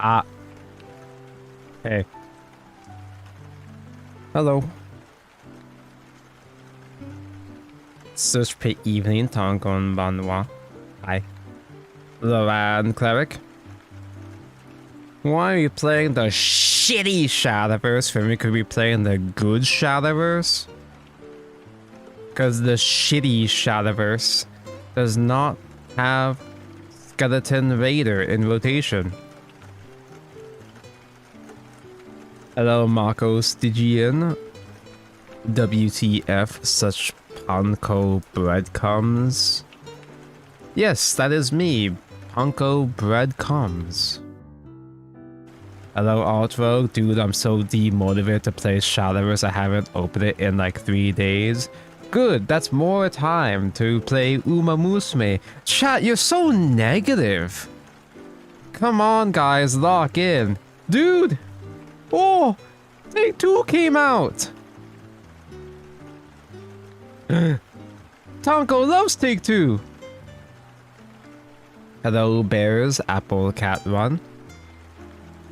A Hey. Hello. Search per evening Tangon Banwa. Hi. Loran Cleric. Why are you playing the shitty Shadowverse when we could be playing the good Shadowverse? Because the shitty Shadowverse does not have Skeleton Raider in rotation. Hello, Marcos Digian. WTF, such Panko breadcrumbs? Yes, that is me, Panko breadcrumbs. Hello, Altrogue. Dude, I'm so demotivated to play Shadowverse. I haven't opened it in like 3 days. Good, that's more time to play Uma Musume. Chat, you're so negative. Come on, guys, lock in. Dude! Oh! Take 2 came out! Tonko loves Take 2! Hello, Bears, Apple Cat Run.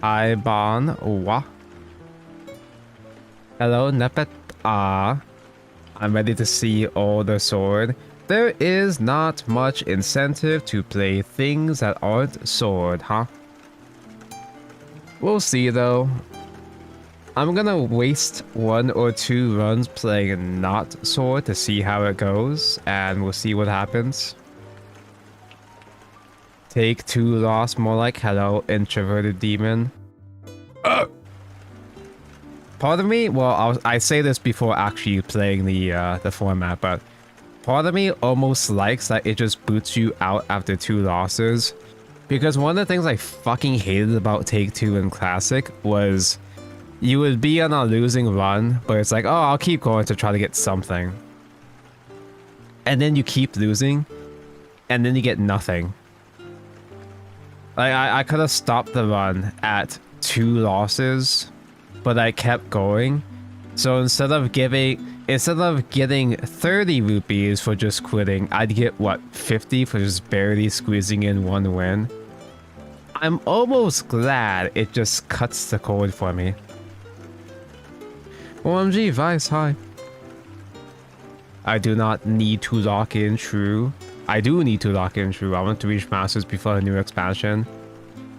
Hi, Bon, Wa. Hello, Nepet. I'm ready to see all the sword. There is not much incentive to play things that aren't sword, huh? We'll see though. I'm gonna waste 1 or 2 runs playing not sword to see how it goes, and we'll see what happens. Take 2 lost, more like hello, introverted demon. Part of me, well, I say this before actually playing the format, but part of me almost likes that it just boots you out after 2 losses. Because one of the things I fucking hated about Take 2 in Classic was you would be on a losing run, but it's like, oh, I'll keep going to try to get something. And then you keep losing, and then you get nothing. Like, I could have stopped the run at 2 losses, but I kept going. So instead of getting 30 rupees for just quitting, I'd get what, 50 for just barely squeezing in 1 win. I'm almost glad it just cuts the cord for me. OMG, Vice, hi. I do not need to lock in True. I do need to lock in True. I want to reach Masters before the new expansion.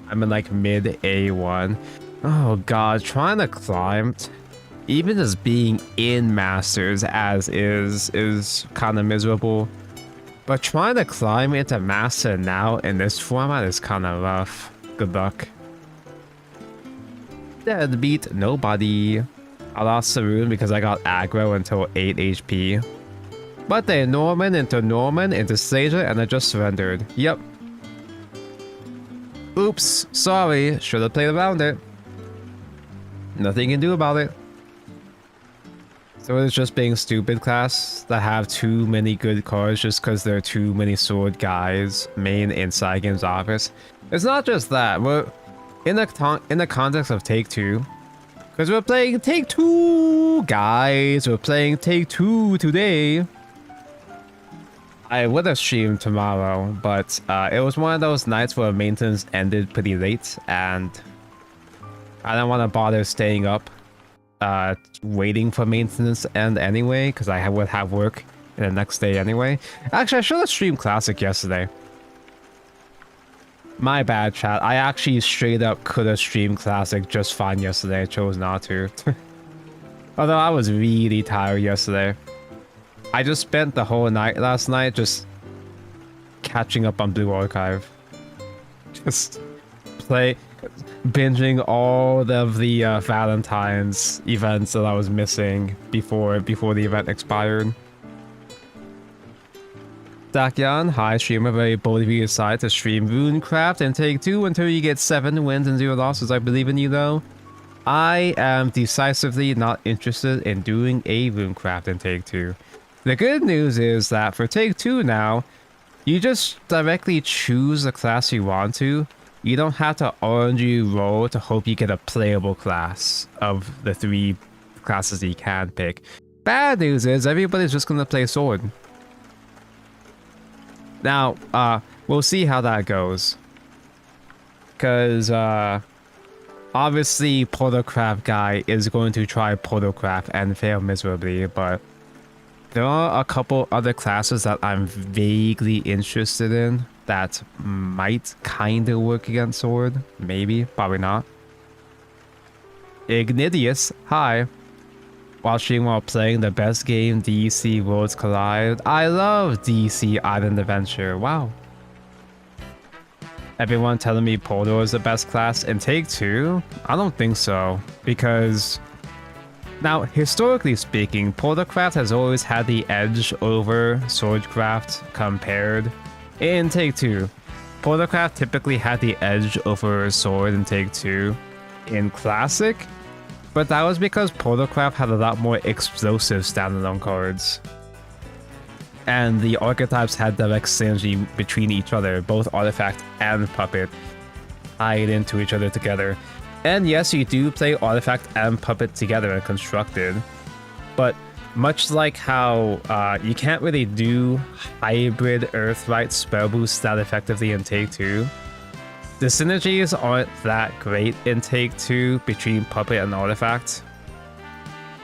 I'm in like mid A1. Oh god, trying to climb, even just being in Masters as is kind of miserable. But trying to climb into Master now in this format is kind of rough. Good luck. Deadbeat nobody. I lost the rune because I got aggro until 8 HP. But they Norman into Slayer and I just surrendered. Yep. Oops, sorry, should have played around it. Nothing you can do about it. So it's just being stupid class that have too many good cards just because there are too many sword guys main inside game's office. It's not just that, we're in the context of Take 2. Because we're playing Take 2, guys. We're playing Take 2 today. I would have streamed tomorrow, but it was one of those nights where maintenance ended pretty late, and I don't want to bother staying up waiting for maintenance to end anyway, because I would have work the next day anyway. Actually, I should have streamed Classic yesterday. My bad, chat. I actually straight up could have streamed Classic just fine yesterday. I chose not to. Although I was really tired yesterday. I just spent the whole night last night just catching up on Blue Archive. Just binging all of the Valentine's events that I was missing before the event expired. Dakyan, hi streamer, very bold of you decide to stream Runecraft and Take 2 until you get 7 wins and 0 losses. I believe in you though. I am decisively not interested in doing a Runecraft and Take 2. The good news is that for Take 2 now, you just directly choose the class you want to. You don't have to RNG roll to hope you get a playable class of the 3 classes you can pick. Bad news is everybody's just gonna play sword. Now, we'll see how that goes. Because, Obviously, portalcraft guy is going to try portalcraft and fail miserably, but there are a couple other classes that I'm vaguely interested in that might kind of work against sword. Maybe, probably not. Ignidius, hi. Watching while playing the best game, DC Worlds Collide. I love DC Island Adventure. Wow. Everyone telling me Portal is the best class in Take-Two? I don't think so, because now, historically speaking, portalcraft has always had the edge over swordcraft compared in Take-Two. Portalcraft typically had the edge over sword in Take-Two in Classic, but that was because portalcraft had a lot more explosive standalone cards. And the archetypes had direct synergy between each other, both Artifact and Puppet tied into each other together. And yes, you do play Artifact and Puppet together in Constructed, but much like how you can't really do hybrid Earthright spell boost that effectively in Take-Two, the synergies aren't that great in Take-Two between Puppet and Artifact.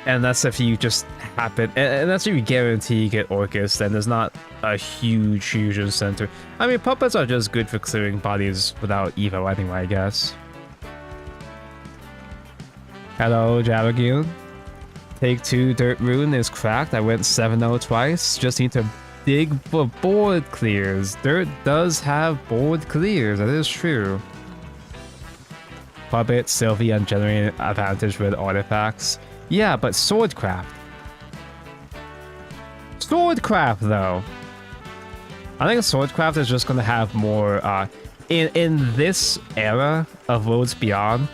And that's if you just happen, and that's if you guarantee you get Orcus, then there's not a huge fusion center. I mean, Puppets are just good for clearing bodies without Evo anyway, I guess. Hello, Javagoon. Take-Two Dirt Rune is cracked. I went 7-0 twice. Just need to dig for board clears. Dirt does have board clears, that is true. Puppet, Sylvie, and generating advantage with artifacts. Yeah, but Swordcraft. Swordcraft, though. I think Swordcraft is just going to have more... in this era of Worlds Beyond,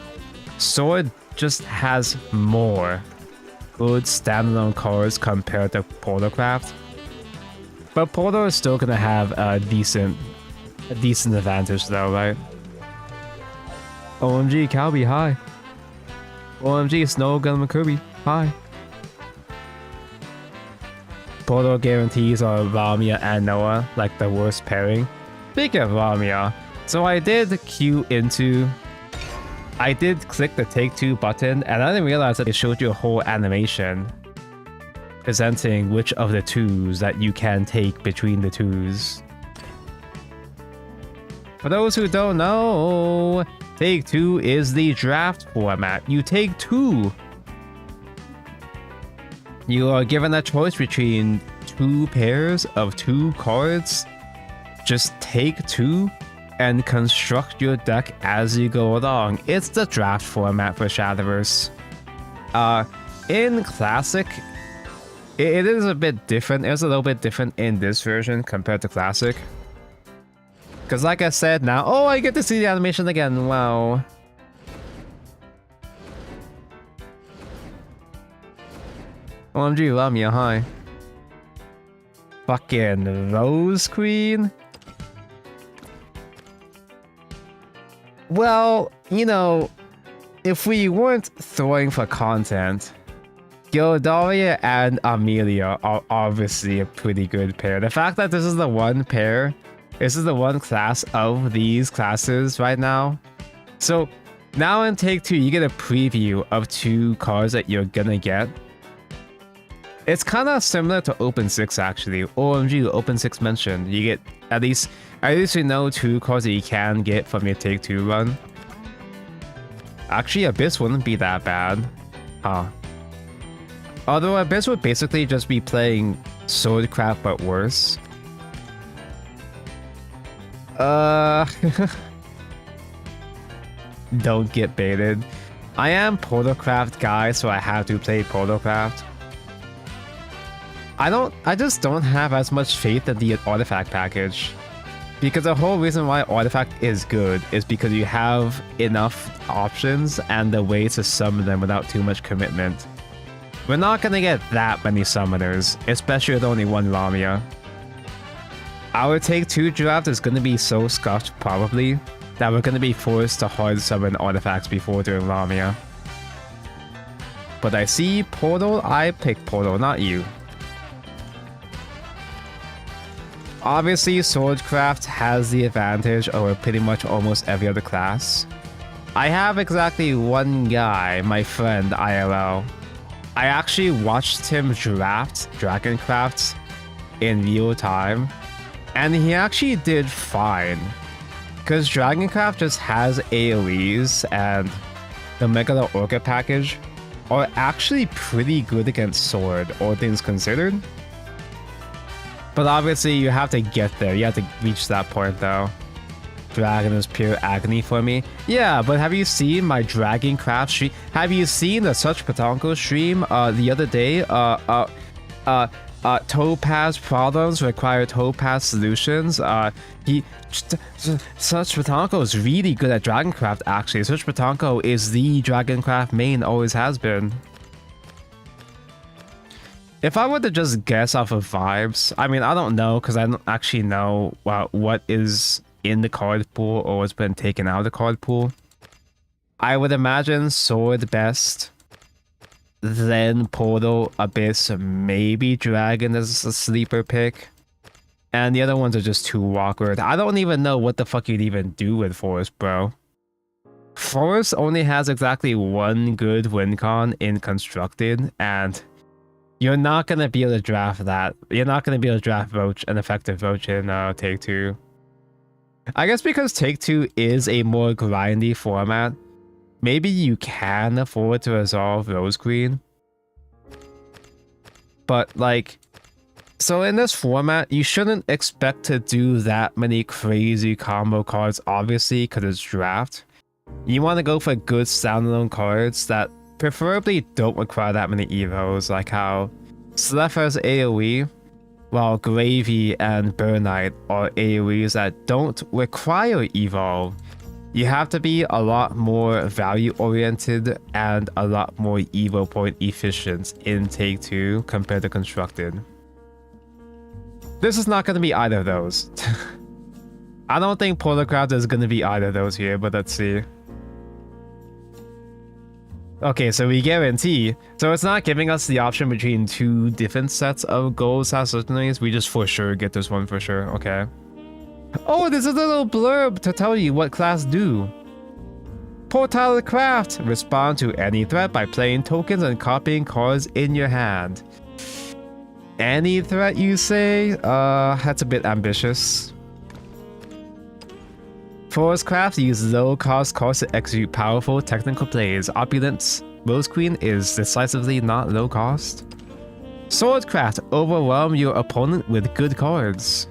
Sword just has more good standalone cards compared to portalcraft. But Portal is still going to have a decent advantage, though, right? OMG, Calby, hi. OMG, Snowgun McCurby, hi. Portal guarantees are Ramia and Noah, like the worst pairing. Speaking of Ramia, so I did click the Take-Two button, and I didn't realize that it showed you a whole animation presenting which of the twos that you can take between the twos. For those who don't know, Take-Two is the draft format. You take two. You are given a choice between two pairs of two cards. Just take two and construct your deck as you go along. It's the draft format for Shadowverse. In Classic, it is a bit different. It's a little bit different in this version compared to Classic. Because like I said now... Oh, I get to see the animation again. Wow. OMG, Lamia, hi. Fucking Rose Queen? Well, you know, if we weren't throwing for content, Gildaria and Amelia are obviously a pretty good pair. The fact that this is the one pair, this is the one class of these classes right now. So now in Take-Two, you get a preview of two cards that you're gonna get. It's kind of similar to Open 6 actually. OMG, Open 6 mentioned. You get at least you know two cards that you can get from your Take-Two run. Actually, Abyss wouldn't be that bad. Huh. Although Abyss would basically just be playing Swordcraft but worse. Don't get baited. I am portalcraft guy, so I have to play portalcraft. I just don't have as much faith in the artifact package. Because the whole reason why artifact is good is because you have enough options and the way to summon them without too much commitment. We're not gonna get that many summoners, especially with only one Lamia. Our Take-Two draft is gonna be so scuffed probably that we're gonna be forced to hard summon artifacts before doing Lamia. But I see Portal, I pick Portal, not you. Obviously, Swordcraft has the advantage over pretty much almost every other class. I have exactly one guy, my friend IRL. I actually watched him draft Dragoncraft in real time, and he actually did fine. Because Dragoncraft just has AoEs, and the Megalo Orca package are actually pretty good against sword, all things considered. But obviously you have to get there, you have to reach that point though. Dragon is pure agony for me. Yeah, but have you seen my Dragoncraft stream? Have you seen the Such Patanko stream the other day? Topaz problems require Topaz solutions. Such Patanko is really good at Dragoncraft actually. Such Patanko is the Dragoncraft main, always has been. If I were to just guess off of vibes, I mean, I don't know because I don't actually know what is in the card pool or what's been taken out of the card pool. I would imagine Sword best, then Portal, Abyss, maybe Dragon is a sleeper pick, and the other ones are just too awkward. I don't even know what the fuck you'd even do with Forest, bro. Forest only has exactly one good win con in Constructed, and you're not gonna be able to draft that. You're not gonna be able to draft Roach, an effective Roach in Take-Two. I guess because Take-Two is a more grindy format, maybe you can afford to resolve Rose Queen. But like, so in this format, you shouldn't expect to do that many crazy combo cards, obviously, because it's draft. You want to go for good standalone cards that preferably don't require that many evos, like how Sleph has AoE, while Gravy and Burnite are AoEs that don't require evolve. You have to be a lot more value oriented and a lot more evo point efficient in Take-Two compared to Constructed. This is not going to be either of those. I don't think portalcraft is going to be either of those here, but let's see. Okay, so we guarantee. So it's not giving us the option between two different sets of goals as certainties. We just for sure get this one for sure. Okay. Oh, there's a little blurb to tell you what class do. Portalcraft. Respond to any threat by playing tokens and copying cards in your hand. Any threat, you say? That's a bit ambitious. Forestcraft use low-cost cards to execute powerful technical plays. Opulence Rose Queen is decisively not low-cost. Swordcraft overwhelm your opponent with good cards.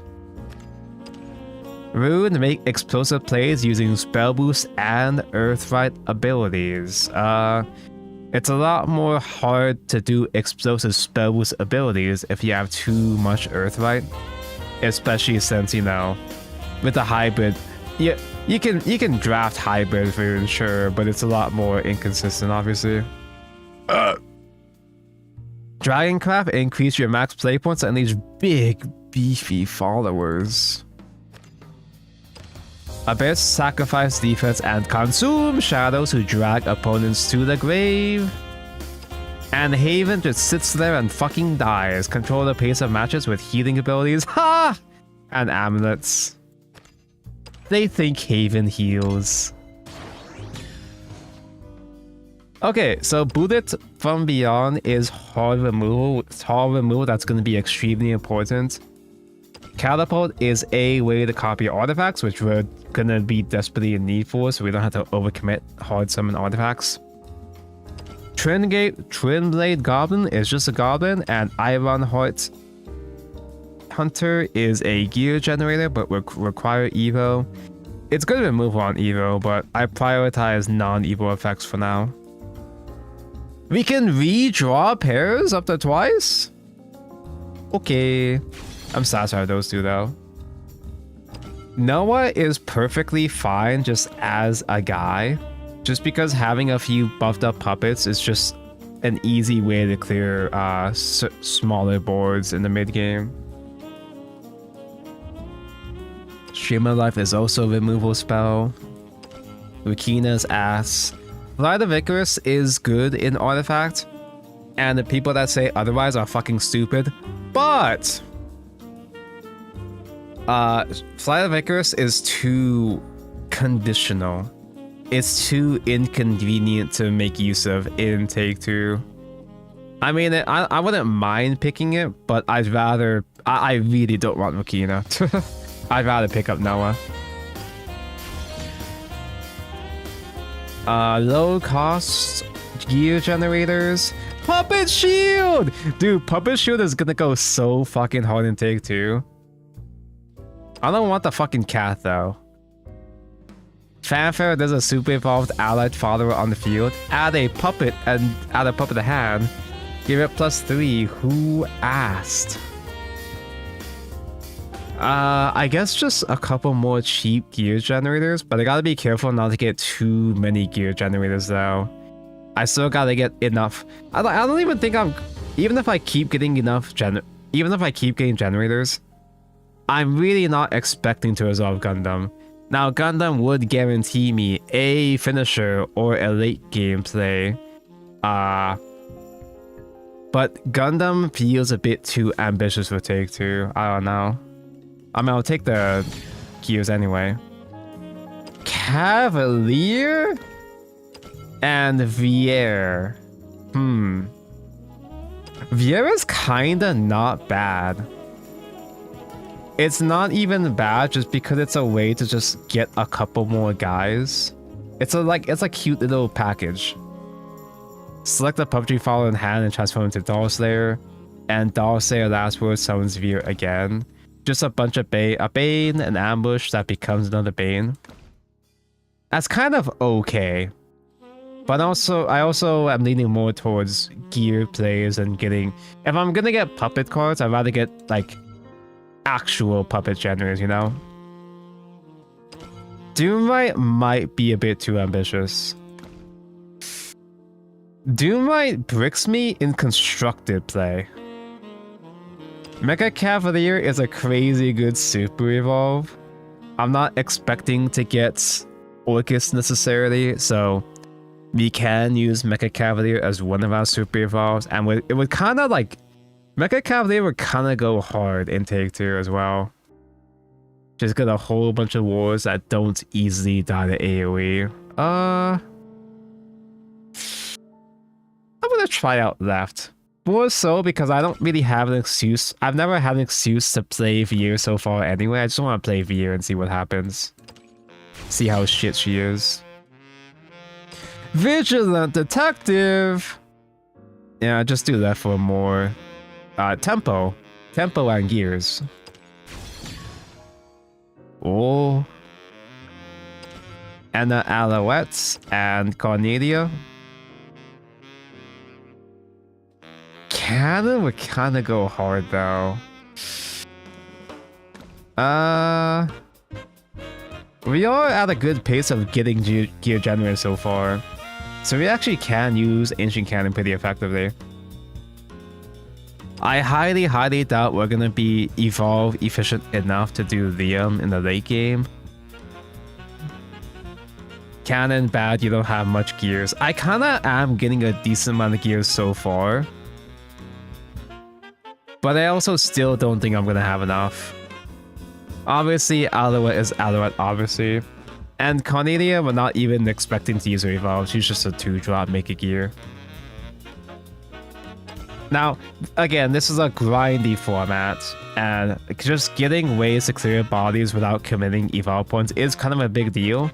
Rune make explosive plays using spell boost and Earthright abilities. It's a lot more hard to do explosive spell boost abilities if you have too much Earthright, especially since, you know, with the hybrid. Yeah, you can draft hybrid Rune, sure, but it's a lot more inconsistent, obviously. Dragoncraft increase your max play points and these big, beefy followers. Abyss sacrifice defense and consume shadows who drag opponents to the grave. And Haven just sits there and fucking dies. Control the pace of matches with healing abilities. Ha! And amulets. They think Haven heals. Okay, so Bullet from Beyond is hard removal. It's hard removal that's going to be extremely important. Catapult is a way to copy artifacts, which we're going to be desperately in need for, so we don't have to overcommit hard summon artifacts. Twin Blade Goblin is just a goblin, and Iron Heart Hunter is a gear generator, but will require Evo. It's good removal on Evo, but I prioritize non-Evo effects for now. We can redraw pairs up to twice? Okay. I'm satisfied with those two though. Noah is perfectly fine just as a guy. Just because having a few buffed up puppets is just an easy way to clear smaller boards in the mid game. Streamer Life is also a removal spell. Rukina's ass. Fly the Vicarous is good in Artifact, and the people that say otherwise are fucking stupid. But Fly the Vicarous is too conditional. it's too inconvenient to make use of in Take-Two. I mean, I wouldn't mind picking it, but I'd rather... I really don't want Makina. I'd rather pick up Noah. Low cost gear generators. Puppet Shield! Dude, Puppet Shield is gonna go so fucking hard in Take-Two. I don't want the fucking cat though. Fanfare, there's a super evolved allied follower on the field. Add a puppet and add a puppet to hand. Give it +3. Who asked? I guess just a couple more cheap gear generators, but I gotta be careful not to get too many gear generators though. I still gotta get enough. I don't even think I'm... Even if I keep getting enough even if I keep getting generators, I'm really not expecting to resolve Gundam. Now, Gundam would guarantee me a finisher or a late gameplay. But Gundam feels a bit too ambitious for Take-Two. I don't know. I mean, I'll take the gears anyway. Cavalier? And Vier. Vier is kinda not bad. It's not even bad just because it's a way to just get a couple more guys. It's a cute little package. Select the PUBG follower in hand and transform into Doll Slayer. And Doll Slayer last word summons Veer again. Just a bunch of a Bane, an ambush that becomes another Bane. That's kind of okay. But I also am leaning more towards gear plays and getting... If I'm gonna get puppet cards, I'd rather get like actual puppet generators, you know? Doomlight might be a bit too ambitious. Doomlight bricks me in constructed play. Mecha Cavalier is a crazy good super evolve. I'm not expecting to get Orcus necessarily, so we can use Mecha Cavalier as one of our super evolves, and it would kind of like... Mecha Cavalier would kind of go hard in Take-Two as well. Just get a whole bunch of wars that don't easily die to AoE. I'm gonna try out Left. More so because I don't really have an excuse. I've never had an excuse to play Veer so far anyway. I just want to play Veer and see what happens. See how shit she is. Vigilant Detective! Yeah, just do that for more tempo. Tempo and gears. Oh. Anna Alouette and Cornelia. Cannon would kind of go hard though. We are at a good pace of getting gear generators so far, so we actually can use Ancient Cannon pretty effectively. I highly doubt we're gonna be evolve efficient enough to do Liam in the late game. Cannon bad, you don't have much gears. I kinda am getting a decent amount of gears so far, but I also still don't think I'm gonna have enough. Obviously, Alouette is Alouette, obviously. And Cornelia, we're not even expecting to use her evolve. She's just a 2-drop Make a Gear. Now, again, this is a grindy format, and just getting ways to clear bodies without committing evolve points is kind of a big deal.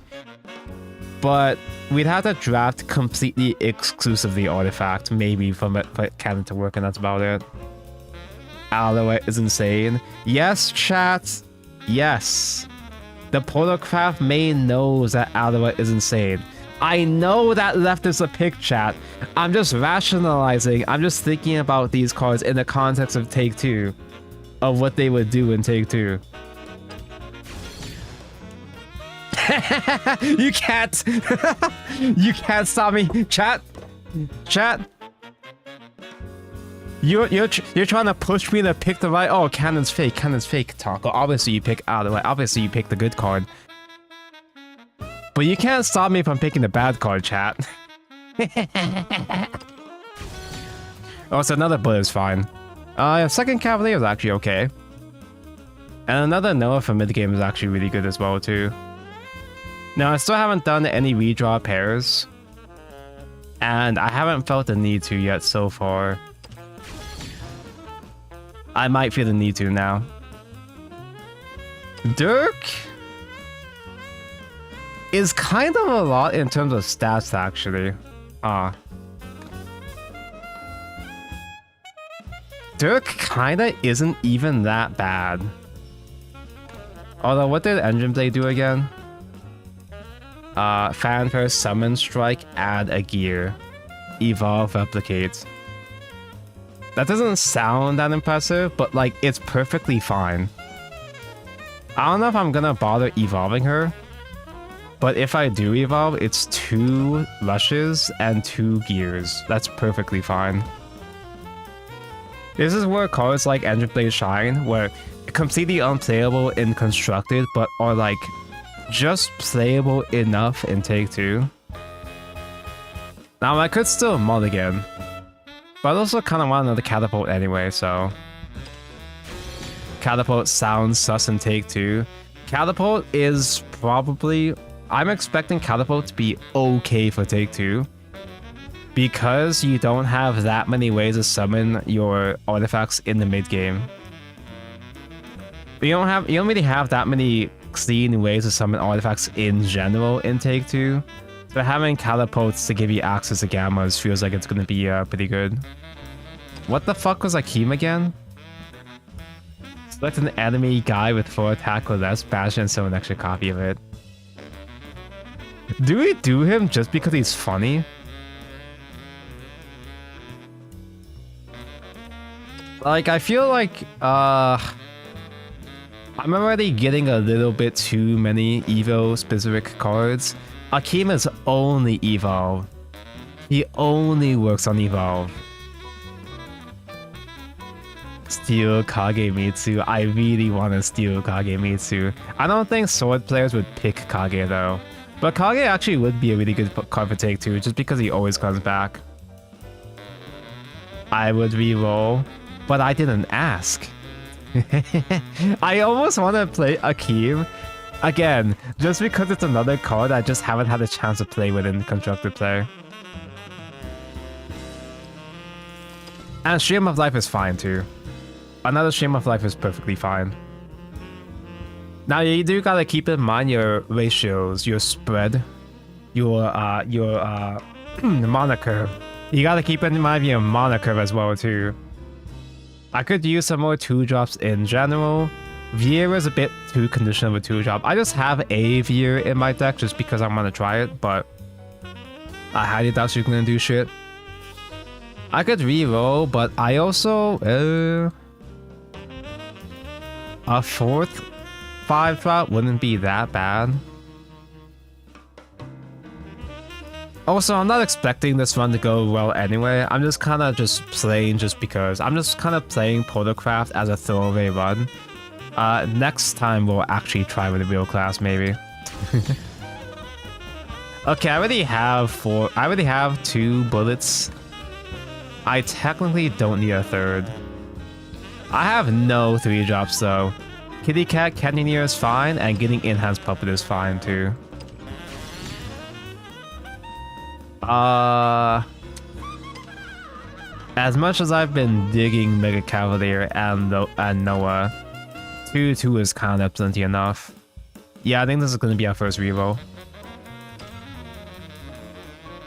But we'd have to draft completely exclusively Artifact, maybe for Cannon to work, and that's about it. Alouette is insane. Yes, chat. Yes. The portalcraft main knows that Alouette is insane. I know that Left is a pick, chat. I'm just rationalizing. I'm just thinking about these cards in the context of Take-Two. Of what they would do in Take-Two. You can't. You can't stop me. Chat. Chat. You're trying to push me to pick the right... Oh, Cannon's fake. Cannon's fake. Taco. Obviously you pick Alouette. Obviously you pick the good card. But you can't stop me from picking the bad card, chat. Oh, so another bullet is fine. Second Cavalier is actually okay. And another Noah for mid game is actually really good as well, too. Now, I still haven't done any redraw pairs. And I haven't felt the need to yet so far. I might feel the need to now. Dirk is kind of a lot in terms of stats, actually. Dirk kinda isn't even that bad. Although, what did Engine Blade do again? Fanfare, Summon, Strike, add a gear. Evolve, Replicate. That doesn't sound that impressive, but like, it's perfectly fine. I don't know if I'm gonna bother evolving her, but if I do evolve, it's 2 rushes and 2 gears. That's perfectly fine. This is where cards like Engine Blade shine, where completely unplayable in Constructed, but are like just playable enough in Take 2. Now I could still mulligan, but I also kind of want another Catapult anyway, so... Catapult sounds sus in Take 2. Catapult is probably... I'm expecting Catapult to be okay for Take 2. Because you don't have that many ways to summon your artifacts in the mid-game. You don't really have that many clean ways to summon artifacts in general in Take 2. So having Catapults to give you access to Gammas feels like it's going to be pretty good. What the fuck was Akeem again? Select an enemy guy with 4 attack or less, bash and sell an extra copy of it. Do we do him just because he's funny? Like, I feel like, I'm already getting a little bit too many Evo-specific cards. Akeem is only Evolve. He only works on Evolve. Steal Kagemitsu. I really want to steal Kagemitsu. I don't think sword players would pick Kage though. But Kage actually would be a really good card for Take 2 just because he always comes back. I would re-roll, but I didn't ask. I almost want to play Akeem again, just because it's another card I just haven't had a chance to play with in Constructed play. And Stream of Life is fine too. Another Stream of Life is perfectly fine. Now you do gotta keep in mind your ratios, your spread, your mana curve. You gotta keep in mind your mana curve as well too. I could use some more 2-drops in general. Veer is a bit too conditional of a 2-drop. I just have a Veer in my deck just because I want to try it, but I highly doubt you're gonna do shit. I could re-roll, but I also... a 4th 5-drop wouldn't be that bad. Also, I'm not expecting this run to go well anyway. I'm just kind of playing just because. I'm just kind of playing portalcraft as a throwaway run. Next time we'll actually try with a real class, maybe. Okay, I already have 2 bullets. I technically don't need a 3rd. I have no 3-drops though. Kitty Cat Canyoneer is fine, and getting Enhanced Puppet is fine too. As much as I've been digging Mega Cavalier and Noah, 2-2 is kind of plenty enough. Yeah, I think this is going to be our first reroll.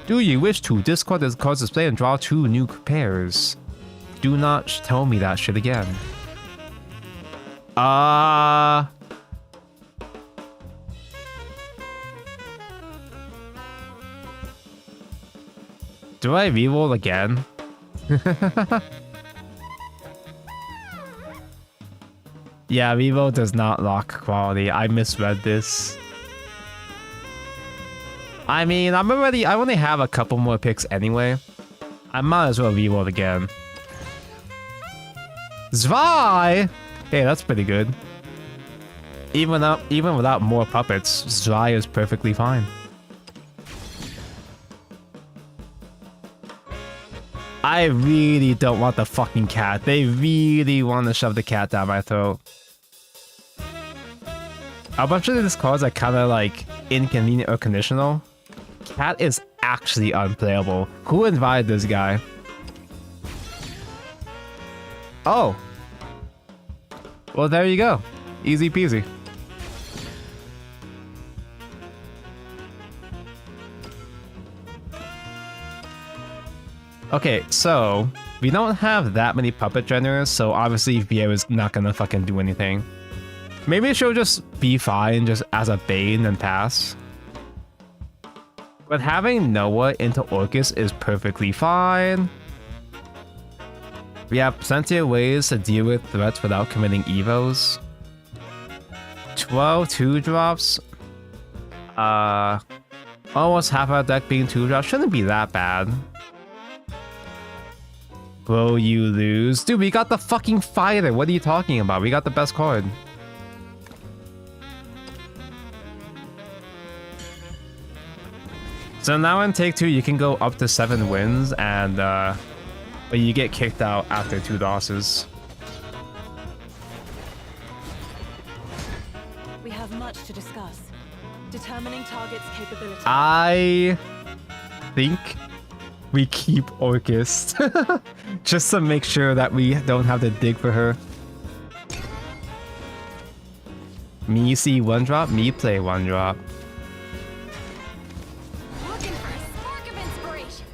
Do you wish to discard this card's display and draw 2 new pairs? Do not tell me that shit again. Do I reroll again? Yeah, reroll does not lock quality. I misread this. I mean, I only have a couple more picks anyway. I might as well reroll again. Zwei! Hey, that's pretty good. Even without more puppets, Zwei is perfectly fine. I really don't want the fucking cat. They really want to shove the cat down my throat. A bunch of these cards I kind of like inconvenient or conditional. Cat is actually unplayable. Who invited this guy? Oh. Well, there you go. Easy peasy. Okay, so we don't have that many puppet generators, so obviously Vieira's not gonna fucking do anything. Maybe she'll just be fine just as a bane and pass. But having Noah into Orcus is perfectly fine. We have plenty of ways to deal with threats without committing evos. 12 2-drops. Almost half our deck being 2-drops shouldn't be that bad. Will you lose? Dude, we got the fucking fighter. What are you talking about? We got the best card. So now in take 2, you can go up to 7 wins, and but you get kicked out after 2 losses. We have much to discuss. Determining target's capability. I think we keep Orcus just to make sure that we don't have to dig for her. Me see 1-drop, me play 1-drop. Looking for a spark of inspiration.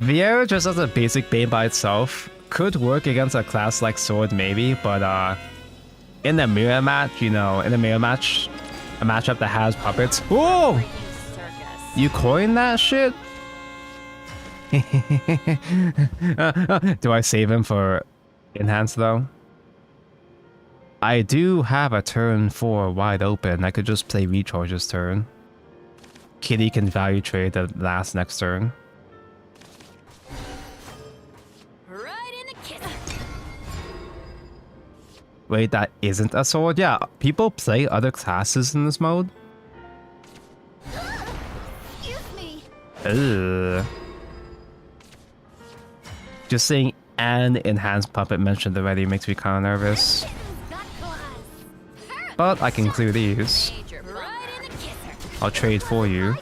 Vieira just as a basic bane by itself could work against a class like Sword maybe, but in the mirror match, you know, in a mirror match, a matchup that has puppets. Whoa! You coined that shit? Do I save him for enhance though? I do have a turn 4 wide open. I could just play recharge this turn. Kitty can value trade the last next turn. Right in the kiss. Wait, that isn't a sword? Yeah, people play other classes in this mode. Excuse me. Ugh. Just saying an enhanced puppet mentioned already makes me kind of nervous. But I can clear these. I'll trade for you.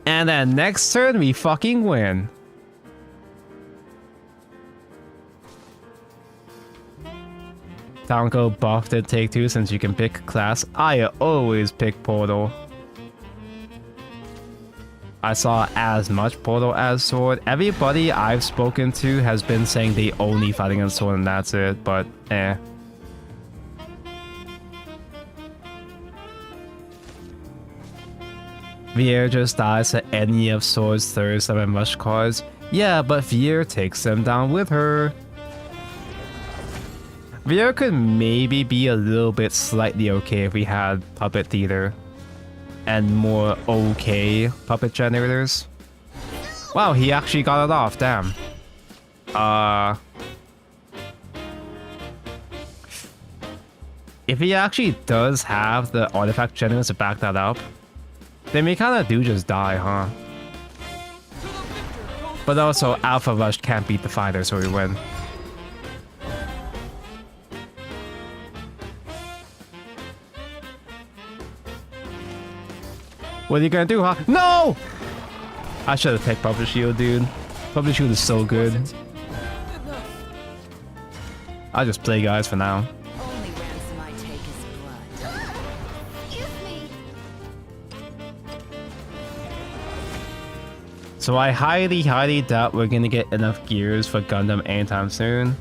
And then next turn we fucking win. Townco buffed at take 2 since you can pick class. I always pick Portal. I saw as much Portal as Sword. Everybody I've spoken to has been saying they only fight against Sword and that's it, but eh. Vier just dies to any of Sword's 37 rush cards. Yeah, but Vier takes them down with her. Vier could maybe be a little bit slightly okay if we had Puppet Theater and more okay puppet generators. Wow, he actually got it off, damn. If he actually does have the artifact generators to back that up, then we kinda do just die, huh? But also, Alpha Rush can't beat the fighter, so we win. What are you gonna do, huh? No! I should have picked Puppet Shield, dude. Puppet Shield is so good. I'll just play guys for now. Only ransom I take is blood. Excuse me. So I highly doubt we're gonna get enough gears for Gundam anytime soon.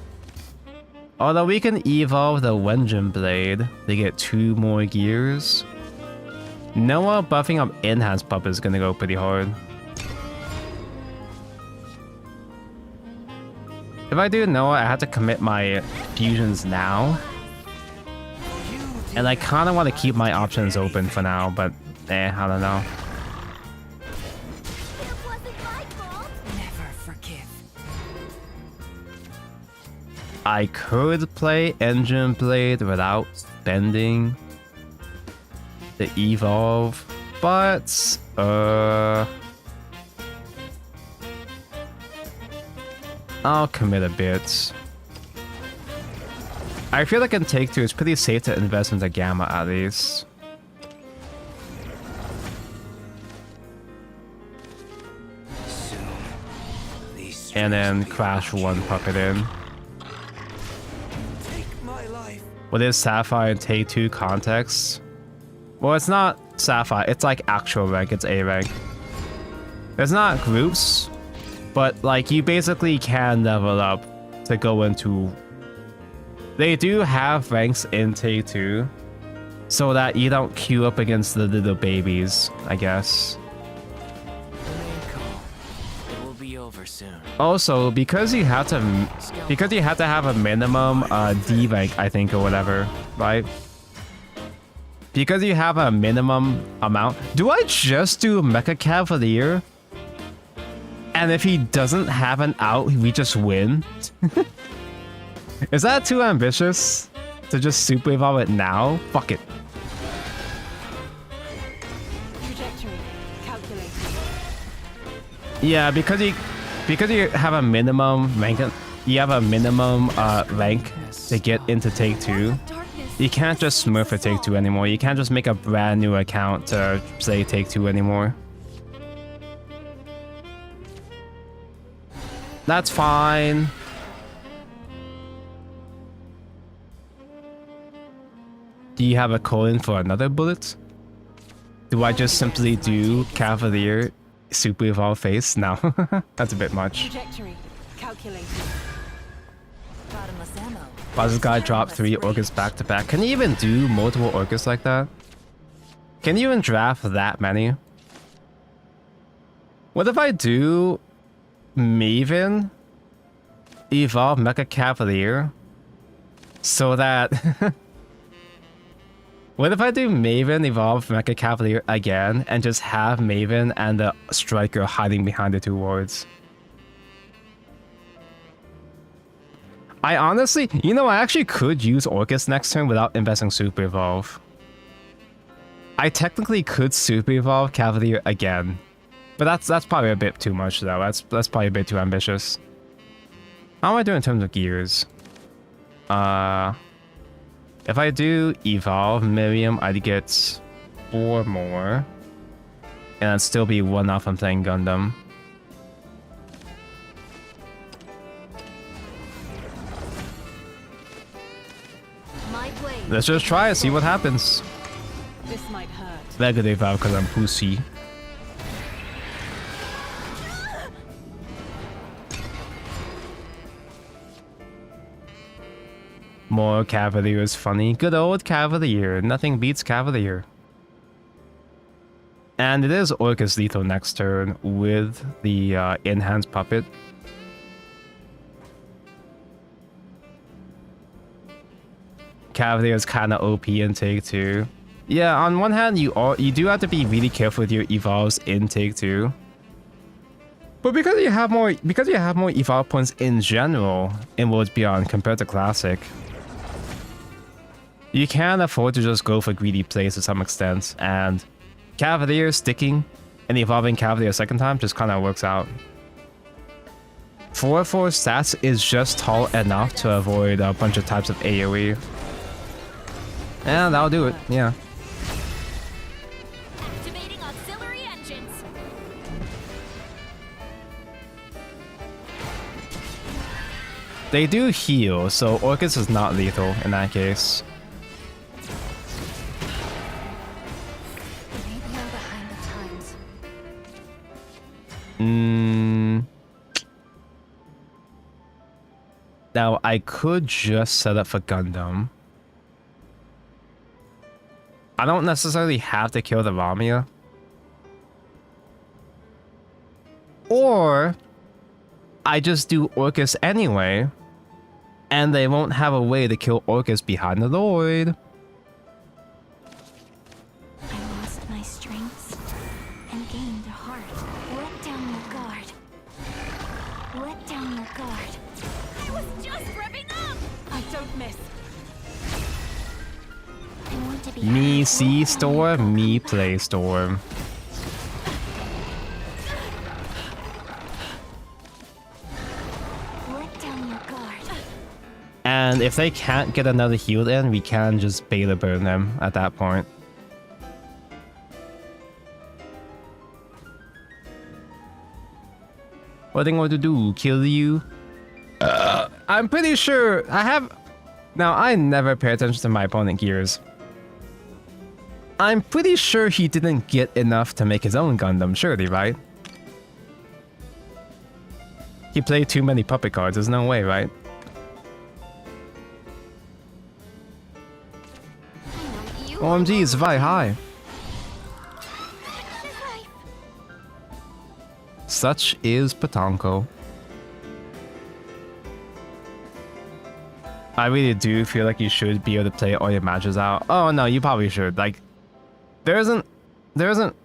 Although we can evolve the Wenjin Blade to get 2 more gears. Noah buffing up enhanced puppet is gonna go pretty hard. If I do Noah, I have to commit my fusions now. And I kinda want to keep my options open for now, but I don't know. It wasn't my fault. Never forgive. I could play Engine Blade without spending the evolve, but I'll commit a bit. I feel like in Take Two, it's pretty safe to invest into Gamma at least. And then Crash 1 Puppet in. What is Sapphire and Take Two context? Well, it's not Sapphire, it's like actual rank, it's A rank. There's not groups, but like you basically can level up to go into... They do have ranks in Take Two, so that you don't queue up against the little babies, I guess. It will be over soon. Also, because you have to have a minimum D rank, I think, or whatever, right? Because you have a minimum amount. Do I just do Mecha Cavalier? And if he doesn't have an out, we just win? Is that too ambitious? To just super evolve it now? Fuck it. Trajectory calculated. Yeah, because you have a minimum rank, you have a minimum rank to get into Take Two. You can't just smurf for Take Two anymore. You can't just make a brand new account to play Take Two anymore. That's fine. Do you have a colon for another bullet? Do I just simply do Cavalier Super Evolve face? No, that's a bit much. Trajectory calculated. Bottomless ammo. Why does this guy drop 3 Orcus back to back? Can you even do multiple Orcus like that? Can you even draft that many? What if I do Maven evolve Mecha Cavalier so that what if I do Maven evolve Mecha Cavalier again and just have Maven and the Striker hiding behind the 2 wards? I honestly, you know, I actually could use Orcus next turn without investing Super Evolve. I technically could Super Evolve Cavalier again, but that's probably a bit too much though. That's probably a bit too ambitious. How am I doing in terms of gears? If I do evolve Miriam, I'd get 4 more, and I'd still be 1 off from playing Gundam. My blade. Let's just try it, see what happens. This might hurt. Negative evolve because I'm pussy. More Cavalier is funny. Good old Cavalier. Nothing beats Cavalier. And it is Orcus lethal next turn with the enhanced puppet. Cavalier is kind of OP in Take Two. Yeah, on one hand, you do have to be really careful with your evolves in Take Two. But because you have more evolve points in general in Worlds Beyond compared to Classic, you can afford to just go for greedy plays to some extent, and Cavalier sticking and evolving Cavalier a second time just kind of works out. 4/4 stats is just tall enough to avoid a bunch of types of AoE. And that'll do it, yeah. Activating auxiliary engines. They do heal, so Orcus is not lethal in that case. Maybe I'm behind the times. Now, I could just set up for Gundam. I don't necessarily have to kill the Ramia. Or I just do Orcus anyway, and they won't have a way to kill Orcus behind the Lord. I lost my strengths and gained a heart. Let down your guard. Let down your guard. I was just revving up! I don't miss. I want to be Me see Storm, me play Storm. And if they can't get another heal in, we can just beta burn them at that point. What are they going to do? Kill you? I'm pretty sure I have... Now, I never pay attention to my opponent gears. I'm pretty sure he didn't get enough to make his own Gundam, surely, right? He played too many puppet cards, there's no way, right? OMG, it's very high. Such is Patanko. I really do feel like you should be able to play all your matches out. Oh no, you probably should. Like, there isn't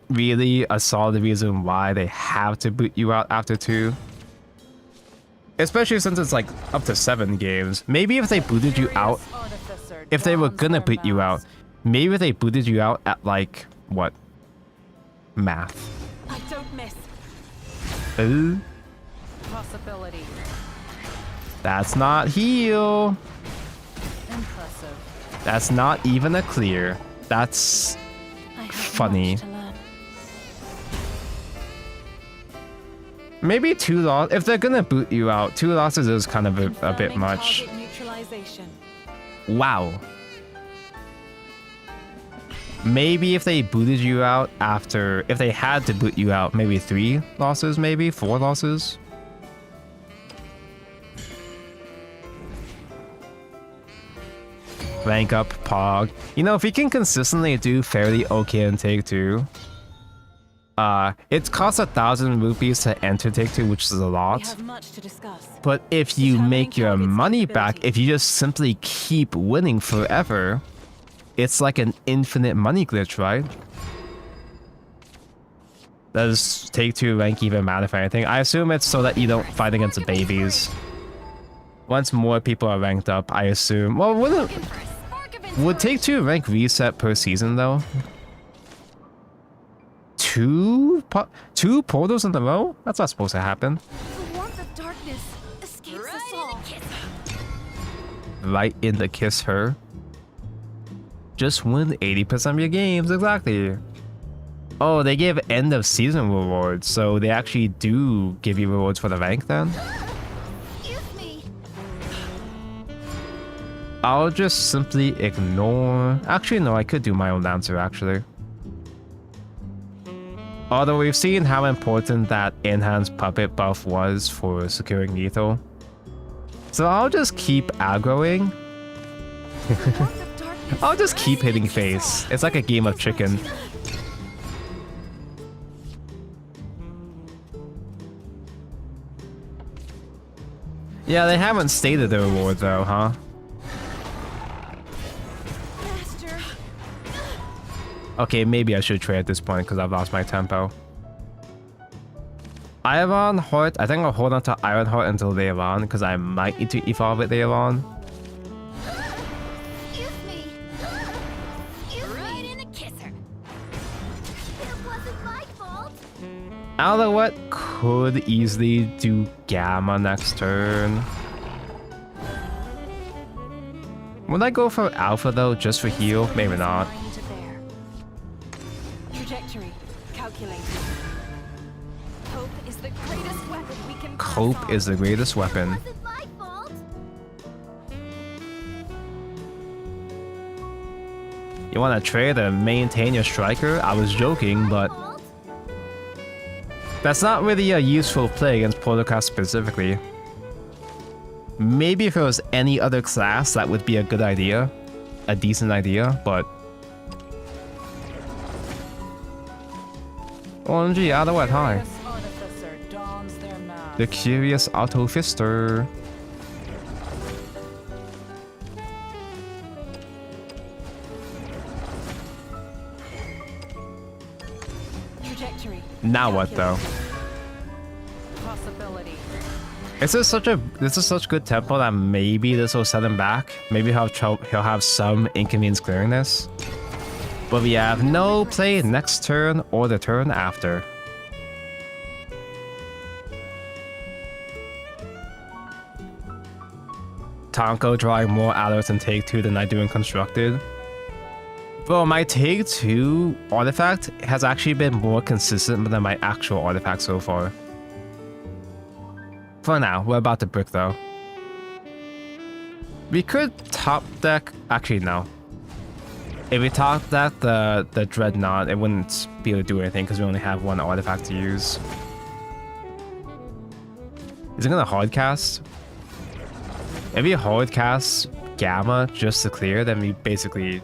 really a solid reason why they have to boot you out after 2. Especially since it's like up to 7 games. Maybe if they booted you out, if they were gonna boot you out, maybe if they booted you out at like, what? Math. I don't miss. Ooh. Possibility. That's not heal. Impressive. That's not even a clear. That's I have funny. much to learn. Maybe 2 losses. If they're gonna boot you out, 2 losses is kind of a bit Confirming much. target neutralization. Wow. Maybe if they booted you out after, if they had to boot you out, maybe 3 losses, maybe 4 losses. Rank up Pog. You know, if he can consistently do fairly okay in Take 2, it costs 1,000 rupees to enter Take 2, which is a We lot. have much to discuss. But if you Determining make your target's money back, capability. if you just simply keep winning forever, it's like an infinite money glitch, right? Does Take 2 rank even matter for anything? I assume it's so that you don't fight against the babies. Once more people are ranked up, I assume. Well, would Take 2 rank reset per season though? 2 portals in a row? That's not supposed to happen. The warmth of darkness escapes us all. Right in the kiss her. Just win 80% of your games, exactly. Oh, they give end of season rewards, so they actually do give you rewards for the rank then? Excuse me. I'll just simply ignore... Actually, no, I could do my own answer, actually. Although we've seen how important that enhanced puppet buff was for securing lethal. So I'll just keep aggroing. The warmth of darkness. I'll just keep hitting face. It's like a game of chicken. Yeah, they haven't stated the reward though, huh? Master. Okay, maybe I should trade at this point because I've lost my tempo. Iron Heart, I think I'll hold on to Iron Heart until later on because I might need to evolve it later on. Excuse me. Right in a kisser. It wasn't my fault. Alouette could easily do Gamma next turn. Would I go for Alpha though, just for heal? Maybe not. Bring to bear. Trajectory calculated. Hope is the greatest weapon we can pass Hope on. is the greatest weapon. It wasn't my fault. You want to trade and maintain your striker? I was joking, but Fault? that's not really a useful play against portalcraft specifically. Maybe if it was any other class, that would be a good idea. A decent idea, but... OMG, Alouette, hi. This artificer dons their mask. The Curious Auto Fister. Trajectory. Now what though? Possibility. This is such good tempo that maybe this will set him back. Maybe he'll have some inconvenience clearing this. But we have no play next turn or the turn after. Tonko drawing more arrows in take 2 than I do in constructed. Bro, my take 2 artifact has actually been more consistent than my actual artifact so far. For now, we're about to brick though. We could top deck, actually no. If we top deck the Dreadnought, it wouldn't be able to do anything because we only have one artifact to use. Is it gonna hard cast? If we hard cast Gamma just to clear, then we basically...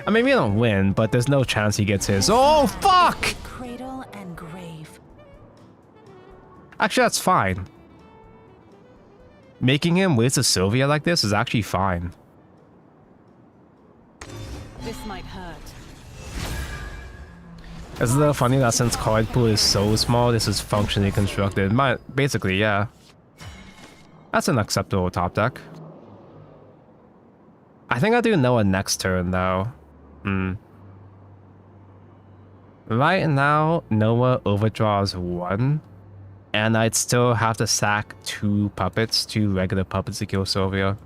I mean, we don't win, but there's no chance he gets his. Oh, fuck! Cradle and grave. Actually, that's fine. Making him waste a Sylvia like this is actually fine. This might hurt. It's a little funny that since card pool is so small, this is functionally constructed. Basically, yeah. That's an acceptable top deck. I think I'll do Noah next turn, though. Right now, Noah overdraws 1. And I'd still have to sack 2 puppets, 2 regular puppets to kill Sylvia.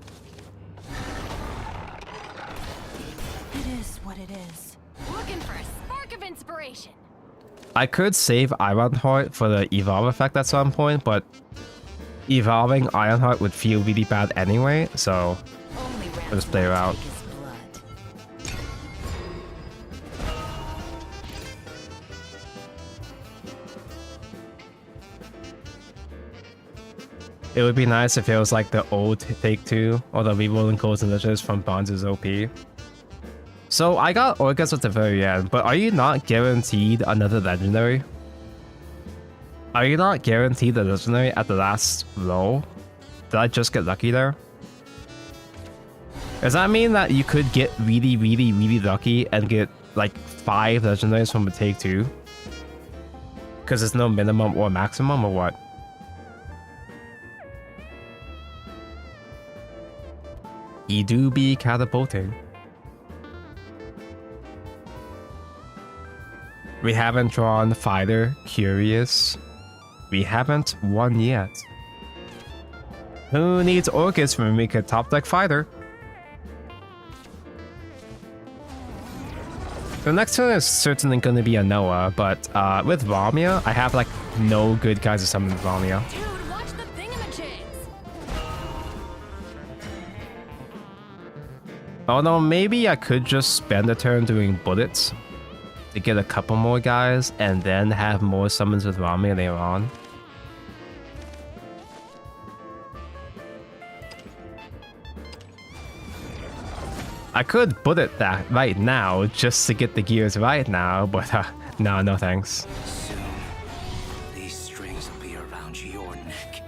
It is what it is. Looking for a spark of inspiration. I could save Ironheart for the evolve effect at some point, but evolving Ironheart would feel really bad anyway, so Only I'll just play her out. his blood. It would be nice if it was like the old Take 2, or the rerolling codes and legends from Bonds' OP. So I got Orcus at the very end, but are you not guaranteed another legendary? Are you not guaranteed a legendary at the last roll? Did I just get lucky there? Does that mean that you could get really, really, really lucky and get like 5 legendaries from a Take 2? Because there's no minimum or maximum, or what? You do be catapulting. We haven't drawn Fighter, Curious. We haven't won yet. Who needs Orcus when we could top deck Fighter? The next turn is certainly going to be a Noah, but with Ramia, I have like no good guys to summon Ramia. Dude, watch the thingamajigs. Oh no, maybe I could just spend a turn doing bullets to get a couple more guys and then have more summons with Ramia later on. I could bullet that right now just to get the gears right now, but no thanks. Soon, these strings will be around your neck.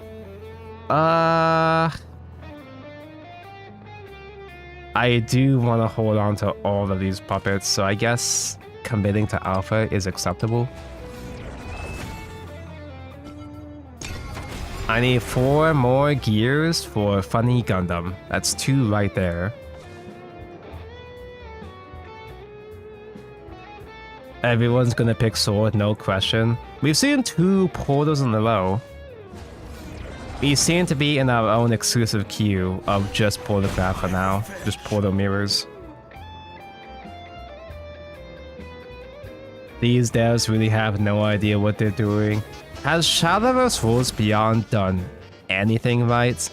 I do want to hold on to all of these puppets, so I guess committing to Alpha is acceptable. I need 4 more gears for Funny Gundam. That's 2 right there. Everyone's gonna pick Sword, no question. We've seen 2 portals in a row. We seem to be in our own exclusive queue of just portalcraft for now. Just portal mirrors. These devs really have no idea what they're doing. Has Shadowverse Rules Beyond done anything right?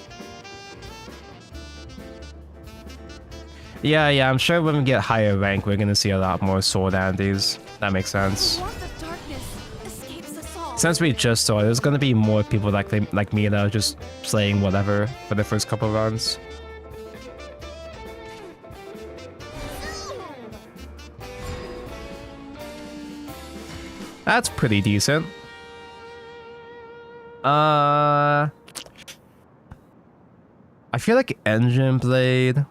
Yeah, I'm sure when we get higher rank, we're gonna see a lot more sword Andes. That makes sense. Warmth of darkness escapes us all. Since we just saw it, there's gonna be more people like me that are just slaying whatever for the first couple runs. That's pretty decent. I feel like Engine Blade.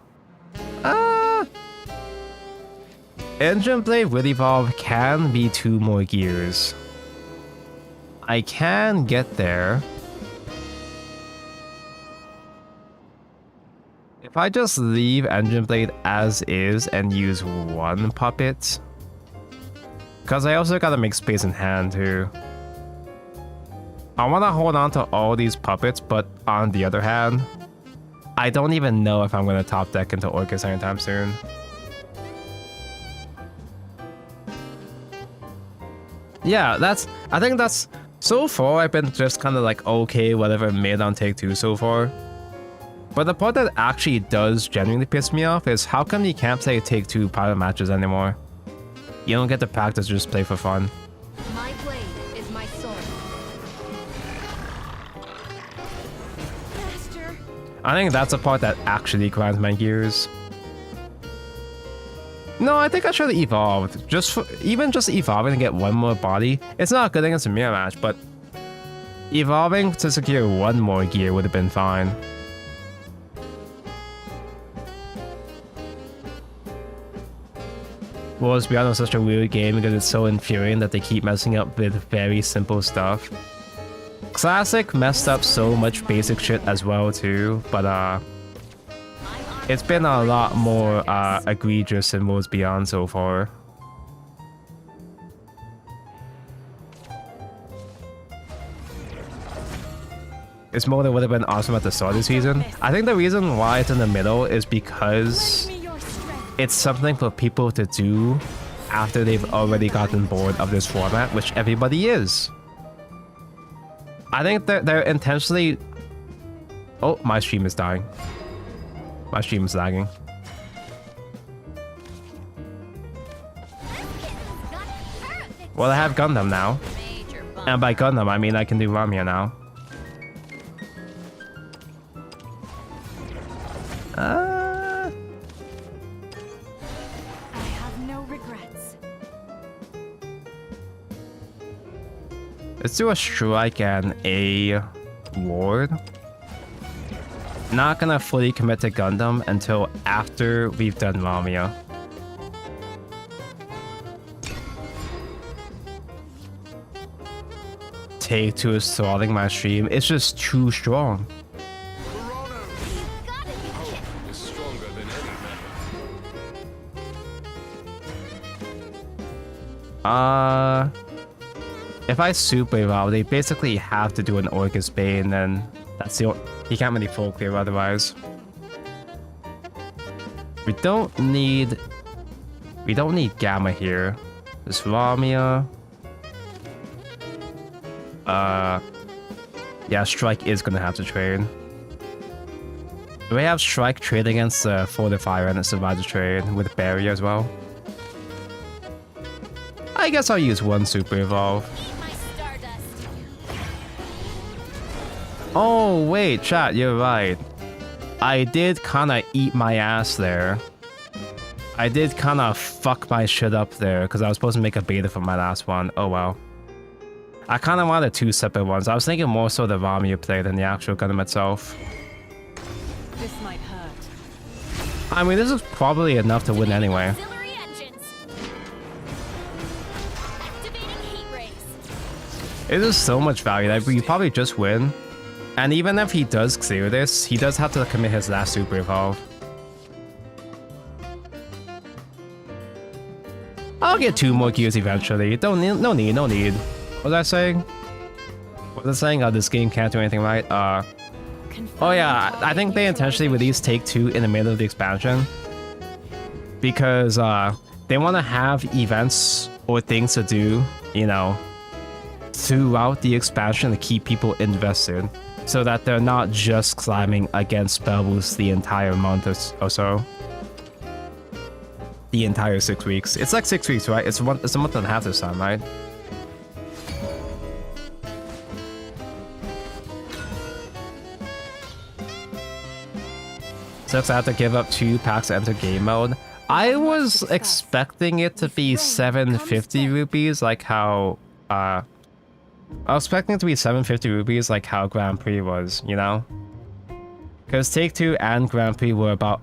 Engine Blade with Evolve can be 2 more gears. I can get there. If I just leave Engine Blade as is and use 1 puppet. Because I also gotta make space in hand too. I wanna hold on to all these puppets, but on the other hand, I don't even know if I'm gonna top deck into Orcus anytime soon. Yeah, I think that's, so far I've been just kind of like, okay, whatever, mid on Take 2 so far. But the part that actually does genuinely piss me off is how come you can't play Take 2 pilot matches anymore? You don't get to practice, just play for fun. My blade is my sword. Master. I think that's a part that actually grinds my gears. No, I think I should have evolved. Even just evolving to get one more body. It's not good against a mirror match, but evolving to secure one more gear would have been fine. World's Beyond is such a weird game because it's so infuriating that they keep messing up with very simple stuff. Classic messed up so much basic shit as well too, but it's been a lot more egregious in Worlds Beyond so far. It's more than would have been awesome at the start of the season. I think the reason why it's in the middle is because it's something for people to do after they've already gotten bored of this format, which everybody is. I think that they're intentionally... Oh, my stream is dying. My stream is lagging. Well, I have Gundam now. And by Gundam, I mean I can do Ramia now. I have no regrets. Let's do a strike and a ward. Not gonna fully commit to Gundam until after we've done Ramia. Take 2 is throttling my stream. It's just too strong. If I super evolve, they basically have to do an Orcus Bane, then that's the only... You can't really full clear otherwise. We don't need Gamma here. This Ramia. Yeah, Strike is gonna have to trade. We have Strike trade against Fortifier and it survives the trade with Barrier as well. I guess I'll use one Super Evolve. Oh, wait, chat, you're right. I did kinda eat my ass there. I did kinda fuck my shit up there, because I was supposed to make a beta for my last one. Oh well. I kinda wanted 2 separate ones. I was thinking more so the Ramia play than the actual Gundam itself. This might hurt. I mean, this is probably enough to win anyway. Auxiliary engines. Activating heat rays. It is so much value that we probably just win. And even if he does clear this, he does have to commit his last Super Evolve. I'll get 2 more gears eventually. No need. What was I saying? What was I saying? Oh, this game can't do anything right. Oh yeah, I think they intentionally released Take 2 in the middle of the expansion. Because they want to have events or things to do, you know, throughout the expansion to keep people invested. So that they're not just climbing against spell boosts the entire month or so. The entire 6 weeks. It's like 6 weeks, right? It's a month and a half this time, right? So I have to give up 2 packs to enter game mode. I was expecting it to be 750 rupees, like how I was expecting it to be 750 rupees like how Grand Prix was, you know? Because Take 2 and Grand Prix were about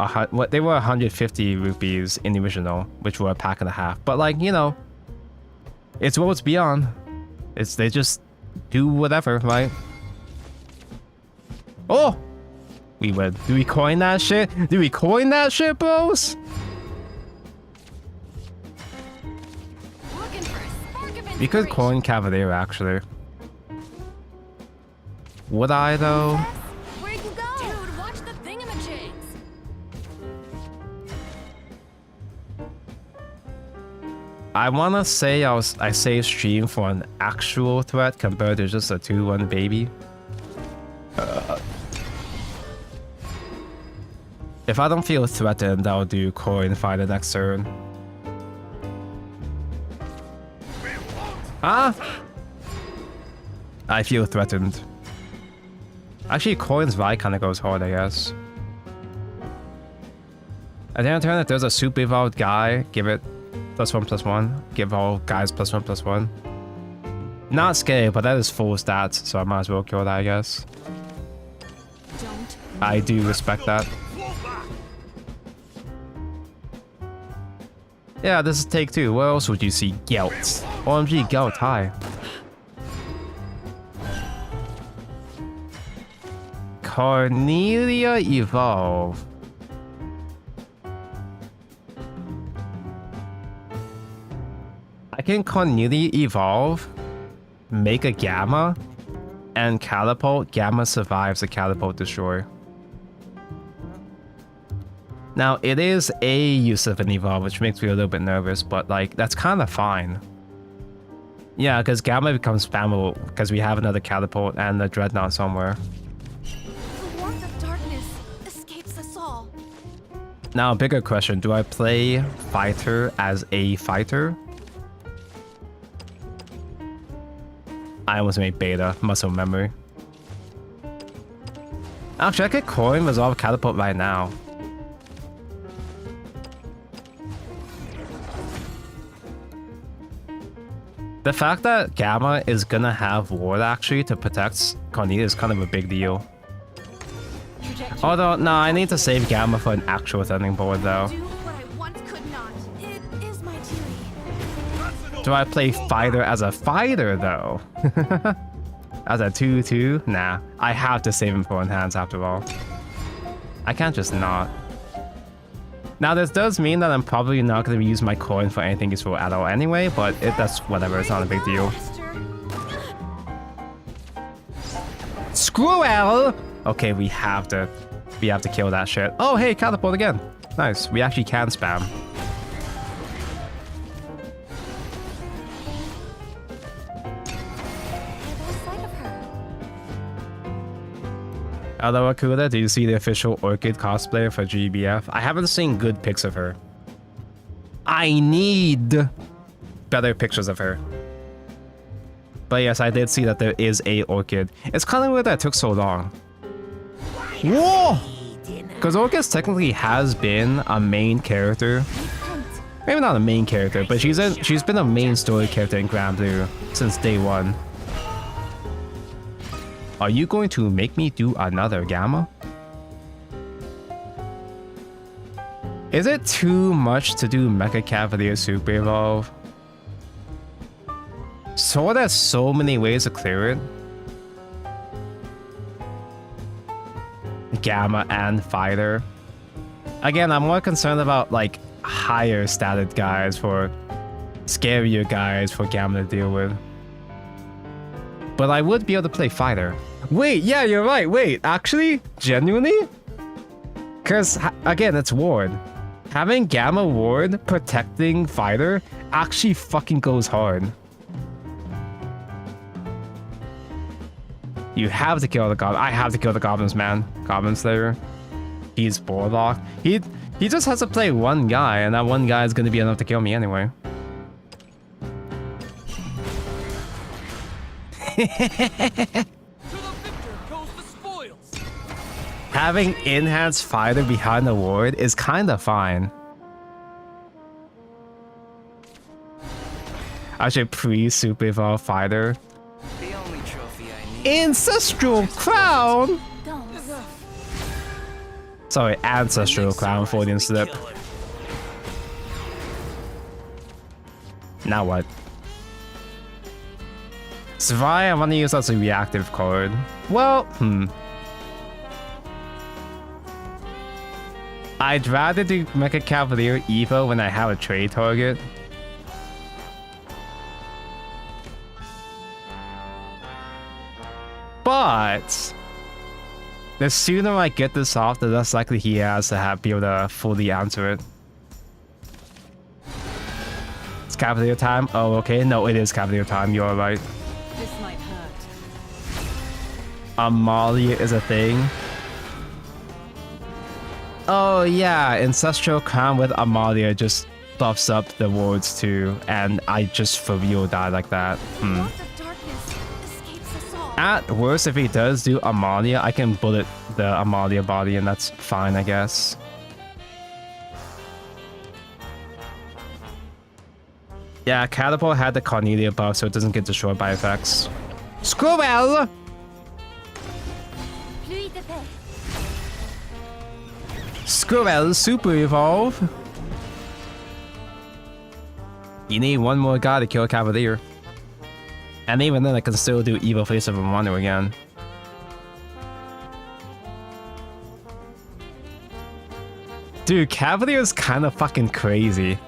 they were 150 rupees in the original, which were a pack and a half. But like, you know, it's Worlds Beyond. They just do whatever, right? Oh! We would. Do we coin that shit? Do we coin that shit, bros? We could coin Cavalier actually. Would I though? Where'd you go? Dude, watch the thingamajig. I wanna say I save stream for an actual threat compared to just a 2-1 baby. If I don't feel threatened, I'll do coin fighter next turn. Ah! I feel threatened. Actually, coins Vi kind of goes hard, I guess. At the end of turn, if there's a super evolved guy, give it +1/+1. Give all guys +1/+1. Not scary, but that is full stats, so I might as well kill that, I guess. I do respect that. Yeah, this is take 2. Where else would you see Gelt? OMG, Gelt, hi. Cornelia Evolve. I can Cornelia Evolve, make a Gamma, and Catapult. Gamma survives the Catapult Destroy. Now, it is a use of an Evolve, which makes me a little bit nervous, but like, that's kind of fine. Yeah, because Gamma becomes spammable because we have another Catapult and the Dreadnought somewhere. The warmth of darkness escapes us all. Now, a bigger question, do I play Fighter as a fighter? I almost made Beta, muscle memory. Actually, I could coin Resolve Catapult right now. The fact that Gamma is gonna have Ward actually to protect Cornelia is kind of a big deal. Although, no, I need to save Gamma for an actual threatening board though. Do what I once could not. It is my duty. Do I play Fighter as a fighter though? As a 2/2? Nah, I have to save him for enhance after all. I can't just not. Now this does mean that I'm probably not going to use my coin for anything useful at all anyway, but that's whatever, it's not a big deal. Squirrel! Okay, we have to kill that shit. Oh hey, Catapult again. Nice, we actually can spam. Hello Akuda, do you see the official Orchid cosplayer for GBF? I haven't seen good pics of her. I need better pictures of her. But yes, I did see that there is a Orchid. It's kind of weird that it took so long. Whoa! Because Orchid technically has been a main character. Maybe not a main character, but she's been a main story character in Grand Blue since day one. Are you going to make me do another Gamma? Is it too much to do Mecha Cavalier Super Evolve? So there's so many ways to clear it. Gamma and Fighter. Again, I'm more concerned about like higher statted guys for scarier guys for Gamma to deal with. But I would be able to play Fighter. Wait, yeah, you're right. Wait, actually, genuinely? Because, again, it's Ward. Having Gamma Ward protecting Fighter actually fucking goes hard. You have to kill the Goblin. I have to kill the Goblins, man. Goblin Slayer. He's Warlock. He just has to play one guy, and that one guy is going to be enough to kill me anyway. Having enhanced fighter behind the ward is kind of fine. I should pre-super evolve fighter. The only trophy I need. Ancestral crown. Don't. Sorry, ancestral crown for the slip. Now what? Svai, I want to use as a reactive card. Well, I'd rather do Mecha Cavalier Evo when I have a trade target. But the sooner I get this off, the less likely he has to be able to fully answer it. It's Cavalier time. Oh, okay. No, it is Cavalier time. You're right. This might hurt. Amalia is a thing. Oh yeah, Ancestral Crown with Amalia just buffs up the wards too, and I just for real die like that. Lord of darkness escapes us all. At worst, if he does do Amalia, I can bullet the Amalia body, and that's fine, I guess. Yeah, Catapult had the Cornelia buff, so it doesn't get destroyed by effects. Squirrel! Pluie de paix. Squirrel Super Evolve! You need one more guy to kill Cavalier. And even then, I can still do Evil Face of Romano again. Dude, Cavalier is kind of fucking crazy.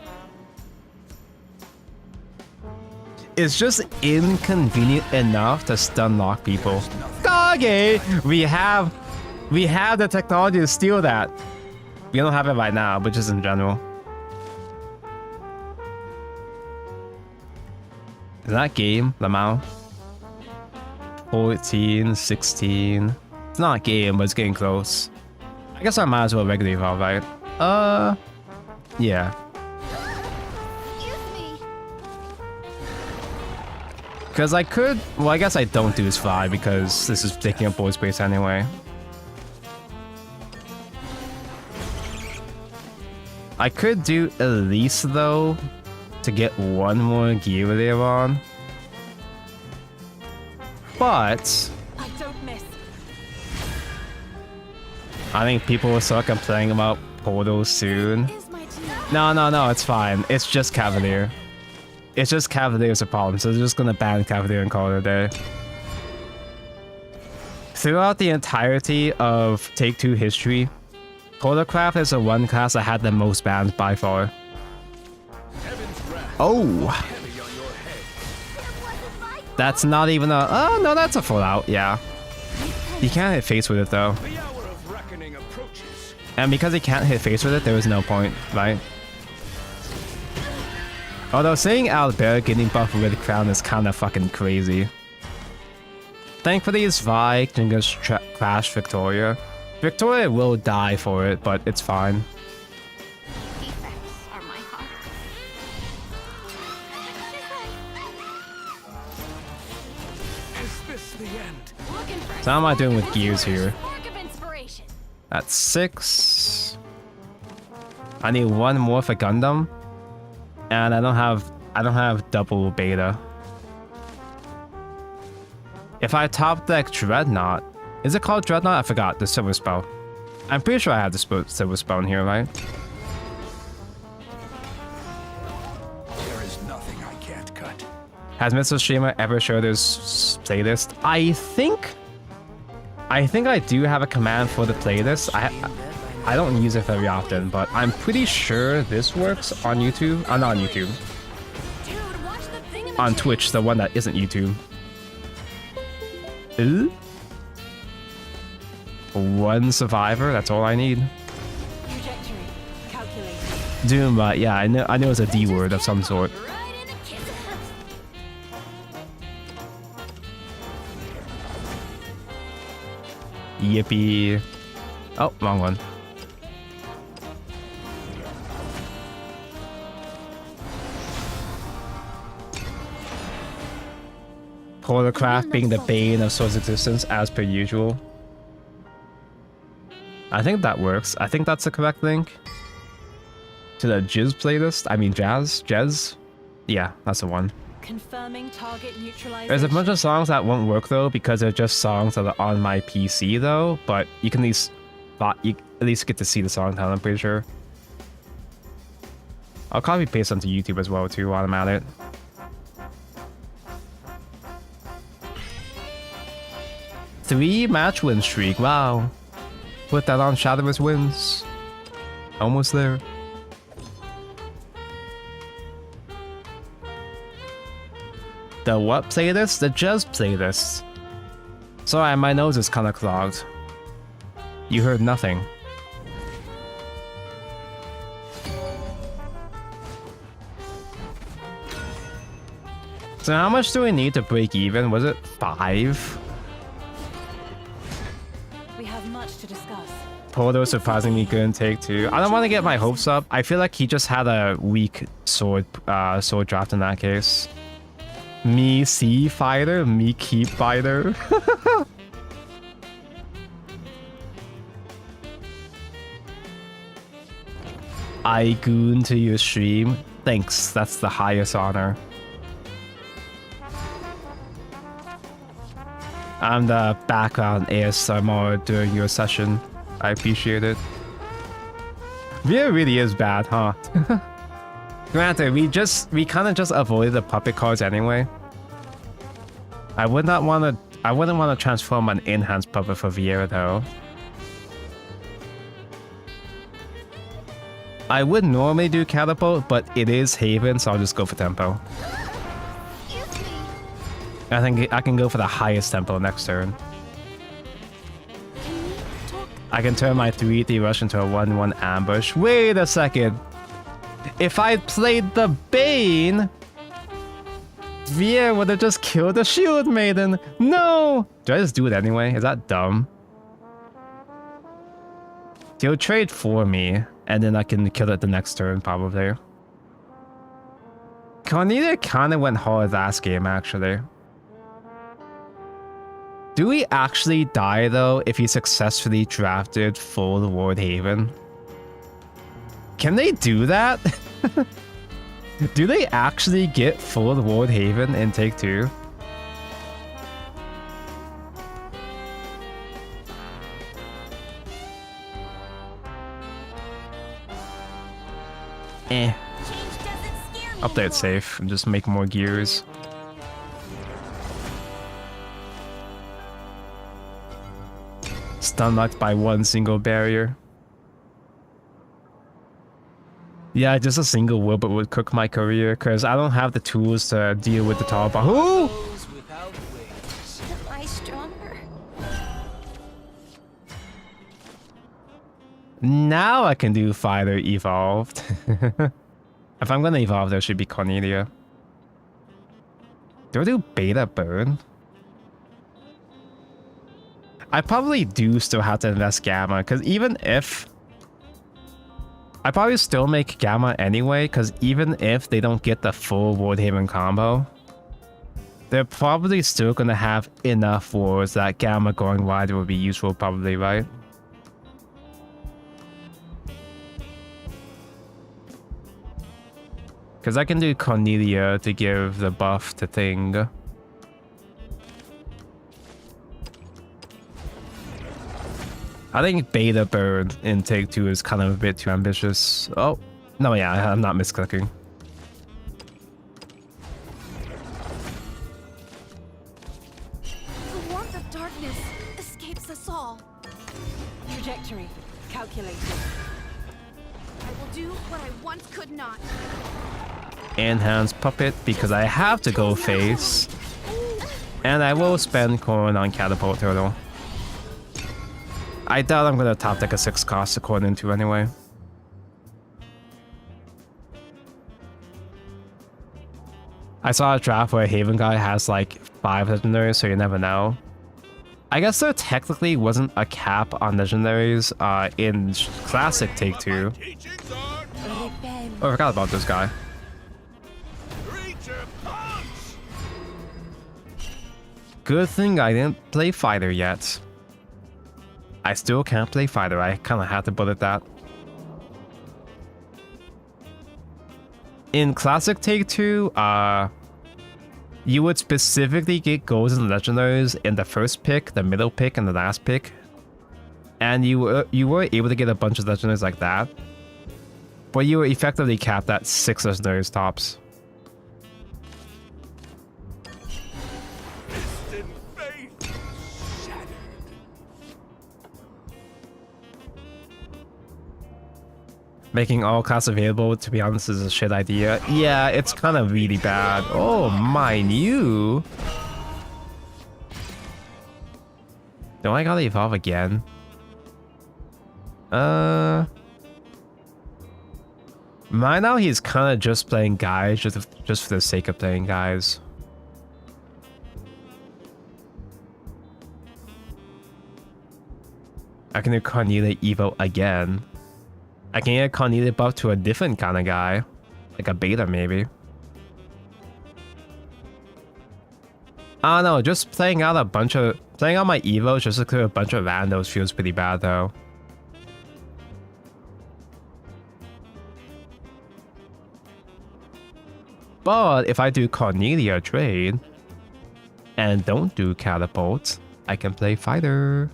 It's just inconvenient enough to stun lock people. Doggy! We have the technology to steal that. We don't have it right now, but just in general. Is that game, Lamau? 14, 16. It's not a game, but it's getting close. I guess I might as well regularly evolve, right? Yeah. Excuse me. Because I could... Well, I guess I don't do this fly because this is taking up board space anyway. I could do Elise, though, to get one more gear there on. But... I don't miss. I think people will start complaining about portals soon. Is my team. No, it's fine. It's just Cavalier. It's just Cavalier's a problem, so they're just gonna ban Cavalier and call it a day. Throughout the entirety of Take-Two history, Portalcraft is the one class that had the most bans by far. Oh! That's not even a... Oh, no, that's a full out, yeah. You can't hit face with it, though. And because he can't hit face with it, there was no point, right? Although seeing Albert getting buffed with Crown is kind of fucking crazy. Thankfully, it's Vi can just crash Victoria. Victoria will die for it, but it's fine. Defects are my heart. Is this the end? Looking for So how am I doing with gears here? spark of inspiration. That's 6. I need one more for Gundam. And I don't have double beta. If I top deck Dreadnought, is it called Dreadnought? I forgot the silver spell. I'm pretty sure I have the silver spell in here, right? There is nothing I can't cut. Has Mr. Streamer ever showed his playlist? I think I do have a command for the playlist. I don't use it very often, but I'm pretty sure this works on YouTube. Not on YouTube. Dude, watch the thing in the On Twitch, the one that isn't YouTube. Ooh. One survivor, that's all I need. trajectory. Calculated. Doom, yeah, I know it's a D word of some sort. Right in the kiss. Yippee. Oh, wrong one. Portalcraft being the bane of Sword's existence as per usual. I think that works. I think that's the correct link. To the Jizz playlist? I mean Jazz? Yeah, that's the one. Confirming target neutralization. There's a bunch of songs that won't work though because they're just songs that are on my PC though, but you can at least get to see the song title, I'm pretty sure. I'll copy paste onto YouTube as well too while I'm at it. Three match win streak, wow. Put that on Shadowverse wins. Almost there. The what playlist? The Jazz playlist. Sorry, my nose is kinda clogged. You heard nothing. So how much do we need to break even? Was it 5? We have much to discuss. Porto surprisingly good in take 2. I don't want to get my hopes up. I feel like he just had a weak sword draft in that case. Me C fighter, me keep fighter. I goon to your stream. Thanks, that's the highest honor. I'm the background ASMR during your session. I appreciate it. Via really is bad, huh? Granted, we kind of just avoided the puppet cards anyway. I wouldn't want to transform an enhanced puppet for Viera though. I would normally do catapult, but it is Haven, so I'll just go for tempo. Excuse me. I think I can go for the highest tempo next turn. Can we talk? I can turn my 3/3 rush into a 1/1 ambush. Wait a second. If I played the Bane, Viera would have just killed the Shield Maiden. No! Do I just do it anyway? Is that dumb? He'll trade for me, and then I can kill it the next turn, probably. Cornelia kind of went hard last game, actually. Do we actually die, though, if he successfully drafted full Ward Haven? Can they do that? Do they actually get full Ward Haven in take 2? Eh. Change doesn't scare me I'll play it anymore. safe and just make more gears. Stun locked by one single barrier. Yeah, just a single Wilbur would cook my career, because I don't have the tools to deal with the tall bar. Who? Those without wings. Am I stronger? Now I can do Fighter Evolved. If I'm gonna evolve, there should be Cornelia. Do I do Beta Burn? I probably do still have to invest Gamma, because even if... I probably still make Gamma anyway, because even if they don't get the full Wardhaven combo, they're probably still going to have enough wards that Gamma going wide will be useful, probably, right? Because I can do Cornelia to give the buff to Thing. I think Beta Burn in Take 2 is kind of a bit too ambitious. Oh, no, yeah, I'm not misclicking. The warmth of darkness escapes us all. Trajectory calculated. I will do what I once could not. Enhanced Puppet because I have to go face. And I will spend coin on Catapult Turtle. I doubt I'm gonna top deck a 6 cost to coin into anyway. I saw a draft where a Haven guy has like 5 legendaries, so you never know. I guess there technically wasn't a cap on legendaries in Classic Take 2. Oh, I forgot about this guy. Good thing I didn't play Fighter yet. I still can't play Fighter, I kind of had to bullet that. In Classic Take 2, you would specifically get golds and legendaries in the first pick, the middle pick, and the last pick. And you were able to get a bunch of legendaries like that. But you were effectively capped at 6 legendaries tops. Making all class available, to be honest, is a shit idea. Yeah, it's kind of really bad. Oh, mind you. Do I gotta evolve again? Right now he's kind of just playing guys, just for the sake of playing guys. I can get Cornelia Evo again. I can get Cornelia buff to a different kind of guy. Like a beta, maybe. I don't know, just playing out my Evos just to clear a bunch of randos feels pretty bad though. But if I do Cornelia trade and don't do catapult, I can play fighter.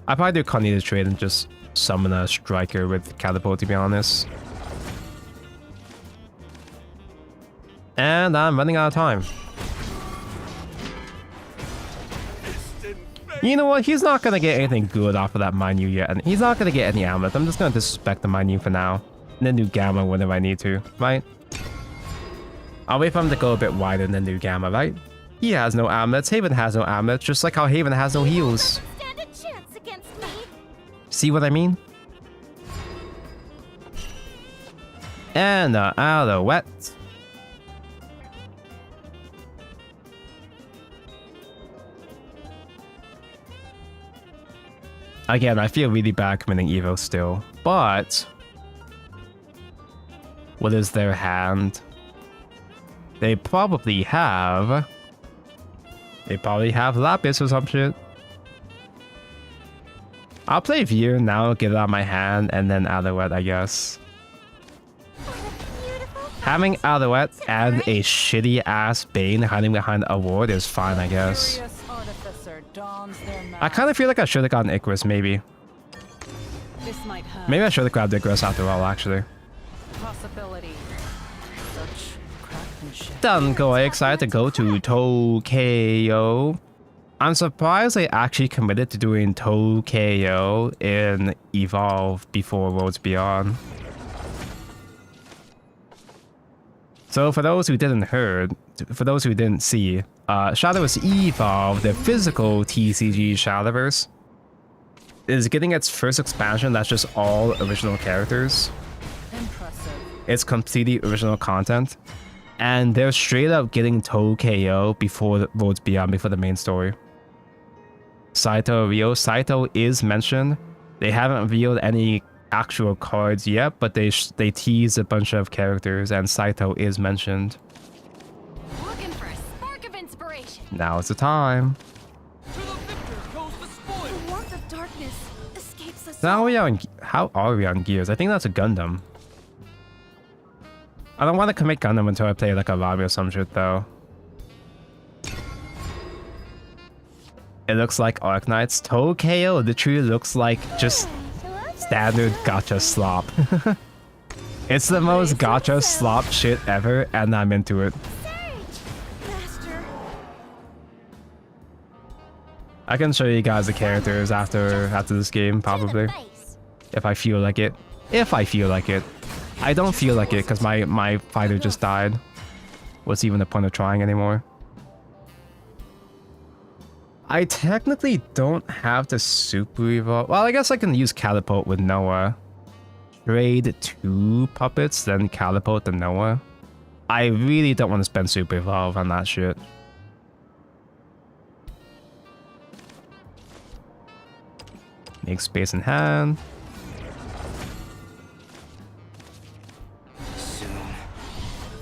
I probably do Cornelia trade and just summon a striker with catapult, to be honest. And I'm running out of time. You know what? He's not gonna get anything good off of that Minute yet, and he's not gonna get any amulet. I'm just gonna disrespect the Minute for now, and then do Gamma whenever I need to, right? I'll wait for him to go a bit wider and then do Gamma, right? He has no amulets. Haven has no amulets, just like how Haven has no heals. Stand a chance against me. See what I mean? And Alouette. Again, I feel really bad committing Evo still, but what is their hand? They probably have Lapis or some shit. I'll play Veer now, get it out of my hand, and then Alouette, I guess. Having Alouette and a shitty ass Bane hiding behind a ward is fine, I guess. I kind of feel like I should have gotten Icarus, maybe. This might hurt. Maybe I should have grabbed Icarus after all, actually. Possibility. Such craftsmanship. Done, go excited to go to Tokyo. I'm surprised they actually committed to doing Tokyo in Evolve before Worlds Beyond. So for those who didn't see, Shadowverse Evolve, the physical TCG Shadowverse, is getting its first expansion that's just all original characters. Impressive. It's completely original content. And they're straight up getting Tokyo before Worlds Beyond, before the main story. Saito is mentioned. They haven't revealed any actual cards yet, but they tease a bunch of characters, and Saito is mentioned. Looking for a spark of inspiration. Now is the time. The warmth of darkness escapes us. Now how are we on Gears? I think that's a Gundam. I don't want to commit Gundam until I play like a Rami or some shit though. It looks like Arknights. Tokyo literally looks like just standard gacha slop. It's the most gacha slop shit ever, and I'm into it. Master. I can show you guys the characters after this game, probably. If I feel like it. If I feel like it. I don't feel like it, because my fighter just died. What's even the point of trying anymore? I technically don't have to super evolve. Well, I guess I can use Catapult with Noah. Trade 2 puppets, then Catapult to Noah. I really don't want to spend super evolve on that shit. Make space in hand. Soon,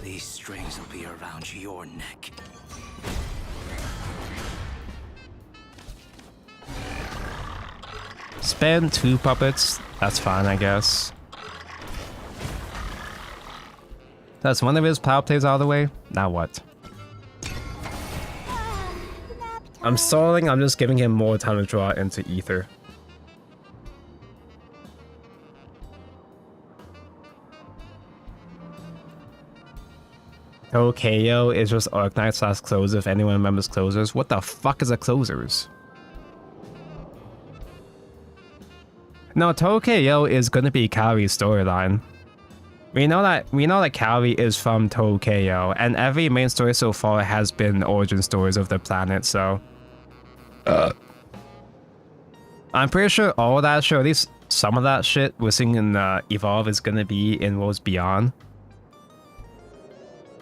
these strings will be around your neck. Spend 2 puppets. That's fine, I guess. That's one of his power plays out of the way. Now what? I'm stalling. I'm just giving him more time to draw into Ether. Tokyo is just Arknight / Closer if anyone remembers Closers. What the fuck is a Closers? No, Tokyo is gonna be Kaori's storyline. We know that Kaori is from Tokyo, and every main story so far has been origin stories of the planet, so I'm pretty sure all of that shit, or at least some of that shit we're seeing in Evolve is gonna be in Worlds Beyond.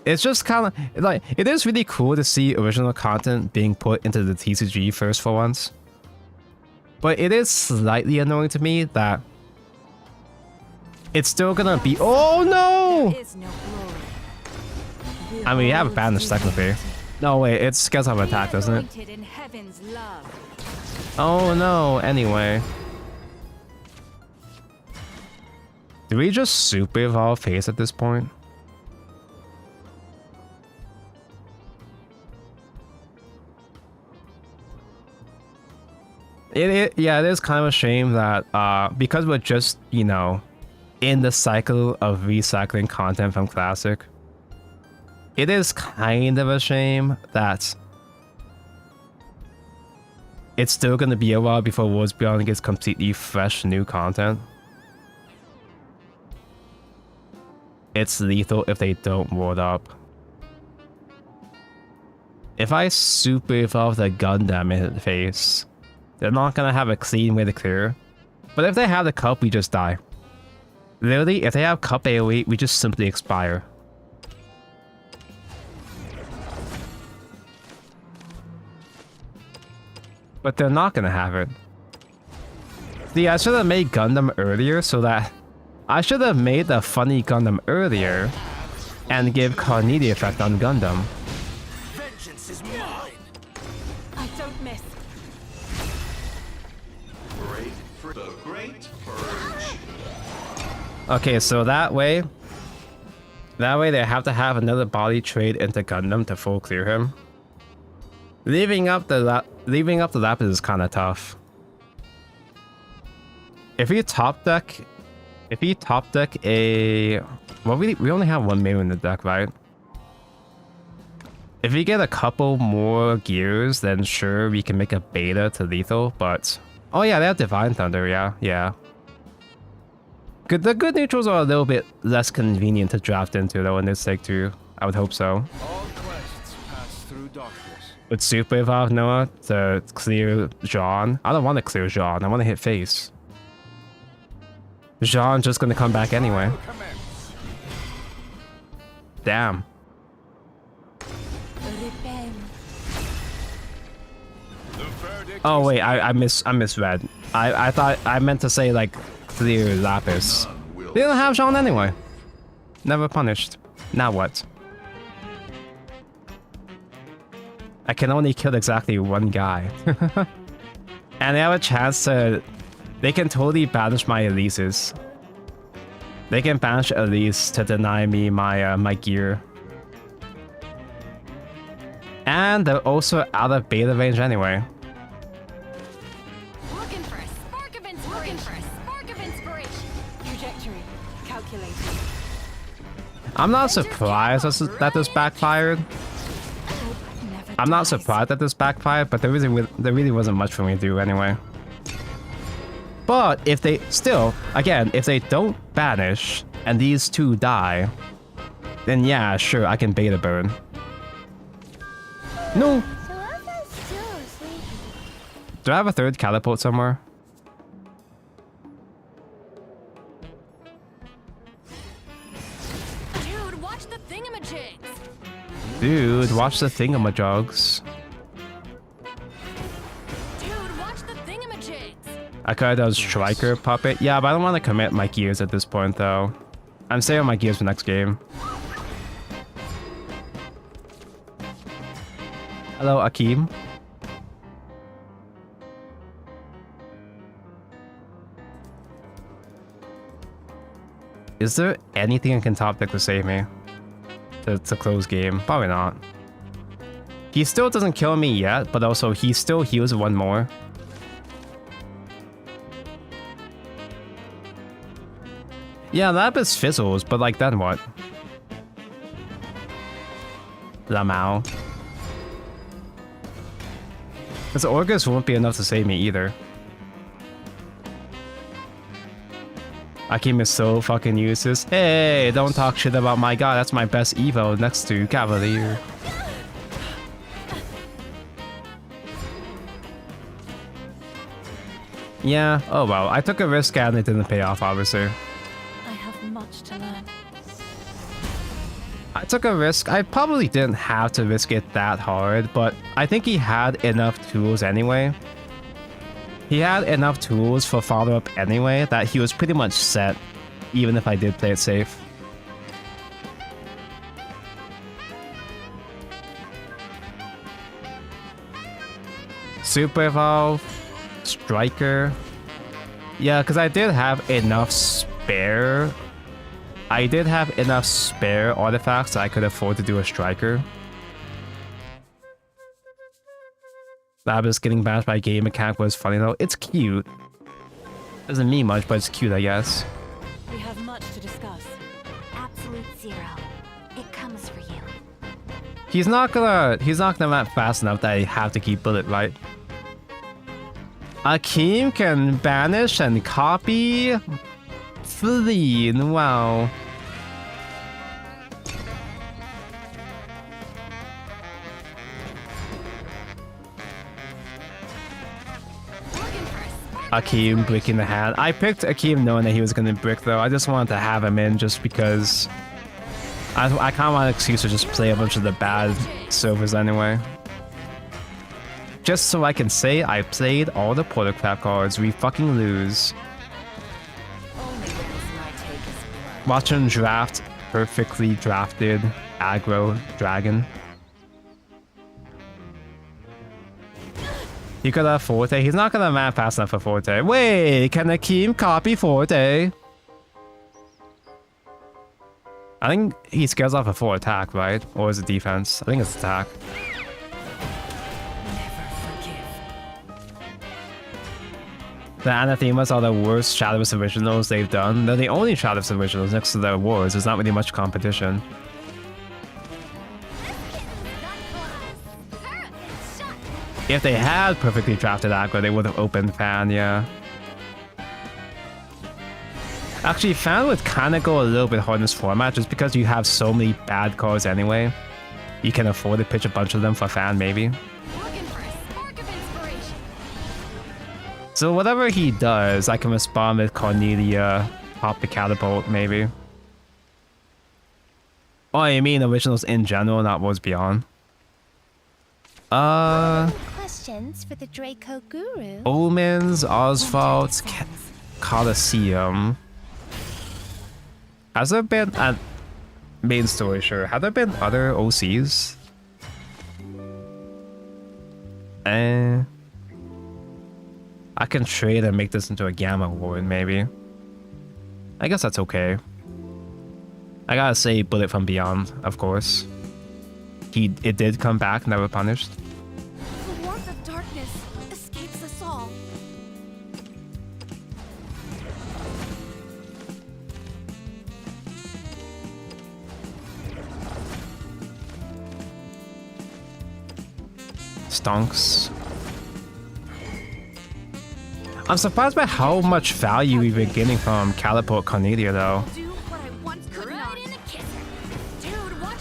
It's just kind of like, it is really cool to see original content being put into the TCG first for once. But it is slightly annoying to me that it's still gonna be— oh no! There is no glory. I mean, you have a banished technically. No wait, it scales off attack, doesn't it? Anointed in heaven's love. Oh no, anyway. Do we just super evolve face at this point? Yeah, it is kind of a shame that because we're just, you know, in the cycle of recycling content from Classic, it is kind of a shame that it's still going to be a while before Worlds Beyond gets completely fresh new content. It's lethal if they don't ward up. If I super evolve the Gundam in the face, they're not gonna have a clean way to clear. But if they have the cup, we just die. Literally, if they have cup AoE, we just simply expire. But they're not gonna have it. See, I should have made Gundam earlier so that— I should have made the funny Gundam earlier and give Carnidi effect on Gundam. Vengeance is mine. I don't miss. Break for the Great Purge. Okay, so that way they have to have another body trade into Gundam to full clear him. Leaving up the Lapis is kind of tough. If you top deck a— well, we only have one main in the deck, right? If we get a couple more gears, then sure, we can make a beta to lethal, but— oh yeah, they have Divine Thunder, yeah. The good neutrals are a little bit less convenient to draft into though in this take too. I would hope so. All quests pass through darkness. With Super Evolve Noah to clear Jean. I don't want to clear Jean, I want to hit face. Jean's just gonna come back anyway. Damn. Oh wait, I misread. I thought I meant to say like clear Lapis. They don't have Jean anyway. Never punished. Now what? I can only kill exactly one guy. And they have a chance to— they can totally banish my Elises. They can banish Elise to deny me my my gear. And they're also out of beta range anyway. Looking for a spark of inspiration. Trajectory calculated. I'm not surprised that this backfired. I'm not surprised that this backfired, but there really wasn't much for me to do anyway. But if they still, again, if they don't banish and these two die, then yeah, sure, I can beta burn. No! Do I have a third catapult somewhere? Dude, watch the thingamajigs. Dude, watch the thingamajugs. Dude, watch the thingamajigs. I could have done Striker Puppet. Yeah, but I don't want to commit my gears at this point, though. I'm saving my gears for next game. Hello, Akeem. Is there anything I can top deck to save me? To close game? Probably not. He still doesn't kill me yet, but also he still heals one more. Yeah, Lapis fizzles, but like then what? Lamau. Because Orcus won't be enough to save me either. Akeem is so fucking useless. Hey, don't talk shit about my god, that's my best Evo next to Cavalier. Yeah, oh well, I took a risk and it didn't pay off, obviously. I have much to learn. I took a risk. I probably didn't have to risk it that hard, but I think he had enough tools anyway. He had enough tools for follow-up anyway that he was pretty much set, even if I did play it safe. Super Evolve, Striker. Yeah, because I did have enough spare. I did have enough spare artifacts that I could afford to do a Striker. Labus getting bashed by game mechanic was funny though. It's cute. Doesn't mean much, but it's cute, I guess. We have much to discuss. Absolute zero. It comes for you. He's not gonna map fast enough that I have to keep bullet, right? Akeem can banish and copy. Fleen, wow. Akeem breaking the hand. I picked Akeem knowing that he was gonna brick though. I just wanted to have him in just because I kind of want an excuse to just play a bunch of the bad servers anyway. Just so I can say I played all the portalcraft cards. We fucking lose. Watch him draft perfectly drafted aggro dragon. He could have Forte. He's not gonna map fast enough for Forte. Wait, can Akeem copy Forte? I think he scales off a full attack, right? Or is it defense? I think it's attack. The Anathemas are the worst Shadowverse originals they've done. They're the only Shadowverse originals next to the Wars. There's not really much competition. If they had perfectly drafted aggro, they would have opened Fan, yeah. Actually, Fan would kind of go a little bit hard in this format just because you have so many bad cards anyway. You can afford to pitch a bunch of them for Fan, maybe. So whatever he does, I can respond with Cornelia, pop the catapult, maybe. Oh, you mean originals in general, not Wars Beyond? Questions for the Draco Guru. Omens, Oswald, Colosseum. Has there been a main story? Sure. Have there been other OCs? I can trade and make this into a Gamma Ward, maybe. I guess that's okay. I gotta say, Bullet from Beyond, of course. It did come back, never punished. The warmth of darkness escapes us all. Stonks. I'm surprised by how much value we've been getting from Catapult Cornelia, though.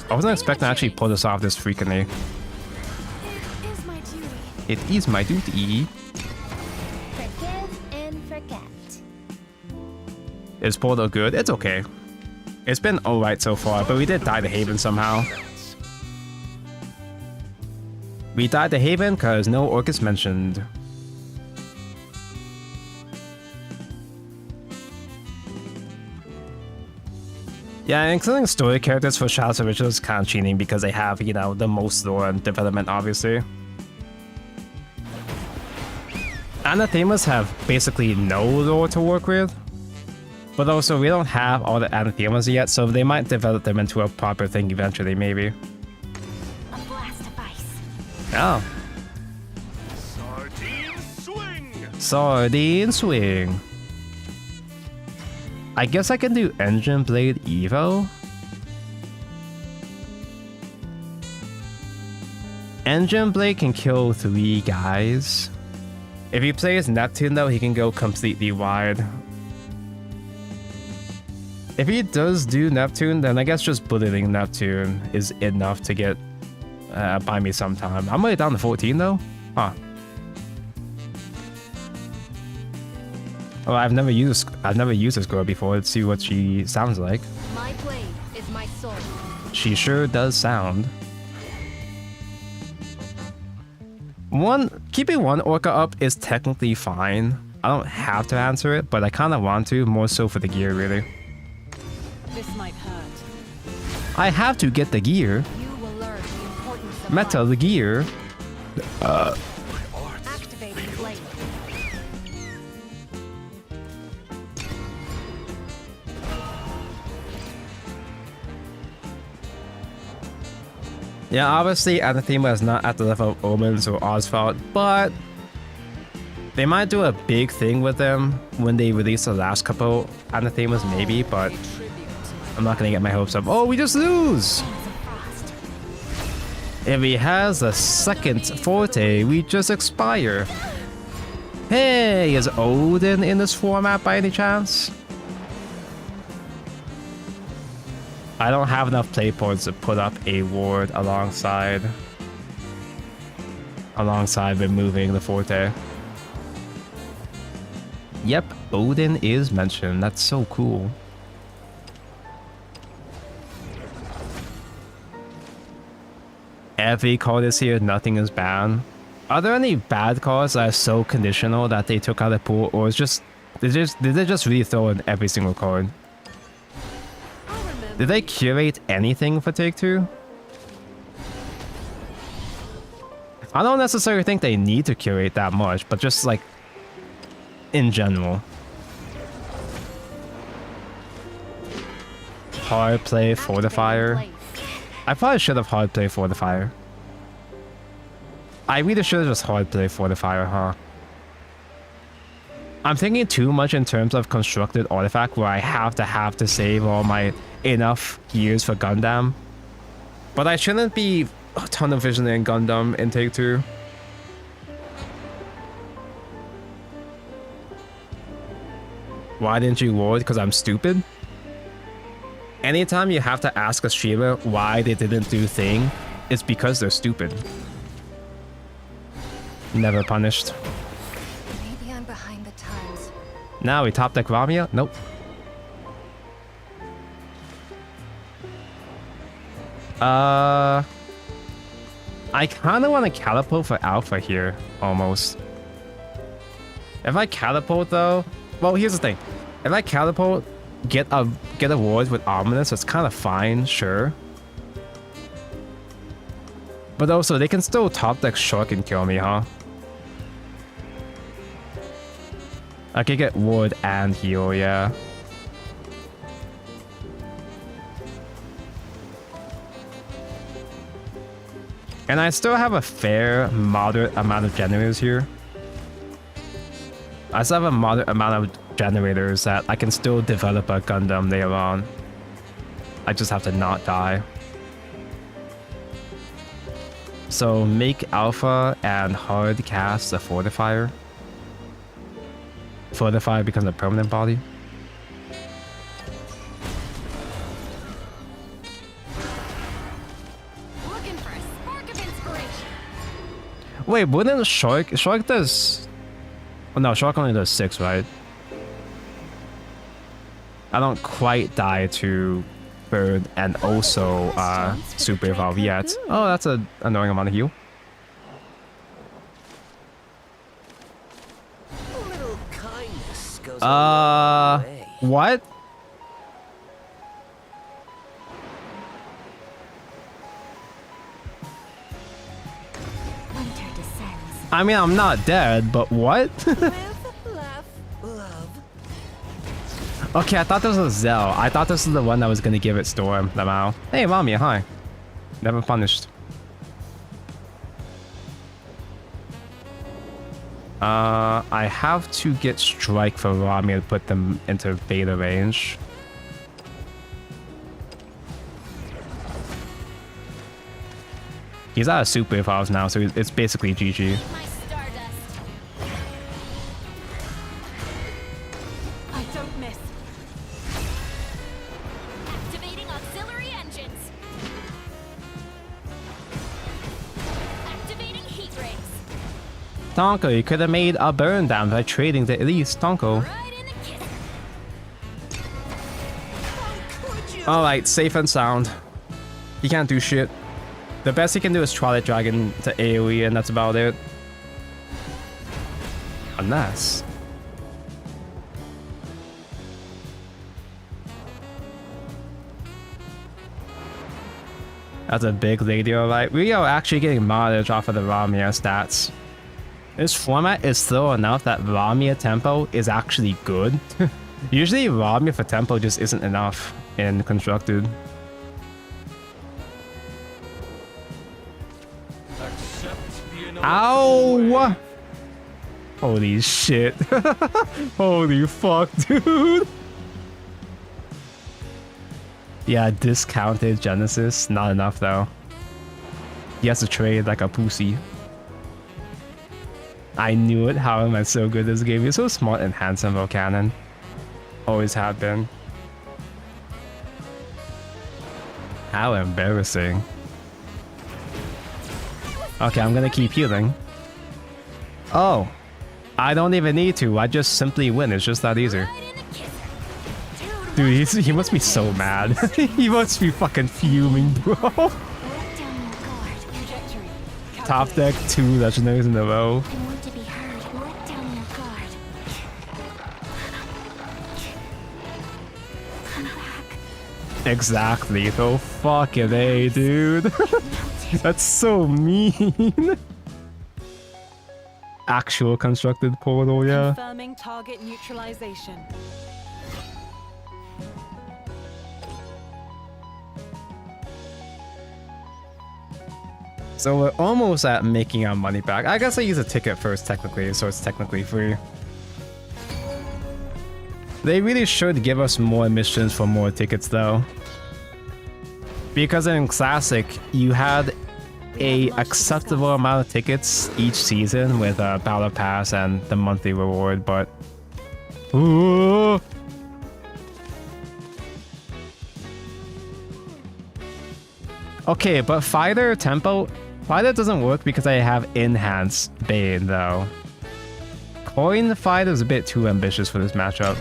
I wasn't expecting to actually pull this off this frequently. It is my duty. Forgive and forget. Is Portal good? It's okay. It's been alright so far, but we did die to Haven somehow. We died to Haven because no Orcus mentioned. Yeah, including story characters for Shadow's Originals is kind of cheating because they have, you know, the most lore and development, obviously. Anathemas have basically no lore to work with. But also, we don't have all the Anathemas yet, so they might develop them into a proper thing eventually, maybe. A blast of ice. Oh. Sardine swing! Sardine swing. I guess I can do Engine Blade Evo. Engine Blade can kill 3 guys. If he plays Neptune though, he can go completely wide. If he does do Neptune, then I guess just bulleting Neptune is enough to get buy me some time. I'm only down to 14 though? Huh. Oh, I've never used this girl before. Let's see what she sounds like. My blade is my soul. She sure does sound. Keeping one orca up is technically fine. I don't have to answer it, but I kind of want to, more so for the gear, really. This might hurt. I have to get the gear. You will learn the importance of Metal the gear. activating blade. Yeah, obviously Anathema is not at the level of Omens or Oswald, but they might do a big thing with them when they release the last couple Anathemas, maybe, but I'm not gonna get my hopes up. Oh, we just lose! If he has a second forte, we just expire. Hey, is Odin in this format by any chance? I don't have enough play points to put up a ward alongside removing the forte. Yep, Odin is mentioned. That's so cool. Every card is here, nothing is banned. Are there any bad cards that are so conditional that they took out the pool, or is did they just really throw in every single card? Did they curate anything for Take-Two? I don't necessarily think they need to curate that much, but just like in general. Hard play Fortifier. I probably should have hard play Fortifier. I really should have just hard play Fortifier, huh? I'm thinking too much in terms of constructed artifact where I have to save all my enough gears for Gundam. But I shouldn't be a ton of vision in Gundam in Take-Two. Why didn't you ward? Because I'm stupid? Anytime you have to ask a streamer why they didn't do thing, it's because they're stupid. Never punished. Maybe I'm behind the times. Now we top deck Ramia? Nope. I kind of want to catapult for Alpha here, almost. If I catapult though, well, here's the thing. If I catapult, get a ward with Ominous, it's kind of fine, sure. But also, they can still top deck Shark and kill me, huh? I could get ward and heal, yeah. And I still have a fair, moderate amount of generators here. I still have a moderate amount of generators that I can still develop a Gundam later on. I just have to not die. So make Alpha and hard cast a Fortifier. Fortifier becomes a permanent body. Looking for a spark of inspiration. Wait, wouldn't Shark does... Oh no, Shark only does 6, right? I don't quite die to Bird and also Super Evolve yet. Oh, that's an annoying amount of heal. A little kindness goes a long way. What? Winter descends. I mean, I'm not dead, but what? Live, laugh, love. Okay, I thought this was Zell. I thought this was the one that was gonna give it Storm, Lamau. Hey, Mami, hi. Never punished. I have to get Strike for Rami to put them into beta range. He's out of Super Evolves now, so it's basically GG. My stardust. I don't miss. Activating auxiliary engines. Activating heat rays. Tonko, you could have made a burn down by trading the Elise, Tonko. Right in the kiss. Alright, safe and sound. He can't do shit. The best he can do is Twilight Dragon to AoE, and that's about it. Unless... That's a big lady, alright. We are actually getting mileage off of the Ramia stats. This format is slow enough that Ramia tempo is actually good. Usually Ramia for tempo just isn't enough in Constructed. Ow! Holy shit. Holy fuck, dude. Yeah, discounted Genesis. Not enough though. He has to trade like a pussy. I knew it. How am I so good at this game? You're so smart and handsome, Volcanon. Always have been. How embarrassing. Okay, I'm gonna keep healing. Oh. I don't even need to. I just simply win. It's just that easy. Dude, he must be so mad. He must be fucking fuming, bro. Let down your guard. Trajectory. Top deck 2 legendaries in a row. I want to be heard. Let down your guard. Come back. Exactly. Oh, fucking A, dude. That's so mean. Actual constructed portal, yeah. Confirming target neutralization. So we're almost at making our money back. I guess I use a ticket first, technically, so it's technically free. They really should give us more missions for more tickets, though. Because in Classic, you had a acceptable amount of tickets each season with a Battle Pass and the monthly reward, but... Ooh. Okay, but Fighter Tempo... Fighter doesn't work because I have Enhanced Bane, though. Coin Fighter is a bit too ambitious for this matchup.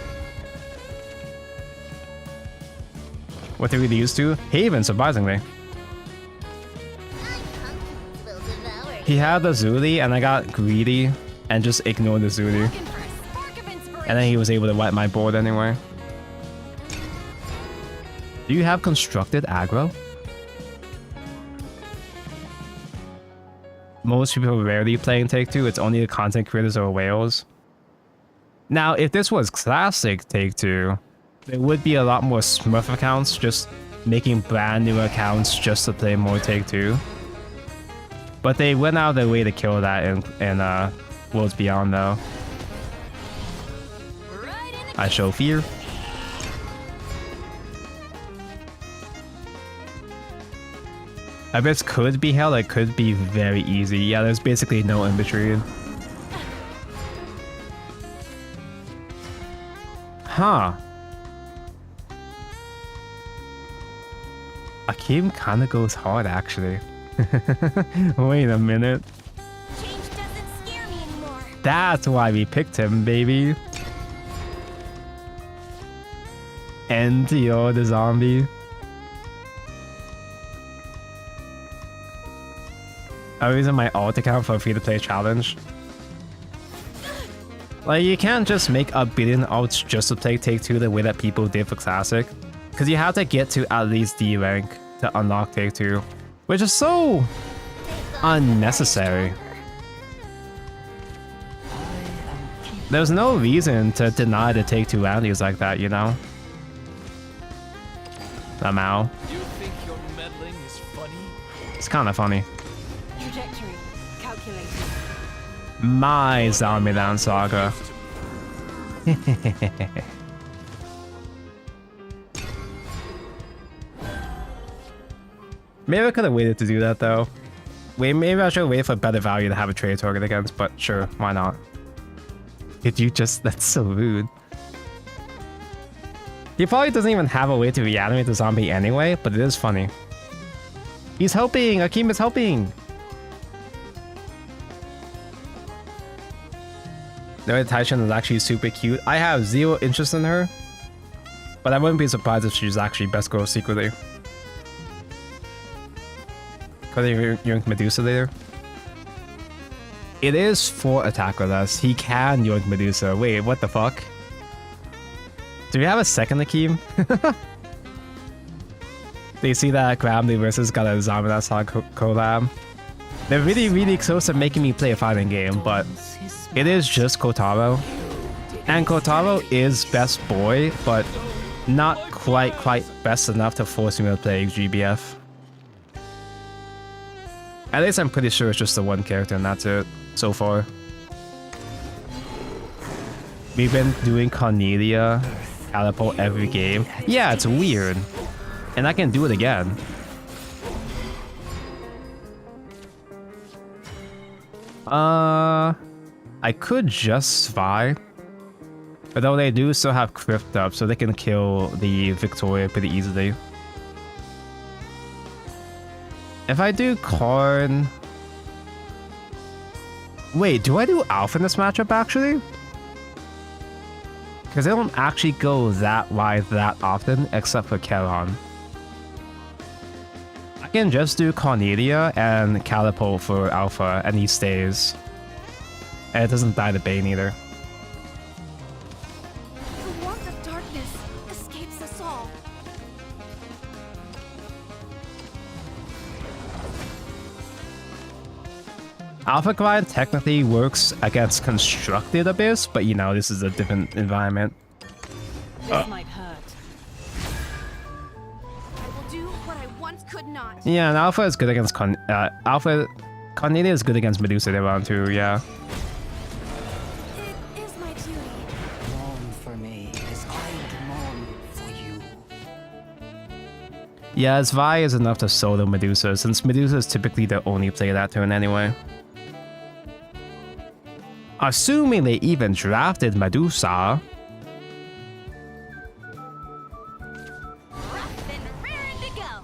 What did we use to? Haven, surprisingly. He had the Zuli, and I got greedy and just ignored the Zuli. And then he was able to wipe my board anyway. Do you have constructed aggro? Most people rarely play in Take-Two. It's only the content creators or whales. Now, if this was classic Take-Two, there would be a lot more Smurf accounts just making brand new accounts just to play more Take-Two. But they went out of their way to kill that in Worlds Beyond, though. I show fear. Abyss could be hell, it could be very easy. Yeah, there's basically no in between. Huh. Akeem kinda goes hard, actually. Wait a minute. Change doesn't scare me anymore. That's why we picked him, baby. NTO the zombie. I'm using my alt account for a free-to-play challenge. Like, you can't just make a billion alts just to play Take-Two the way that people did for Classic. Because you have to get to at least D rank to unlock Take-Two. Which is so unnecessary. There's no reason to deny the Take-Two values like that, you know? Somehow. You think your meddling is funny? It's kind of funny. Trajectory. Calculated. My Zombieland Saga. Maybe I could have waited to do that though. Wait, maybe I should wait for better value to have a trade target against, but sure, why not? Did you just... That's so rude. He probably doesn't even have a way to reanimate the zombie anyway, but it is funny. He's helping! Akeem is helping! The way Taishan is actually super cute. I have zero interest in her, but I wouldn't be surprised if she's actually best girl secretly. Could he yoink Medusa later? It is 4 attack or less. He can yoink Medusa. Wait, what the fuck? Do we have a second Akeem? Do you see that Gravity versus got a Zamadas collab? They're really, really close to making me play a fighting game, but it is just Kotaro. And Kotaro is best boy, but not quite best enough to force me to play GBF. At least I'm pretty sure it's just the one character and that's it so far. We've been doing Cornelia Catapult every game. Yeah, it's weird. And I can do it again. I could just spy. But though they do still have Crypt up, so they can kill the Victoria pretty easily. If I do Karn... Wait, do I do Alpha in this matchup actually? Because they don't actually go that wide that often, except for Kelon. I can just do Cornelia and Catapult for Alpha, and he stays. And it doesn't die to Bane either. The warmth of darkness escapes us all. Alpha Grind technically works against Constructed Abyss, but you know, this is a different environment. This might hurt. I will do what I once could not. Yeah, and Alpha is good against Cornelia is good against Medusa round 2, yeah. It is my duty. Mourn for me as I mourn for you. Yeah, Vi is enough to solo Medusa, since Medusa is typically the only play that turn anyway. Assuming they even drafted Medusa. Rough and raring to go.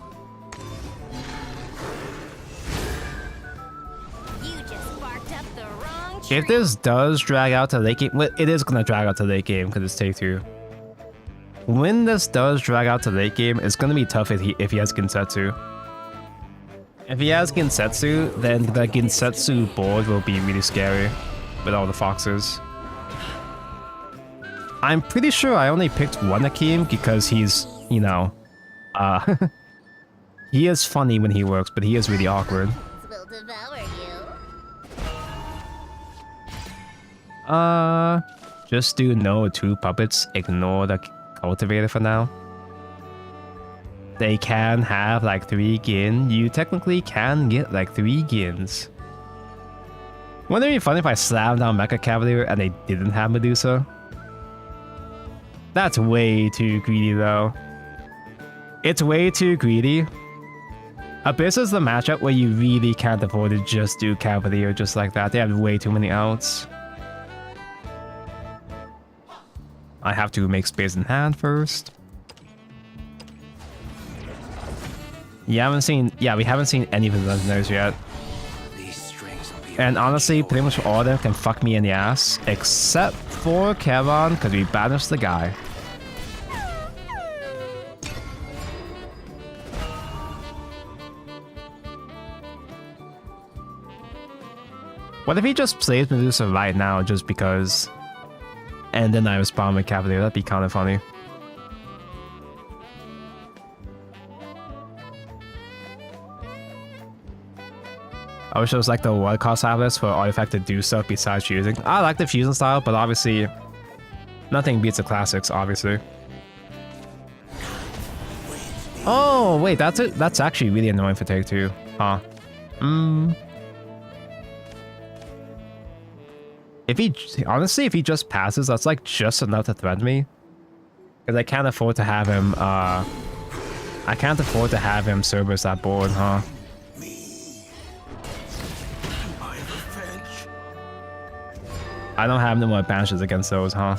You just barked up the wrong tree. If this does drag out to late game, well, it is gonna drag out to late game because it's take 2. When this does drag out to late game, it's gonna be tough if he has Ginsetsu. If he has Ginsetsu, then the Ginsetsu board will be really scary with all the foxes. I'm pretty sure I only picked one Akeem because he's, you know, he is funny when he works, but he is really awkward. Will devour you. Just do no 2 puppets, ignore the cultivator for now. They can have like 3 gin. You technically can get like 3 gins. Wouldn't it be funny if I slammed down Mecha Cavalier and they didn't have Medusa? That's way too greedy though. It's way too greedy. Abyss is the matchup where you really can't afford to just do Cavalier just like that. They have way too many outs. I have to make space in hand first. We haven't seen any of the legendaries yet. And honestly, pretty much all of them can fuck me in the ass, except for Kevon, because we banished the guy. What if he just plays Medusa right now just because? And then I respond with Cavalier, that'd be kind of funny. I wish it was like the one cost atlas for Artifact to do stuff besides fusing. I like the fusion style, but obviously nothing beats the classics, obviously. Oh wait, that's it. That's actually really annoying for take 2, huh? If he honestly, if he just passes, that's like just enough to threaten me. Because I can't afford to have him. I can't afford to have him Cerberus that board, huh? I don't have no more banishes against those, huh?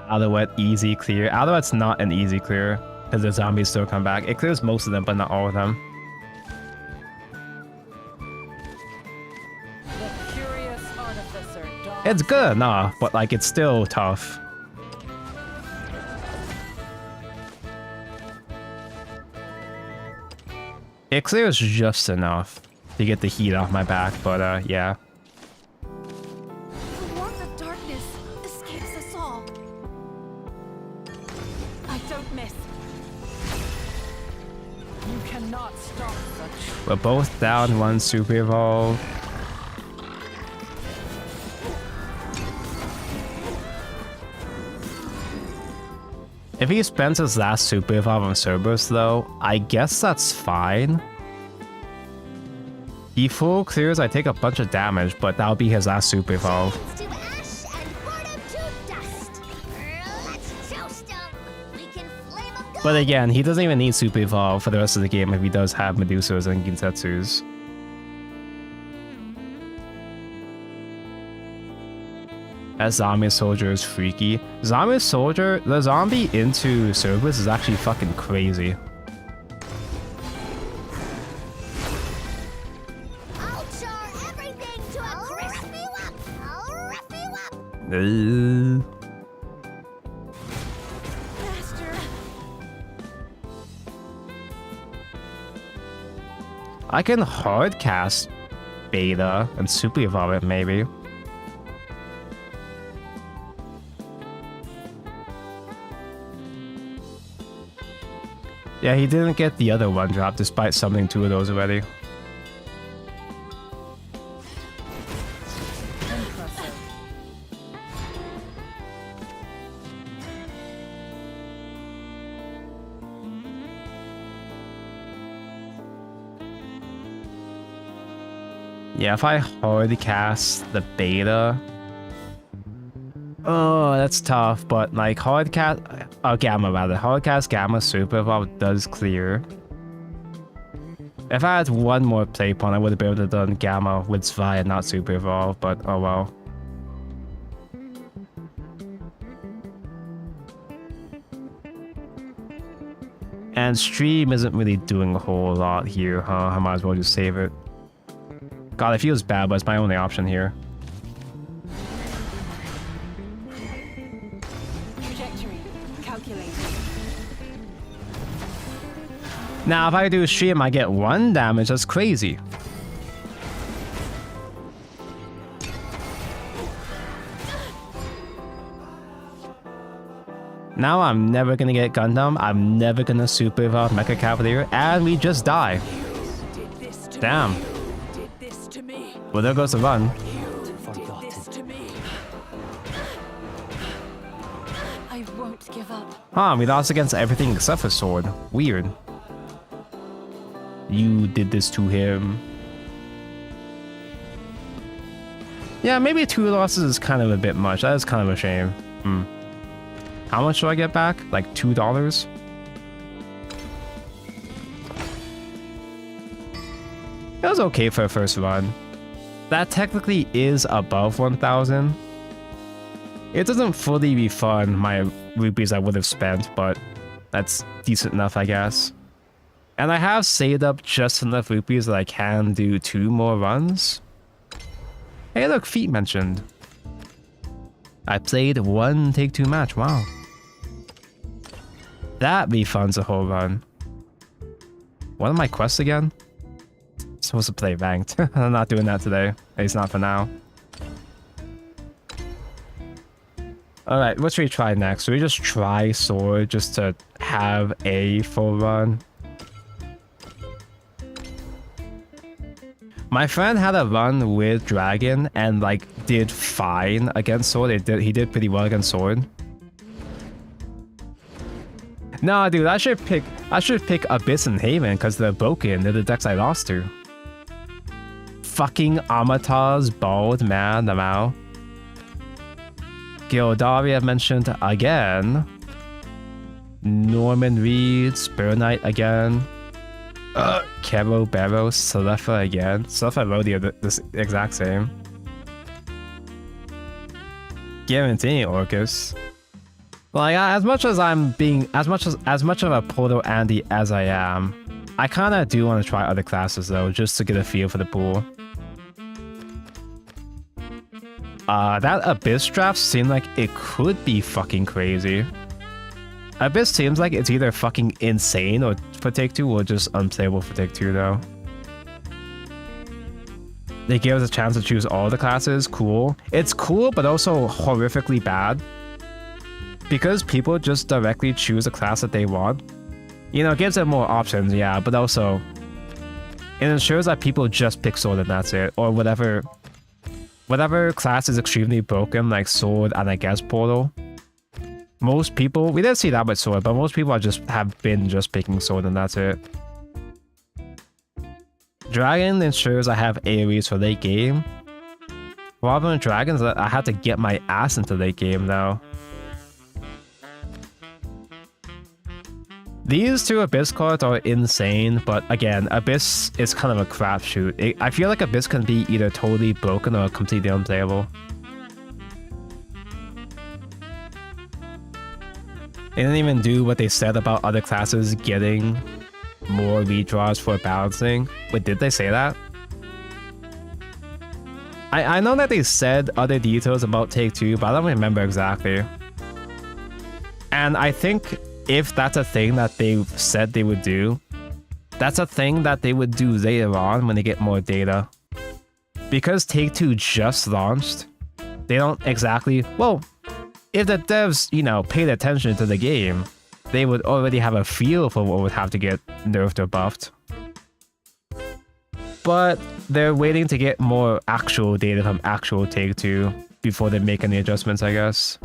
Alouette easy clear. Alouette's not an easy clear because the zombies still come back. It clears most of them, but not all of them. The curious artificer It's good enough, but like it's still tough. It clears just enough to get the heat off my back, but yeah. The warmth of darkness escapes us all. I don't miss. You cannot stop such. We're both down 1 super evolve. If he spends his last super evolve on Cerberus though, I guess that's fine. He full clears, I take a bunch of damage, but that'll be his last super evolve. To ash and burn him to dust. Let's toast him. We can flame him good. But again, he doesn't even need super evolve for the rest of the game if he does have Medusas and Ginsetsus. That zombie soldier is freaky. Zombie soldier, the zombie into Cerberus is actually fucking crazy. I'll char everything to a crispy wop. I'll rough you up. Master. I can hard cast Beta and super evolve it maybe. Yeah, he didn't get the other one drop despite summoning 2 of those already. Impressive. Yeah, if I hard cast the Beta... Oh, that's tough, but like hard cast... Oh, Gamma rather. Hard cast Gamma super evolve does clear. If I had one more play point, I would have been able to done Gamma with Zwei and not super evolve, but oh well. And stream isn't really doing a whole lot here, huh? I might as well just save it. God, it feels bad, but it's my only option here. Trajectory calculated. Now, if I do a stream, I get 1 damage. That's crazy. Now I'm never gonna get Gundam. I'm never gonna super evolve Mecha Cavalier, and we just die. Did this to Damn. me. Did this to me. Well, there goes the run. You did this to me. I won't give up. Huh, we lost against everything except for Sword. Weird. You did this to him. Yeah, maybe 2 losses is kind of a bit much. That is kind of a shame. How much do I get back? Like $2? It was okay for a first run. That technically is above 1,000. It doesn't fully refund my rupees I would have spent, but that's decent enough, I guess. And I have saved up just enough rupees that I can do 2 more runs. Hey look, feet mentioned. I played 1 take-2 match, wow. That refunds a whole run. What are my quests again? I'm supposed to play ranked. I'm not doing that today. At least not for now. Alright, what should we try next? Should we just try Sword just to have a full run? My friend had a run with Dragon and like did fine against Sword. He did pretty well against Sword. Nah, dude, I should pick Abyss and Haven because they're broken. They're the decks I lost to. Fucking Amata's bald man, Namao. Gildari I've mentioned again. Norman Reed, Spur Knight again. Kero Barrow, Selefa again. Selefa and Rodeo the exact same. Guarantee Orcus. Like as much as I'm being as much of a Proto Andy as I am, I kind of do want to try other classes though, just to get a feel for the pool. That Abyss draft seemed like it could be fucking crazy. Abyss seems like it's either fucking insane or for Take-Two or just unplayable for Take-Two though. They gave us a chance to choose all the classes, cool. It's cool, but also horrifically bad. Because people just directly choose a class that they want. You know, it gives them more options, yeah, but also it ensures that people just pick sword and that's it. Or whatever class is extremely broken, like sword and I guess portal. Most people, we didn't see that much sword, but most people have been just picking sword and that's it. Dragon ensures I have AoEs for late game. Rather than dragons, I had to get my ass into late game though. These two Abyss cards are insane, but again, Abyss is kind of a crapshoot. I feel like Abyss can be either totally broken or completely unplayable. They didn't even do what they said about other classes getting more redraws for balancing. Wait, did they say that? I know that they said other details about Take-Two, but I don't remember exactly. And I think if that's a thing that they said they would do, that's a thing that they would do later on when they get more data. Because Take-Two just launched, they don't exactly... Well, if the devs, you know, paid attention to the game, they would already have a feel for what would have to get nerfed or buffed. But they're waiting to get more actual data from actual Take-Two before they make any adjustments, I guess.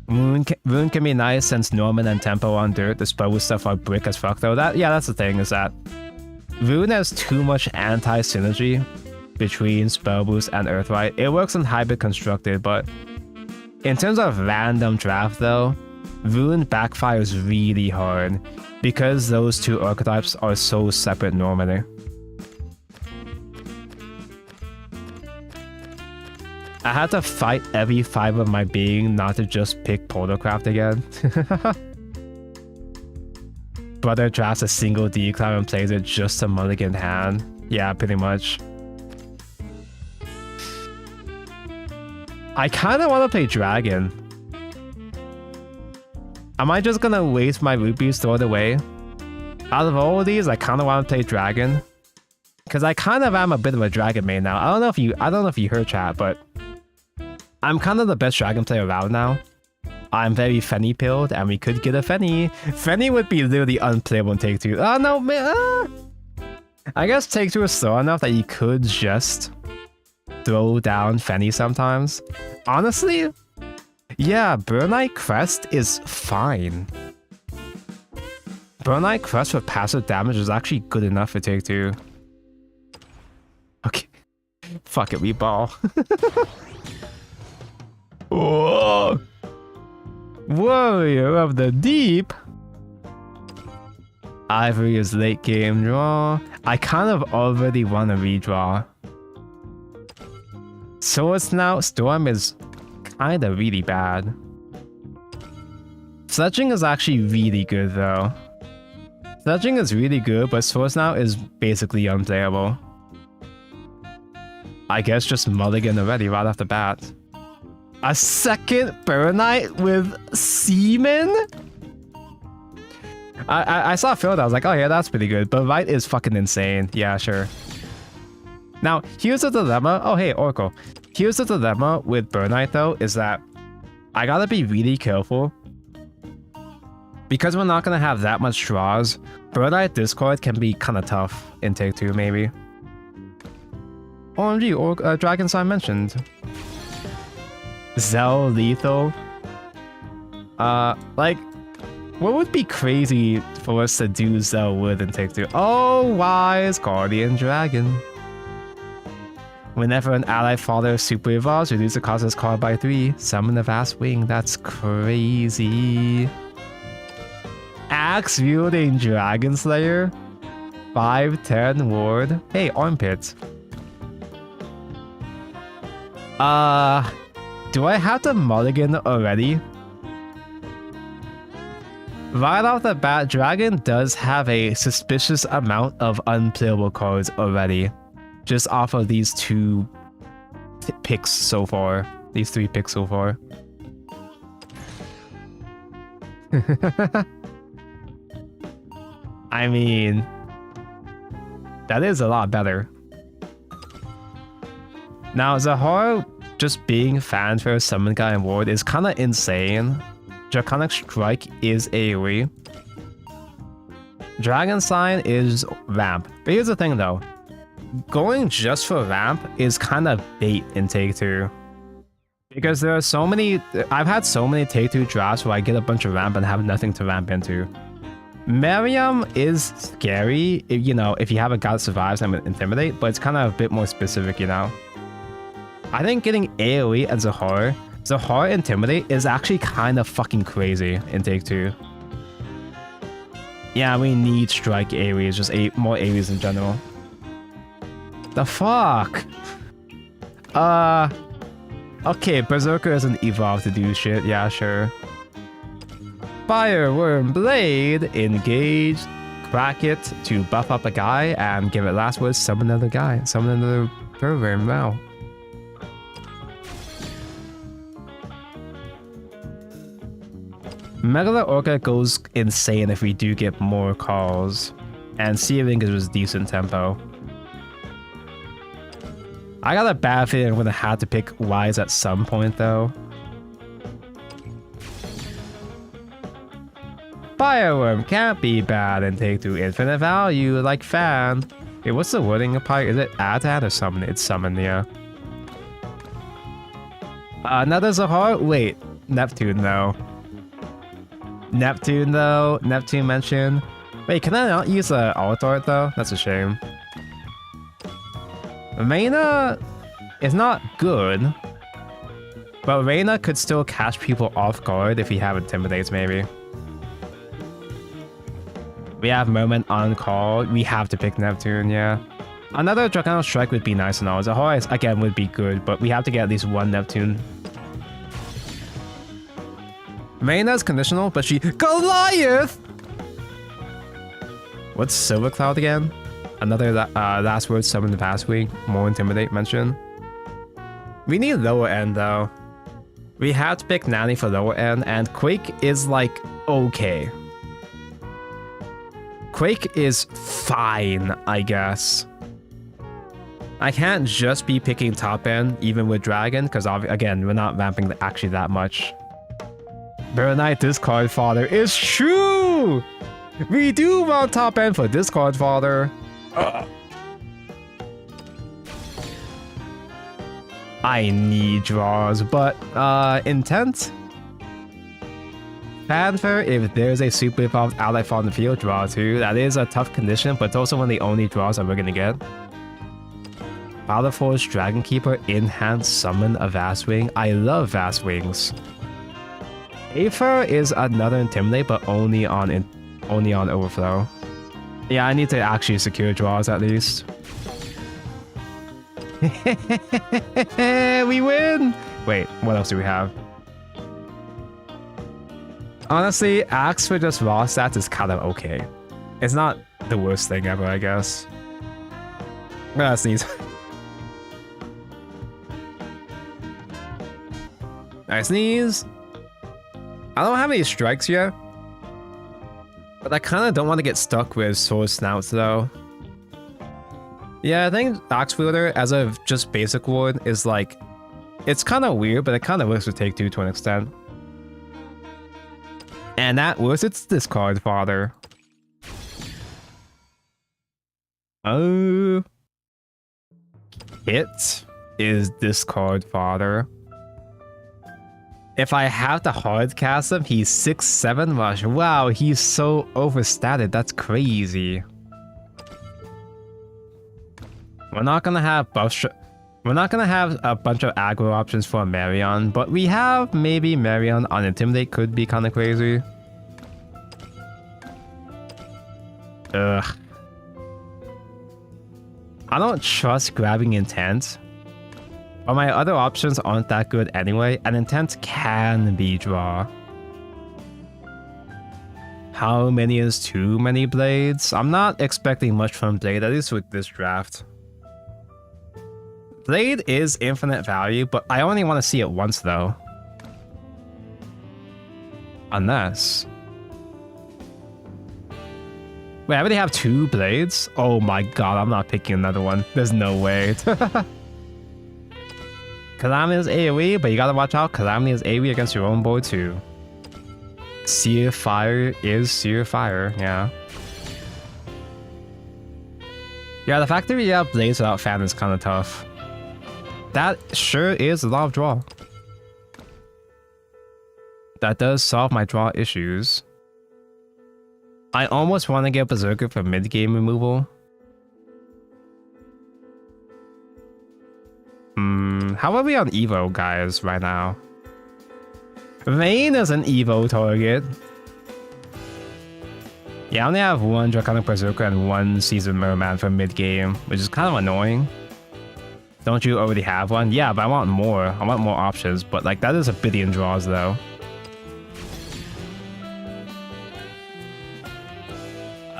Rune can be nice since Norman and Tempo on dirt, the spell stuff are brick as fuck though. That's the thing, is that Rune has too much anti-synergy between spell boost and Earthlight. It works on hybrid constructed, but in terms of random draft though, Rune backfires really hard because those two archetypes are so separate normally. I had to fight every fiber of my being not to just pick portalcraft again. Brother drafts a single D-Cloud and plays it just to mulligan hand. Yeah, pretty much. I kind of want to play Dragon. Am I just gonna waste my rupees, throw it away? Out of all of these, I kind of want to play Dragon. Because I kind of am a bit of a Dragon main now. I don't know if you heard chat, but I'm kind of the best Dragon player around now. I'm very Fenny pilled, and we could get a Fenny. Fenny would be literally unplayable in Take-Two. Oh no, man. I guess Take-Two is slow enough that you could just throw down Fenny sometimes. Honestly, yeah, Burnite Crest is fine. Burnite Crest with passive damage is actually good enough for Take-Two. Okay. Fuck it, we ball. Whoa! Warrior of the Deep! Ivory is late game draw. I kind of already want to redraw. Sword Snout Storm is kind of really bad. Sledging is actually really good though. Sledging is really good, but Sword Snout is basically unplayable. I guess just mulligan already right off the bat. A second Burnite with Seaman? I saw Phil, I was like, oh yeah, that's pretty good. But Right is fucking insane. Yeah, sure. Now, here's the dilemma. Oh, hey, Oracle. Here's the dilemma with Burnite, though, is that I gotta be really careful. Because we're not gonna have that much draws, Burnite Discord can be kind of tough in Take-Two, maybe. OMG, or Dragon Sign mentioned. Zell lethal. Like, what would be crazy for us to do Zell Wood and Take-Two? Oh, wise Guardian Dragon. Whenever an ally father super evolves, reduce the cost of his card by 3. Summon a vast wing. That's crazy. Axe wielding Dragon Slayer. 5/10 ward. Hey, armpits. Do I have to mulligan already? Right off the bat, Dragon does have a suspicious amount of unplayable cards already. Just off of these two picks so far. These 3 picks so far. I mean, that is a lot better. Now, Zahar just being fanfare summon guy and ward is kind of insane. Draconic Strike is AoE. Dragon Sign is ramp. But here's the thing though. Going just for ramp is kind of bait in Take-Two. Because there are so many... I've had so many Take-Two drafts where I get a bunch of ramp and have nothing to ramp into. Miriam is scary, if, you know, if you have a guy that survives and Intimidate, but it's kind of a bit more specific, you know? I think getting AoE and Zahar Intimidate is actually kind of fucking crazy in Take-Two. Yeah, we need Strike AoEs, just more AoEs in general. The fuck? Okay, Berserker isn't evolved to do shit, yeah, sure. Fireworm Blade, engage, crack it to buff up a guy, and give it last words, summon another guy, summon another program, wow. Megala Orca goes insane if we do get more calls, and Searing is decent tempo. I got a bad feeling I'm gonna have to pick Wise at some point though. Fireworm can't be bad and take to infinite value like fan. Wait, what's the wording of Pyre? Is it add or summon? It's summon, yeah. Another Zahar? Wait, Neptune though. Neptune though? Neptune mentioned. Wait, can I not use a alt art though? That's a shame. Reyna is not good, but Reyna could still catch people off guard if he have Intimidates maybe. We have Moment on call. We have to pick Neptune, yeah. Another Draconic Strike would be nice and all. Zahar again would be good, but we have to get at least one Neptune. Reyna's conditional, but she... Goliath! What's Silver Cloud again? Another last word summon the past week. More Intimidate mention. We need lower end though. We have to pick Nanny for lower end, and Quake is like okay. Quake is fine, I guess. I can't just be picking top end even with Dragon, because again, we're not vamping actually that much. Burnight Discard Father is true! We do want top end for Discard Father. I need draws, but intent? Fanfare, if there's a super evolved ally on the field, draw too. That is a tough condition, but it's also one of the only draws that we're gonna get. Battleforce Dragon Keeper, in-hand summon a Vastwing. I love Vastwings. Aether is another Intimidate, but only on Overflow. Yeah, I need to actually secure draws at least. We win! Wait, what else do we have? Honestly, Axe for just raw stats is kind of okay. It's not the worst thing ever, I guess. Ah, sneeze. I sneeze. I don't have any strikes yet. But I kind of don't want to get stuck with Sword Snouts though. Yeah, I think Axe Wielder as a just basic ward is like... It's kind of weird, but it kind of works with Take-Two to an extent. And that was its Discard Father. Oh. It is Discard Father. If I have to hard cast him, he's 6-7 rush. Wow, he's so overstated. That's crazy. We're not gonna have we're not gonna have a bunch of aggro options for Marion, but we have maybe Marion on Intimidate could be kind of crazy. Ugh. I don't trust grabbing Intent. But my other options aren't that good anyway, and Intent can be draw. How many is too many Blades? I'm not expecting much from Blade, at least with this draft. Blade is infinite value, but I only want to see it once though. Unless... Wait, I already have 2 blades? Oh my god, I'm not picking another one. There's no way. Calamity is AoE, but you gotta watch out. Calamity is AoE against your own board too. Seer Fire is Seer Fire, yeah. Yeah, the fact that we have blades without fan is kind of tough. That sure is a lot of draw. That does solve my draw issues. I almost want to get Berserker for mid-game removal. How are we on Evo, guys, right now? Vayne is an Evo target. Yeah, I only have 1 Draconic Berserker and 1 Seasoned Merman for mid-game, which is kind of annoying. Don't you already have one? Yeah, but I want more. I want more options, but like that is a billion draws though.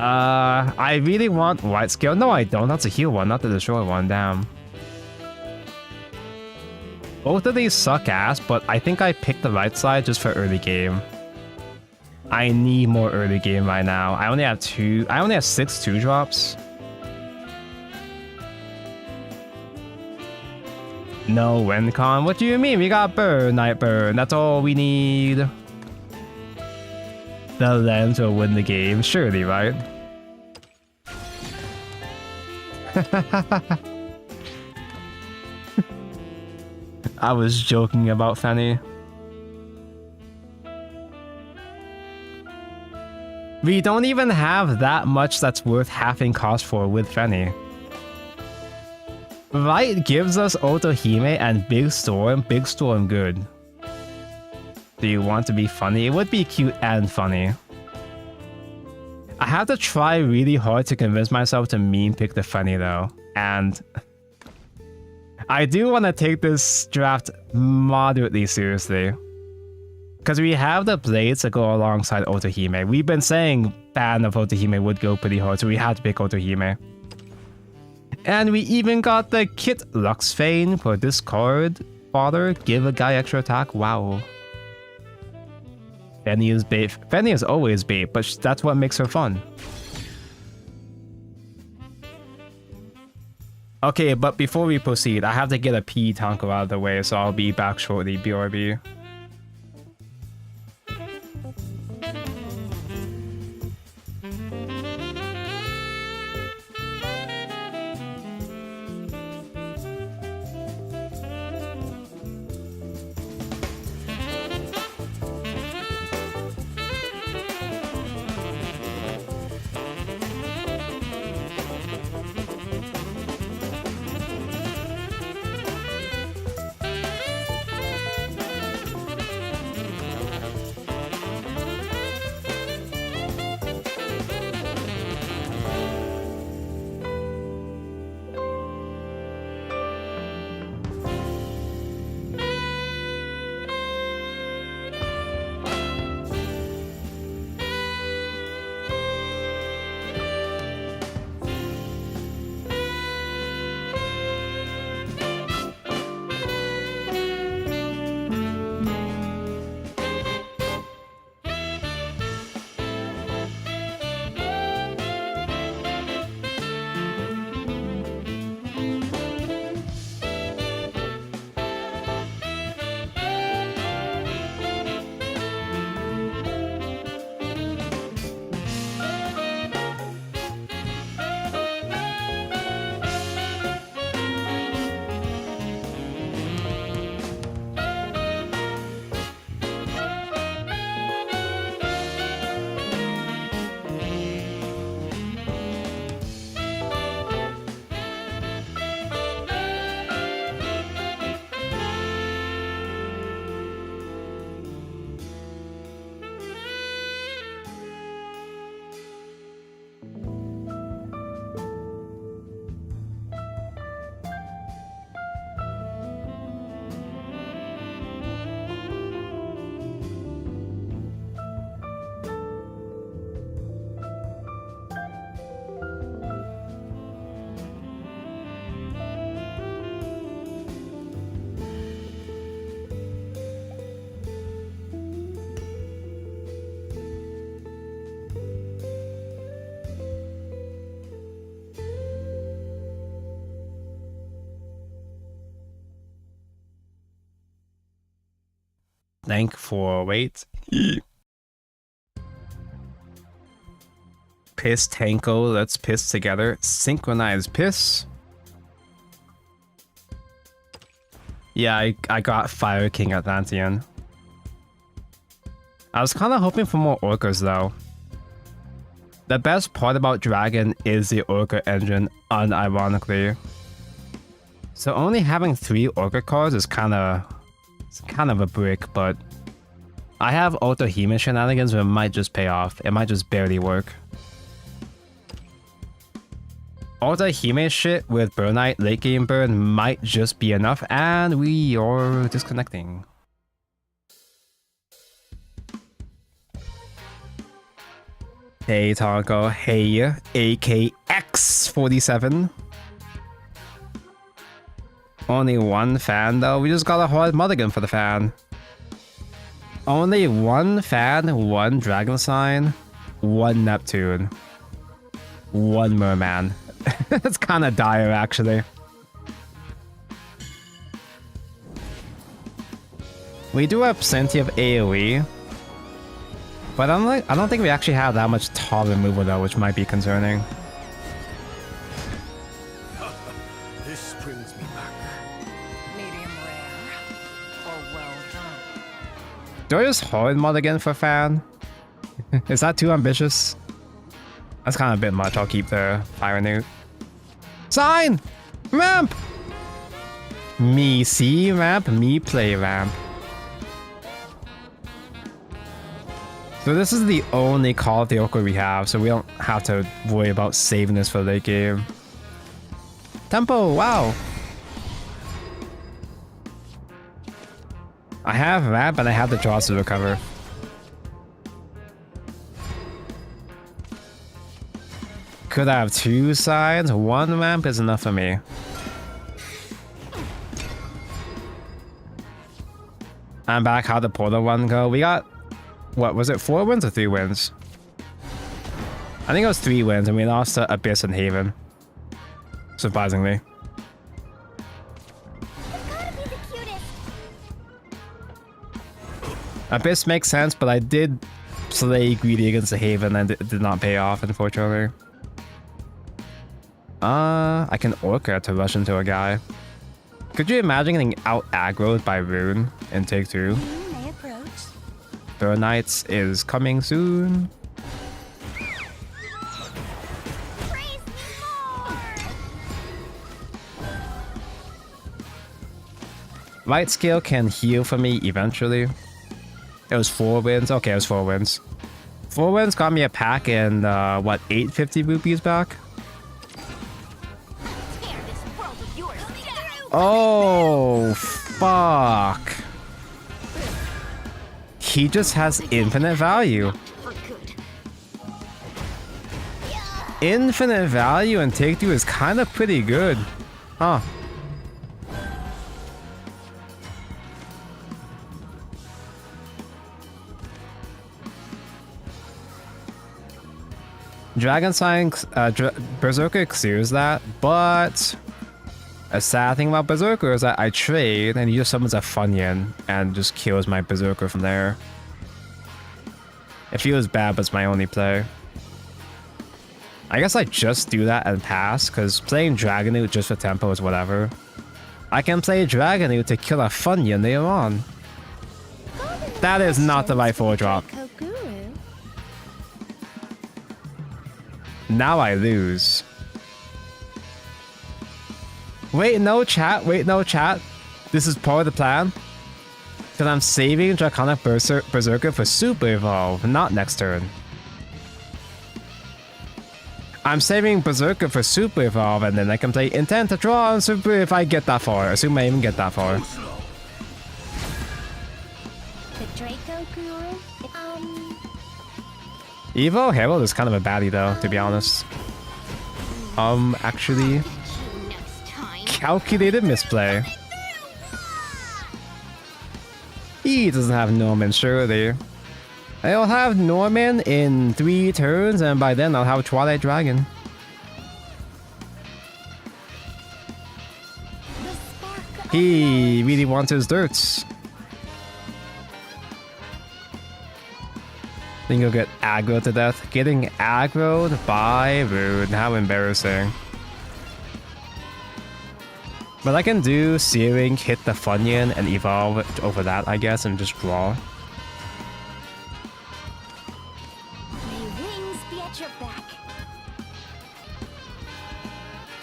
I really want White Scale. No, I don't. That's a heal one, not the destroy one. Damn. Both of these suck ass, but I think I picked the right side just for early game. I need more early game right now. I only have 6 2-drops. No Wincon. What do you mean? We got Burn, Night Burn. That's all we need. The lens will win the game, surely, right? I was joking about Fanny. We don't even have that much that's worth halving cost for with Fanny. Right gives us Otohime and Big Storm. Big Storm good. Do you want to be funny? It would be cute and funny. I have to try really hard to convince myself to meme pick the funny though. And I do want to take this draft moderately seriously. Because we have the blades to go alongside Otohime. We've been saying fan of Otohime would go pretty hard, so we had to pick Otohime. And we even got the kit Luxfane for discard. Father, give a guy extra attack. Wow. Fanny is bait. Fanny is always bait, but that's what makes her fun. Okay, but before we proceed, I have to get a pee tanker out of the way, so I'll be back shortly. BRB. Thank for wait. Piss Tanko, let's piss together. Synchronize piss. Yeah, I got Fire King Atlantean. I was kind of hoping for more Orcas though. The best part about Dragon is the Orca engine, unironically. So only having 3 Orca cards is kind of a brick, but I have Auto Heme shenanigans, but it might just pay off. It might just barely work. Auto Heme shit with Burnite late game burn might just be enough, and we are disconnecting. Hey Tonko, hey AKX47. Only 1 fan though, we just got a hard mulligan for the fan. Only 1 fan, 1 Dragon Sign, 1 Neptune, 1 Merman. That's kind of dire actually. We do have plenty of AoE. But I don't think we actually have that much top removal though, which might be concerning. This brings me back. Medium rare. Or well done. Do I just hard mod again for fan? Is that too ambitious? That's kind of a bit much. I'll keep the Fire Newt. Sign! Ramp! Me see ramp, me play ramp. So this is the only Call of the Orca we have, so we don't have to worry about saving this for late game. Tempo, wow! I have ramp and I have the draws to recover. Could I have 2 sides? 1 ramp is enough for me. I'm back. How'd the portal one go? We got, what was it, 4 wins or 3 wins? I think it was 3 wins and we lost to Abyss and Haven. Surprisingly. Abyss makes sense, but I did play greedy against the Haven and it did not pay off, unfortunately. I can Orca to rush into a guy. Could you imagine getting out aggroed by Rune in Take 2? May approach. Burnites is coming soon. Praise me more! Light Scale can heal for me eventually. It was 4 wins. Okay, it was 4 wins. 4 wins got me a pack and what, 850 rupees back? Tear this world of yours down! Oh, fuck. He just has infinite value. For good. Infinite value and Take 2 is kind of pretty good. Huh. Dragon Sign Berserker clears that, but a sad thing about Berserker is that I trade and he just summons a Funyun and just kills my Berserker from there. It feels bad, but it's my only play. I guess I just do that and pass, because playing Dragonoot just for tempo is whatever. I can play Dragonoot to kill a Funyun later on. That is not the right 4-drop. Now I lose. Wait, no chat. Wait, no chat. This is part of the plan. Because I'm saving Draconic Berserker for Super Evolve, not next turn. I'm saving Berserker for Super Evolve, and then I can play Intent to draw on Super if I get that far. Assume I even get that far. The Draco Guru? Evo Herald is kind of a baddie though, to be honest. Actually, Next time. calculated misplay. He doesn't have Norman, surely. I'll have Norman in 3 turns, and by then I'll have Twilight Dragon. The spark of He really wants his dirts. Then you'll get aggroed to death. Getting aggroed by Rude. How embarrassing. But I can do Searing, hit the Funyun, and evolve over that, I guess, and just draw. May wings be at your back.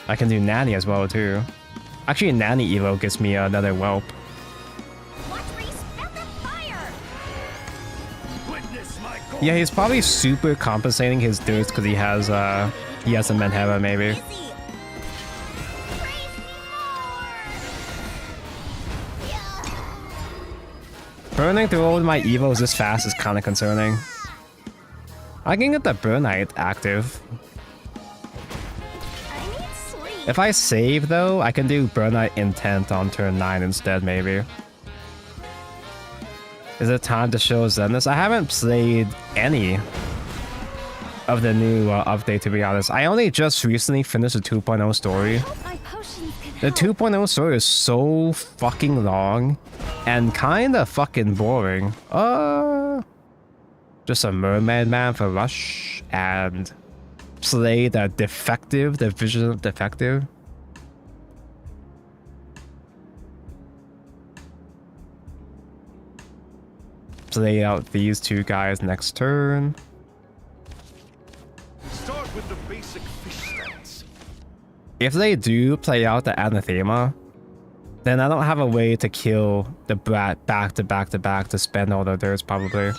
I can do Nanny as well, too. Actually, Nanny Evo gives me another Whelp. Watch where you spell the fire. Witness my Yeah, he's probably super compensating his dudes because he has a Menhera, maybe. Easy. Praise me more. Yeah. Burning through all my evos this fast is kind of concerning. I can get the Burnite active. I need sleep. If I save, though, I can do Burnite Intent on turn 9 instead, maybe. Is it time to show Zenith? I haven't played any of the new update, to be honest. I only just recently finished the 2.0 story. My potions can The help. 2.0 story is so fucking long and kinda fucking boring. Just a mermaid man for Rush and play the defective, the vision of defective. Play out these two guys next turn. Start with the basic fish stats. If they do play out the Anathema, then I don't have a way to kill the Brat back to back to back to spend all the theirs, probably.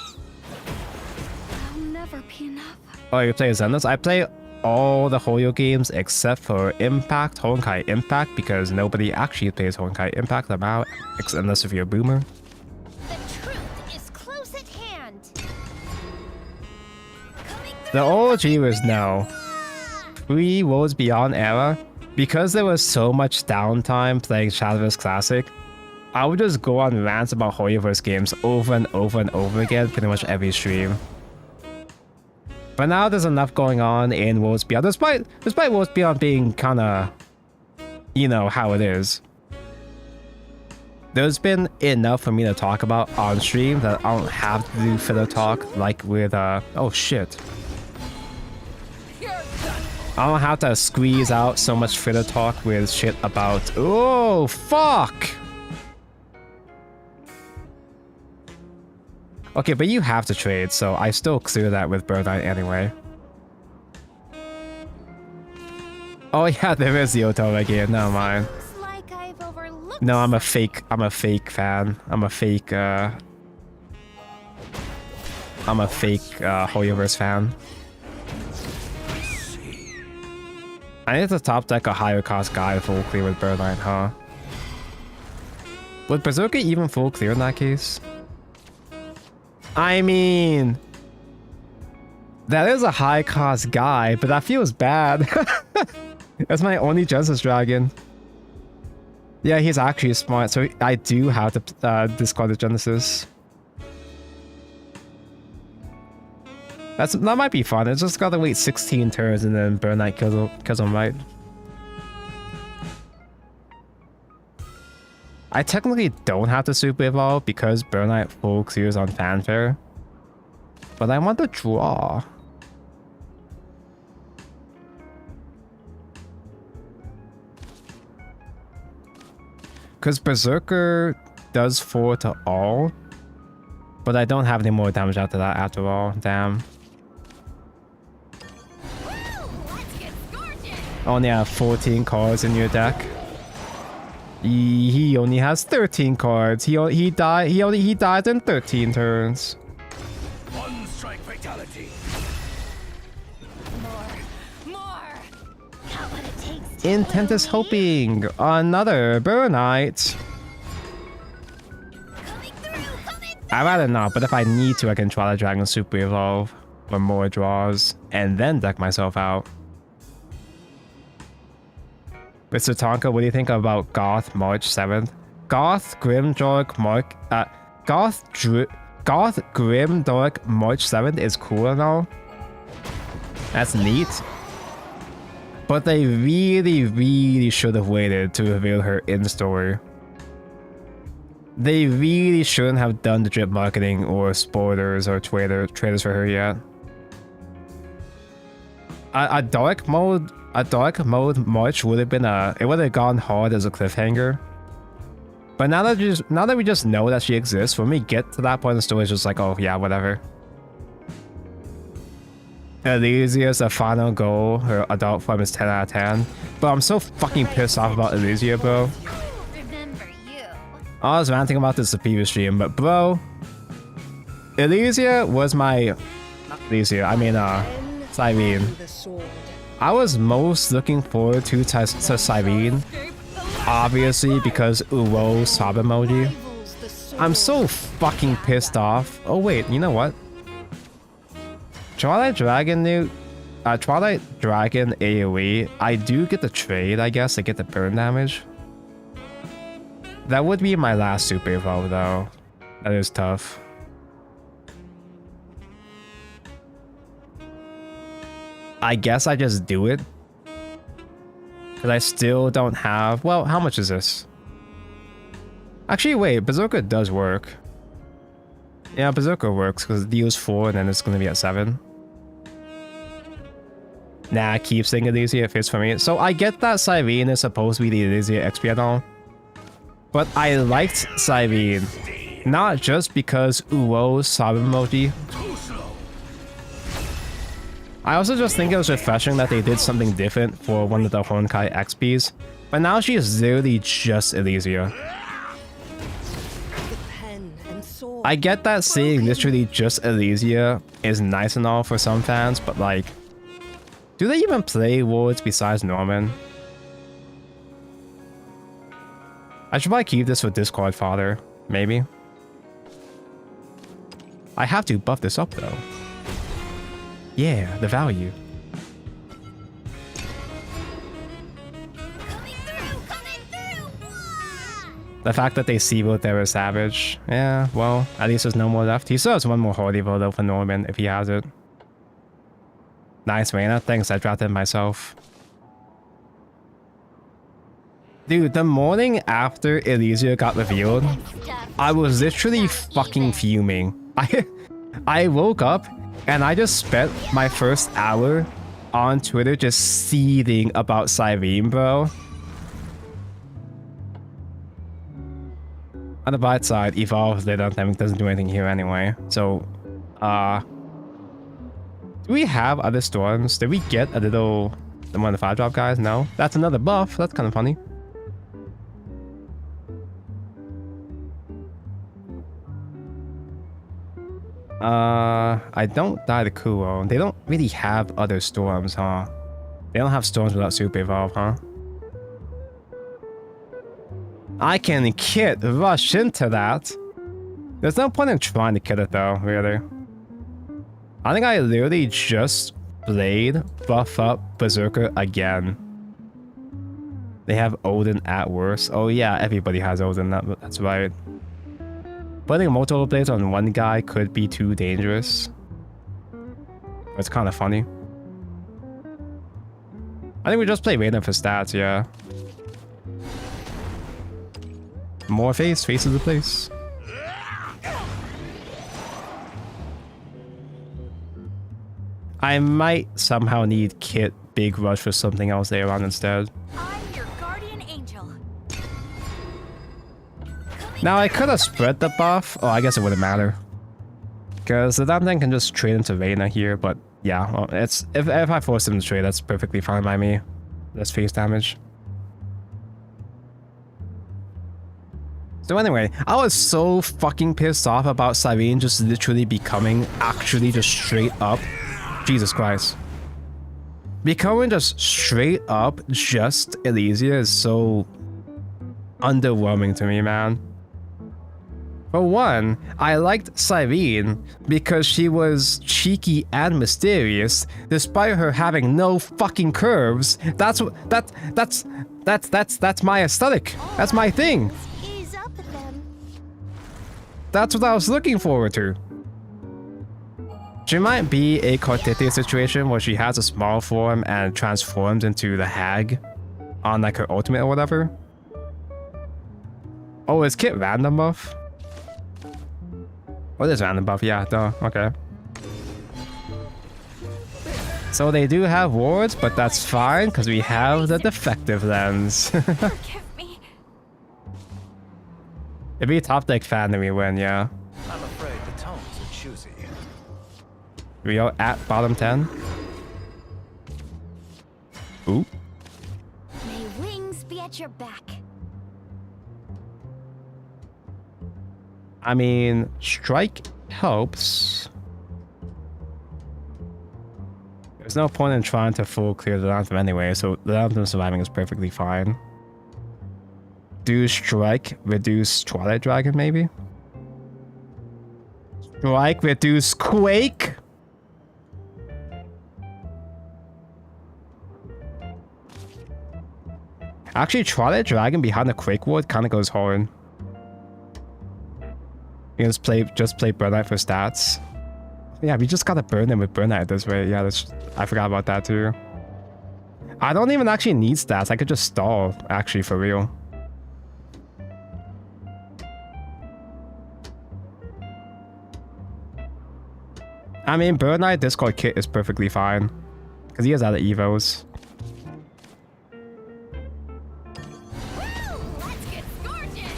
I'll never be enough. Oh, you play Zenith? I play all the Hoyo games except for Impact, Honkai Impact, because nobody actually plays Honkai Impact about, unless if you're a boomer. The truth is close at hand. Coming The OG was no. Pre-Worlds Beyond era, because there was so much downtime playing Shadowverse Classic, I would just go on rants about Hoyoverse games over and over and over again pretty much every stream. But now there's enough going on in Worlds Beyond, despite Worlds Beyond being kinda, you know, how it is. There's been enough for me to talk about on stream that I don't have to do filler talk like with, oh shit. I don't have to squeeze out so much filler talk with shit about, oh fuck! Okay, but you have to trade, so I still clear that with Burnite anyway. Oh yeah, there is the Otto again, never mind. looks like I've overlooked. No, I'm a fake fan. I'm a fake Hoyoverse fan. I need to top deck a higher cost guy full clear with Burnite, huh? Would Berserker even full clear in that case? I mean, that is a high cost guy, but that feels bad. That's my only Genesis Dragon. Yeah, he's actually smart, so I do have to discard the Genesis. That might be fun. It's just gotta wait 16 turns and then Burnite kills him, right? I technically don't have to super evolve because Burnite full clears on Fanfare. But I want to draw. Because Berserker does 4 to all. But I don't have any more damage after that after all. Damn. Woo, let's get scorching. Only have 14 cards in your deck. He only has 13 cards. He dies in 13 turns. One strike fatality. More. How about it takes Intent is hoping. Another Burnite. coming through. I'd rather not, but if I need to, I can try the Dragon Super Evolve for more draws and then deck myself out. Mr. Tonka, what do you think about Goth March 7th? Goth Grimdark March 7th is cool and all. That's neat. But they really should have waited to reveal her in story. They really shouldn't have done the drip marketing or spoilers or trailers for her yet. A dark mode March would have been it would have gone hard as a cliffhanger. But now that we just know that she exists, when we get to that point in the story, it's just like, oh yeah, whatever. Elysia's the final goal. Her adult form is 10 out of 10. But I'm so fucking pissed off about Elysia, bro. Remember you. I was ranting about this the previous stream, but bro, Elysia was my... Not Elysia, I mean, Cyrene. I was most looking forward to Cyrene, obviously because Uwo sob emoji. I'm so fucking pissed off. Oh wait, you know what? Twilight Dragon AoE, I do get the trade, I guess, I get the burn damage. That would be my last super evolve though. That is tough. I guess I just do it. Because I still don't have... Well, how much is this? Actually, wait, Berserker does work. Yeah, Berserker works because it deals 4 and then it's going to be at 7. Nah, keep saying Elysia, it fits for me. So I get that Cyrene is supposed to be the Elysia XP and all. But I liked Cyrene. Not just because Uwo sob emoji. I also just think it was refreshing that they did something different for one of the Honkai XPs. But now she is literally just Elysia. I get that seeing literally just Elysia is nice and all for some fans, but like... Do they even play wards besides Norman? I should probably keep this for Discord fodder, maybe. I have to buff this up though. Yeah, the value. Coming through! The fact that they Seabolt there is savage. Yeah, well, at least there's no more left. He still has one more Horde Evo though for Norman if he has it. Nice, Reyna. Thanks, I drafted myself. Dude, the morning after Elysia got revealed, I was literally fucking fuming. I woke up and I just spent my first hour on Twitter just seething about Cyrene, bro. On the bright side, Evolve later doesn't do anything here anyway. So, do we have other storms? Did we get a little... the one of the 5-drop guys? No? That's another buff. That's kind of funny. I don't die to Kuo. They don't really have other storms, huh? They don't have storms without Super Evolve, huh? I can kit rush into that. There's no point in trying to kit it though, really. I think I literally just played buff up Berserker again. They have Odin at worst. Oh yeah, everybody has Odin, that's right. Putting multiple blades on one guy could be too dangerous. It's kind of funny. I think we just play Reyna for stats, yeah. More face of the place. I might somehow need Kit Big Rush for something else later on instead. I'm your guardian angel. Now I could have spread the buff. Oh, I guess it wouldn't matter. Because the damn thing can just trade into Reyna here, but yeah, well, it's if I force him to trade, that's perfectly fine by me. Less face damage. So anyway, I was so fucking pissed off about Cyrene just literally becoming actually just straight up. Jesus Christ. Becoming just straight up just Elysia is so underwhelming to me, man. For one, I liked Cyrene because she was cheeky and mysterious despite her having no fucking curves. That's my aesthetic. That's my thing. Ease up at them. That's what I was looking forward to. She might be a Cortete situation where she has a small form and transforms into the hag on like her ultimate or whatever. Oh, is Kit random buff? What is random buff? Yeah, duh. Okay. So they do have wards, but that's fine because we have the defective lens. Forgive me. If we top deck fan, then we win, yeah. I'm afraid the tones are choosy. We are at bottom 10. Ooh. May wings be at your back. I mean, strike helps. There's no point in trying to full clear the Lantern anyway, so the Lantern surviving is perfectly fine. Do strike, reduce Twilight Dragon, maybe? Strike, reduce Quake? Actually, Twilight Dragon behind the Quake ward kind of goes hard. You just play Burnout for stats. Yeah, we just gotta burn them with Burnout this way. Yeah, I forgot about that too. I don't even actually need stats. I could just stall, actually, for real. I mean, Burnout Discord Kit is perfectly fine. Because he has other evos. Let's get gorgeous.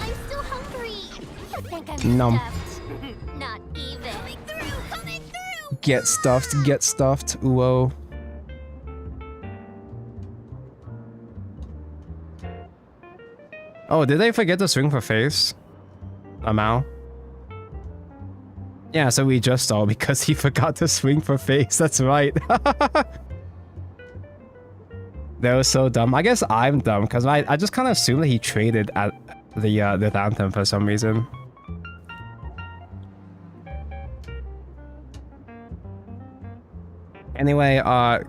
I'm still hungry. I think I'm Nom. stuffed. Not even. Coming through. Get stuffed, get stuffed. Whoa. Oh, did they forget to swing for face? Amau? Yeah, so we just saw because he forgot to swing for face. That's right. That was so dumb. I guess I'm dumb because I just kind of assumed that he traded at the Anthem for some reason. Anyway,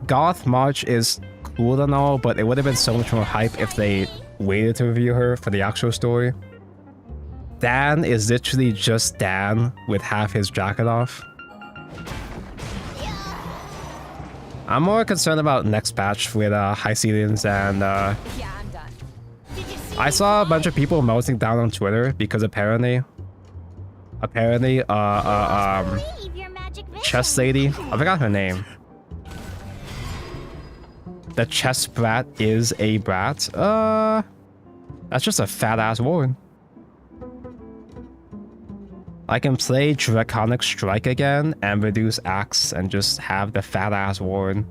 Goth March is cool and all, but it would have been so much more hype if they waited to review her for the actual story. Dan is literally just Dan with half his jacket off. I'm more concerned about next patch with Hycelians and Yeah, I'm done. Did you see I saw a bunch of people melting down on Twitter because apparently Believe your magic vision. chess lady, I forgot her name. The chess brat is a brat. That's just a fat ass woman. I can play Draconic Strike again and reduce Axe and just have the fat ass ward.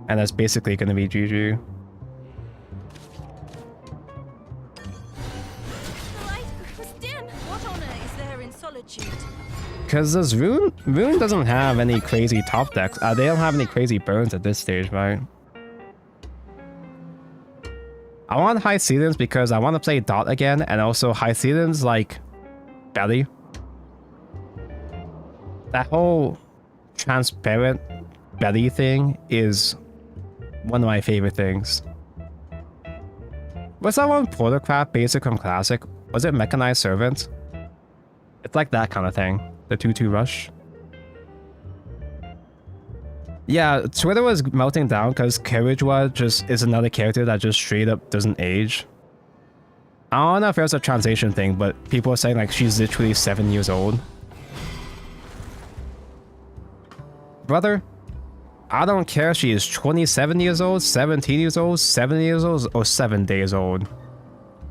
And that's basically gonna be GG. The light grows dim. What honor is there in solitude? Cause this Rune doesn't have any crazy top decks. They don't have any crazy burns at this stage, right? I want Hycelians because I want to play Dot again, and also Hycelians like Belly. That whole transparent belly thing is one of my favorite things. What's that one? Portalcraft Basic from Classic? Was it Mechanized Servant? It's like that kind of thing. The 2-2 rush. Yeah, Twitter was melting down because Carriageway just is another character that just straight up doesn't age. I don't know if it was a translation thing, but people are saying like she's literally 7 years old. Brother, I don't care if she is 27 years old, 17 years old, 7 years old, or 7 days old.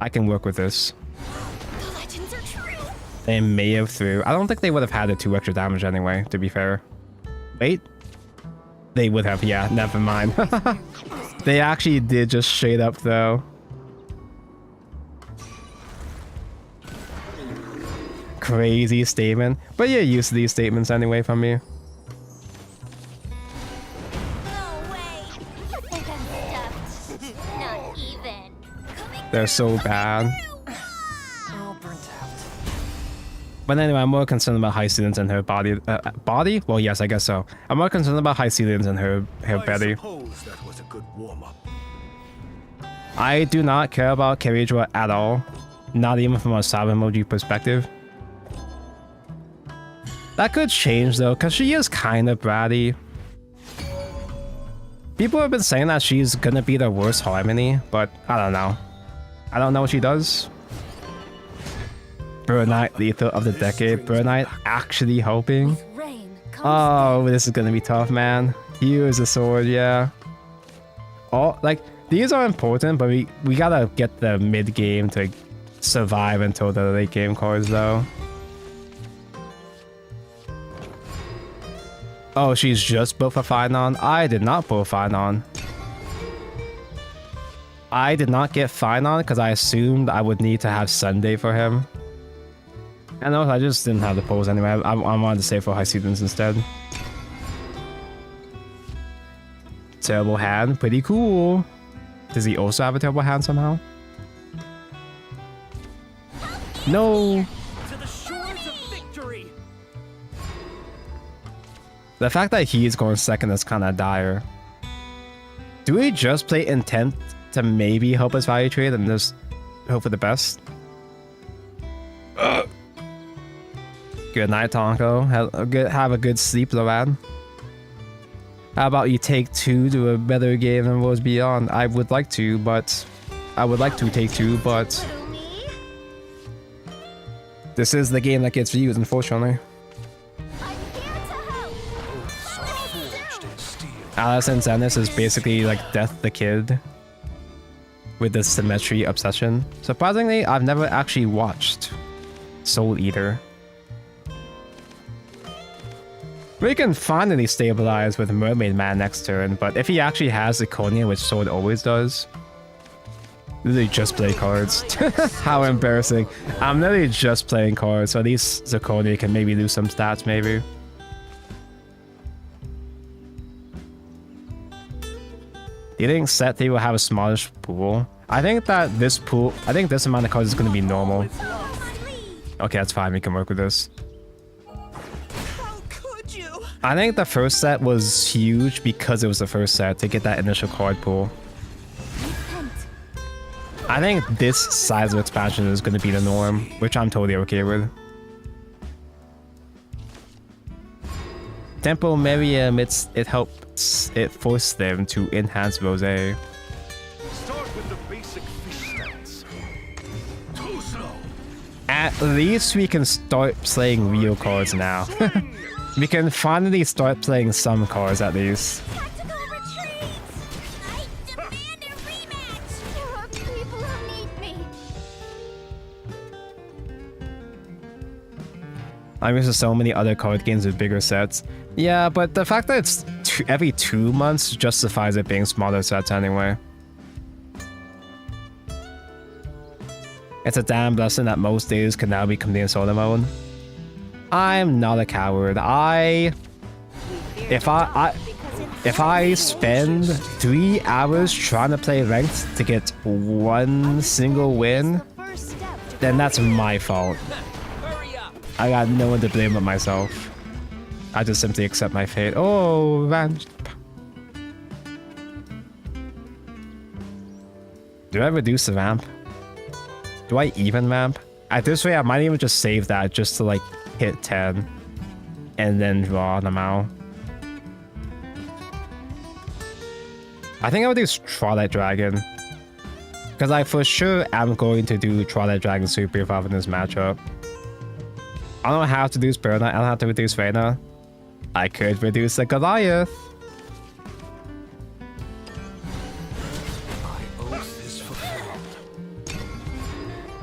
I can work with this. The legends are true. They may have threw. I don't think they would have had the 2 extra damage anyway, to be fair. Wait. They would have, yeah, never mind. They actually did just straight up though. Crazy statement. But you're used to these statements anyway from me. No way. I think I'm stuffed. Not even. They're so bad. All burnt out. But anyway, I'm more concerned about Hycelians and her body. Body? Well, yes, I guess so. I'm more concerned about Hycelians and her belly. I suppose that was a good warm-up. I do not care about Carriageway at all. Not even from a sub emoji perspective. That could change though, because she is kind of bratty. People have been saying that she's gonna be the worst Harmony, but I don't know. I don't know what she does. Burn Knight, lethal of the decade. Burn Knight actually helping. Rain comes Oh, this is gonna be tough, man. Use a sword, yeah. Oh, like, these are important, but we gotta get the mid game to survive until the late game cards, though. Oh, she's just built for Finon. I did not build Finon. I did not get Finon because I assumed I would need to have Sunday for him. And also, I just didn't have the pulls anyway. I wanted to save for High Seasons instead. Terrible hand, pretty cool. Does he also have a terrible hand somehow? No. To the shores of victory. The fact that he's going second is kind of dire. Do we just play Intent to maybe help us value trade and just hope for the best? Good night, Tonko. Have a good sleep, Loran. How about you take 2 to a better game than Worlds Beyond? I would like to, but... I would like to take 2, but... little me. This is the game that gets views, unfortunately. I'm here to help. Forged in steel. Alice in Zenith is basically like Death the Kid. With the symmetry obsession. Surprisingly, I've never actually watched Soul Eater. We can finally stabilize with Mermaid Man next turn, but if he actually has Zirconia, which Sword always does, literally just play cards. How embarrassing. I'm literally just playing cards, so at least Zirconia can maybe lose some stats, maybe. Do you think set 3 will have a smallish pool? I think that this pool, I think this amount of cards is going to be normal. Okay, that's fine, we can work with this. How could you? I think the first set was huge because it was the first set to get that initial card pool. I think this size of expansion is going to be the norm, which I'm totally okay with. Tempo Meriam, it helps, it forced them to enhance Rosé. Start with the basic fish stats. Too slow. At least we can start playing real cards now. We can finally start playing some cards at least. Tactical retreat! I demand a rematch! There are people who need me. I'm used to so many other card games with bigger sets. Yeah, but the fact that it's every 2 months justifies it being smaller sets anyway. It's a damn blessing that most days can now be complete in solo mode. I'm not a coward. If I spend 3 hours trying to play ranked to get 1 single win, then that's my fault. I got no one to blame but myself. I just simply accept my fate. Oh, Vamp. Do I reduce the Vamp? Do I even Vamp? At this rate, I might even just save that just to like hit 10 and then draw them out. I think I would do Twilight Dragon. Because I for sure am going to do Twilight Dragon Super if I have in this matchup. I don't have to reduce Burn Knight, I don't have to reduce Reyna. I could reduce the Goliath. My oath is fulfilled.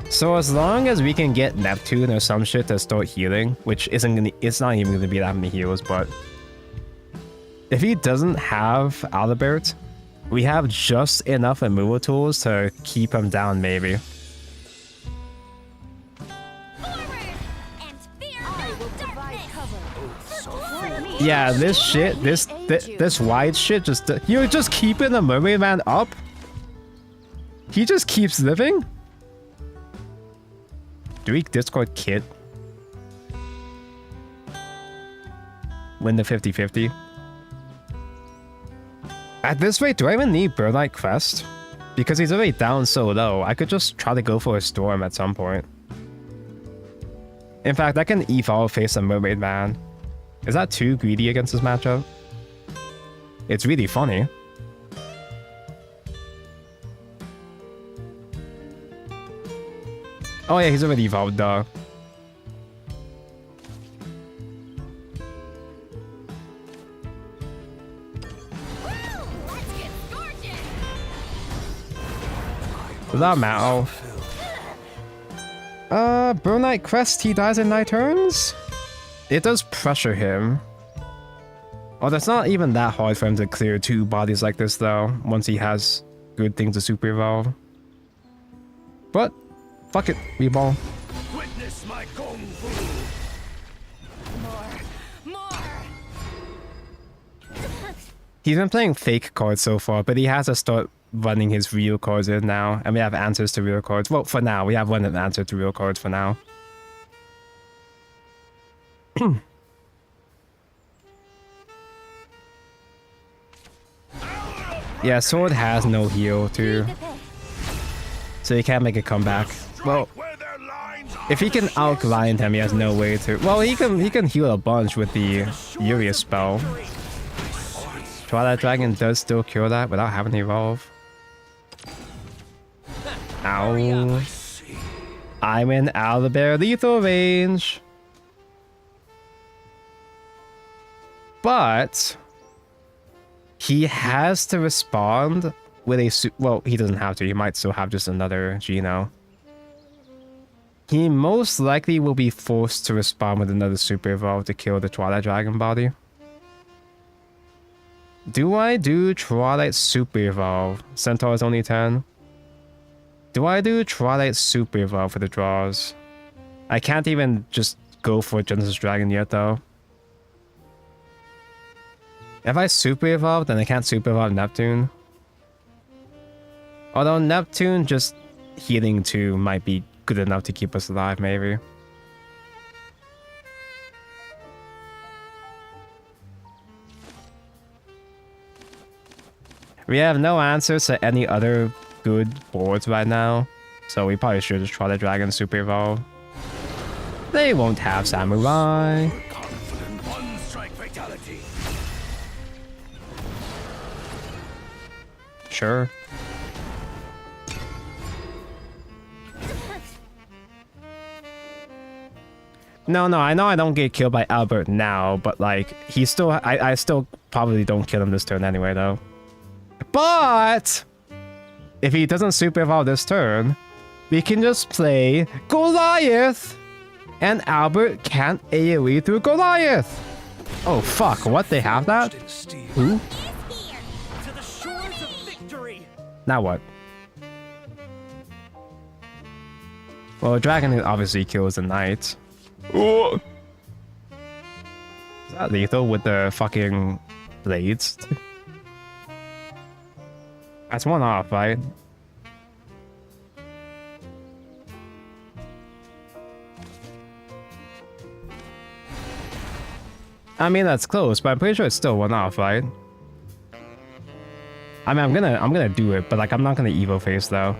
So as long as we can get Neptune or some shit to start healing, which isn't gonna, it's not even gonna be that many heals, but if he doesn't have Alibert, we have just enough removal tools to keep him down maybe. Yeah, this shit, this wide shit just, you're just keeping the Mermaid Man up? He just keeps living? Do we Discord Kid? Win the 50-50? At this rate, do I even need Burn Knight Crest? Because he's already down so low, I could just try to go for a Storm at some point. In fact, I can evolve face a Mermaid Man. Is that too greedy against this matchup? It's really funny. Oh yeah, he's already evolved, duh. Let's get gorgeous! Without Mao. Burn Knight Crest, he dies in 9 turns? It does pressure him. Oh, that's not even that hard for him to clear 2 bodies like this though, once he has good things to super evolve. But, fuck it, reball. Witness my kung fu. More! He's been playing fake cards so far, but he has to start running his real cards in now, and we have answers to real cards. Well, for now, we have one answer to real cards for now. Yeah, Sword has no heal too, so he can't make a comeback. Well, Where their lines are. if he can outgrind him, he has no way to. Well, he can heal a bunch with the Urius spell. Twilight Dragon does still kill that without having to evolve. Ow. I'm in Owlbear lethal range. But he has to respond with a well, he doesn't have to. He might still have just another Geno. He most likely will be forced to respond with another Super Evolve to kill the Twilight Dragon body. Do I do Twilight Super Evolve? Centaur is only 10. Do I do Twilight Super Evolve for the draws? I can't even just go for Genesis Dragon yet though. If I Super Evolve, then I can't Super Evolve Neptune. Although Neptune just healing 2 might be good enough to keep us alive, maybe. We have no answers to any other good boards right now, so we probably should just try the Dragon Super Evolve. They won't have Samurai. Confident one strike fatality. Sure. No, I know I don't get killed by Albert now, but like, he still, I still probably don't kill him this turn anyway though. But if he doesn't Super Evolve this turn, we can just play Goliath, and Albert can't AoE through Goliath. Oh fuck, what, they have that? Who? To the shores of victory. Now what? Well, Dragon obviously kills the Knight. Is that lethal with the fucking blades? That's 1 off, right? I mean, that's close, but I'm pretty sure it's still 1 off, right? I mean, I'm gonna do it, but like, I'm not gonna Evo face though.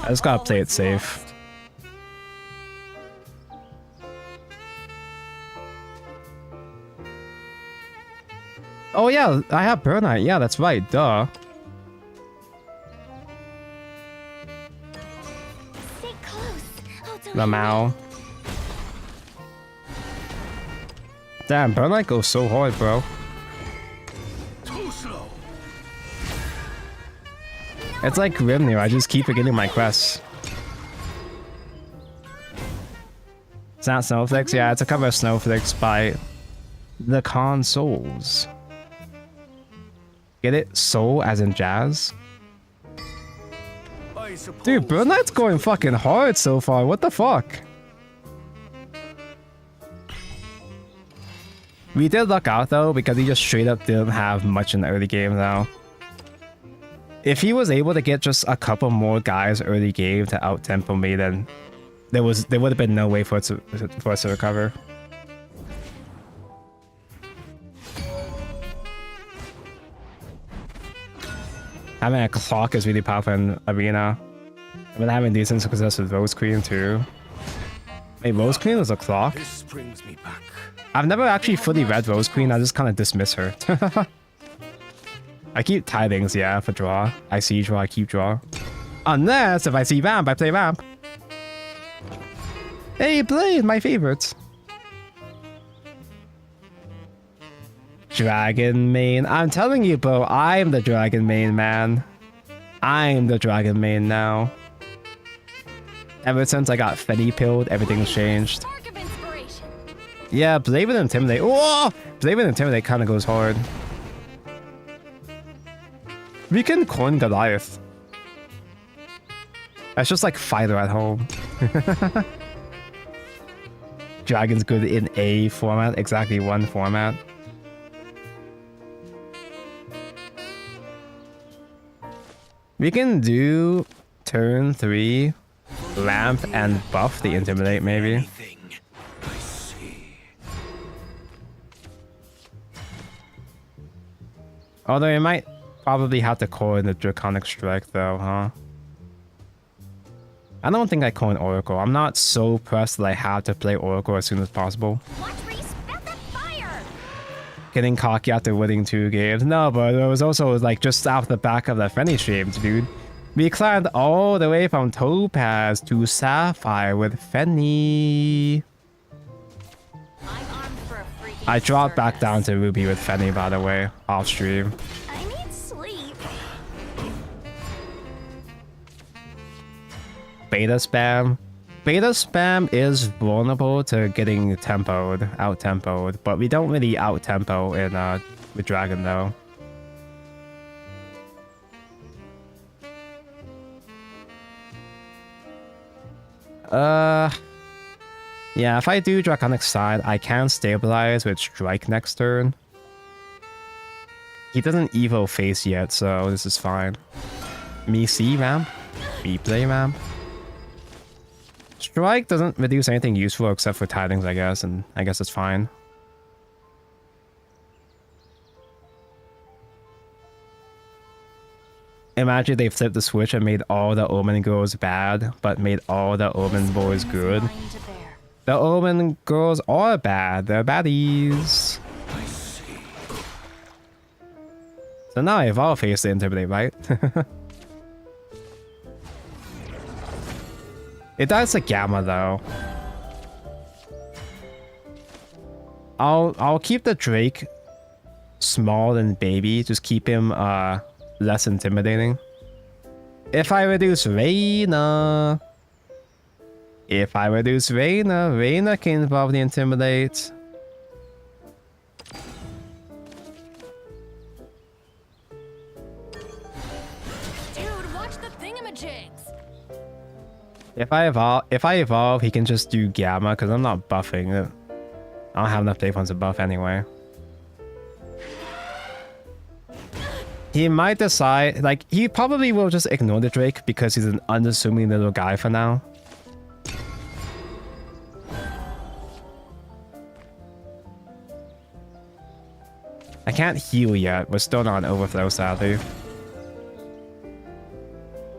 I just gotta play it safe. Oh yeah, I have Burn Knight. Yeah, that's right. Duh. Stay close. Lamau. Damn, Burn Knight goes so hard, bro. Too slow. It's like Grimnir, I just keep forgetting my quests. It's not Snowflakes? Yeah, it's a cover of Snowflakes by the Consoles. Get it? Soul as in jazz? Dude, Burn Knight's going fucking hard so far, what the fuck? We did luck out though, because he just straight up didn't have much in the early game now. If he was able to get just a couple more guys early game to out-tempo me, then there would have been no way for us to recover. Having a clock is really powerful in Arena. I've been having decent success with Rose Queen too. Wait, Rose Queen was a clock? This brings me back. I've never actually fully read Rose Queen, I just kind of dismiss her. I I keep tidings, yeah, for draw. I see draw, I keep draw. Unless if I see vamp, I play vamp. Hey, Blade, my favorite. Dragon main. I'm telling you, bro, I'm the dragon main, man. I'm the dragon main now. Ever since I got Fetty pilled, everything's changed. Spark of inspiration. Yeah, Blade with Intimidate. Whoa! Blade with Intimidate kind of goes hard. We can coin Goliath. That's just like fighter at home. Dragon's good in a format, exactly one format. We can do turn 3, lamp and buff the Intimidate maybe. Anything I see. Although we might probably have to coin the Draconic Strike though, huh? I don't think I coin Oracle. I'm not so pressed that I have to play Oracle as soon as possible. Watch where you spat that fire. Getting cocky after winning 2 games. No, but it was also like just off the back of the Fenny streams, dude. We climbed all the way from Topaz to Sapphire with Fenny. I'm armed for a freaking I dropped back service. down to Ruby with Fenny, by the way, off stream. I need sleep. Beta spam. Beta spam is vulnerable to getting tempoed, out-tempoed, but we don't really out-tempo in with Dragon though. Yeah, if I do Draconic Side, I can stabilize with Strike next turn. He doesn't Evo face yet, so this is fine. Me see ramp, me play ramp. Strike doesn't reduce anything useful except for tidings, I guess, and I guess it's fine. Imagine they flipped the switch and made all the Omen girls bad, but made all the Omen boys good. Mine to bear. The Omen girls are bad, they're baddies. I see. So now I've all faced the Intimidate, right? It does a Gamma though. I'll keep the Drake small and baby, just keep him less intimidating. If I reduce Reyna, Reyna can probably intimidate. Dude, watch the thingamajigs. If I evolve, he can just do Gamma because I'm not buffing it. I don't have enough day points to buff anyway. He might decide, like, he probably will just ignore the Drake because he's an unassuming little guy for now. I can't heal yet. We're still not on overflow, sadly.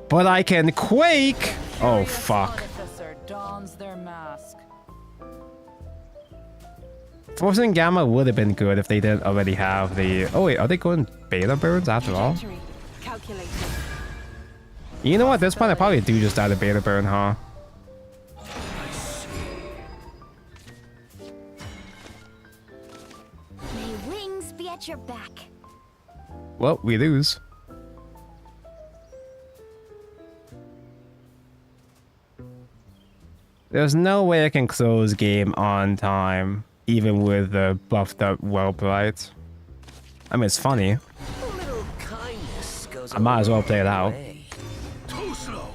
But I can Quake! Oh, fuck. Artificer dons their mask. Forcing Gamma would have been good if they didn't already have the... Oh wait, are they going beta burns after all? Trajectory calculated. You know what, at this point I probably do just add a beta burn, huh? I see. May wings be at your back. Well, we lose. There's no way I can close game on time, even with the buffed up Wellbright. I mean, it's funny. A little kindness goes I might as well play it a out. way. Too slow.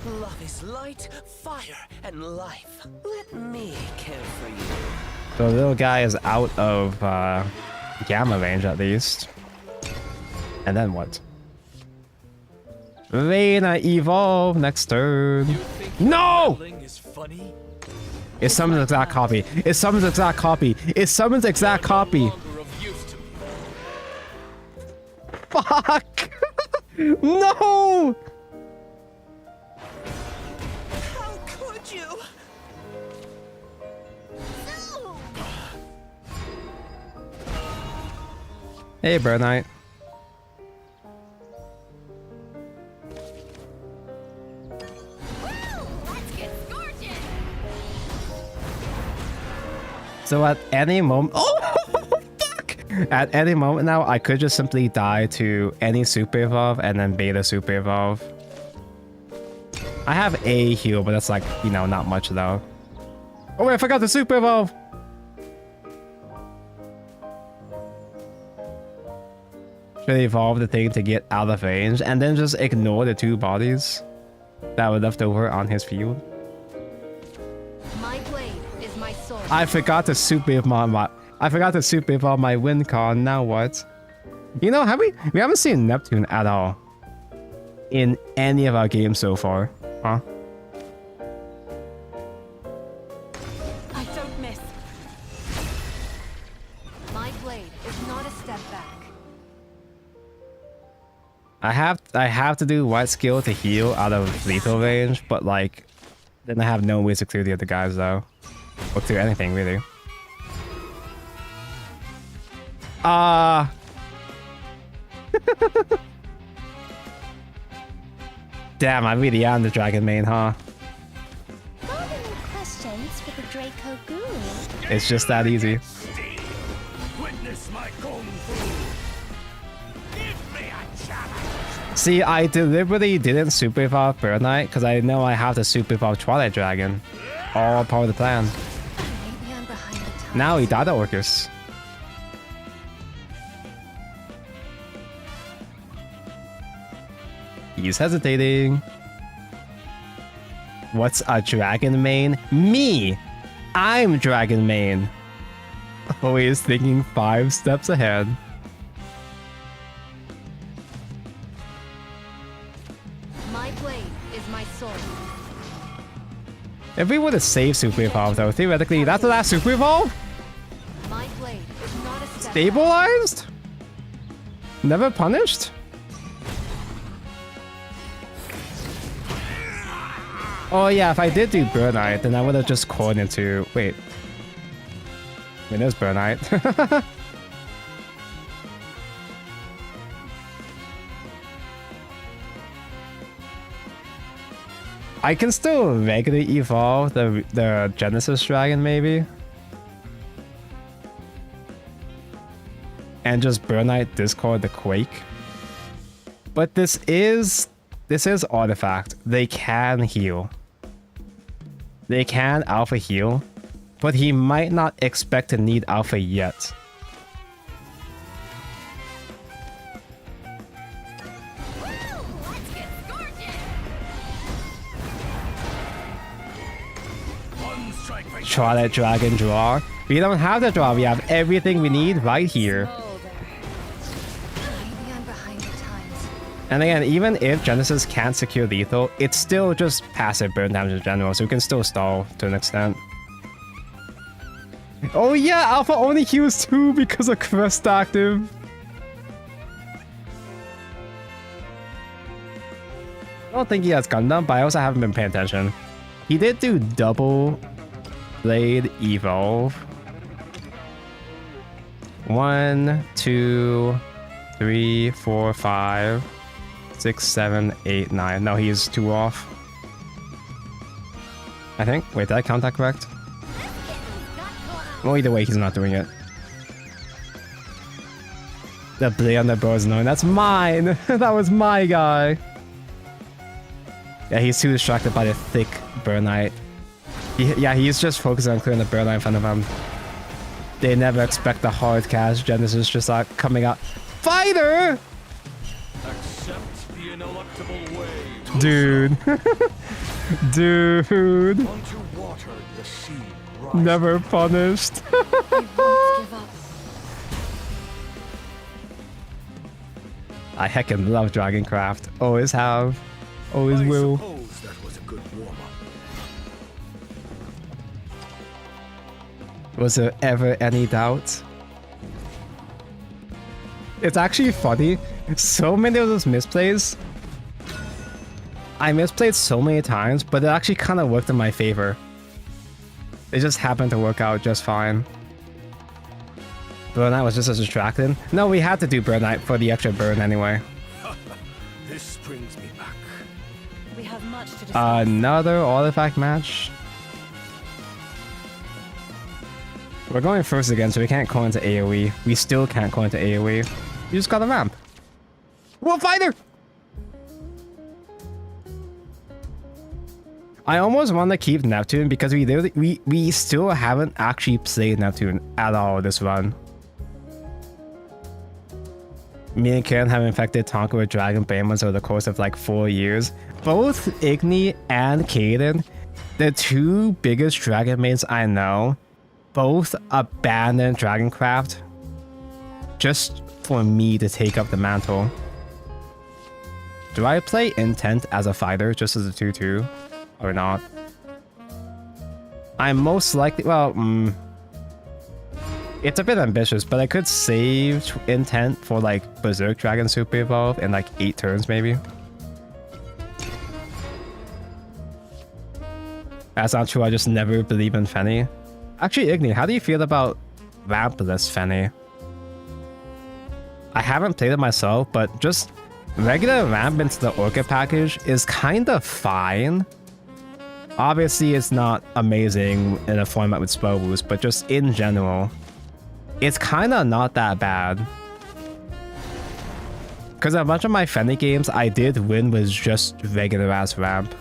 Love is light, fire, and life. Let me care for you. So the little guy is out of Gamma range at least. And then what? Reyna evolve next turn. No! Is funny. It's Summon's exact copy. It's Summon's exact copy. It's Summon's exact copy. Longer of use to me. Fuck! No! How could you? Hey, Bird Knight. Let's get scorching! So at any moment, oh fuck! At any moment now, I could just simply die to any super evolve and then beta super evolve. I have a heal, but that's like, you know, not much though. Oh wait, I forgot the super evolve. Should evolve the thing to get out of range and then just ignore the 2 bodies that were left over on his field. My blade is my sword. I forgot to super evolve my win con. Now what? You know, we haven't seen Neptune at all in any of our games so far, huh? I don't miss. My blade is not a step back. I have to do white skill to heal out of lethal range, but like, then I have no ways to clear the other guys though, or clear anything really. Damn, I really am the dragon main, huh? Got any questions for the Draco Guru? It's just that easy. Witness my kung fu. Give me a challenge. See, I deliberately didn't super evolve Bird Knight because I know I have to super evolve Twilight Dragon. All part of the plan. Maybe I'm behind the times. Now he died at Orcus. He's hesitating. What's a dragon main? Me! I'm dragon main. Always thinking 5 steps ahead. My blade is my sword. If we would have saved super evolve though, theoretically that's the last super evolve? My blade is not a step back. Stabilized? Never punished? Oh yeah, if I did do Bird Knight, then I would have just called into... Wait. It is Bird Knight. I can still regularly evolve the Genesis Dragon, maybe. And just Bird Knight Discord the Quake. But this is Artifact. They can heal. They can alpha heal, but he might not expect to need alpha yet. Let's get scorching! One strike for Twilight Dragon draw. We don't have the draw. We have everything we need right here. Oh, there. Maybe I'm behind the times. And again, even if Genesis can't secure lethal, it's still just passive burn damage in general, so we can still stall to an extent. Oh yeah, Alpha only heals 2 because of Crest active. I don't think he has Gundam, but I also haven't been paying attention. He did do double blade evolve. 1, 2, 3, 4, 5, 6, 7, 8, 9. No, he's 2 off. I think. Wait, did I count that correct? Well, either way, he's not doing it. The blade on the bow is annoying. That's mine! That was my guy! Yeah, he's too distracted by the thick Bird Knight. Yeah, he's just focused on clearing the Bird Knight in front of him. They never expect the hard cast Genesis just like coming out. Fighter! accept the ineluctable way to Dude. Dude. unto water the sea rises. Never punished. I won't give up. I heckin' love Dragoncraft. Always have. Always I will. suppose that was a good warm-up. Was there ever any doubt? It's actually funny. So many of those misplays. I misplayed so many times, but it actually kind of worked in my favor. It just happened to work out just fine. Burnout was just as distracting. No, we had to do Burnout for the extra burn anyway. This brings me back. We have much to discuss. Another artifact match. We're going first again, so we can't call into AoE. We still can't call into AoE. You just got a ramp. We'll fighter! I almost want to keep Neptune because we still haven't actually played Neptune at all this run. Me and Karen have infected Tonka with Dragon Brambles over the course of like 4 years. Both Igni and Kaden, the two biggest dragon mains I know, both abandoned Dragoncraft just for me to take up the mantle. Do I play Intent as a fighter just as a 2-2 or not? I'm most likely, well, it's a bit ambitious, but I could save Intent for like Berserk Dragon Super Evolve in like 8 turns maybe. That's not true, I just never believe in Fenny. Actually, Igni, how do you feel about rampless Fenny? I haven't played it myself, but just regular ramp into the Orchid package is kind of fine. Obviously, it's not amazing in a format with spell boost, but just in general, it's kind of not that bad. Because a bunch of my Fenny games I did win with just regular ass ramp.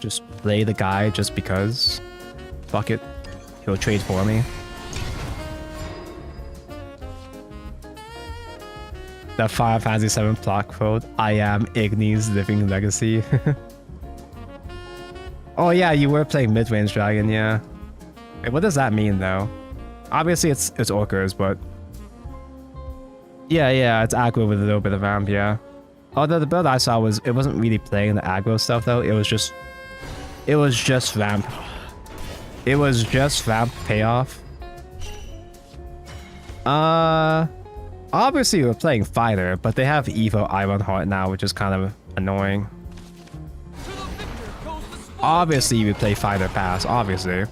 Just play the guy just because. Fuck it. He'll trade for me. The Final Fantasy VII plot quote, I am Igni's living legacy. Oh yeah, you were playing mid-range dragon, yeah. Wait, what does that mean though? Obviously it's orcas, but yeah, it's aggro with a little bit of ramp, yeah. Although the build I saw it wasn't really playing the aggro stuff though. It was just ramp. It was just ramp payoff. Obviously we're playing fighter, but they have Evo Ironheart now, which is kind of annoying. Obviously we play fighter pass, obviously.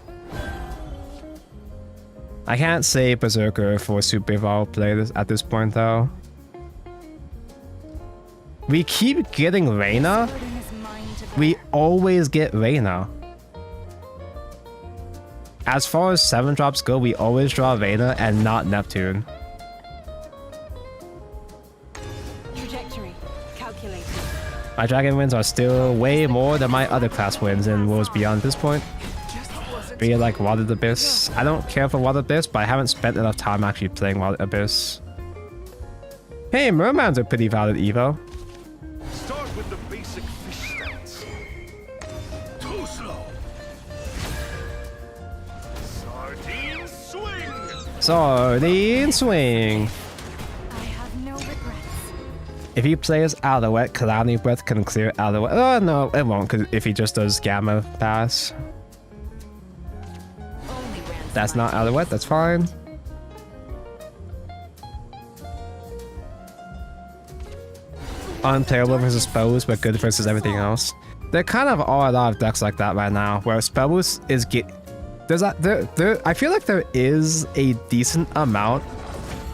I can't say Berserker for Super Evolve play this at this point though. We keep getting Reyna. We always get Reyna. As far as 7 drops go, we always draw Reyna and not Neptune. Trajectory calculated. My dragon wins are still way more than my other class wins in Worlds Beyond at this point. Really like Watered Abyss. I don't care for Watered Abyss, but I haven't spent enough time actually playing Watered Abyss. Hey, Merman's a pretty valid Evo. Start with the basic fish stats. Too slow. Sardine swing. Sardine swing. I have no regrets. If he plays Alouette, Calamity Breath can clear Alouette. Oh no, it won't, because if he just does Gamma Pass. That's not Alouette, that's fine. Unplayable versus spell boost, but good versus everything else. There kind of are a lot of decks like that right now, where spell boost is I feel like there is a decent amount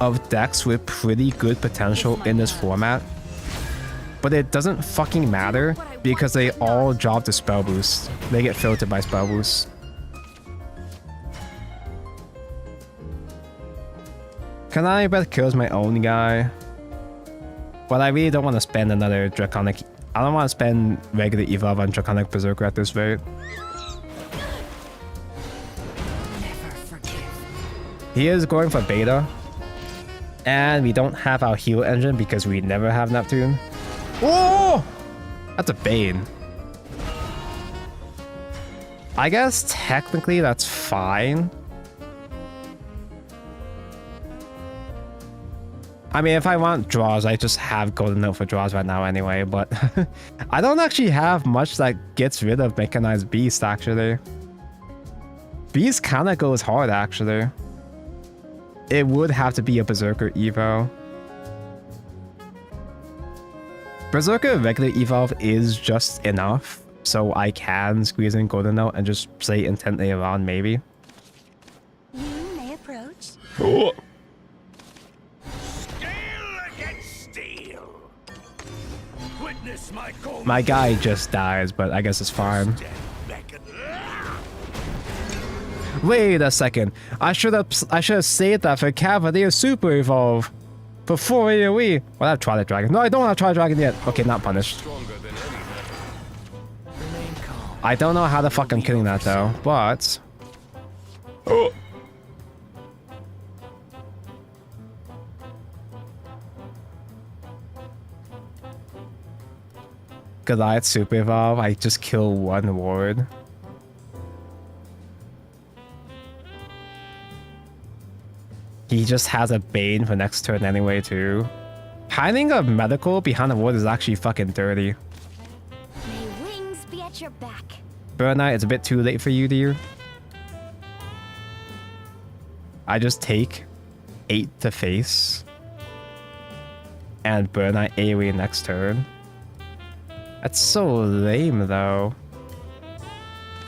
of decks with pretty good potential in this format, but it doesn't fucking matter because they all drop the spell boost. They get filtered by spell boost. Calamity Breath kills my own guy. But I really don't want to spend another Draconic... I don't want to spend regular Evolve on Draconic Berserker at this rate. Never forgive. He is going for beta. And we don't have our heal engine because we never have Neptune. Oh! That's a Bane. I guess technically that's fine. I mean, if I want draws, I just have Golden Note for draws right now anyway, but I don't actually have much that gets rid of Mechanized Beast, actually. Beast kind of goes hard, actually. It would have to be a Berserker Evo. Berserker regular Evolve is just enough, so I can squeeze in Golden Note and just play intently around, maybe. You may approach. Steel against steel. Witness my cold. My guy just dies, but I guess it's fine. Wait a second. I should have saved that for Cavalier Super Evolve. Before AoE. Well, I've tried the dragon. No, I don't want to try dragon yet. Okay, not punished. Stronger than any metal. Remain calm. I don't know how the fuck I'm killing that though, but... Oh. Goliath Super Evolve, I just kill one ward. He just has a Bane for next turn anyway too. Hiding a medical behind the ward is actually fucking dirty. May wings be at your back. Burn Knight, it's a bit too late for you, dear. I just take 8 to face. And Burn Knight AoE next turn. That's so lame though.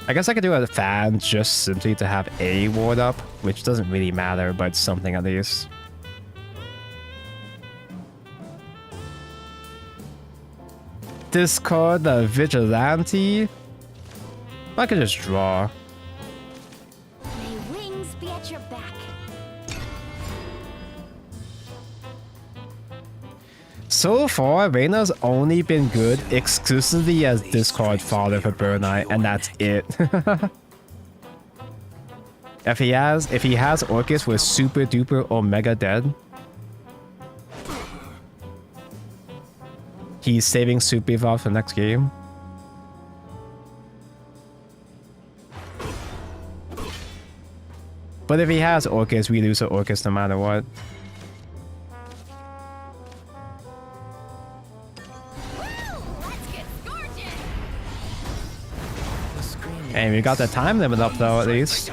I guess I could do a fan just simply to have a ward up, which doesn't really matter, but something at least. Discard the Vigilante. I could just draw. May wings be at your back. So far, Reyna's only been good exclusively as discard fodder for Burn Knight, and that's it. If he has Orcus with super duper Omega dead, he's saving Super Evolve for next game. But if he has Orcus, we lose to Orcus no matter what. And we got the time limit up though, at least.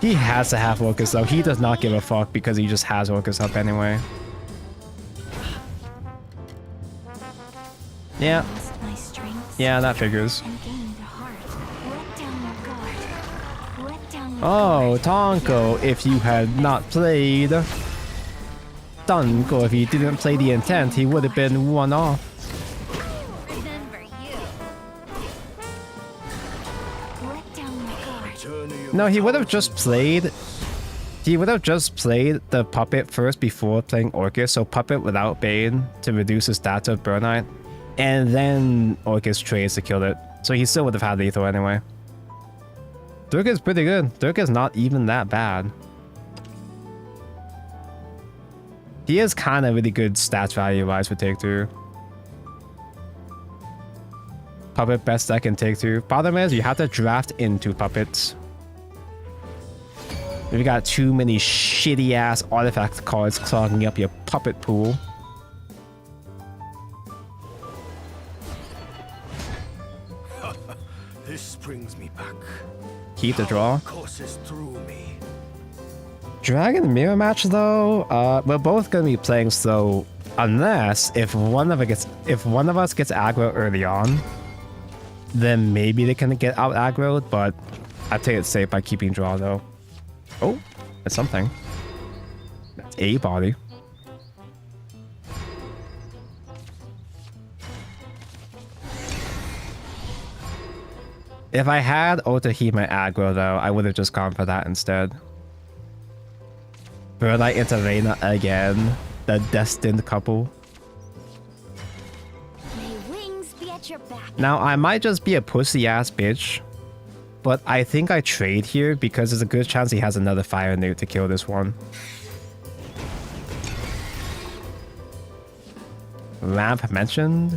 He has to have Orcus though. He does not give a fuck because he just has Orcus up anyway. Yeah. Lost my strength Yeah, that figures. and gained a heart. Let down your guard. Let down your Oh, Tonko, if you had not played Dunko, if he didn't play the intent, he would have been one off. Remember you. Let down your guard. No, he would have just played. He would have just played the puppet first before playing Orcus, so puppet without Bane to reduce the stats of Burn Knight, and then Orcus trades to kill it. So he still would have had lethal anyway. Durga is pretty good. Durga is not even that bad. He is kind of really good stats value wise for Take 2. Puppet best deck in Take 2. Problem is you have to draft into puppets. If you got too many shitty ass artifact cards clogging up your puppet pool. This brings me back. Keep the draw. Courses through me. Dragon mirror match though, we're both gonna be playing slow unless if one of us gets aggro early on, then maybe they can get out aggroed, but I play it safe by keeping draw though. Oh, that's something. That's a body. If I had Otahima aggro though, I would have just gone for that instead. Burn Knight into Reyna again. The destined couple. May wings be at your back. Now, I might just be a pussy ass bitch, but I think I trade here because there's a good chance he has another fire newt to kill this one. Lamp mentioned.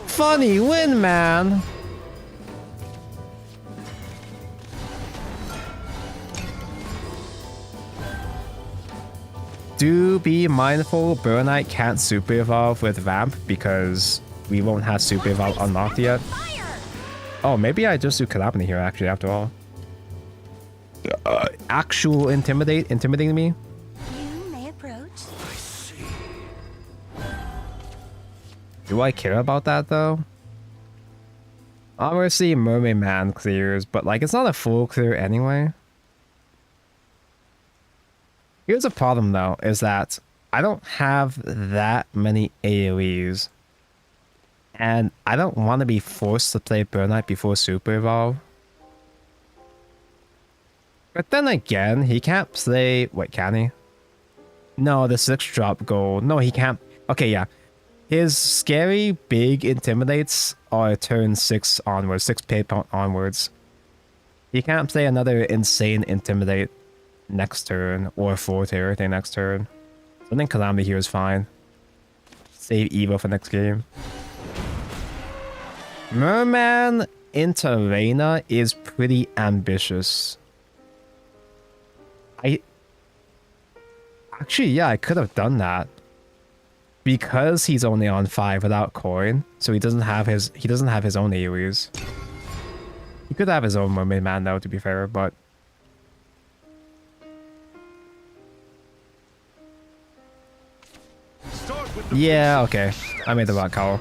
Funny win, man. Do be mindful, Burn Knight can't super evolve with Vamp because we won't have super evolve unlocked yet. Oh, maybe I just do Calamity here actually after all. Actual intimidating me? You may approach. I see. Do I care about that though? Obviously, Mermaid Man clears, but like it's not a full clear anyway. Here's a problem though, is that I don't have that many AoEs. And I don't want to be forced to play Burnout before Super Evolve. But then again, he can't play... Wait, can he? No, the 6 drop gold. No, he can't... Okay, yeah. His scary big intimidates are turn 6 onwards, 6 pay point onwards. He can't play another insane intimidate next turn, or 4 terror thing next turn. So I think Calamity here is fine. Save Evo for next game. Merman into Reina is pretty ambitious. Actually, yeah, I could have done that. Because he's only on 5 without coin, so he doesn't have his own AoEs. He could have his own Mermaid Man though, to be fair, but yeah, okay. I made the right call.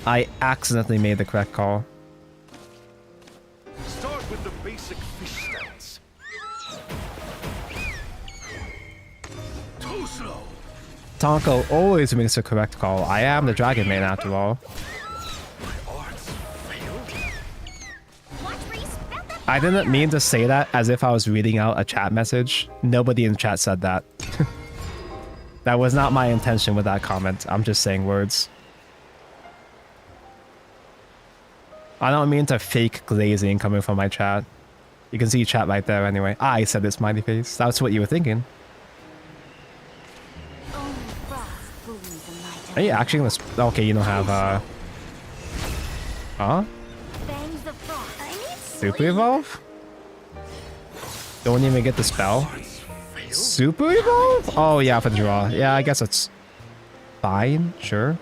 I accidentally made the correct call. Start with the basic fish stance. Too slow. Tonko always makes the correct call. I am the dragon main after all. My arts failed. I didn't mean to say that as if I was reading out a chat message. Nobody in chat said that. That was not my intention with that comment. I'm just saying words. I don't mean to fake glazing coming from my chat. You can see chat right there anyway. I said it, smiley face. That's what you were thinking. Are you actually gonna... Okay, you don't have, Huh? Super Evolve? Don't even get the spell? Super Evolve? Oh, yeah, for the draw. Yeah, I guess it's... fine, sure.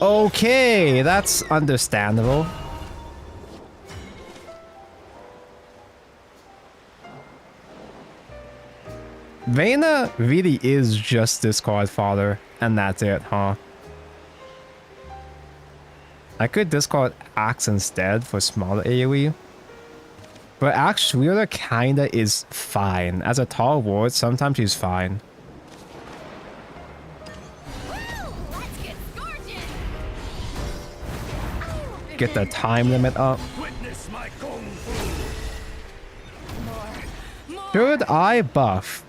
Okay, that's understandable. Vayne really is just discard fodder, and that's it, huh? I could discard Axe instead for smaller AoE. But Axe Wielder kinda is fine. As a tall ward, sometimes she's fine. Get the time limit up. Witness my kung fu. Should I buff?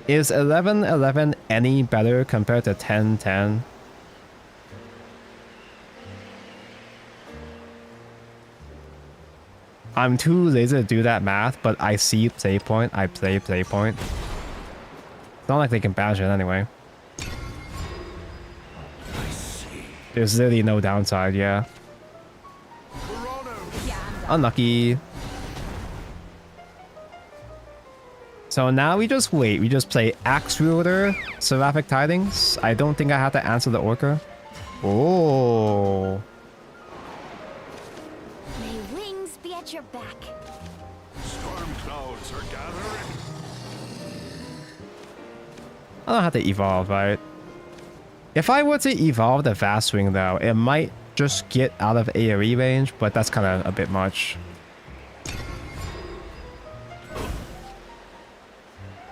Is 11-11 any better compared to 10-10? I'm too lazy to do that math, but I see play point. I play point. It's not like they can bash it anyway. There's literally no downside, yeah. Unlucky. So now we just wait. We just play Axe Wielder, Seraphic Tidings. I don't think I have to answer the Orca. Oh. May wings be at your back. Storm clouds are gathering. I don't have to evolve, right? If I were to evolve the Vast Wing, though, it might just get out of AoE range, but that's kind of a bit much.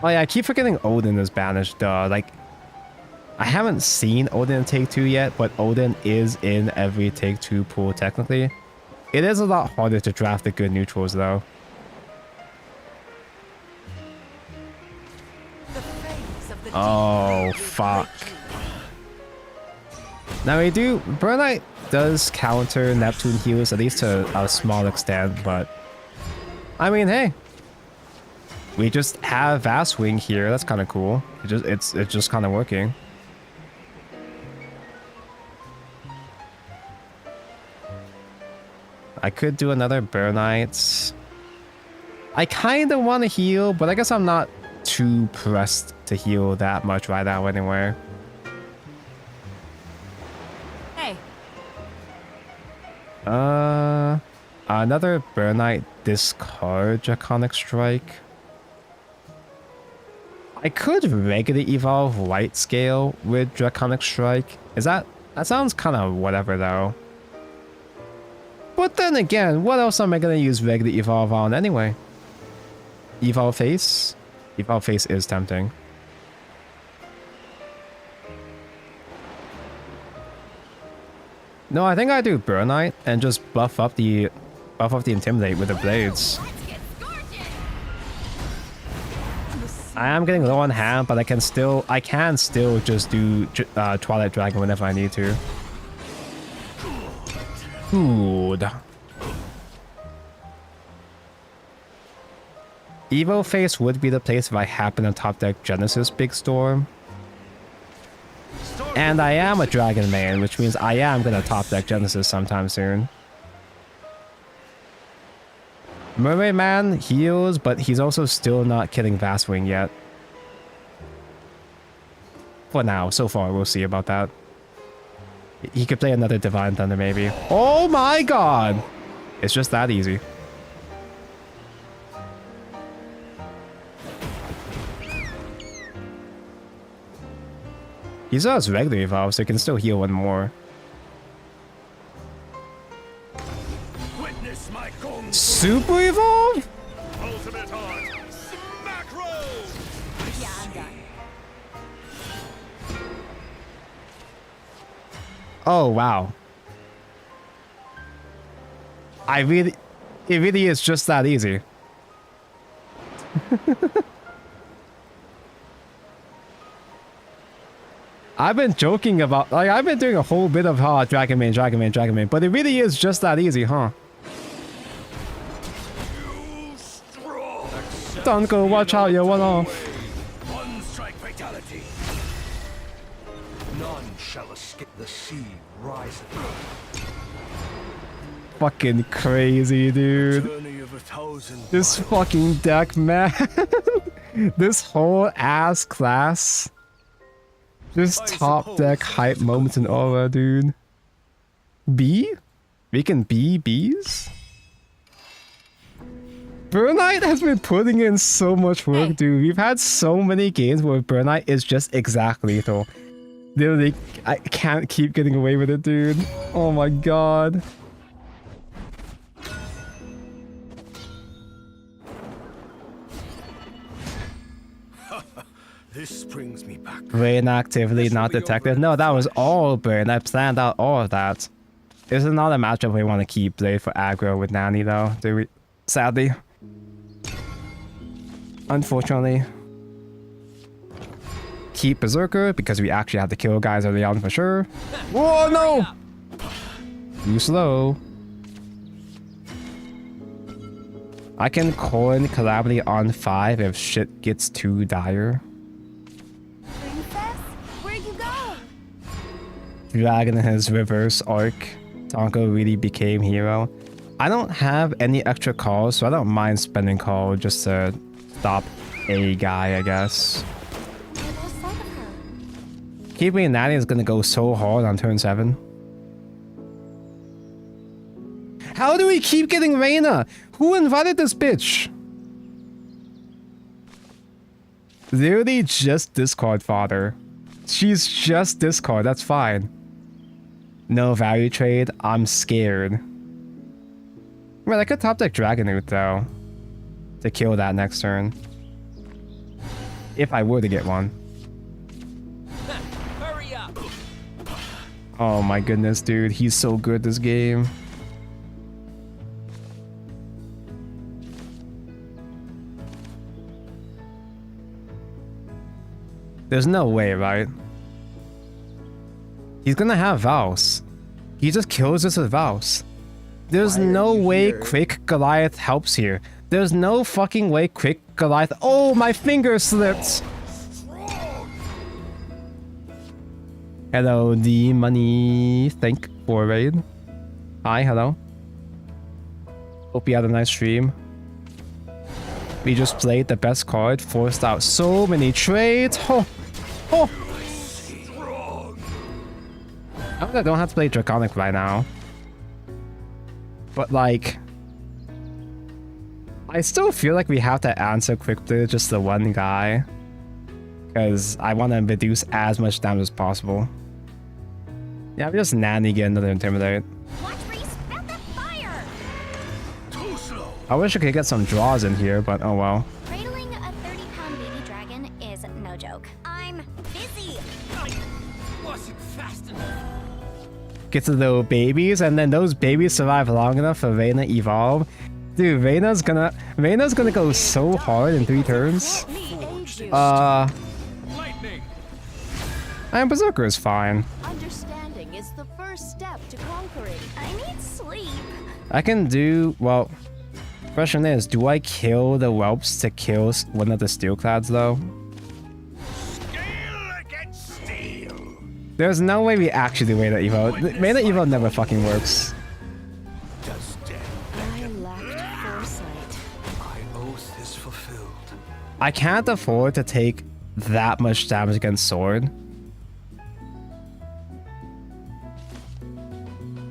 Oh yeah, I keep forgetting Odin is banished, like, I haven't seen Odin in Take-Two yet, but Odin is in every Take-Two pool, technically. It is a lot harder to draft the good neutrals, though. Oh, fuck. Now we do... Burnout does counter Neptune heals, at least to a small extent, but... I mean, hey. We just have Vast Wing here, that's kind of cool. It's just kind of working. I could do another Burnight. I kind of want to heal, but I guess I'm not too pressed to heal that much right now anyway. Hey. Another Burnight discard Draconic Strike. I could regularly evolve Light Scale with Draconic Strike. Is that sounds kind of whatever though. But then again, what else am I gonna use regular evolve on anyway? Evolve Face? Evolve Face is tempting. No, I think I do Burnite and just buff up the Intimidate with the blades. I am getting low on hand, but I can still just do Twilight Dragon whenever I need to. Good. Evo Face would be the place if I happen to top deck Genesis Big Storm. And I am a Dragon main, which means I am gonna top deck Genesis sometime soon. Mermaid Man heals, but he's also still not killing Vastwing yet. For now, so far, we'll see about that. He could play another Divine Thunder maybe. Oh my god! It's just that easy. He still has regular evolve, so he can still heal one more. Witness my kung fu. Super evolve? Ultimate art. Macro. Yeah, I'm done. Oh wow. It really is just that easy. I've been joking about, like, I've been doing a whole bit of Dragon main, but it really is just that easy, huh? Don't go, watch out, you one off. One strike fatality. None shall escape. The sea riseth. Fucking crazy, dude. Journey of 1,000 This miles. fucking deck, man. This whole ass class. Just top deck hype moments in aura, dude. B? We can B Bs? Burnite has been putting in so much work, dude. We've had so many games where Burnite is just exact lethal. Literally, I can't keep getting away with it, dude. Oh my god. This brings me back. Brain activity not detected. No, that was all Brain. I planned out all of that. This is not a matchup we want to keep Blade for aggro with Nani though, do we? Sadly. Unfortunately. Keep Berserker because we actually have to kill guys early on for sure. Whoa, no! Too slow. I can coin Calamity on 5 if shit gets too dire. Princess, where'd you go? Dragon in his reverse arc. Tonko really became hero. I don't have any extra calls, so I don't mind spending call just to stop a guy, I guess. I lost sight of her. Keeping Natty is gonna go so hard on turn 7. How do we keep getting Reyna? Who invited this bitch? Literally just discard fodder. She's just discard, that's fine. No value trade, I'm scared. Well, I could top deck Dragonoot though. To kill that next turn. If I were to get one. Hurry up! Oh my goodness, dude. He's so good this game. There's no way, right? He's gonna have Vows. He just kills us with Vows. There's no way Quick Goliath helps here. There's no fucking way Quick Goliath. Oh, my finger slipped. Hello, D Money. Thank for raid. Hi, hello. Hope you had a nice stream. We just played the best card, forced out so many trades. Oh, oh. I don't have to play Draconic right now. But like, I still feel like we have to answer quickly just the one guy. because I want to reduce as much damage as possible. Yeah, I'm just nanny get another Intimidate. Watch where you spout that fire! Too slow. I wish I could get some draws in here, but oh well. Cradling a 30-pound baby dragon is no joke. I'm busy. I wasn't fast enough. Get to the babies, and then those babies survive long enough for Vayne to evolve. Dude, Vayne's gonna go so hard in 3 turns. Lightning. And Berserker is fine. Understanding is the first step to conquering. I need sleep. I can do, well, question is, do I kill the whelps to kill one of the Steelclads though? Steel against steel. There's no way we actually do Vayne Evo. Vayne Evo never fucking works. Does death I lacked foresight. My oath is fulfilled. I can't afford to take that much damage against Sword.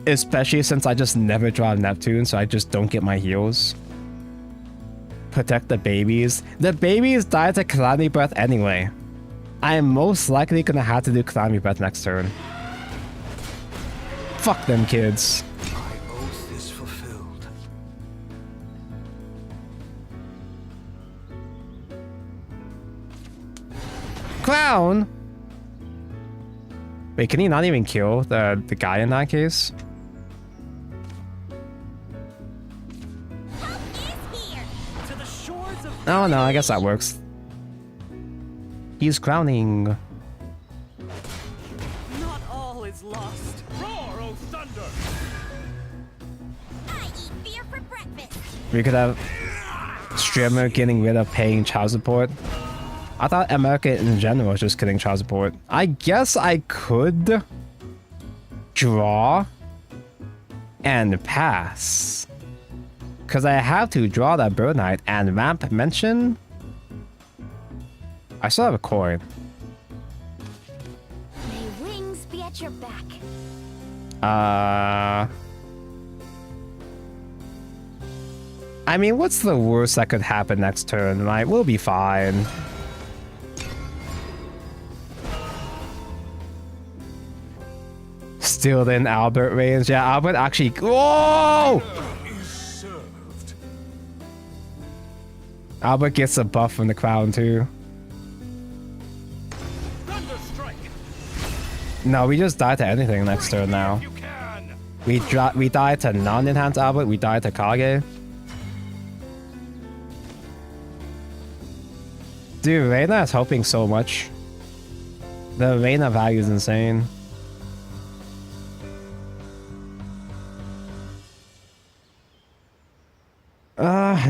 Especially since I just never draw Neptune, so I just don't get my heals. Protect the babies. The babies die to Calamity Breath anyway. I am most likely gonna have to do Calamity Breath next turn. Fuck them kids. My oath is fulfilled. Clown! Wait, can he not even kill the guy in that case? Help is here. To the shores of Oh no, I guess that works. He's crowning. not all is lost. roar, O thunder. I eat beer for breakfast. We could have streamer getting rid of paying child support. I thought America in general was just getting child support. I guess I could draw and pass. Because I have to draw that Bird Knight and ramp mention. I still have a coin. May wings be at your back. I mean, what's the worst that could happen next turn? Right, we'll be fine. Still in Albert range. Yeah, Albert actually. Whoa! Is served. Albert gets a buff from the crown too. Thunderstrike. No, we just die to anything next turn now. You can. We die to non-enhanced Albert. We die to Kage. Dude, Reina is helping so much. The Reina value is insane.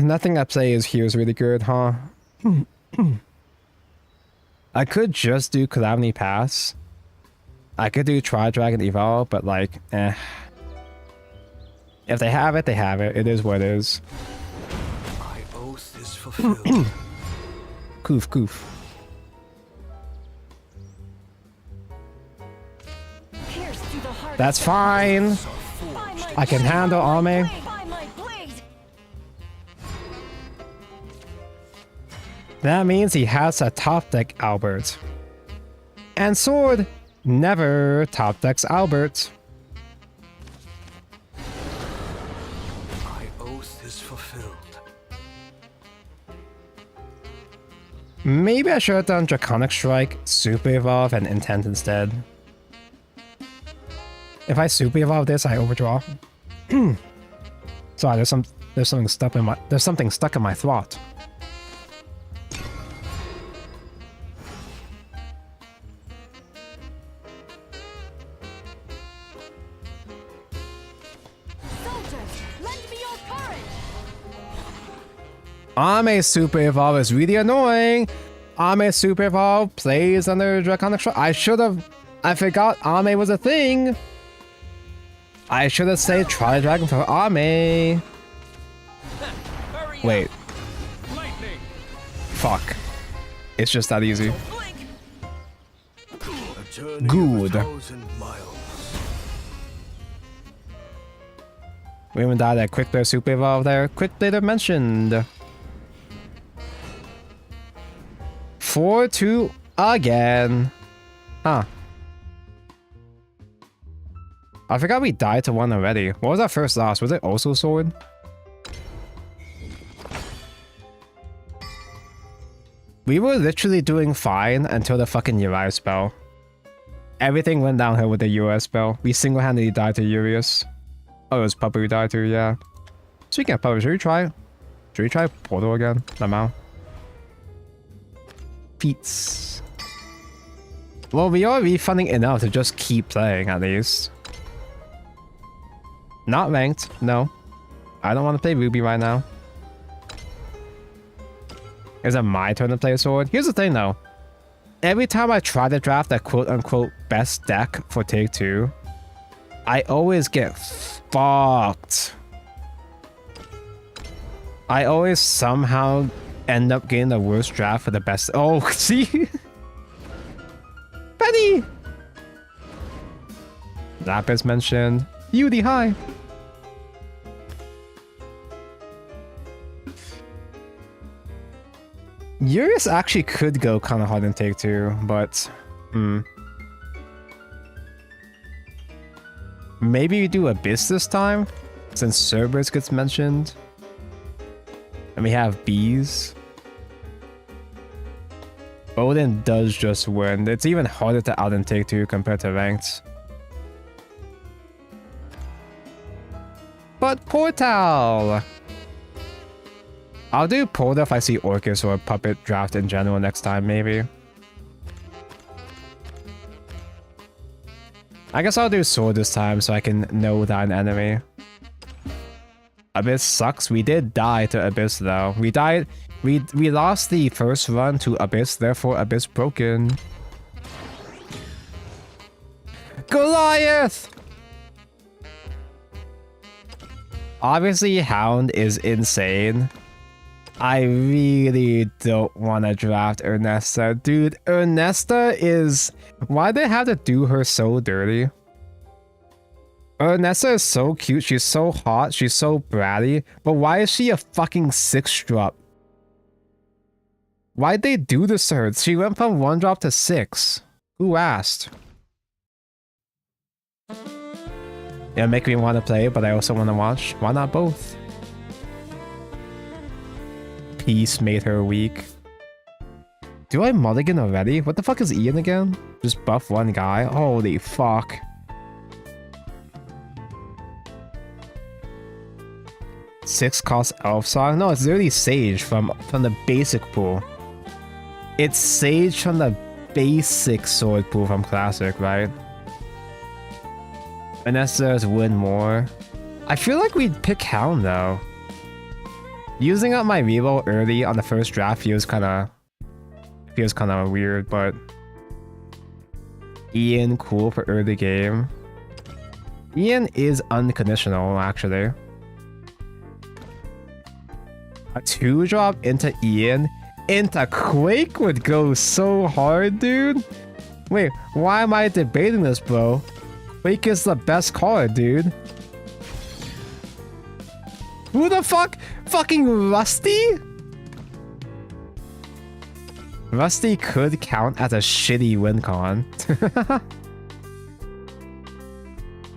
Nothing I play is here is really good, huh? I could just do Calamity Pass. I could do Tri Dragon Evolve, but like, eh. If they have it, they have it. It is what it is. My oath is fulfilled. Coof, coof. Pierce through the heart. That's fine. By my I can handle Ame. By my blade. That means he has a top deck Albert. And Sword never top decks Albert. My oath is fulfilled. Maybe I should have done Draconic Strike, Super Evolve, and Intent instead. If I Super Evolve this, I overdraw. Sorry, there's something stuck in my throat. Soldiers, lend me your courage. Ame Super Evolve is really annoying. Ame Super Evolve plays under Draconic Strike. I forgot Ame was a thing. I should have said Tri Dragon for Ame. Hurry Wait, up. Lightning. fuck. It's just that easy. Blink. A journey Good. of 1,000 miles. We haven't died at Quick Blade Super Evolve there. Quick Blade mentioned. 4-2. Again. Huh. I forgot we died to one already. What was our first loss? Was it also sword? We were literally doing fine until the fucking Uriah spell. Everything went downhill with the Uriah spell. We single-handedly died to Urias. Oh, it was Puppet we died to, yeah. Speaking of Puppet, should we try Portal again? Lamau. Feats. Well, we are refunding enough to just keep playing, at least. Not ranked, no. I don't want to play Ruby right now. Is it my turn to play a sword? Here's the thing, though. Every time I try to draft a quote-unquote best deck for Take 2, I always get fucked. I always somehow end up getting the worst draft for the best. Oh, see? Penny! Lapis mentioned. Yudi, hi! Urias actually could go kind of hard in Take 2, but... Maybe we do Abyss this time, since Cerberus gets mentioned. And we have bees. Odin does just win. It's even harder to out in Take 2 compared to ranked. But Portal! I'll do Portal if I see Orcus or Puppet draft in general next time, maybe. I guess I'll do Sword this time so I can know that an enemy. Abyss sucks. We did die to Abyss though. We died. We lost the first run to Abyss, therefore Abyss broken. Goliath! Obviously, Hound is insane. I really don't want to draft Ernesta. Dude, Ernesta is... Why they have to do her so dirty? Ernesta is so cute, she's so hot, she's so bratty, but why is she a fucking 6-drop? Why'd they do this to her? She went from 1 drop to 6. Who asked? It'll make me want to play, but I also want to watch. Why not both? Peace made her weak. Do I mulligan already? What the fuck is Ian again? Just buff one guy? Holy fuck. Six cost Elf Song? No, it's literally Sage from the basic pool. It's Sage from the basic sword pool from Classic, right? Vanessa's win more. I feel like we'd pick Hound though. Using up my reroll early on the first draft feels kind of weird, but Ian cool for early game. Ian is unconditional actually. A 2-drop into Ian into Quake would go so hard, dude. Wait, why am I debating this, bro? Quake is the best card, dude. Who the fuck? Fucking Rusty? Rusty could count as a shitty win con.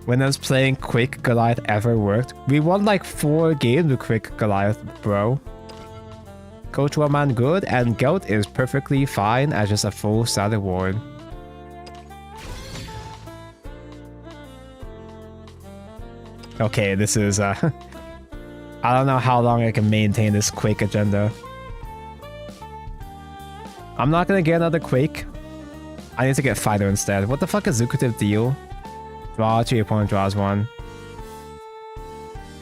When I was playing Quake Goliath ever worked, we won like 4 games with Quake Goliath, bro. Coach Woman good, and Gelt is perfectly fine as just a full stat award. Okay, this is I don't know how long I can maintain this Quake agenda. I'm not gonna get another Quake. I need to get Fighter instead. What the fuck is Lucrative Deal? Draw 2, your opponent draws 1.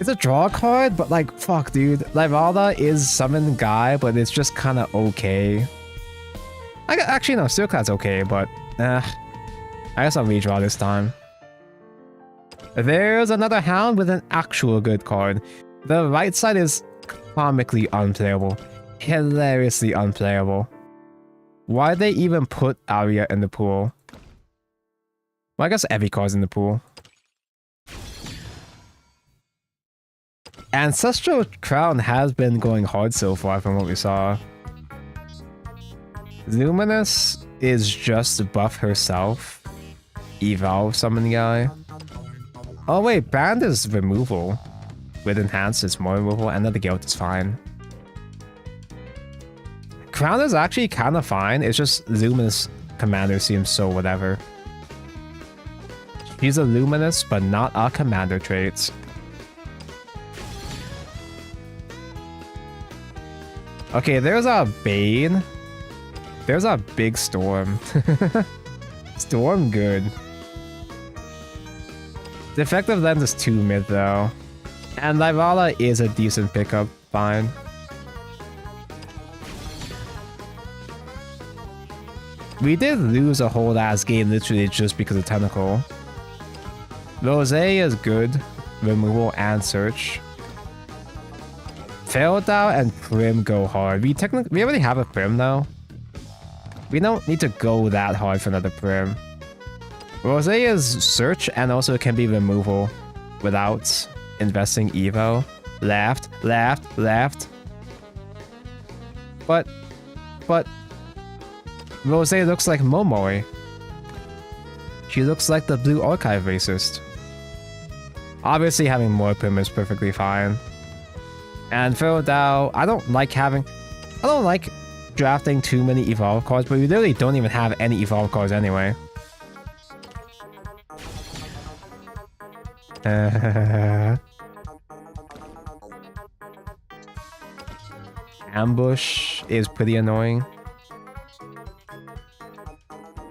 It's a draw card, but like, fuck, dude. Livalda is Summon Guy, but it's just kind of okay. Actually, no, Steelclad's okay, but I guess I'll redraw this time. There's another Hound with an actual good card. The right side is comically unplayable. Hilariously unplayable. Why'd they even put Arya in the pool? Well, I guess every card's in the pool. Ancestral Crown has been going hard so far from what we saw. Luminous? is just buff herself. Evolve summon guy. Oh wait, band is removal. With enhanced it's more removal, and then the guild is fine. Crown is actually kind of fine, it's just Luminous Commander seems so whatever. She's a Luminous, but not a commander trait. Okay, there's a Bane. There's a big Storm. Storm good. Defective Lens is too mid though. And Livala is a decent pickup, fine. We did lose a whole ass game literally just because of Tentacle. Rosé is good. Removal and search. Faildao and Prim go hard. We already have a Prim though. We don't need to go that hard for another Prim. Rosé is search and also can be removal without investing Evo. Left. But Rosé looks like Momoi. She looks like the Blue Archive racist. Obviously having more Prim is perfectly fine. And Faildao, I don't like drafting too many evolve cards, but we literally don't even have any evolve cards anyway. Ambush is pretty annoying.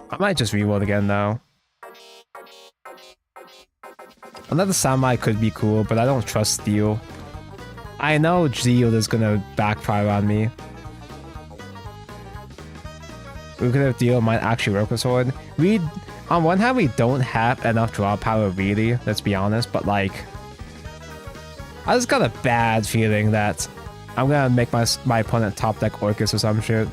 I might just reroll again though. Another Samurai could be cool, but I don't trust Steel. I know Zeal is gonna backfire on me. Lucrative Deal might actually work with Sword. On one hand, we don't have enough draw power really, let's be honest, but like... I just got a bad feeling that I'm gonna make my opponent top deck Orcus or some shit.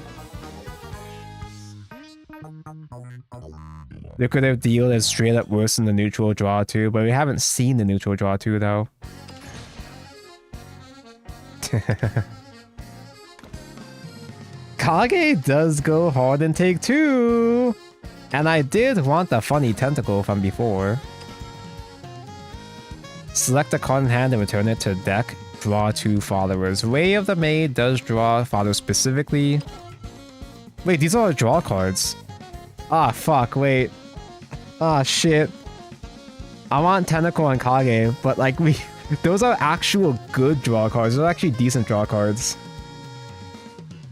Lucrative Deal is straight up worse than the neutral draw 2, but we haven't seen the neutral draw 2 though. Kage does go hard in take 2! And I did want the funny tentacle from before. Select a card in hand and return it to deck. Draw 2 followers. Way of the Maid does draw followers specifically. Wait, these are draw cards. Ah, fuck, wait. Ah, shit. I want Tentacle and Kage, but like those are actual good draw cards. Those are actually decent draw cards.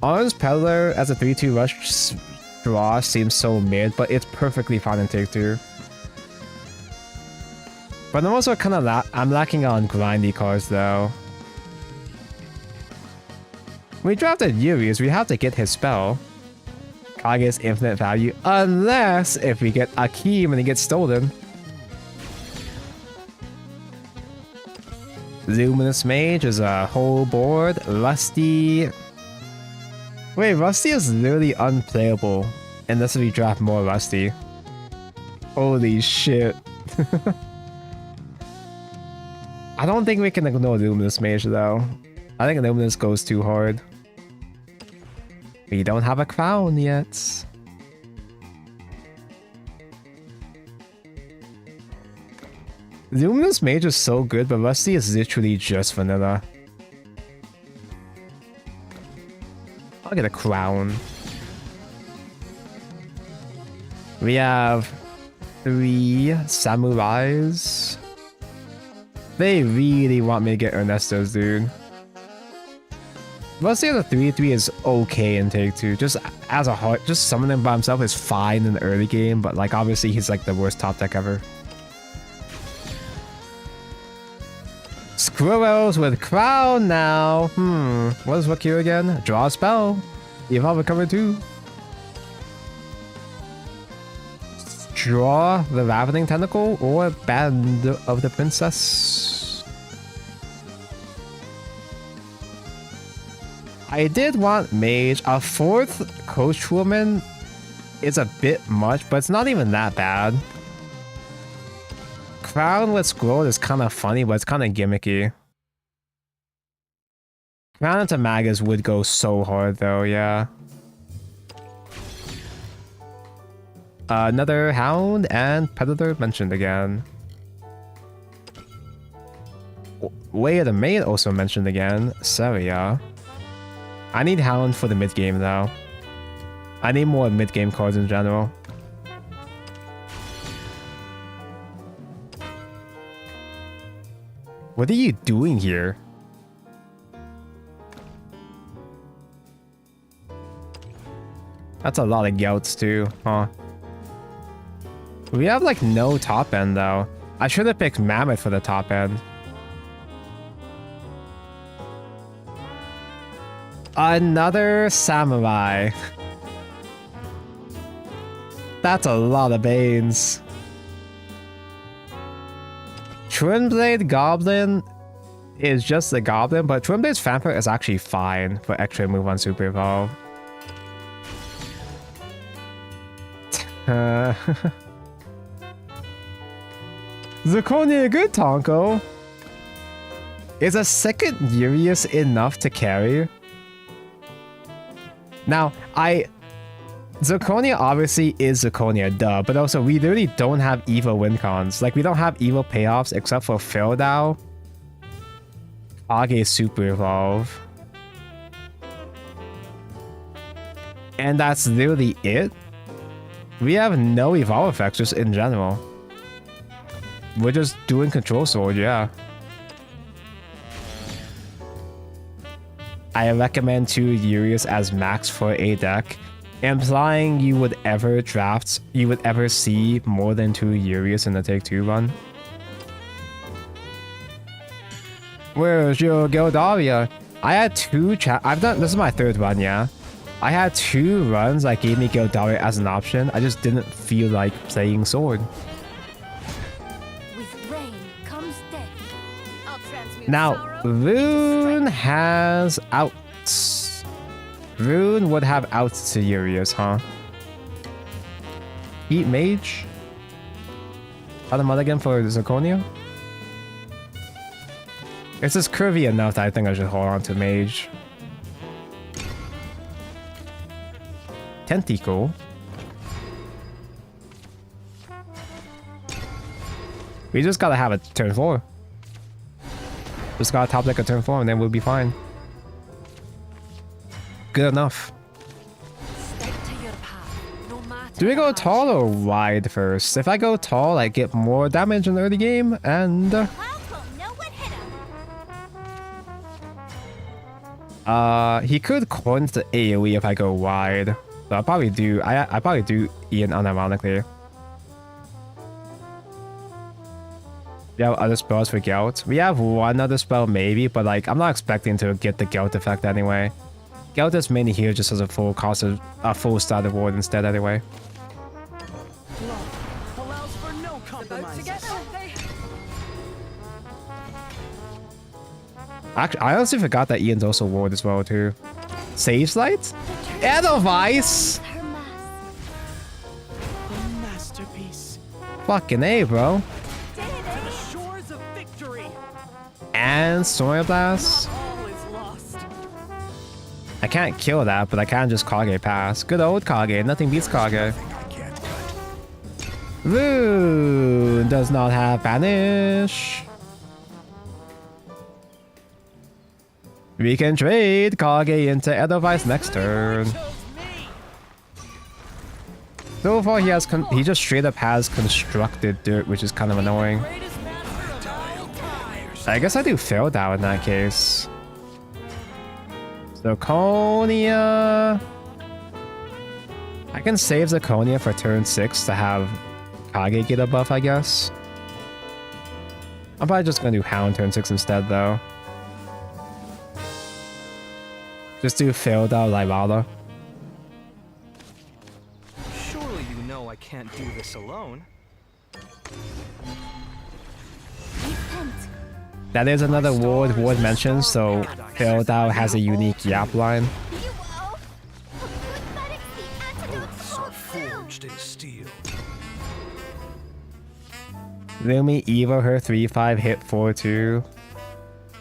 Orange Peddler as a 3-2 rush draw seems so mid, but it's perfectly fine in take 2. But I'm also kind of I'm lacking on grindy cards though. We drafted Yuri's, we have to get his spell. Kage's infinite value, unless if we get Akeem and he gets stolen. Luminous Mage is a whole board. Rusty. Wait, Rusty is literally unplayable unless we draft more Rusty. Holy shit. I don't think we can ignore Luminous Mage though. I think Luminous goes too hard. We don't have a crown yet. Luminous Mage is so good, but Rusty is literally just vanilla. I'll get a crown. We have 3 samurais. They really want me to get Ernesto's, dude. Rusty as a 3-3 is okay in take 2. Just as a heart, just summoning him by himself is fine in the early game, but like obviously he's like the worst top deck ever. Squirrels with crown now. What does Wakir again? Draw a spell. Evolve recover 2. Draw the Ravening Tentacle or Band of the Princess. I did want Mage. A 4th Coachwoman is a bit much, but it's not even that bad. Crown with Scroll is kind of funny, but it's kind of gimmicky. Crown into Magus would go so hard though, yeah. Another hound and predator mentioned again. Way of the Maid also mentioned again. Seria. I need hound for the mid game though. I need more mid game cards in general. What are you doing here? That's a lot of gouts too, huh? We have like no top end though. I should have picked Mammoth for the top end. Another samurai. That's a lot of Banes. Twinblade Goblin is just a goblin, but Twinblade's Vampire is actually fine for extra move on Super Evolve. Zirconia good, Tonko. Is a second Urius enough to carry? Now, Zirconia obviously is Zirconia, duh, but also we literally don't have evil win cons. Like, we don't have evil payoffs except for Fildao, Kage Super Evolve. And that's literally it. We have no evolve effects just in general. We're just doing Control Sword, yeah. I recommend 2 Urius as max for a deck, implying you would ever see more than 2 Urius in the Take 2 run. Where's your Gildaria? I had 2 this is my 3rd run, yeah. I had 2 runs that gave me Gildaria as an option. I just didn't feel like playing Sword. With rain comes death. I'll transmute Now, sorrow Rune has outs. Rune would have outs to Urius, huh? Heat Mage? Other mulligan for Zirconia? It's just curvy enough that I think I should hold on to Mage. Tentacle. We just gotta have a turn 4. Just gotta top deck a turn 4 and then we'll be fine. Good enough. Stick to your path, no matter Do we go how tall or wide first? If I go tall, I get more damage in the early game, and clouds won't know what hit him. he could coin the AoE if I go wide. So I'll probably do I probably do Ian unironically. We have other spells for Gout. We have one other spell maybe, but like I'm not expecting to get the Gout effect anyway. Gout is mainly here just as a full cost of a full start reward instead anyway. Allows for no compromises. Actually, I honestly forgot that Ian's also ward as well too. Sage Light? Edelweiss! Her mask. A masterpiece. Fucking A, bro. Did it, The shores of victory. And Soil Blast. All is lost. I can't kill that, but I can just Kage pass. Good old Kage, nothing beats Kage. I can't cut. Rune does not have Banish. We can trade Kage into Edelweiss next turn. Chose me. So far, he just straight up has constructed dirt, which is kind of annoying. Greatest master of all time. I guess I do Fildao in that case. Zirconia. I can save Zirconia for turn 6 to have Kage get a buff, I guess. I'm probably just gonna do Hound turn 6 instead, though. Just do Fildao Livada. Surely you know I can't do this alone. Repent. That is another ward mentioned, so Fildao has a unique Yap line. You will. Pathetic the antidote Oaths are hold soon. forged in steel. Lumi Evo her 3-5 hit 4-2.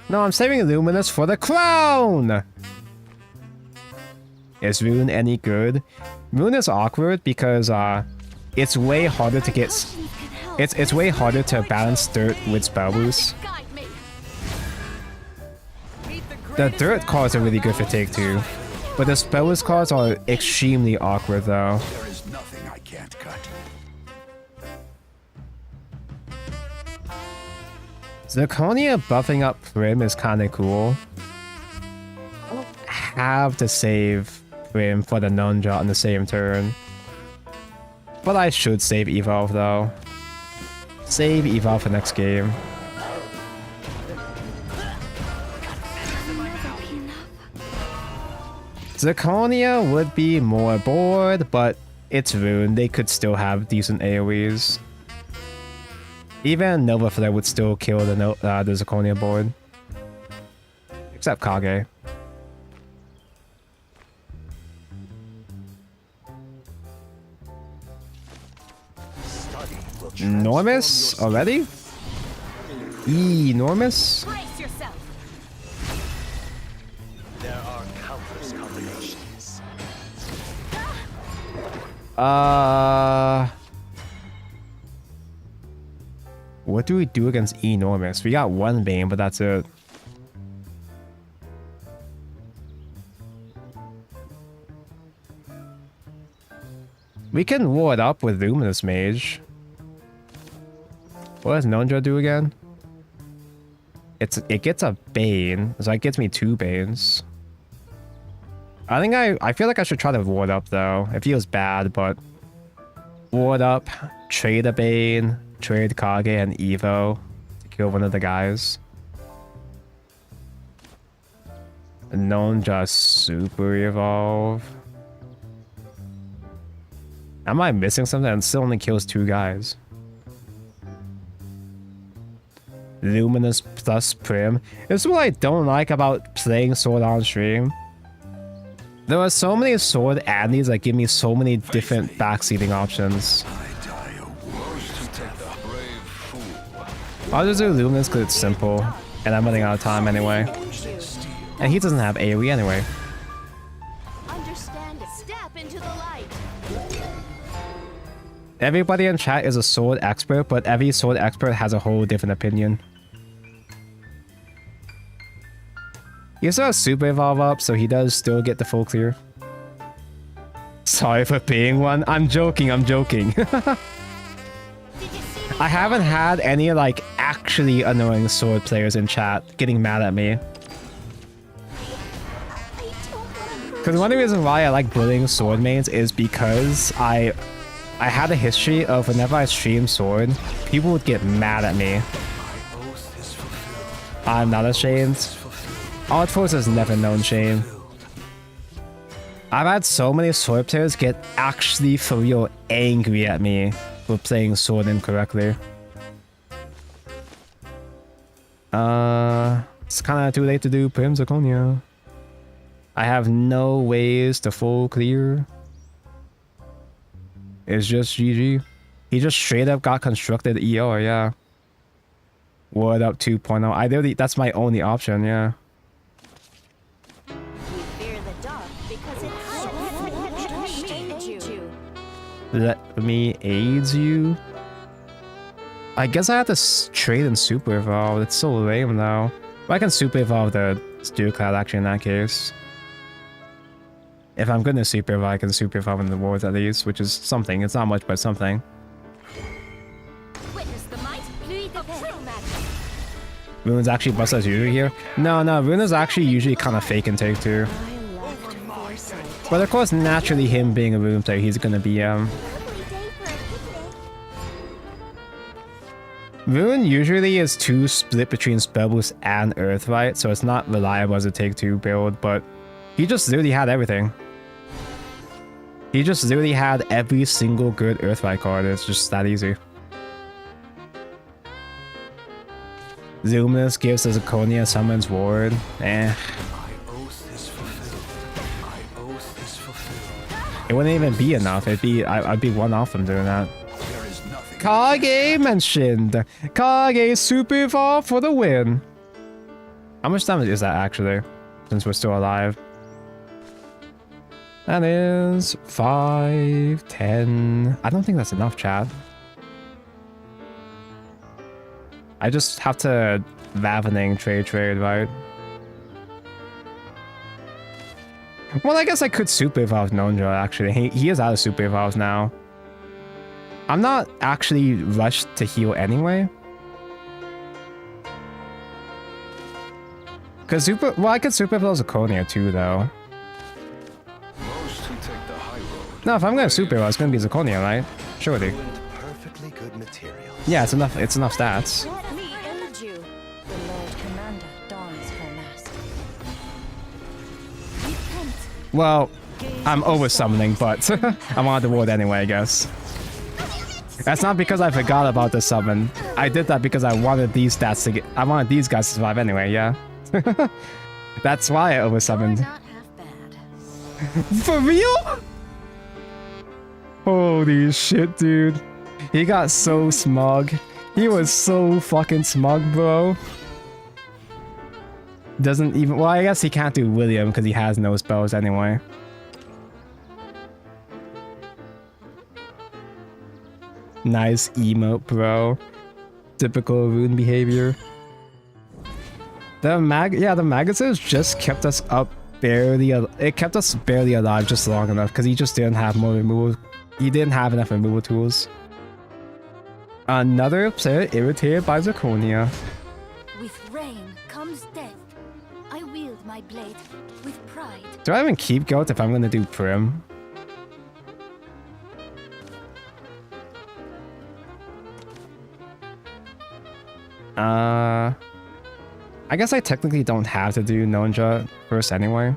No, I'm saving Luminous for the crown! Is Rune any good? Rune is awkward because it's way harder to get. Potions can help. It's way harder to balance dirt with spell boosts. Guide me. Meet the The greatest dirt man cards are really good for alive. take two, but the spell boost cards are extremely awkward though. There is nothing I can't cut. Zirconia buffing up Prim is kind of cool. I don't have to save Prim for the Nunja on the same turn. But I should save Evolve though. Save Evolve for next game. Zirconia would be more bored, but it's Rune. They could still have decent AoEs. Even Nova Flare would still kill the Zirconia board. Except Kage. Enormous already? Enormous? Brace yourself. There are countless combinations. What do we do against Enormous? We got one Bane, but that's it. We can ward up with Luminous Mage. What does Nundra do again? It gets a Bane, so it gets me 2 Banes. I feel like I should try to ward up though. It feels bad, but ward up, trade a Bane, trade Kage and Evo to kill one of the guys. And Nundra super evolve. Am I missing something? It still only kills 2 guys. Luminous plus Prim. This is what I don't like about playing Sword on stream. There are so many Sword Andes that give me so many different backseating options. I die a warrior's death. Brave fool. I'll just do Luminous because it's simple, and I'm running out of time anyway. And he doesn't have AoE anyway. Understand it. Step into the light. Everybody in chat is a sword expert, but every sword expert has a whole different opinion. He still has Super Evolve up, so he does still get the full clear. Sorry for being one. I'm joking, I'm joking. I haven't had any, like, actually annoying sword players in chat getting mad at me. Because one of the reasons why I like bullying sword mains is because I had a history of whenever I stream sword, people would get mad at me. I'm not ashamed. Art Force has never known shame. I've had so many sword players get actually for real angry at me for playing sword incorrectly. It's kind of too late to do Prim Zirconia. I have no ways to full clear. It's just GG. He just straight up got constructed ER, yeah. Ward up 2.0. That's my only option, yeah. You fear the dark because it hides. Let me aid you. Let me aid you? I guess I have to trade and super evolve. It's so lame though. But I can super evolve the Steel Cloud actually in that case. If I'm gonna super evolve, I can super evolve in the wards at least, which is something. It's not much, but something. Witness the might of true magic. Rune's actually bust as usual here. No, Rune is actually usually kind of fake and take two. But of course, naturally him being a Rune player, he's gonna be Rune usually is too split between Spell Boost and Earthlight, so it's not reliable as a take two build, but he just literally had everything. He just literally had every single good Earthlight card. It's just that easy. Luminous gives the Zirconia Summons Ward. Eh. It wouldn't even be enough. I'd be one off from doing that. Kage mentioned. Kage Super Evolve for the win. How much damage is that actually? Since we're still alive. That is 5, 10. I don't think that's enough, chat. I just have to ravening trade, right? Well, I guess I could super evolve Nonja, actually. He is out of super evolves now. I'm not actually rushed to heal anyway. Because I could super evolve Zirconia too, though. Most who take the high road. No, if I'm gonna super evolve, it's gonna be Zirconia, right? Surely. Perfectly good materials. Yeah, it's enough stats. Let me aid you. The Lord Commander dons her mask. Repent. Well, I'm over summoning, but I'm on the ward anyway, I guess. That's not because I forgot about the summon. I did that because I wanted these stats to I wanted these guys to survive anyway, yeah. That's why I over summoned. Not half bad. For real? Holy shit, dude. He got so smug. He was so fucking smug, bro. Doesn't even... Well, I guess he can't do William because he has no spells anyway. Nice emote, bro. Typical rune behavior. The Magus just kept us up barely. It kept us barely alive just long enough because he just didn't have more removal. He didn't have enough removal tools. Another player irritated by Zirconia. With rain comes death. I wield my blade with pride. Do I even keep goat if I'm gonna do Prim? I guess I technically don't have to do Nonja first anyway.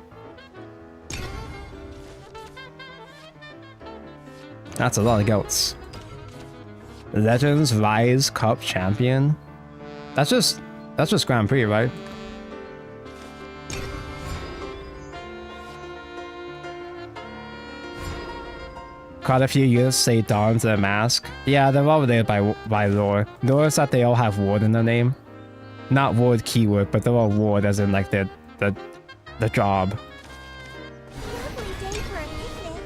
That's a lot of goats. Legends Rise Cup Champion. That's just Grand Prix, right? Quite a few users say dons their mask. Yeah, they're all related by lore. Notice that they all have ward in their name. Not ward keyword, but they're all ward as in like the job. Lovely day for a picnic.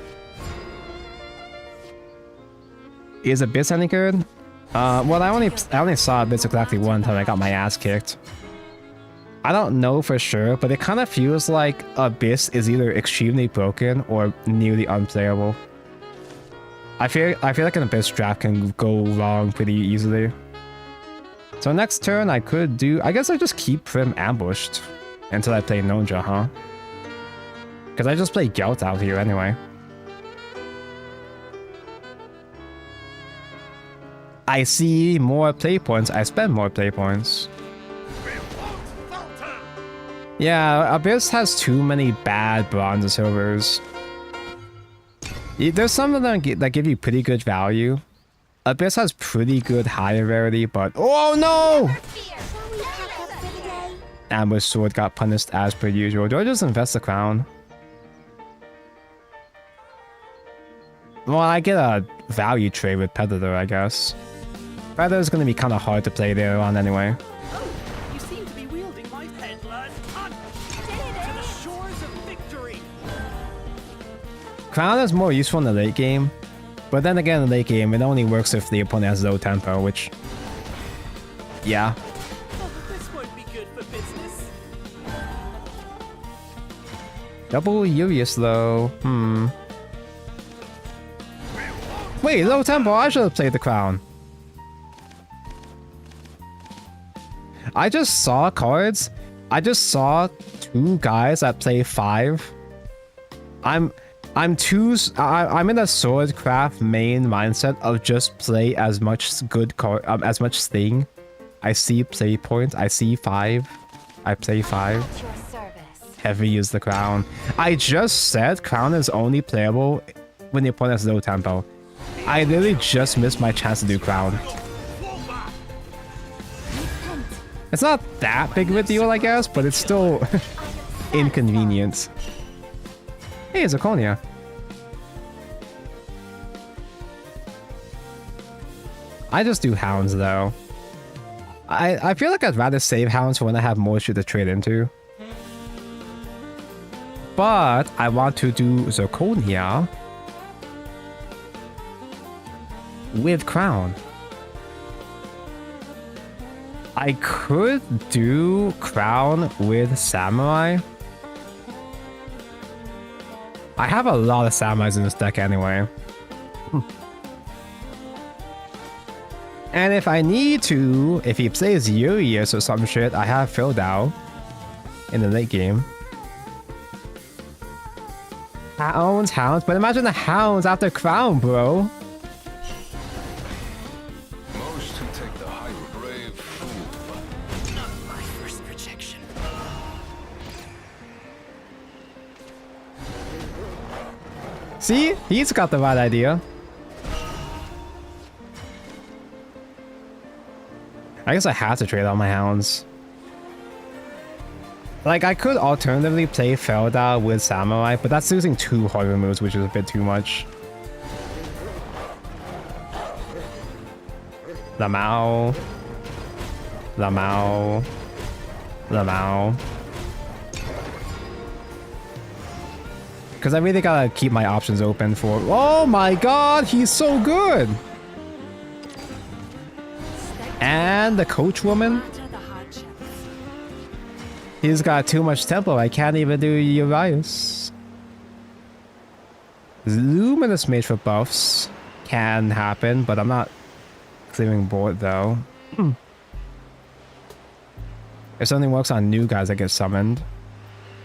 Is Abyss any good? Well, I only saw Abyss exactly one time I got my ass kicked. I don't know for sure, but it kind of feels like Abyss is either extremely broken or nearly unplayable. I feel like an Abyss draft can go wrong pretty easily. So next turn I could do... I guess I just keep Prim ambushed until I play Nonja, huh? Because I just play Gelt out here anyway. I see more play points, I spend more play points. Yeah, Abyss has too many bad bronze and silvers. There's some of them that give you pretty good value. Abyss has pretty good higher rarity, but... Oh no! Ambush Sword got punished as per usual. Do I just invest the crown? Well, I get a value trade with Predator, I guess. Predator is going to be kind of hard to play there on anyway. Oh, you seem to be wielding my headless punch to the shores of victory. Crown is more useful in the late game. But then again, in the late game, it only works if the opponent has low tempo, which... Yeah. Oh, this won't be good for business. Double Urius though. Wait, low tempo, I should have played the crown. I just saw cards. I just saw two guys that play 5. I'm in a swordcraft main mindset of just play as much good card, as much thing. I see play points. I see 5. I play 5. At your service. Heavy use the crown. I just said crown is only playable when the opponent has low tempo. I literally just missed my chance to do crown. It's not that big of a deal, I guess, but it's still inconvenient. Hey, Zirconia. I just do hounds though. I feel like I'd rather save hounds for when I have more shit to trade into. But I want to do Zirconia with Crown. I could do Crown with Samurai. I have a lot of Samurais in this deck anyway. And if I need to, if he plays Urius or some shit, I have Phil Dow in the late game. Hounds, but imagine the Hounds after Crown, bro. Most who take the high brave fool. Not my first rejection. See? He's got the right idea. I guess I have to trade out my Hounds. Like, I could alternatively play Felda with Samurai, but that's losing 2 hard moves, which is a bit too much. Lamau. Lamau. Lamau. Because I really gotta keep my options open for... Oh my god, he's so good! And the coach woman? He's got too much tempo, I can't even do Urias. Luminous Mage for buffs can happen, but I'm not clearing board though. If something works on new guys that get summoned,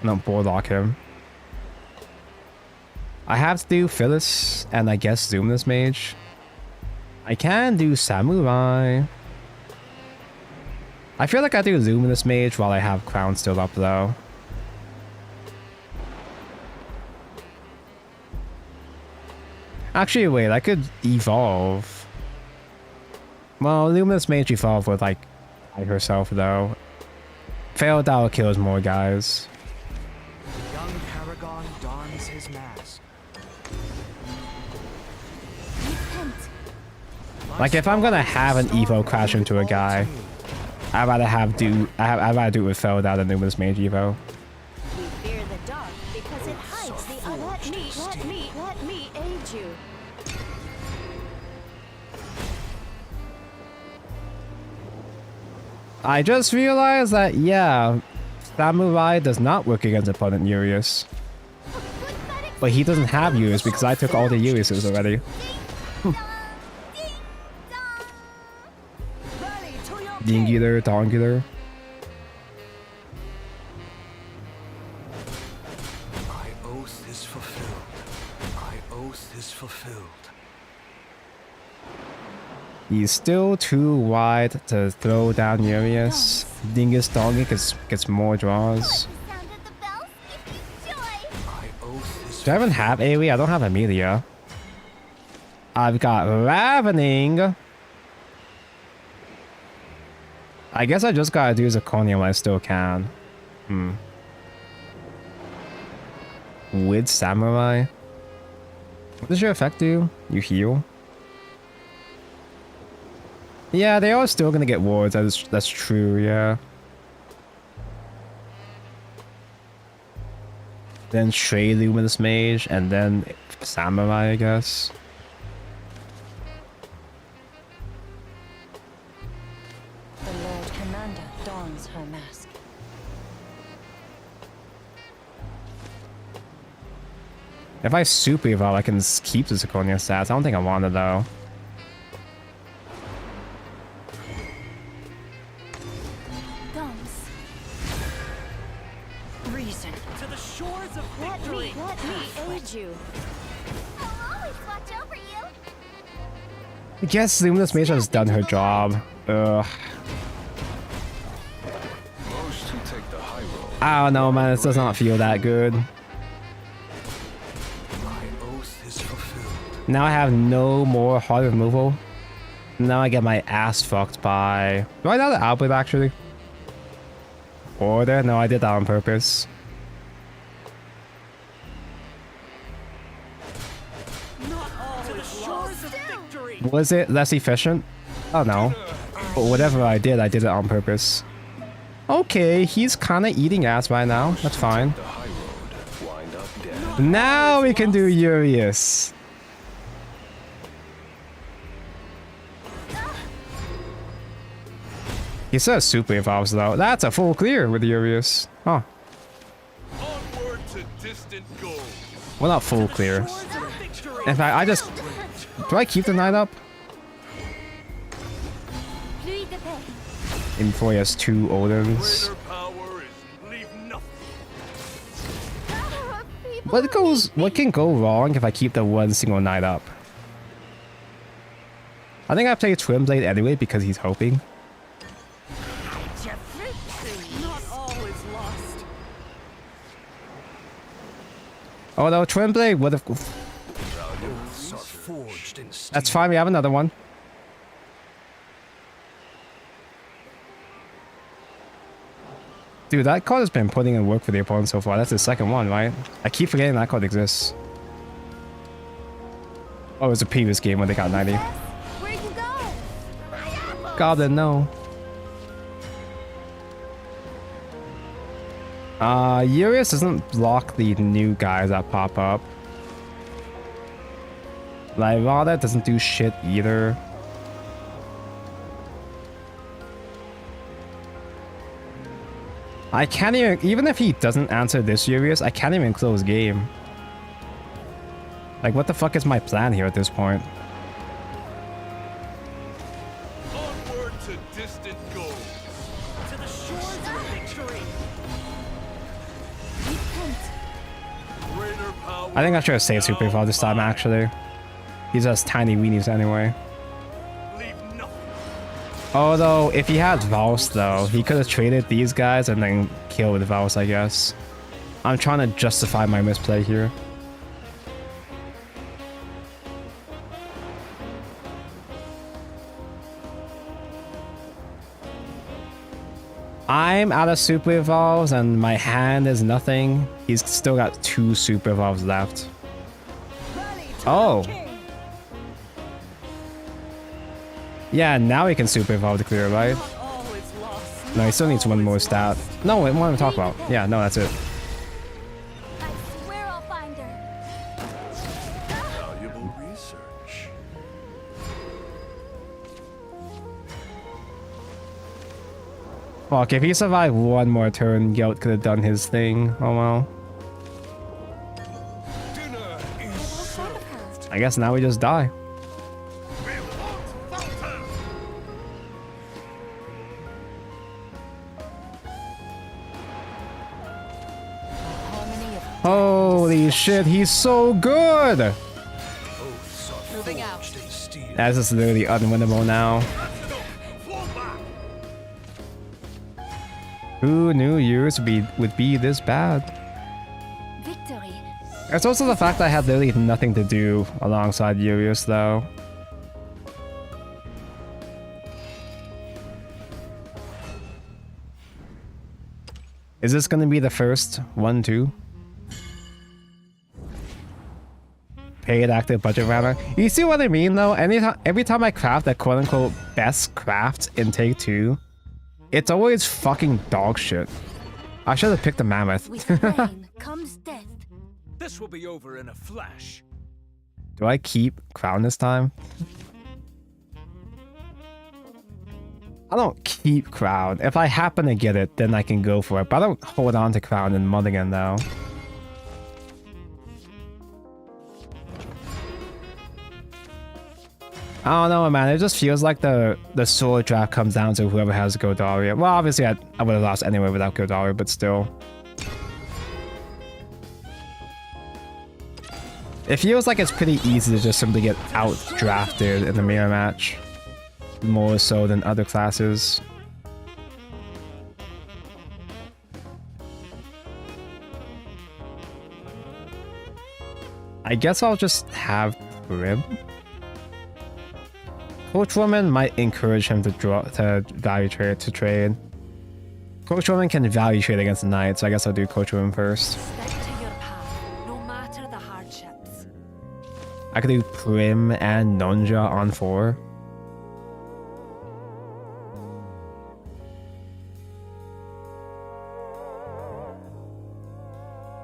I don't board lock him. I have to do Phyllis and I guess Luminous Mage. I can do Samurai. I feel like I do Luminous Mage while I have Crown still up though. Actually, wait, I could evolve. Well, Luminous Mage evolve with like herself though. Failed out kills more guys. The young paragon dons his mask. Like if I'm gonna have an Evo crash into a guy, I'd rather I'd rather do it with Felda than Luminous Mage Evo. We fear the dark because it hides the other. Let me aid you. I just realized that, yeah, Samurai does not work against opponent Urius. But he doesn't have Urius because I took all the Uriuses already. Dingular, Dongular. My oath is fulfilled. My oath is fulfilled. He's still too wide to throw down Urius. Dingus Dongy gets more draws. My oath is Do I even have AoE? I don't have Amelia. I've got Ravening. I guess I just gotta do Zirconia when I still can. With Samurai. What does your effect do? You heal? Yeah, they are still gonna get wards. That's true, yeah. Then trade Luminous Mage, and then Samurai, I guess. The Lord Commander dons her mask. If I super evolve, I can keep the Zirconia stats. I don't think I want it though. Reason. To the shores of Let victory. me aid you. I'll always watch over you. I guess Luminous Mage has done her job. Ugh. Most who take the high road. I don't know, man. This does not feel that good. my oath is fulfilled. Now I have no more hard removal. Now I get my ass fucked by... Do I know the output actually? Order? No, I did that on purpose. Not all to the shores of victory. Was it less efficient? I don't know. But whatever I did it on purpose. Okay, he's kind of eating ass right now. That's fine. The high road wind Now we can do Urius. He says super evolves though. That's a full clear with Urius. Huh. Onward to distant goals. Well, not full clear. In fact, I just... Do I keep the knight up? Pluie de paix. In before he has 2 Odins. Greater power is leave nothing. What can go wrong if I keep the one single knight up? I think I play Twin Blade anyway because he's hoping. Not all is lost. Although Twin Blade would have... Oaths are forged in steel. That's fine, we have another one. Dude, that card has been putting in work for the opponent so far. That's the second one, right? I keep forgetting that card exists. Oh, it was a previous game when they got 90. Where'd you go? My apple! God, no. Urius doesn't block the new guys that pop up. Lyvada doesn't do shit either. I can't even if he doesn't answer this Urius, I can't even close game. Like, what the fuck is my plan here at this point? Onward to distant goals. To the shores of victory. Greater power. I think I should have saved Super Evolve this time, actually. He's just tiny weenies anyway. Leave nothing. Although, if he had Vals, though, he could have traded these guys and then killed with Vals, I guess. I'm trying to justify my misplay here. I'm out of Super Evolves and my hand is nothing. He's still got 2 Super Evolves left. Oh. Yeah, now he can Super Evolve to clear, right? Not all is lost. No, he still needs one more stat. No, what am I talking about? Yeah, no, that's it. I swear I'll find her. Valuable research. Fuck, if he survived one more turn, Gelt could have done his thing. Oh well. Dinner is Shadowverse. I guess now we just die. Harmony of Holy shit, he's so good! Oaths are Moving out. forged in steel. That's just literally unwinnable now. fall back. Who knew yours would be this bad? Victory. It's also the fact that I had literally nothing to do alongside Urius, though. Is this gonna be the first 1-2? Paid active budget runner. You see what I mean, though? Every time I craft a quote-unquote best craft in Take 2, it's always fucking dog shit. I should have picked a mammoth. With rain comes death. This will be over in a flash. Do I keep crown this time? I don't keep crown. If I happen to get it, then I can go for it. But I don't hold on to crown in Mulligan, though. I don't know, man. It just feels like the sword draft comes down to whoever has Godaria. Well, obviously, I would have lost anyway without Godaria, but still. It feels like it's pretty easy to just simply get out-drafted in the mirror match. More so than other classes. I guess I'll just have Rib. Coachwoman might encourage him to value trade to trade. Coachwoman can value trade against the knight, so I guess I'll do Coachwoman first. Stick to your path, no matter the hardships. I could do Prim and Nonja on 4.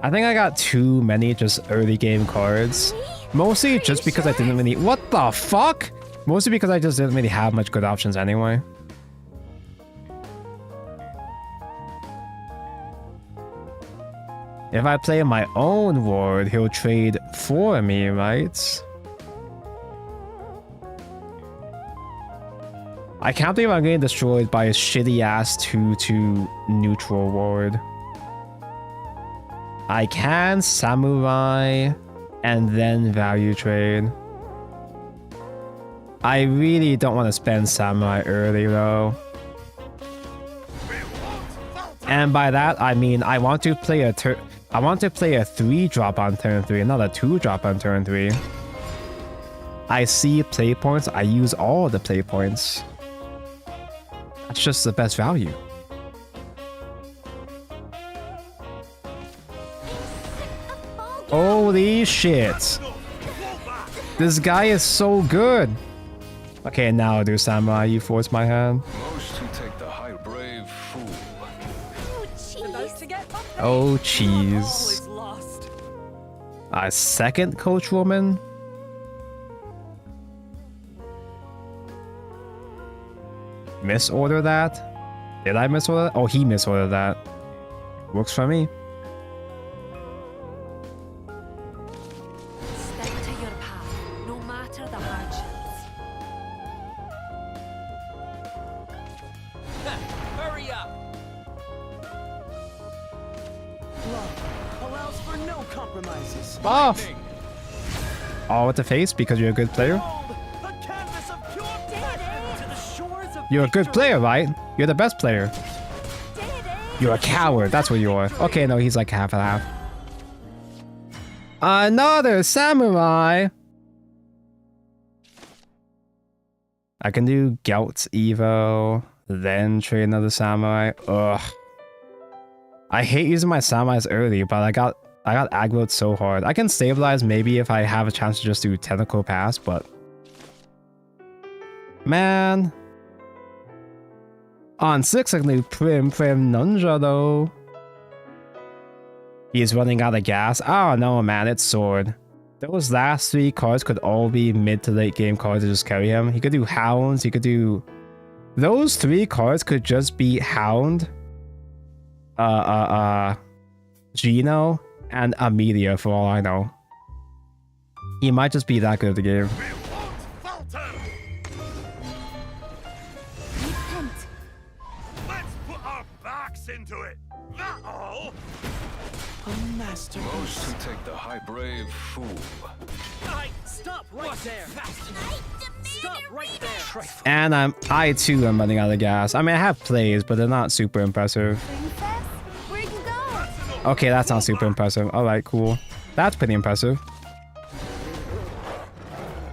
I think I got too many just early game cards. Mostly just because I didn't really... What the fuck? Mostly because I just didn't really have much good options anyway. If I play my own ward, he'll trade for me, right? I can't believe I'm getting destroyed by a shitty ass 2/2 neutral ward. I can samurai and then value trade. I really don't want to spend samurai early though. And by that I mean I want to play a 3-drop on turn 3, not a 2-drop on turn 3. I see play points, I use all the play points. That's just the best value. Holy shit. This guy is so good. Okay, now I'll do samurai, you force my hand. Most who take the high brave fool. Oh, cheese. A second coach woman? Misorder that? Did I misorder that? Oh, he misordered that. Works for me. Step to your path, no matter the hardships. Hurry up! Love allows for no compromises. Off! All with the face because you're a good player? The canvas of pure passion to the shores of You're a good player, right? You're the best player. You're a coward, that's what you are. Okay, no, he's like half and half. Another samurai! I can do Gout Evo, then trade another samurai. Ugh. I hate using my samurais early, but I got aggroed so hard. I can stabilize maybe if I have a chance to just do Tentacle Pass, but... Man... On 6, I can do Prim Nunja though. He's running out of gas. I don't know, man. It's Sword. Those last 3 cards could all be mid to late game cards to just carry him. He could do Hounds. He could do... Those 3 cards could just be Hound, Gino, and Amelia for all I know. He might just be that good at the game. Let's put our backs into it. That all? a masterpiece. Most who take the high brave fool. Stop right there. Stop right there. And I too am running out of gas. I mean, I have plays, but they're not super impressive. Princess, where'd you go? Okay, that's not super impressive. All right, cool. That's pretty impressive.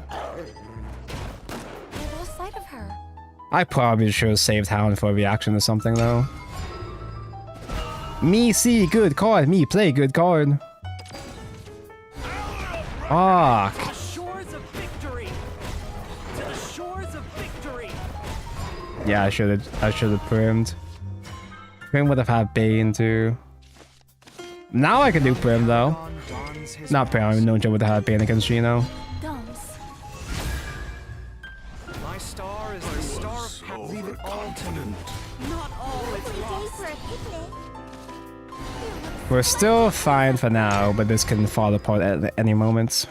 I lost sight of her. I probably should have saved Hound for a reaction or something, though. Me see good card. Me play good card. Fuck. To the shores of victory. To the shores of victory. Yeah, I should have primed. Prim would have had Bane too. Now I can do Prim though. Not Prim. I mean, no Joe would have had Bane against Gino. Gums. My star is the star of power. Leave it all to me. Not all is Day lost. for a picnic. We're still fine for now, but this can fall apart at any moment.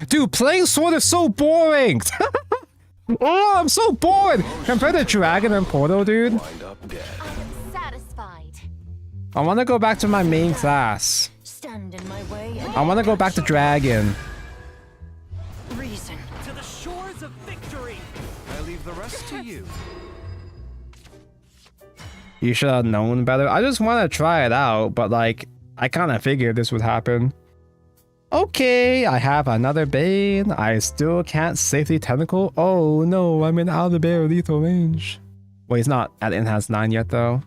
Dude, playing Sword is so boring! Oh, I'm so bored! Compared to Dragon and Portal, dude. Wind up dead. I am satisfied. I want to go back to my main class. Stand in my way and I want to go back to Dragon. reason. To the shores of victory. I leave the rest to you. You should have known better. I just want to try it out, but like, I kind of figured this would happen. Okay, I have another Bane. I still can't safely Tentacle. Oh no, I'm in Owlbear lethal range. Well, he's not at Enhanced 9 yet though.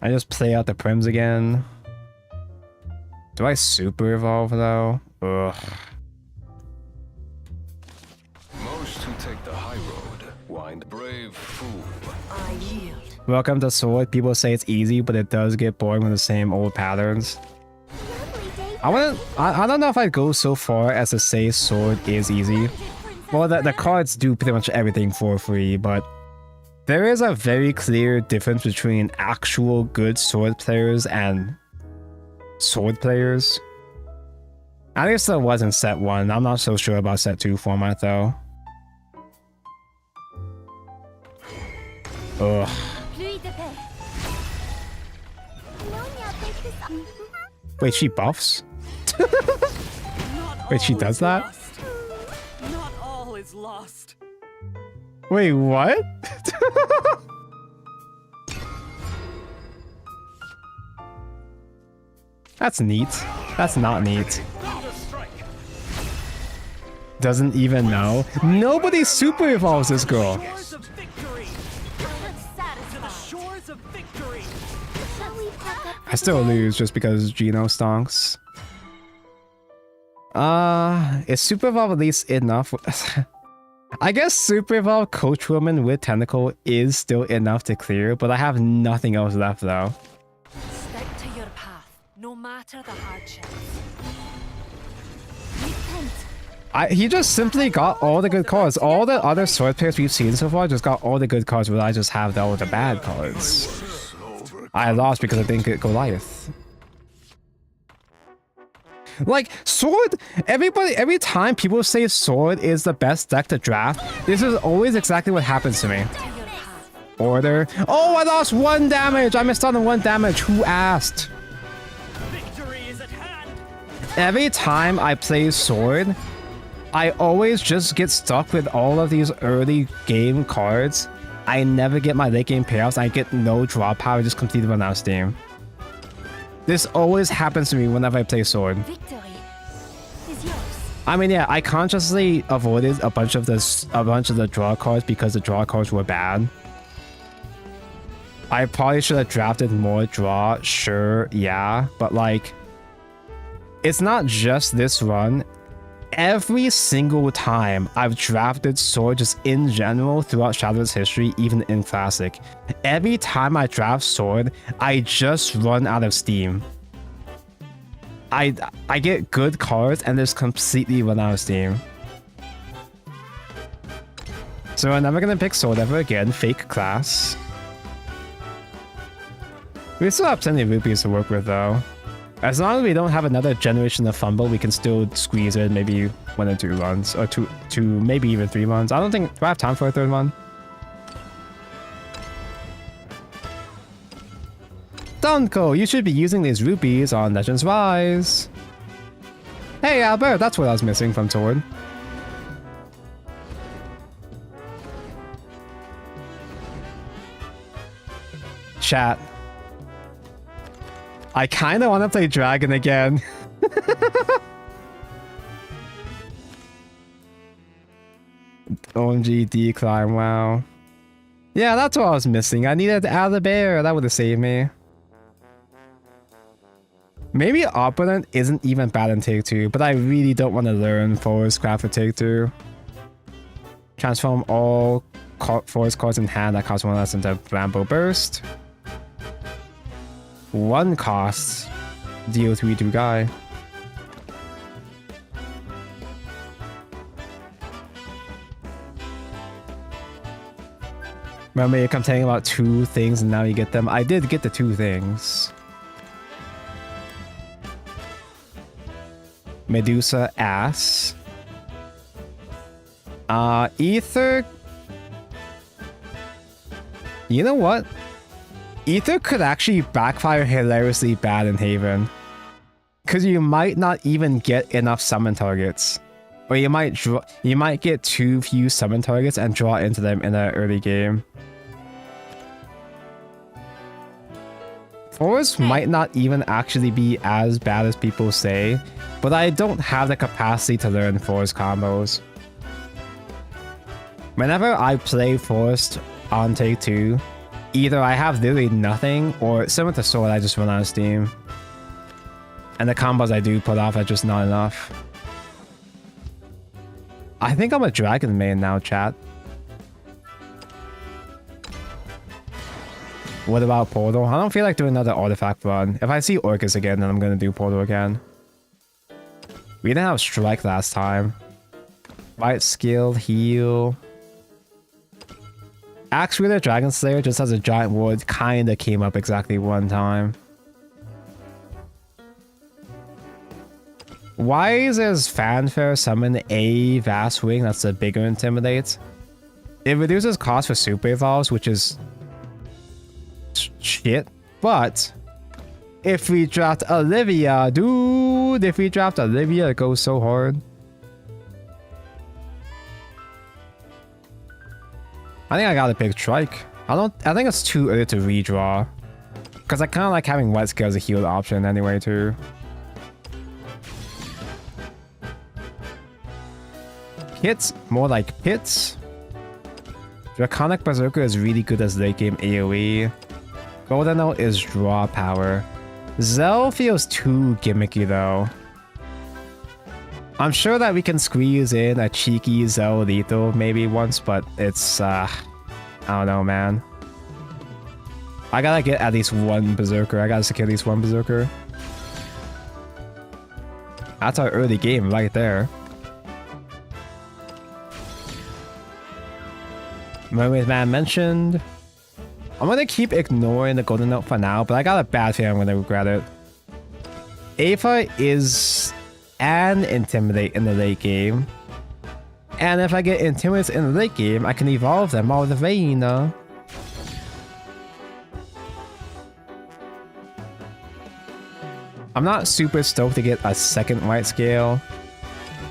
I just play out the Prims again. Do I super evolve though? Ugh. Most who take the high road wind brave fool. I yield. Welcome to Sword. People say it's easy, but it does get boring with the same old patterns. Lovely day. I don't know if I'd go so far as to say Sword is easy. Well, the cards do pretty much everything for free, but there is a very clear difference between actual good Sword players and Sword players. At least there was in set 1. I'm not so sure about set 2 format though. Ugh. Pluie de paix. Nyonya picked this up. Wait, she buffs? Not Wait, she all does is that? lost. Not all is lost. Wait, what? That's neat. That's not neat. Doesn't even know. Nobody super evolves this girl. Shores of victory. To the shores of victory. Shall we pack up? I still lose just because Gino stonks. Is Super Evolve at least enough? I guess Super Evolve Coach Woman with Tentacle is still enough to clear, but I have nothing else left though. Stick to your path, no matter the hardships. He just simply got all the good cards. All the other sword players we've seen so far just got all the good cards, but I just have all the bad cards. I lost because I didn't get Goliath. Like, Sword, every time people say Sword is the best deck to draft, this is always exactly what happens to me. Order. Oh, I lost 1 damage! I missed out on 1 damage. Who asked? Victory is at hand. Every time I play Sword, I always just get stuck with all of these early game cards. I never get my late game payouts. I get no draw power, just completely run out of steam. This always happens to me whenever I play Sword. Victory is yours. I mean, yeah, I consciously avoided a bunch of the draw cards because the draw cards were bad. I probably should have drafted more draw, sure, yeah, but like, it's not just this run. Every single time I've drafted Sword just in general throughout Shadowverse history, even in Classic, every time I draft Sword, I just run out of steam. I get good cards and just completely run out of steam. So I'm never gonna pick Sword ever again, fake class. We still have plenty of rupees to work with though. As long as we don't have another generation of fumble, we can still squeeze it maybe 1 or 2 runs, or two, maybe even 3 runs. I don't think, do I have time for a 3rd one? Donko, you should be using these rupees on Legends Rise. Hey Albert, that's what I was missing from Sword. Chat. I kind of want to play Dragon again. OMG decline, wow. Yeah, that's what I was missing. I needed to add the bear. That would have saved me. Maybe Opponent isn't even bad in Take 2, but I really don't want to learn Forest Craft for Take 2. Transform all Forest cards in hand that cost 1 less into Rambo Burst. 1 cost DO3 to guy. Remember you complaining about 2 things and now you get them? I did get the 2 things. Medusa ass. Ether. You know what? Ether could actually backfire hilariously bad in Haven. Because you might not even get enough summon targets. Or you might get too few summon targets and draw into them in an early game. Forest might not even actually be as bad as people say, but I don't have the capacity to learn Forest combos. Whenever I play Forest on Take 2, either I have literally nothing, or similar to Sword, I just run out of steam. And the combos I do put off are just not enough. I think I'm a Dragon main now, chat. What about Portal? I don't feel like doing another artifact run. If I see Orcus again, then I'm gonna do Portal again. We didn't have Strike last time. Right skill, heal. Axe Wielder Dragon Slayer just has a giant ward, kinda came up exactly one time. Why does Fanfare summon a Vast Wing that's a bigger Intimidate? It reduces cost for super evolves, which is shit. But if we draft Olivia, dude, if we draft Olivia, it goes so hard. I think I gotta pick Trike. I think it's too early to redraw. Because I kind of like having White Scale as a healed option anyway, too. Hits, more like Pits. Draconic Berserker is really good as late game AoE. Golden Note is draw power. Zell feels too gimmicky though. I'm sure that we can squeeze in a cheeky Zell lethal maybe once, but it's I don't know, man. I gotta get at least one Berserker. I gotta secure at least one Berserker. That's our early game right there. Mermaid Man mentioned. I'm gonna keep ignoring the Golden Note for now, but I got a bad feeling I'm gonna regret it. Aether is an Intimidate in the late game. And if I get Intimidates in the late game, I can evolve them all the vein. I'm not super stoked to get a second White Scale.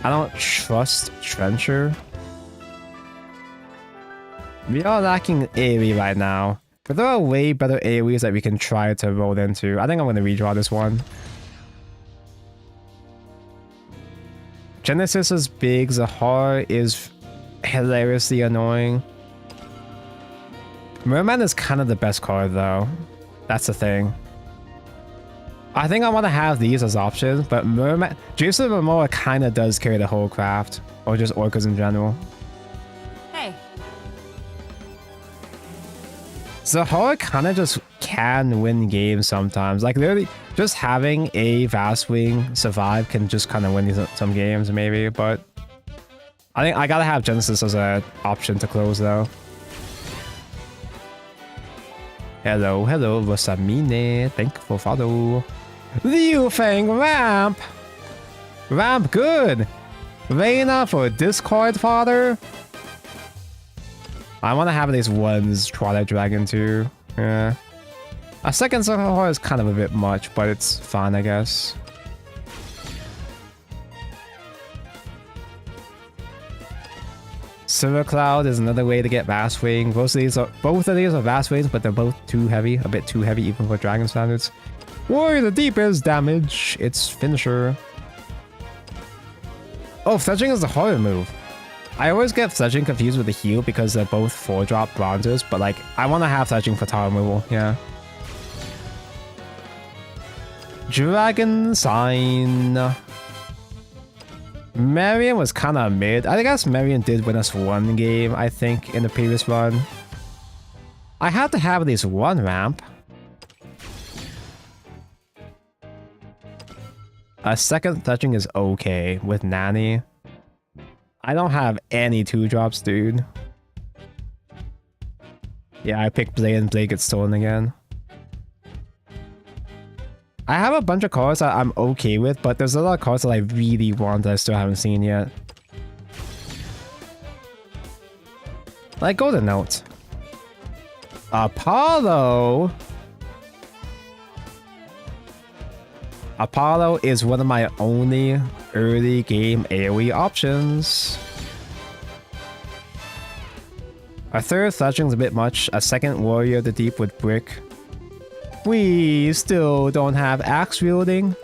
I don't trust Trencher. We are lacking AoE right now, but there are way better AoEs that we can try to roll into. I think I'm going to redraw this one. Genesis is big, Zahar is hilariously annoying. Merman is kind of the best card though. That's the thing. I think I want to have these as options, but Merman... Jason Momoa kind of does carry the whole craft, or just Orcas in general. Hey. Zahar kind of just can win games sometimes. Like literally, just having a Vast Wing survive can just kind of win some games maybe. But I think I gotta have Genesis as an option to close though. Hello, hello, Rosamine. Thank you for follow. Liu Fang Ramp. Ramp good. Reina for discard fodder. I want to have these ones Twilight Dragon too. Yeah. A second Zahar is kind of a bit much, but it's fun, I guess. Silver Cloud is another way to get Vast Wing. Both of these are Vast Wings, but they're both too heavy, a bit too heavy even for Dragon standards. Warrior the deepest damage. It's finisher. Oh, Fletching is the horror move. I always get Fletching confused with the heal because they're both 4-drop bronzers, but like, I want to have Fletching for tower removal, yeah. Dragon Sign. Marion was kind of mid. I guess Marion did win us one game, I think, in the previous run. I had to have at least one ramp. A second Fletching is okay with Nanny. I don't have any 2-drops, dude. Yeah, I picked Blade and Blade gets stolen again. I have a bunch of cards that I'm okay with, but there's a lot of cards that I really want that I still haven't seen yet. Like Golden Note. Apollo! Apollo is one of my only early game AoE options. A third Fletching's a bit much. A second Warrior of the Deep with Brick. We still don't have axe wielding.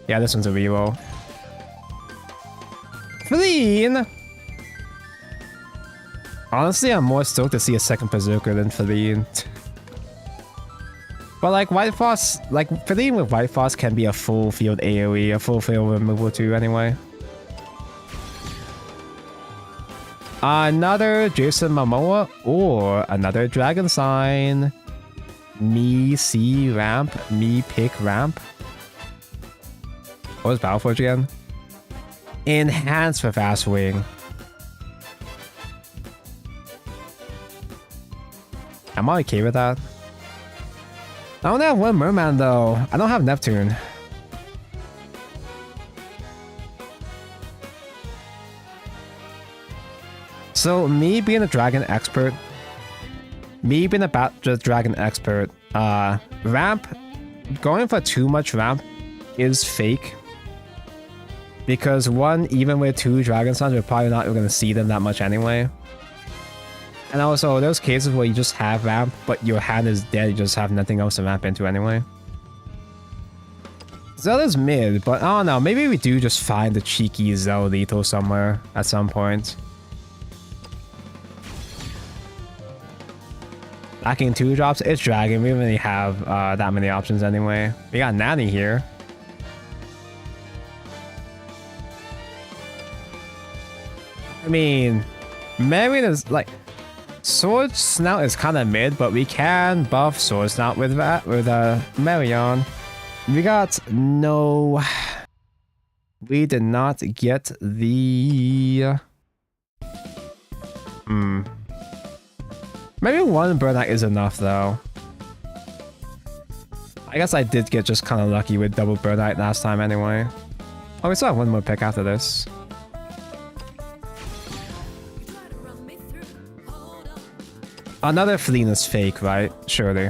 Yeah, this one's a reroll. Feline! Honestly, I'm more stoked to see a second Berserker than Feline. But like White Frost, like Feline with White Frost can be a full field AoE, a full field removal too anyway. Another Jason Momoa or another Dragon Sign. Me C ramp, me pick ramp. What was Battleforge again? Enhance for fast wing. Am I okay with that? I only have one Merman though. I don't have Neptune. So me being a dragon expert, ramp, going for too much ramp is fake. Because one, even with 2 Dragon Sons, we're probably not going to see them that much anyway. And also, there's cases where you just have ramp, but your hand is dead, you just have nothing else to ramp into anyway. Zelda's mid, but I don't know, maybe we do just find the cheeky Zelda lethal somewhere at some point. Lacking 2 drops, it's Dragon, we don't really have that many options anyway. We got Nanny here. I mean, Marion is like... Sword Snout is kind of mid, but we can buff Sword Snout with that, with Marion. We got no... We did not get the... Maybe 1 Burnout is enough though. I guess I did get just kind of lucky with double Burnout last time anyway. Oh, we still have 1 more pick after this. Another Fleen is fake, right? Surely.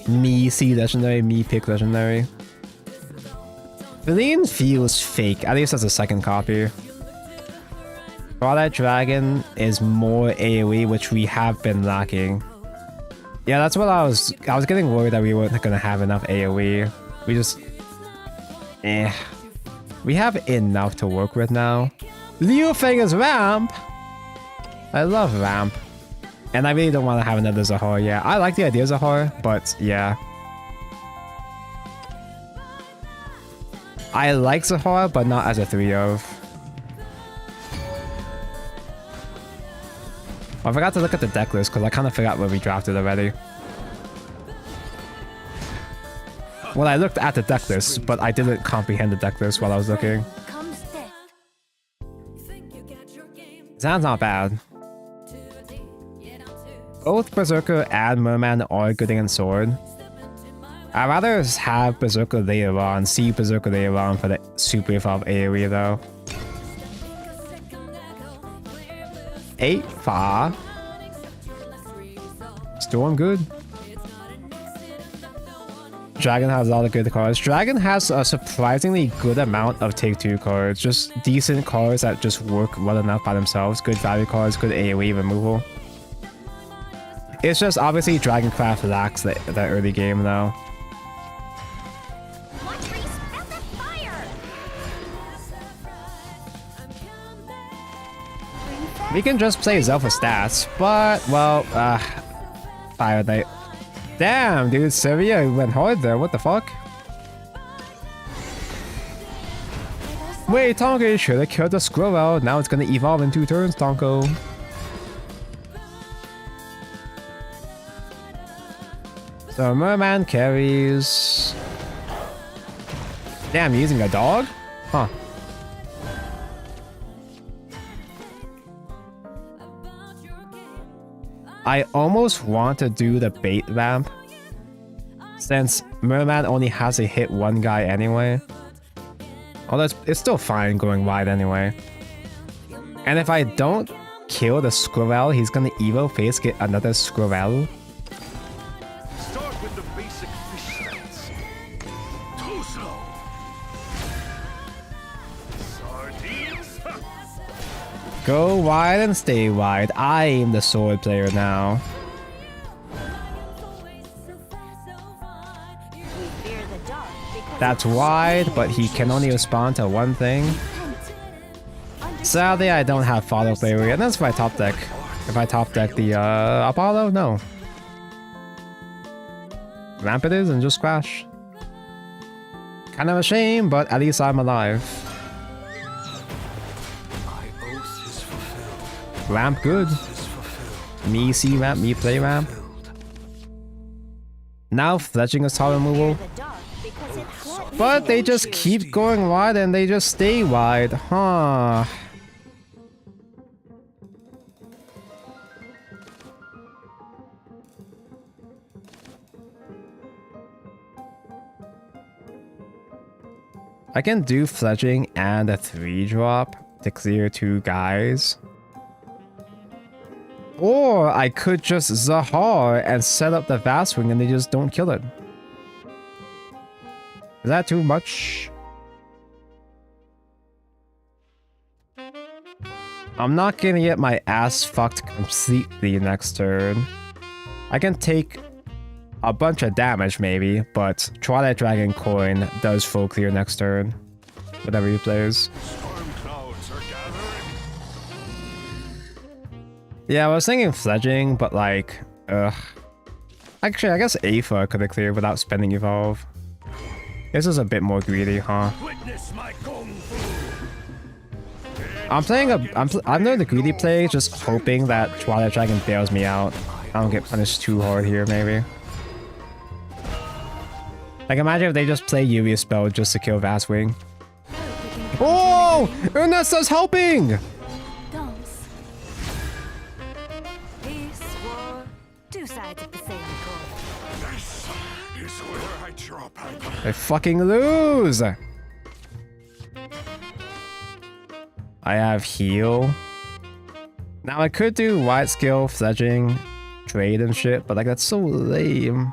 Me C legendary, me pick legendary. Fleen feels fake, at least as a second copy. Twilight Dragon is more AoE, which we have been lacking. Yeah, that's what I was getting worried that we weren't gonna have enough AoE. We just... We have enough to work with now. Liu Feng's ramp! I love ramp. And I really don't want to have another Zahor. Yeah, I like the idea of Zahor, but yeah. I like Zahor, but not as a 3-of. I forgot to look at the deck list because I kind of forgot where we drafted already. Well, I looked at the deck list, but I didn't comprehend the deck list while I was looking. Sounds not bad. Both Berserker and Merman are good against Sword. I'd rather have Berserker later on, see Berserker later on for the super evolved AoE though. 8 far. Storm good. Dragon has a lot of good cards. Dragon has a surprisingly good amount of Take-Two cards. Just decent cards that just work well enough by themselves. Good value cards, good AoE removal. It's just obviously Dragoncraft lacks the early game though. We can just play Zelda for stats, but well, Fire Knight. Damn, dude, Sevilla went hard there. What the fuck? Wait, Tonko should have killed the squirrel. Now it's gonna evolve in 2 turns, Tonko. So Merman carries. Damn, using a dog? Huh. I almost want to do the bait ramp, since Merman only has to hit 1 guy anyway. Although it's still fine going wide anyway. And if I don't kill the squirrel, he's gonna Evo face get another squirrel. Start with the basic fish stats. Too slow. Sardines. Go wide and stay wide. I'm the sword player now. That's wide, but he can only respond to 1 thing. Sadly, I don't have follow player, and that's if I top deck. If I top deck the Apollo, no. Ramp it is and just crash. Kind of a shame, but at least I'm alive. Ramp good. Is fulfilled. Me see ramp, me play ramp. Filled. Now fledging is tile removal. But they just keep going wide and they just stay wide, huh? I can do fledging and a 3-drop to clear 2 guys. Or I could just Zahar and set up the Vast Wing and they just don't kill it. Is that too much? I'm not gonna get my ass fucked completely next turn. I can take a bunch of damage maybe, but Twilight Dragon coin does full clear next turn. Whatever he plays. Storm clouds are gathering. Yeah, I was thinking fledging, but like, actually, I guess Aether could have cleared without spending evolve. This is a bit more greedy, huh? Witness my kung fu. I'm doing the greedy play, just hoping that Twilight Dragon bails me out. I don't get punished too hard here, maybe. Like, imagine if they just play Yuvi's spell just to kill Vast Wing. Oh! Ernesta's helping! Dance. Peace, war, two sides of the same coin. This is where I drop out. I fucking lose! I have heal. Now I could do wide skill, fledging, trade and shit, but like that's so lame.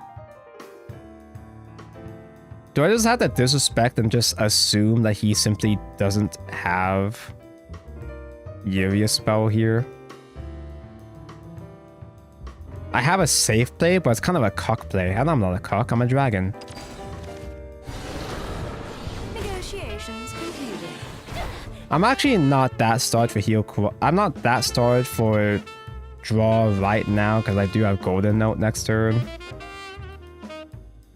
Do I just have to disrespect and just assume that he simply doesn't have Yuria spell here? I have a safe play, but it's kind of a cuck play. And I'm not a cuck, I'm a dragon. Negotiations concluded. I'm actually not that starved for heal. I'm not that starved for draw right now because I do have Golden Note next turn.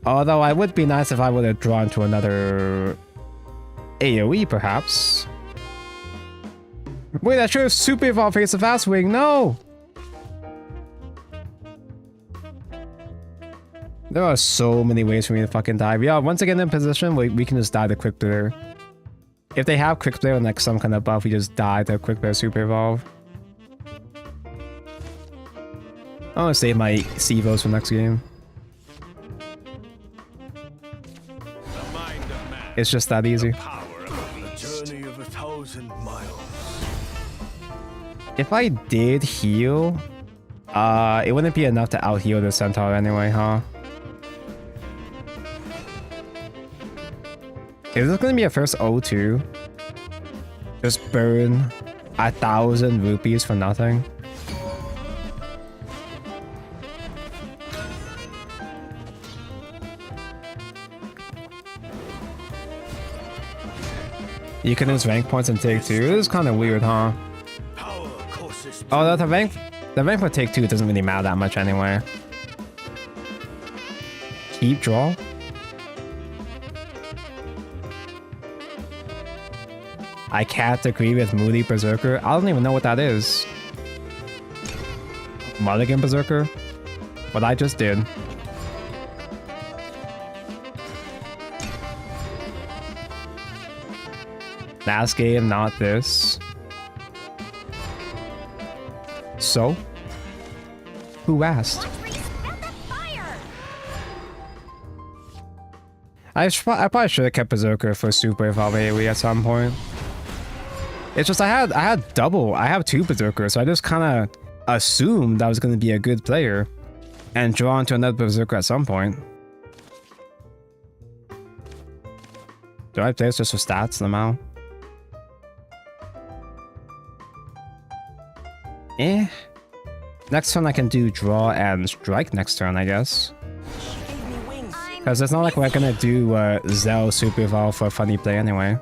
Although I would be nice if I would have drawn to another AoE perhaps. Wait, I should have super evolved face of Vast Wing. No! There are so many ways for me to fucking die. Yeah, once I get in position, we can just die to Quick Player. If they have Quick Player and like some kind of buff, we just die to Quick Player Super Evolve. I want to save my Cevos for next game. It's just that easy. A journey of 1,000 miles. If I did heal, it wouldn't be enough to out heal the Centaur anyway, huh? Is this gonna be a first O2? Just burn 1,000 rupees for nothing? You can lose rank points and take 2. This is kind of weird, huh? Power courses. Oh, the rank for take 2 doesn't really matter that much anyway. Keep draw. I can't agree with Moody Berserker. I don't even know what that is. Mulligan Berserker? What I just did. Last game, not this. So? Who asked? I probably should have kept Berserker for Super Evolve AoE at some point. It's just I have 2 Berserkers, so I just kind of assumed I was going to be a good player and drawn to another Berserker at some point. Do I play this just for stats somehow? Next turn I can do draw and strike next turn, I guess. Because it's not like we're gonna do Zell Super Evolve for a funny play anyway.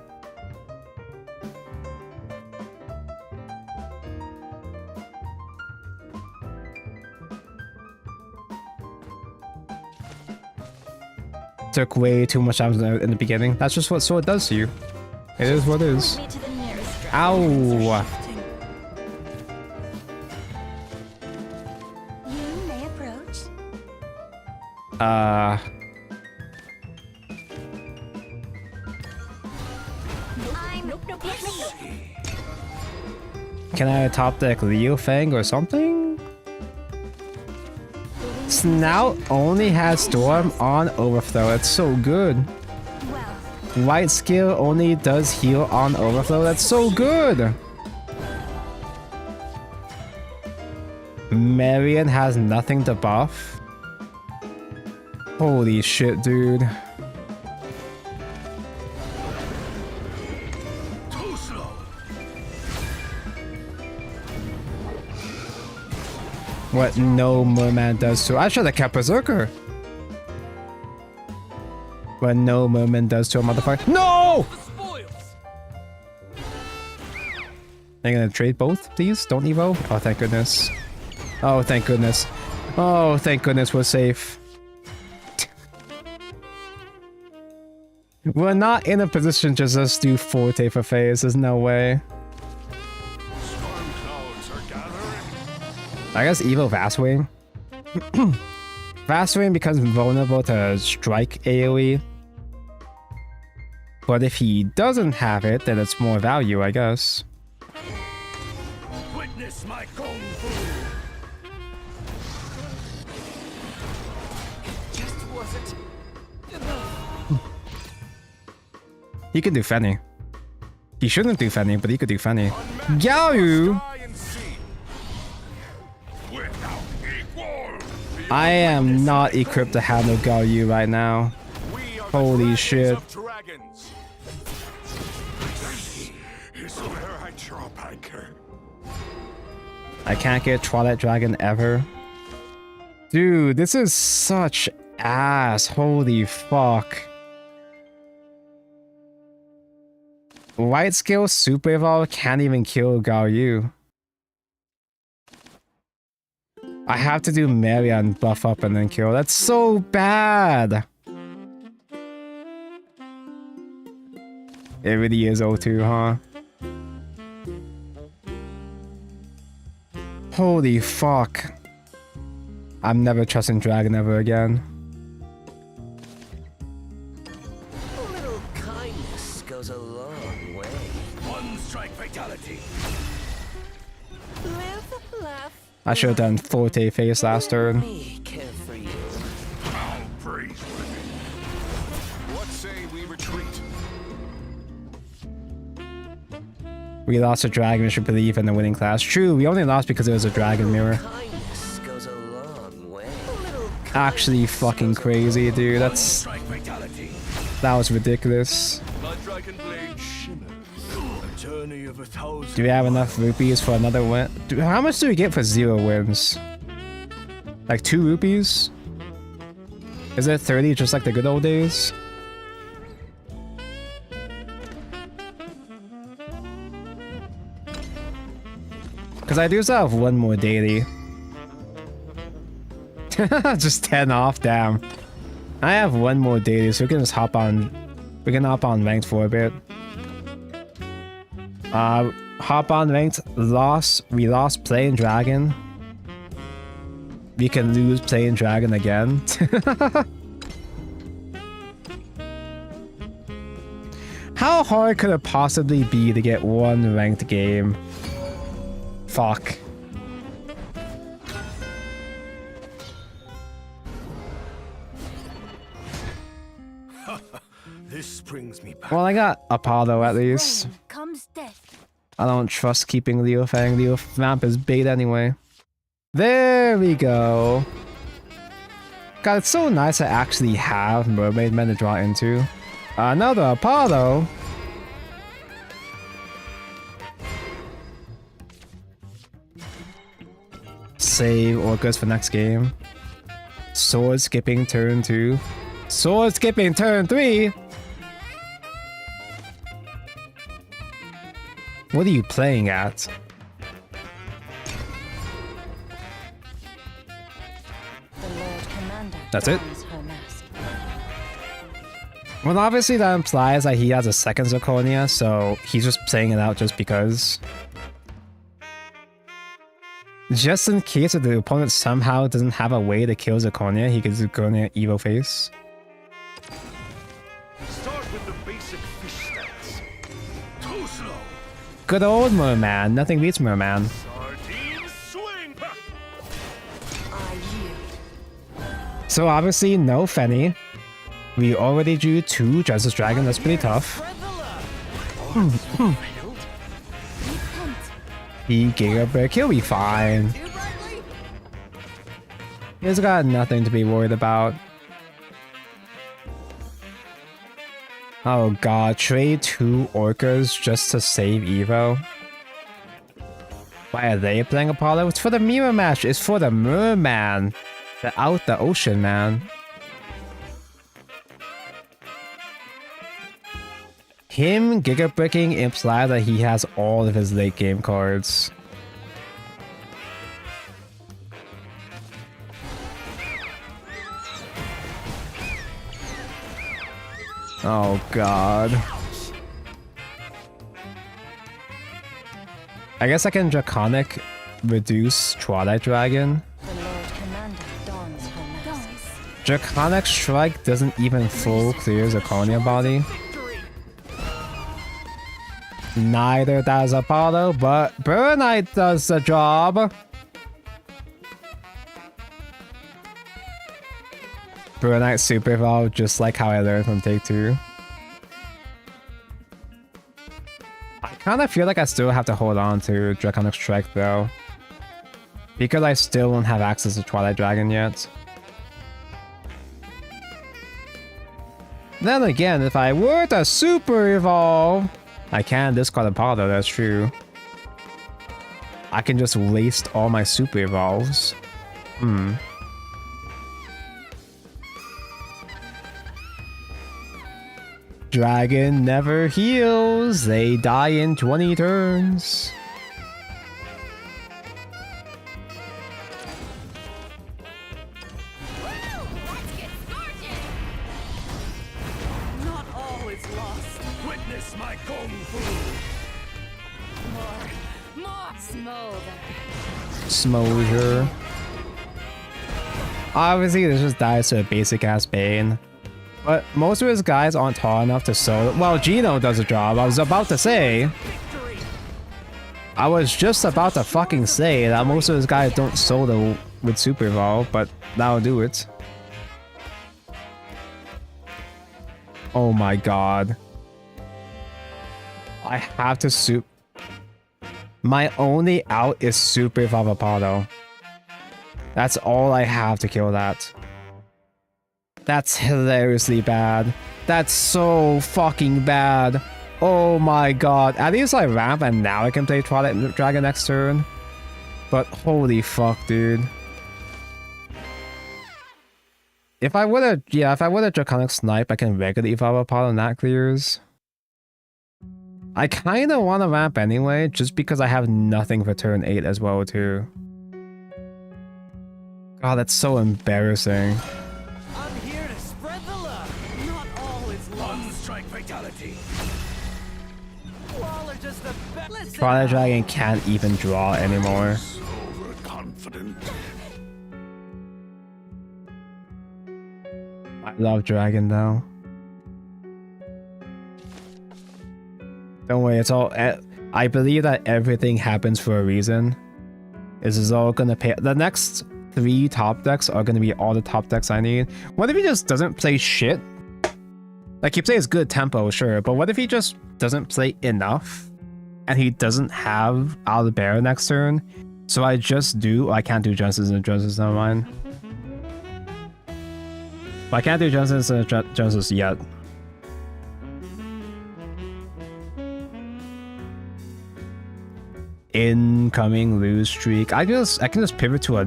Took way too much time in the beginning. That's just what Sword does to you. It is what it is. Ow! Can I top deck Leo Fang or something? Snout only has Storm on Overthrow. That's so good. White skill only does heal on Overflow. That's so good. Marion has nothing to buff. Holy shit, dude. Too slow. What no merman does to— I should have kept Berserker. What no merman does to a motherfucker— No! Are you gonna trade both, please? Don't evo? Oh, thank goodness. Oh, thank goodness. Oh, thank goodness we're safe. We're not in a position to just do Forte for phase. There's no way. Storm clouds are gathering. I guess Evo Vastwing. Vastwing becomes vulnerable to strike AoE. But if he doesn't have it, then it's more value, I guess. Witness my kung fu. Just wasn't enough. He could do Fenny. He shouldn't do Fenny, but he could do Fenny. Gyaoyu! Try and see. Without equal. I am not equipped to handle Gyaoyu right now. We are Holy the shit. dragons of dragons. This is where I drop anchor. I can't get Twilight Dragon ever. Dude, this is such ass. Holy fuck. White skill Super Evolve can't even kill Gyaoyu. I have to do Marion buff up and then kill. That's so bad. It really is O2, huh? Holy fuck. I'm never trusting Dragon ever again. A little kindness goes a long way. One strike fatality. Live, laugh. I should have done Forte face last turn. Me care for you. I'll freeze with it. What say we retreat? We lost a dragon, we should believe in the winning class. True, we only lost because it was a dragon mirror. Kindness goes a long way. Actually fucking crazy, dude. That's— Strike fatality. that was ridiculous. Blood dragon blade shimmers. A journey of 1,000. Do we have enough rupees for another win? Dude, how much do we get for 0 wins? Like 2 rupees? Is it 30 just like the good old days? Because I do still have 1 more daily. Just 10 off, damn. I have 1 more daily, so we can just hop on. We can hop on ranked for a bit. Hop on ranked. We lost playing dragon. We can lose playing dragon again. How hard could it possibly be to get 1 ranked game? Fuck. This brings me back. Well, I got Apollo at least. Flame comes death. I don't trust keeping Leo Fang. Leo Vamp is bait anyway. There we go. God, it's so nice to actually have Mermaid Men to draw into. Another Apollo. Save Orcas for next game. Sword skipping turn 2. Sword skipping turn 3. What are you playing at? The Lord Commander That's it? dons her mask. Well, obviously that implies that he has a second Zirconia, so he's just saying it out just because. Just in case if the opponent somehow doesn't have a way to kill Zirconia, he can Zirconia Evil Face. Start with the basic fish stats. Too slow. Good old Merman. Nothing beats Merman. Sardine swing. I yield. So obviously no Fenny. We already drew 2 Justice Dragon. That's pretty tough. He Gigabrick. He'll be fine. He's got nothing to be worried about. Oh god, trade 2 Orcas just to save Evo. Why are they playing Apollo? It's for the mirror match. It's for the merman. The out the ocean man. Him gigabricking implies that he has all of his late game cards. Oh god. I guess I can Draconic reduce Twilight Dragon. The Lord Commander dons her masks. Draconic Strike doesn't even full clear Zirconia body. Neither does Apollo, but Burnite does the job. Burnite Super Evolve, just like how I learned from Take 2. I kind of feel like I still have to hold on to Draconic Strike though, because I still don't have access to Twilight Dragon yet. Then again, if I were to Super Evolve, I can discard Apollo, that's true. I can just waste all my Super Evolves. Dragon never heals, they die in 20 turns. Not all is lost. Witness my kung fu. More smolder. Smolder. Obviously, this just dies to a basic ass Bane. But most of his guys aren't tall enough to solo. Well, Gino does a job. I was about to say. I was just about to fucking say that most of his guys don't solo with Super Evolve, but that'll do it. Oh my god. I have to My only out is Super Evolve Apollo. That's all I have to kill that. That's hilariously bad. That's so fucking bad. Oh my god. At least I ramp and now I can play Twilight Dragon next turn. But holy fuck, dude. If I would've Draconic Snipe, I can regularly evolve Apollo and that clears. I kinda wanna ramp anyway, just because I have nothing for turn 8 as well too. God, that's so embarrassing. I'm here to spread the love. Not all is lost. Strike fatality. Y'all are just the best. Twilight Dragon can't even draw anymore. Overconfident. I love Dragon though. Don't worry, it's all. I believe that everything happens for a reason. This is all gonna pay. The next 3 top decks are gonna be all the top decks I need. What if he just doesn't play shit? Like, he plays good tempo, sure, but what if he just doesn't play enough and he doesn't have Albear next turn? So I just do. I can't do Genesis and Genesis, never mind. But I can't do Genesis and Genesis yet. Incoming lose streak. I can just pivot to a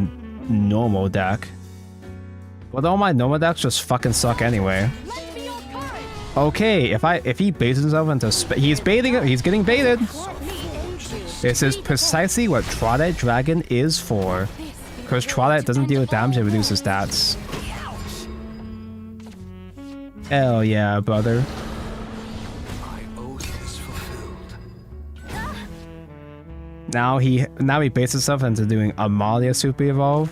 normal deck. But all my normal decks just fucking suck anyway. Okay, if he baits himself into he's getting baited. This is precisely what Twilight Dragon is for. Because Twilight doesn't deal damage, it reduces stats. Hell yeah, brother. Now he bases himself into doing Amalia Super Evolve.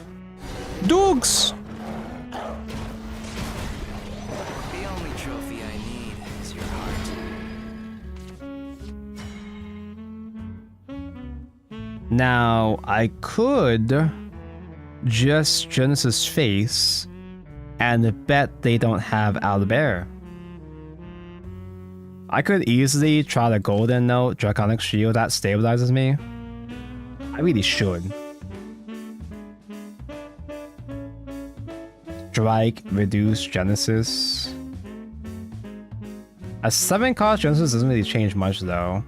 Dogs! The only trophy I need is your heart. Now, I could just Genesis face and bet they don't have Owlbear. I could easily try the Golden Note Draconic Shield that stabilizes me. I really should. Strike, reduce Genesis. A 7-cost Genesis doesn't really change much though.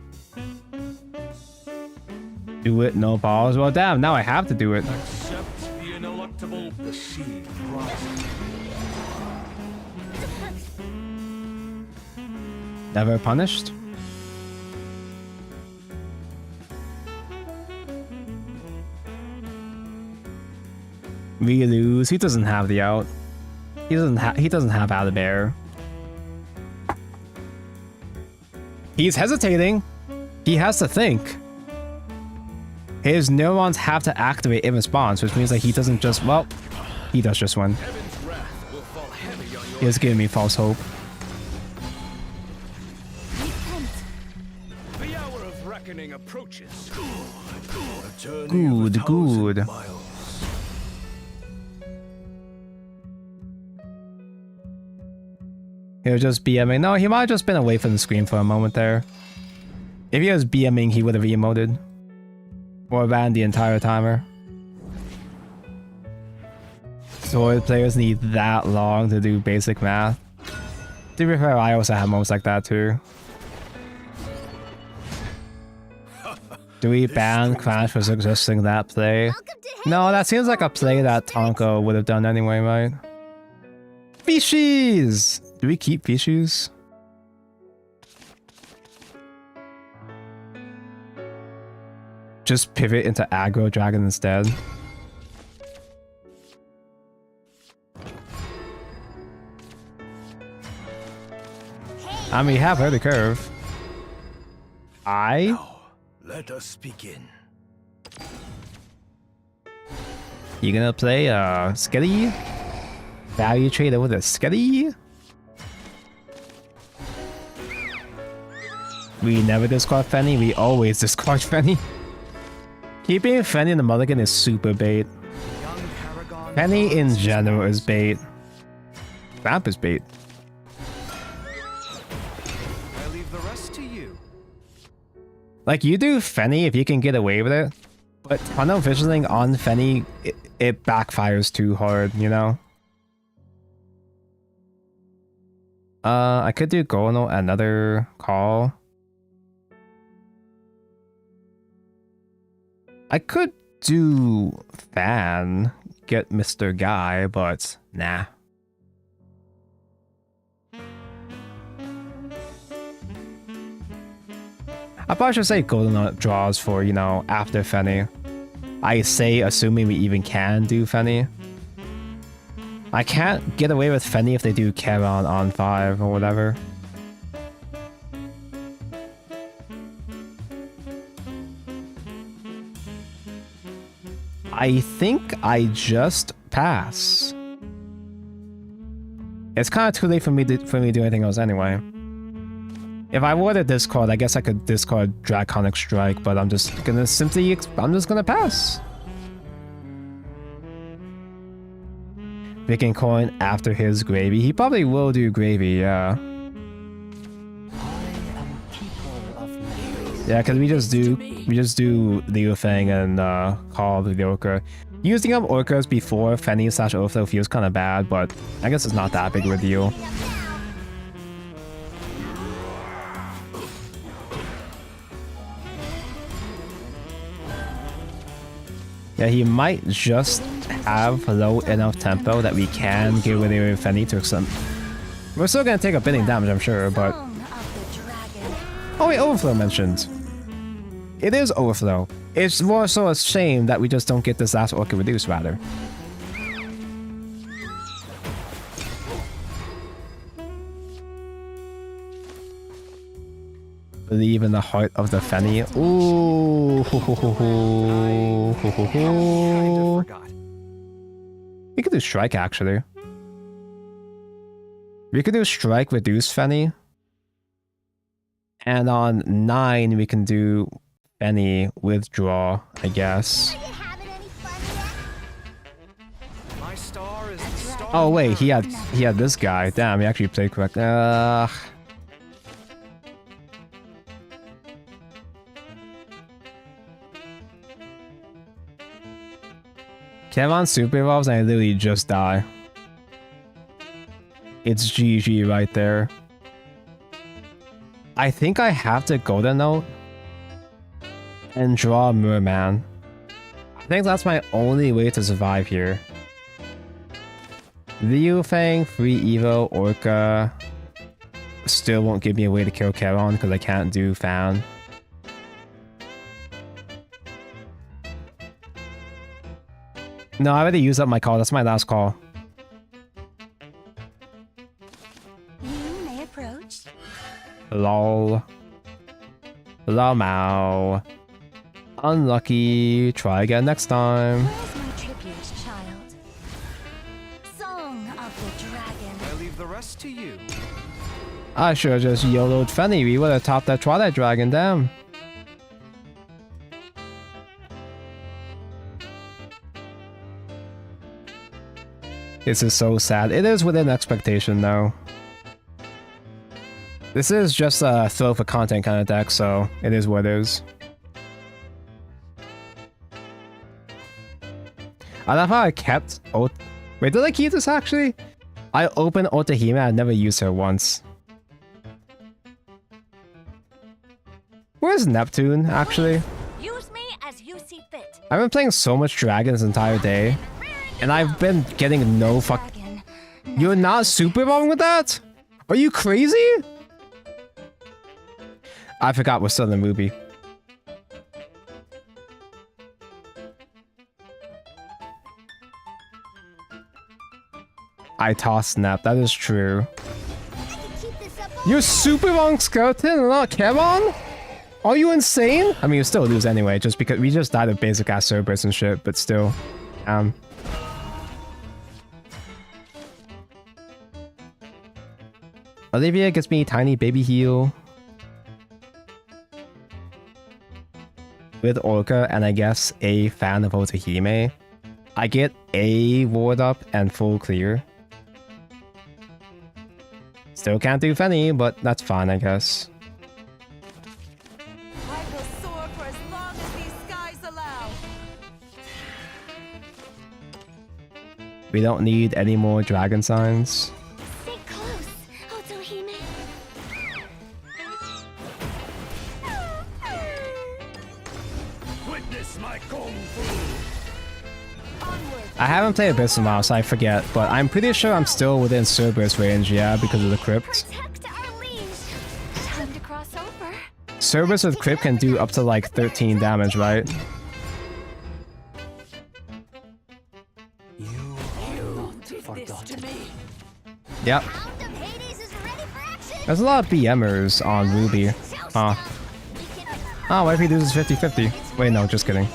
Do it, no balls. Well, damn, now I have to do it. Accept the ineluctable. The seed rises. Never punished. We lose. He doesn't have the out. He doesn't have Owlbear. He's hesitating. He has to think. His neurons have to activate in response, which means that he doesn't just, well, he does just win. Heaven's wrath will fall heavy on your He is giving me false hope. The hour of reckoning approaches. A journey Good, of 1,000 good. miles. He was just BMing. No, he might have just been away from the screen for a moment there. If he was BMing, he would have emoted. Or ran the entire timer. Sword players need that long to do basic math. To be fair, I also have moments like that too. Do we ban Crash for suggesting that play? No, that seems like a play that Tonko would have done anyway, right? Fishies! Do we keep fishies? Just pivot into aggro dragon instead. I mean, we have heard the curve. Now, let us begin. You gonna play Skitty? Value trade over the Skitty? We never discard Fenny, we always discard Fenny. Keeping Fenny in the mulligan is super bait. Young Paragon. Fenny in general is bait. Vamp is bait. I leave the rest to you. Like, you do Fenny if you can get away with it, but tunnel visioning on Fenny, it backfires too hard, you know? I could do Gono another call. I could do Fan, get Mr. Guy, but nah. I probably should say Golden draws for, you know, after Fenny. I say assuming we even can do Fenny. I can't get away with Fenny if they do Charon on 5 or whatever. I think I just pass. It's kind of too late for me to do anything else anyway. If I were to discard, I guess I could discard Draconic Strike, but I'm just gonna pass. Picking coin after his gravy. He probably will do gravy, yeah. Yeah, because we just do Leo Fang and Call of the Orca. Using up Orcas before Fenny / Overflow feels kind of bad, but I guess it's not that big of a deal. Yeah, he might just have low enough tempo that we can get rid of Fenny to some. We're still gonna take a bidding damage, I'm sure, but. Oh wait, Overflow mentioned. It is Overflow. It's more so a shame that we just don't get this last Orca reduced, rather. Believe in the heart of the Fenny. Ooh. Forgot. We could do strike actually. We could do strike, reduce Fenny. And on 9 we can do Fenny, withdraw, I guess. Are you having any fun yet? My star is the star. Oh wait, he had this guy. Damn, he actually played correct. Kevon super evolves and I literally just die. It's GG right there. I think I have to Golden Note and draw a Merman. I think that's my only way to survive here. Liu Fang, Free Evo, Orca. Still won't give me a way to kill Kevon because I can't do Fan. No, I already used up my call. That's my last call. You may approach. Lol. Lol Mao. Unlucky. Try again next time. Where's my tribute, child? Song of the Dragon. I leave the rest to you. I should have just YOLO'd Fenny. We would have topped that Twilight Dragon. Damn. This is so sad. It is within expectation though. This is just a throw for content kind of deck, so it is what it is. I love how I kept wait, did I keep this actually? I opened Otahime, I never used her once. Where's Neptune actually? Use me as you see fit. I've been playing so much Dragon this entire day, and I've been getting no fuck. Dragon. You're not super wrong with that? Are you crazy? I forgot we're still in the movie. I tossed Snap, that is true. I can keep this up all You're super wrong, Skeleton, and not Kevon? Are you insane? I mean, you still lose anyway, just because we just died of basic ass Cerberus and shit, but still. Olivia gets me tiny baby heal. With Orca and I guess a fan of Otahime, I get a ward up and full clear. Still can't do Fenny, but that's fine, I guess. I will soar for as long as these skies allow. We don't need any more dragon signs. Stay close, Otohime. Witness my kung fu. Onward. I haven't played Abyss in a while, so I forget, but I'm pretty sure I'm still within Cerberus range, yeah, because of the crypt. Protect our liege. Time to cross over. Cerberus with crypt can do up to like 13 damage, right? You are not forgotten. Yep. Hound of Hades is ready for action. There's a lot of BMers on Ruby. Huh. Oh, what if he loses 50-50? Wait, no, just kidding.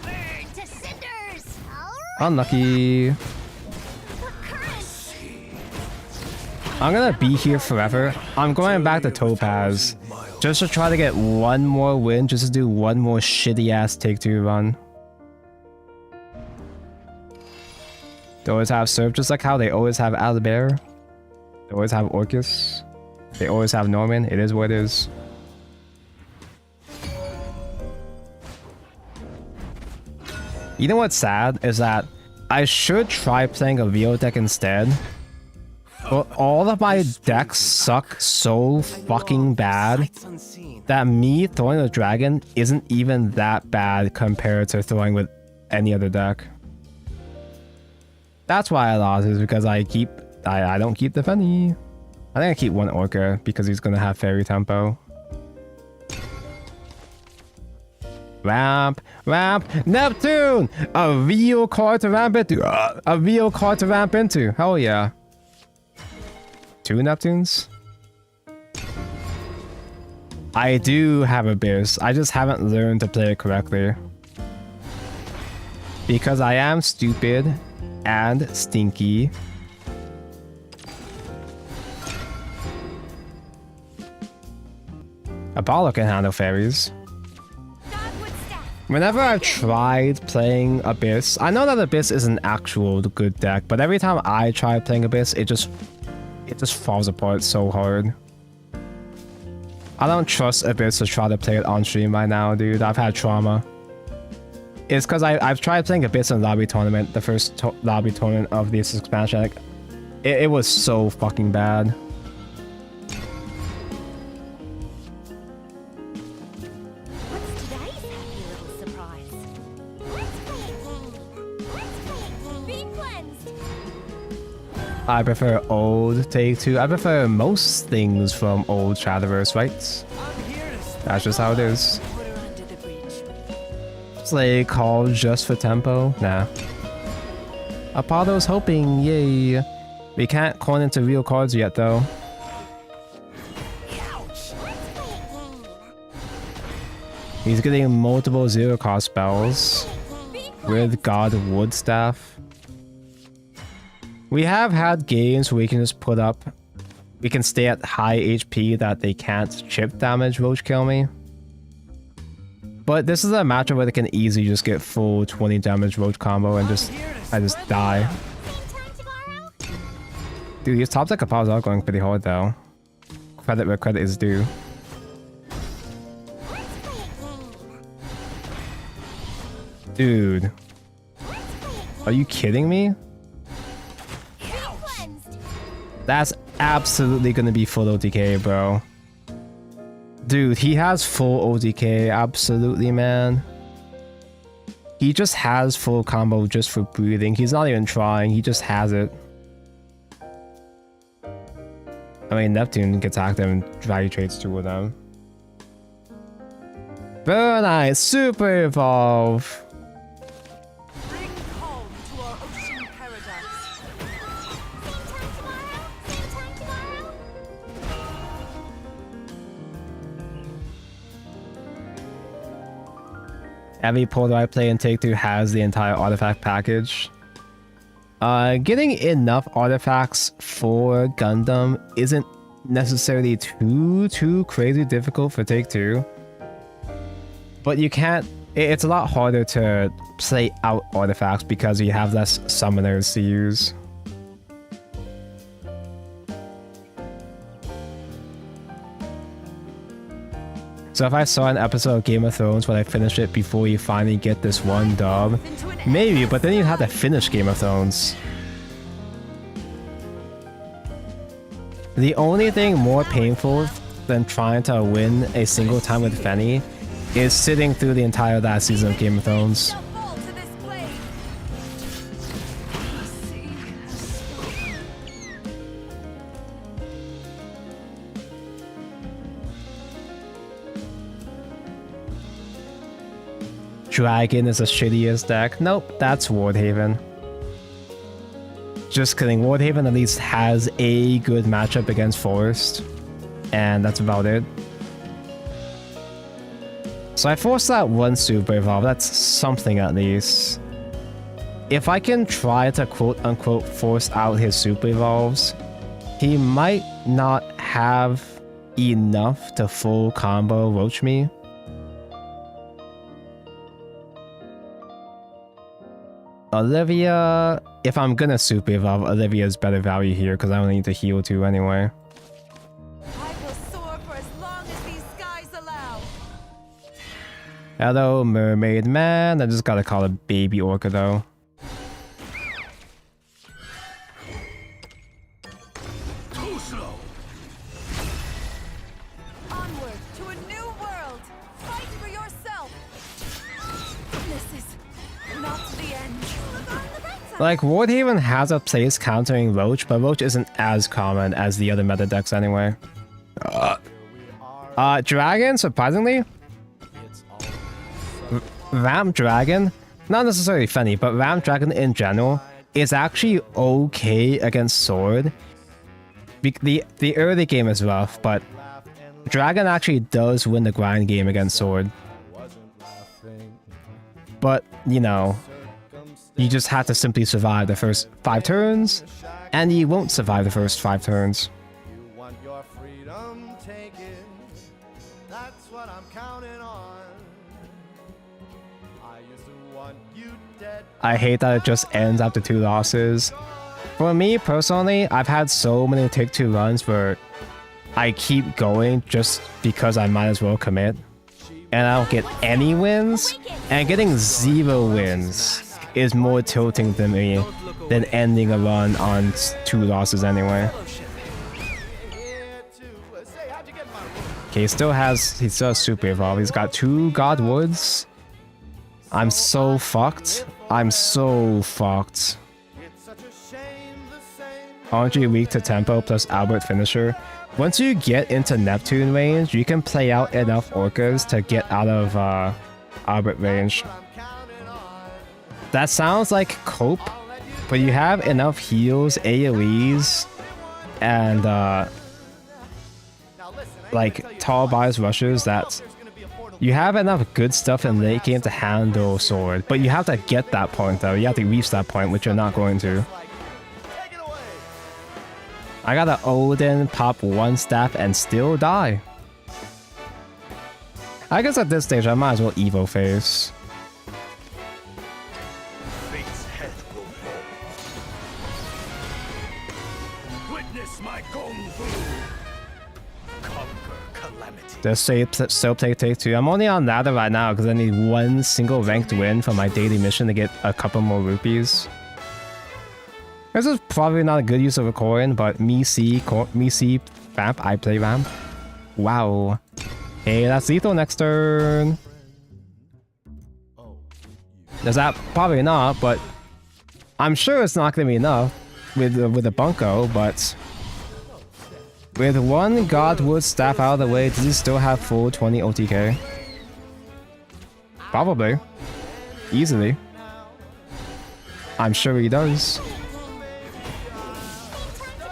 Burn to cinders. Unlucky. Curse. I'm gonna be here forever. I'm going back to Topaz just to try to get one more win, just to do one more shitty ass take-two run. They always have Surf, just like how they always have Albert. They always have Orcus. They always have Norman. It is what it is. You know what's sad is that I should try playing a Veo deck instead. But all of my decks suck so fucking bad Sights unseen. that me throwing a dragon isn't even that bad compared to throwing with any other deck. That's why I lost, is because I don't keep the Fenny. I think I keep one Orca because he's gonna have Fairy Tempo. Ramp, Neptune! A Veo card to ramp into. A Veo card to ramp into. Hell yeah. 2 Neptunes? I do have Abyss. I just haven't learned to play it correctly. Because I am stupid and stinky. Apollo can handle fairies. Whenever I've tried playing Abyss, I know that Abyss is an actual good deck, but every time I try playing Abyss, it just falls apart so hard. I don't trust Abyss to try to play it on stream right now, dude. I've had trauma. It's because I've tried playing Abyss in lobby tournament, the first lobby tournament of this expansion. Like, it was so fucking bad. What's today's happy little surprise? Let's play a game. Let's play a game. Be cleansed. I prefer old Take-Two. I prefer most things from old Shadowverse, right? That's just how it is. Slay call just for tempo? Nah. Apollo's hoping, yay. We can't coin into real cards yet though. He's getting multiple 0-cost spells with God Woodstaff. We have had games where we can just put up, we can stay at high HP that they can't chip damage Roach Kill me. But this is a matchup where they can easily just get full 20 damage Roach combo and I just die. Dude, his top deck Apollo's are going pretty hard though. Credit where credit is due. Dude. Are you kidding me? That's absolutely gonna be full OTK, bro. Dude, he has full OTK, absolutely, man. He just has full combo just for breathing. He's not even trying, he just has it. I mean, Neptune gets active and value trades two of them. Very nice, Super Evolve! Bring calm to our ocean paradise. Same time tomorrow? Every portal I play in Take-Two has the entire artifact package. Getting enough artifacts for Gundam isn't necessarily too crazy difficult for Take-Two. But you can't, it's a lot harder to play out artifacts because you have less summoners to use. So if I saw an episode of Game of Thrones where I finish it before you finally get this one dub, maybe, but then you'd have to finish Game of Thrones. The only thing more painful than trying to win a single time with Fenny is sitting through the entire last season of Game of Thrones. Fall to this blade. Dragon is the shittiest deck. Nope, that's Wardhaven. Just kidding, Wardhaven at least has a good matchup against Forest. And that's about it. So I forced that one Super Evolve, that's something at least. If I can try to quote-unquote force out his Super Evolves, he might not have enough to full combo Roach me. Olivia, if I'm gonna Super Evolve, Olivia's better value here because I only need to heal 2 anyway. I will soar for as long as these skies allow. Hello, Mermaid Man. I just gotta call it Baby Orca though. Too slow. Onward to a new world. Fight for yourself. This is not the end. Look on the bright side. Like, Wardhaven has a place countering Roach, but Roach isn't as common as the other meta decks anyway. Dragon, surprisingly? Ramp Dragon, not necessarily Fenny, but Ramp Dragon in general is actually okay against Sword. The early game is rough, but Dragon actually does win the grind game against Sword. But, you know, you just have to simply survive the first 5 turns, and you won't survive the first 5 turns. You want your freedom, take it. That's what I'm counting on. I used to want you dead. I hate that it just ends after 2 losses. For me personally, I've had so many take 2 runs where I keep going just because I might as well commit. And I don't get any wins, and getting 0 wins is more tilting to me than ending a run on 2 losses anyway. Okay, he still has Super Evolve. He's got 2 God Woods. I'm so fucked. I'm so fucked. Aren't you weak to tempo plus Albert finisher? Once you get into Neptune range, you can play out enough Orcas to get out of Albert range. That sounds like cope, but you have enough heals, AoEs, and like tall buys rushes that you have enough good stuff in late game to handle Sword. But you have to get that point though. You have to reach that point, which you're not going to. I got an Odin pop 1 staff and still die. I guess at this stage I might as well Evo phase. Fate's head will fall. Witness my kung fu. Conquer calamity. Just still take 2. I'm only on ladder right now because I need 1 single ranked win for my daily mission to get a couple more rupees. This is probably not a good use of a coin, but me see Vamp, I play Vamp. Wow. Hey, that's lethal next turn. Does that? Probably not, but I'm sure it's not going to be enough with a Bunko, but with 1 Godwood staff out of the way, does he still have full 20 OTK? Probably. Easily. I'm sure he does.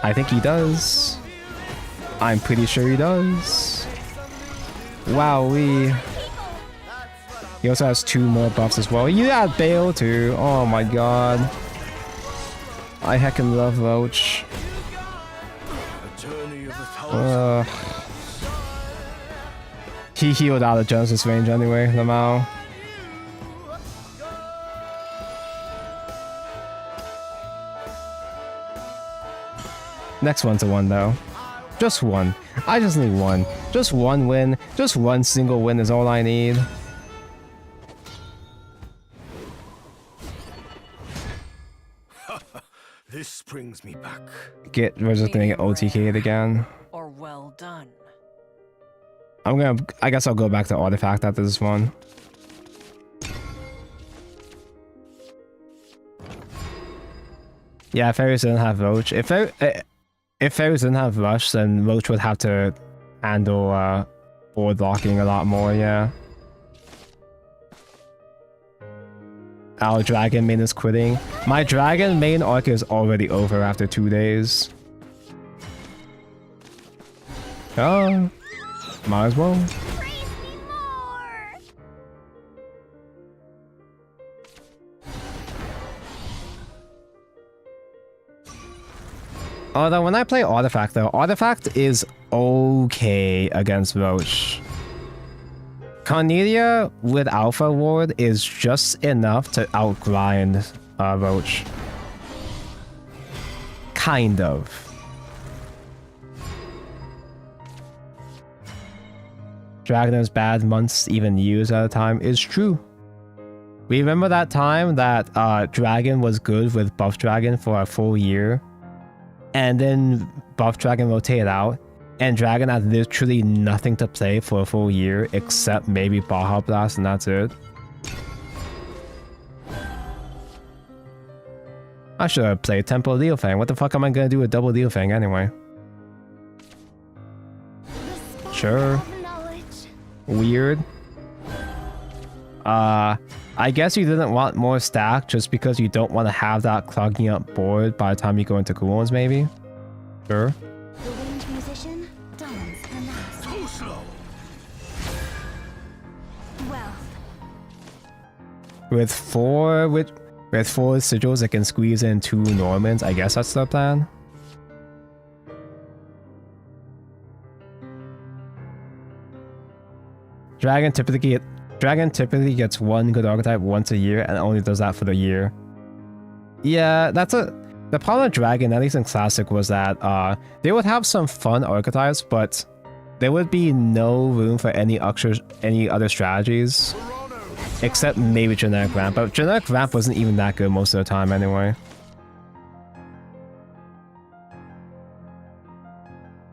I think he does. I'm pretty sure he does. Wowee. He also has 2 more buffs as well. You got Bale too. Oh my god. I heckin' love Roach. He healed out of Genesis range anyway, Lamau. Next one's a 1 though. Just 1. I just need 1. Just 1 win. Just 1 single win is all I need. This brings me back. We're just gonna get OTK'd again. Or well done. I guess I'll go back to Artifact after this one. Yeah, Fairies didn't have Roach. If Fairies didn't have Rush, then Roach would have to handle board locking a lot more, yeah. Our Dragon main is quitting. My Dragon main arc is already over after 2 days. Oh, might as well. Praise me more! Although when I play Artifact though, Artifact is okay against Roach. Cornelia with Alpha Ward is just enough to outgrind Roach. Kind of. Dragon's bad months even years at a time is true. We remember that time that Dragon was good with Buff Dragon for a full year, and then Buff Dragon rotated out, and Dragon had literally nothing to play for a full year except maybe Baja Blast, and that's it. I should have played Temple Leofang. What the fuck am I gonna do with double Leofang anyway? Sure. Weird. I guess you didn't want more stack just because you don't want to have that clogging up board by the time you go into cooldowns, maybe? Sure. The winged musician dons the mask. With four sigils, it can squeeze in 2 Normans. I guess that's the plan. Dragon typically gets 1 good archetype once a year and only does that for the year. Yeah, the problem with Dragon, at least in Classic, was that they would have some fun archetypes, but there would be no room for any other strategies, except maybe Generic Ramp. But Generic Ramp wasn't even that good most of the time anyway.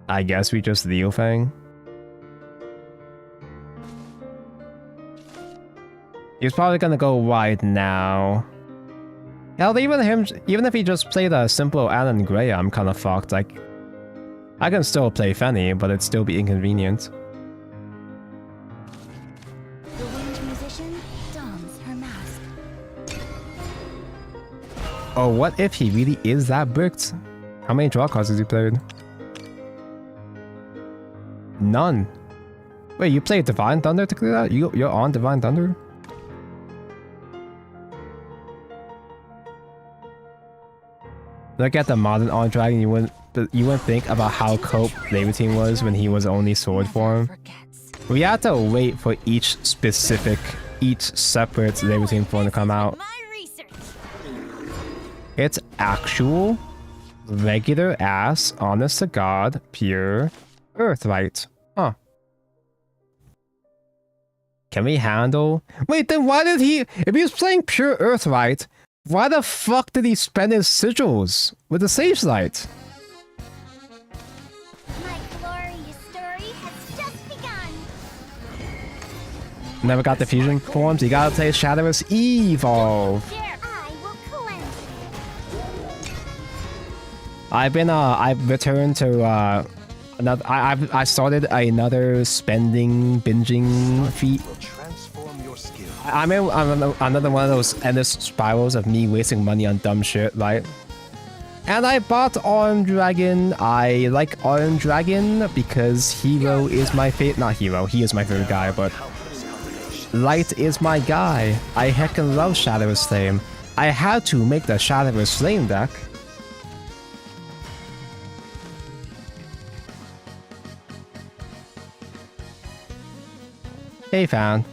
I guess we just Leo Fang. He's probably gonna go wide now. Hell, even if he just played a simple Alan Gray, I'm kind of fucked. Like, I can still play Fenny, but it'd still be inconvenient. The winged musician dons her mask. Oh, what if he really is that bricked? How many draw cards has he played? None. Wait, you played Divine Thunder to clear that? You're on Divine Thunder? Look at the modern on Dragon, you wouldn't think about how cope Leviatine was when he was only sword form. We had to wait for each separate Leviatine form to come out. It's actual, regular ass, honest to God, pure Earthlight. Huh. Can we handle? Wait, then why did he? If he was playing pure Earthlight, why the fuck did he spend his sigils with the Sage Light? My glorious story has just begun. Never got the fusion forms. You gotta play Shadowverse Evolve. I will cleanse. I've returned to another. I started another spending binging feat. I'm another one of those endless spirals of me wasting money on dumb shit, right? And I bought Armed Dragon. I like Armed Dragon because Hero is my favorite. Not Hero, he is my favorite guy, but Light is my guy. I heckin' love Shadowverse Flame. I had to make the Shadowverse Flame deck. Hey, fan.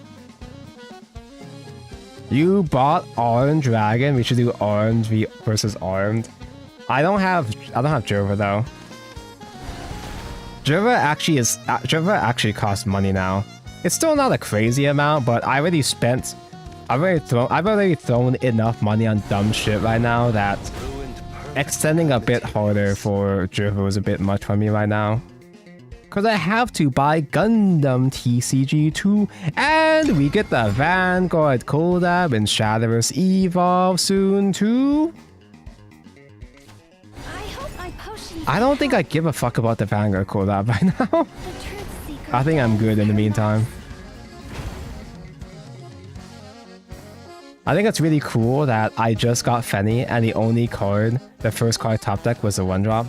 You bought Armed Dragon. We should do Armed versus Armed. I don't have Jova though. Jova actually costs money now. It's still not a crazy amount, but I've already thrown enough money on dumb shit right now that extending a bit harder for Jova was a bit much for me right now. Because I have to buy Gundam TCG2, and we get the Vanguard collab and Shadowverse Evolve soon too. I don't think I give a fuck about the Vanguard collab right now. I think I'm good in the meantime. I think it's really cool that I just got Fenny and the first card top deck was a 1-drop.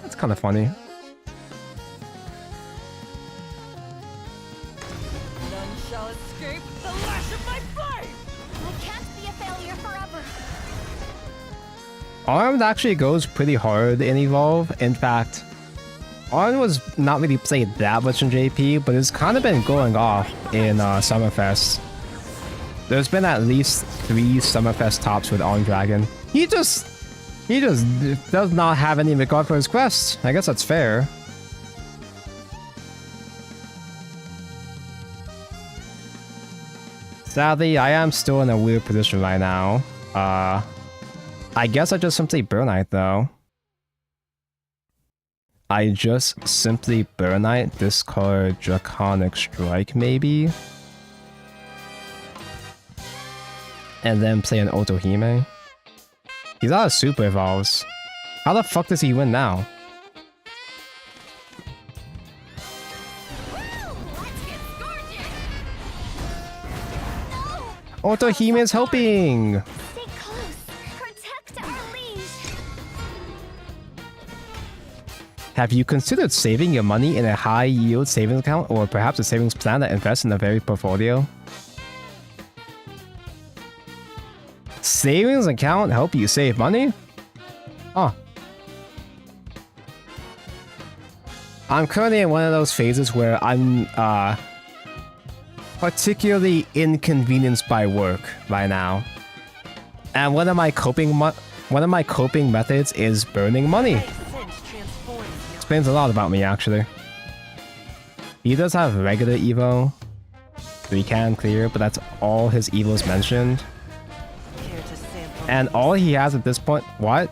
That's kind of funny. Armed actually goes pretty hard in Evolve. In fact, Armed was not really played that much in JP, but it's kind of been going off in Summerfest. There's been at least 3 Summerfest tops with Armed Dragon. He just does not have any regard for his quest. I guess that's fair. Sadly, I am still in a weird position right now. I guess I just simply Burnite though. I just simply Burnite, discard Draconic Strike maybe? And then play an Otohime. He's out of Super Evolves. How the fuck does he win now? Otohime is helping! Have you considered saving your money in a high-yield savings account or perhaps a savings plan that invests in a varied portfolio? Savings account help you save money? Huh. I'm currently in one of those phases where I'm particularly inconvenienced by work right now. And one of my coping methods is burning money. Explains a lot about me, actually. He does have regular Evo, so he can clear, but that's all his Evos mentioned. And all he has at this point... What?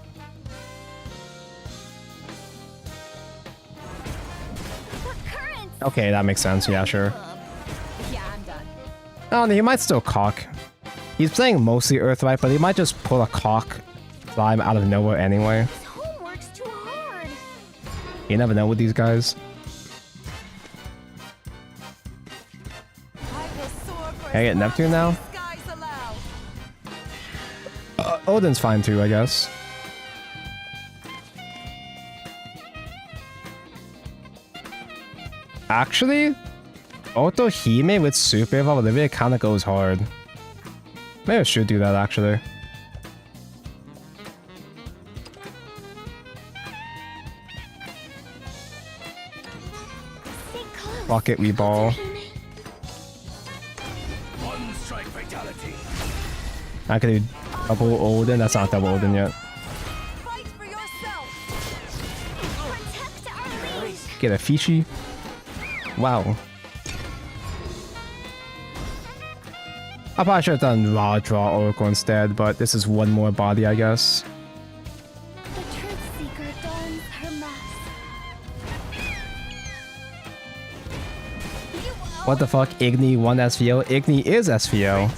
Okay, that makes sense. Yeah, sure. Yeah, I'm done. Oh, he might still cock. He's playing mostly Earthright, but he might just pull a cock climb out of nowhere anyway. His homework's too hard. You never know with these guys. Can I get Neptune now? Odin's fine too, I guess. Actually, Otohime with Super Evolve Olivia kinda goes hard. Maybe I should do that actually. Rocket Reball. One strike fatality. I could do double Odin. That's not double Odin yet. Fight for yourself. Protect our lead. Get a Fishi. Wow. I probably should have done Raw Draw Oracle instead, but this is one more body, I guess. The Truth Seeker dons her mask. What the fuck? Igni 1 SVO? Igni is SVO.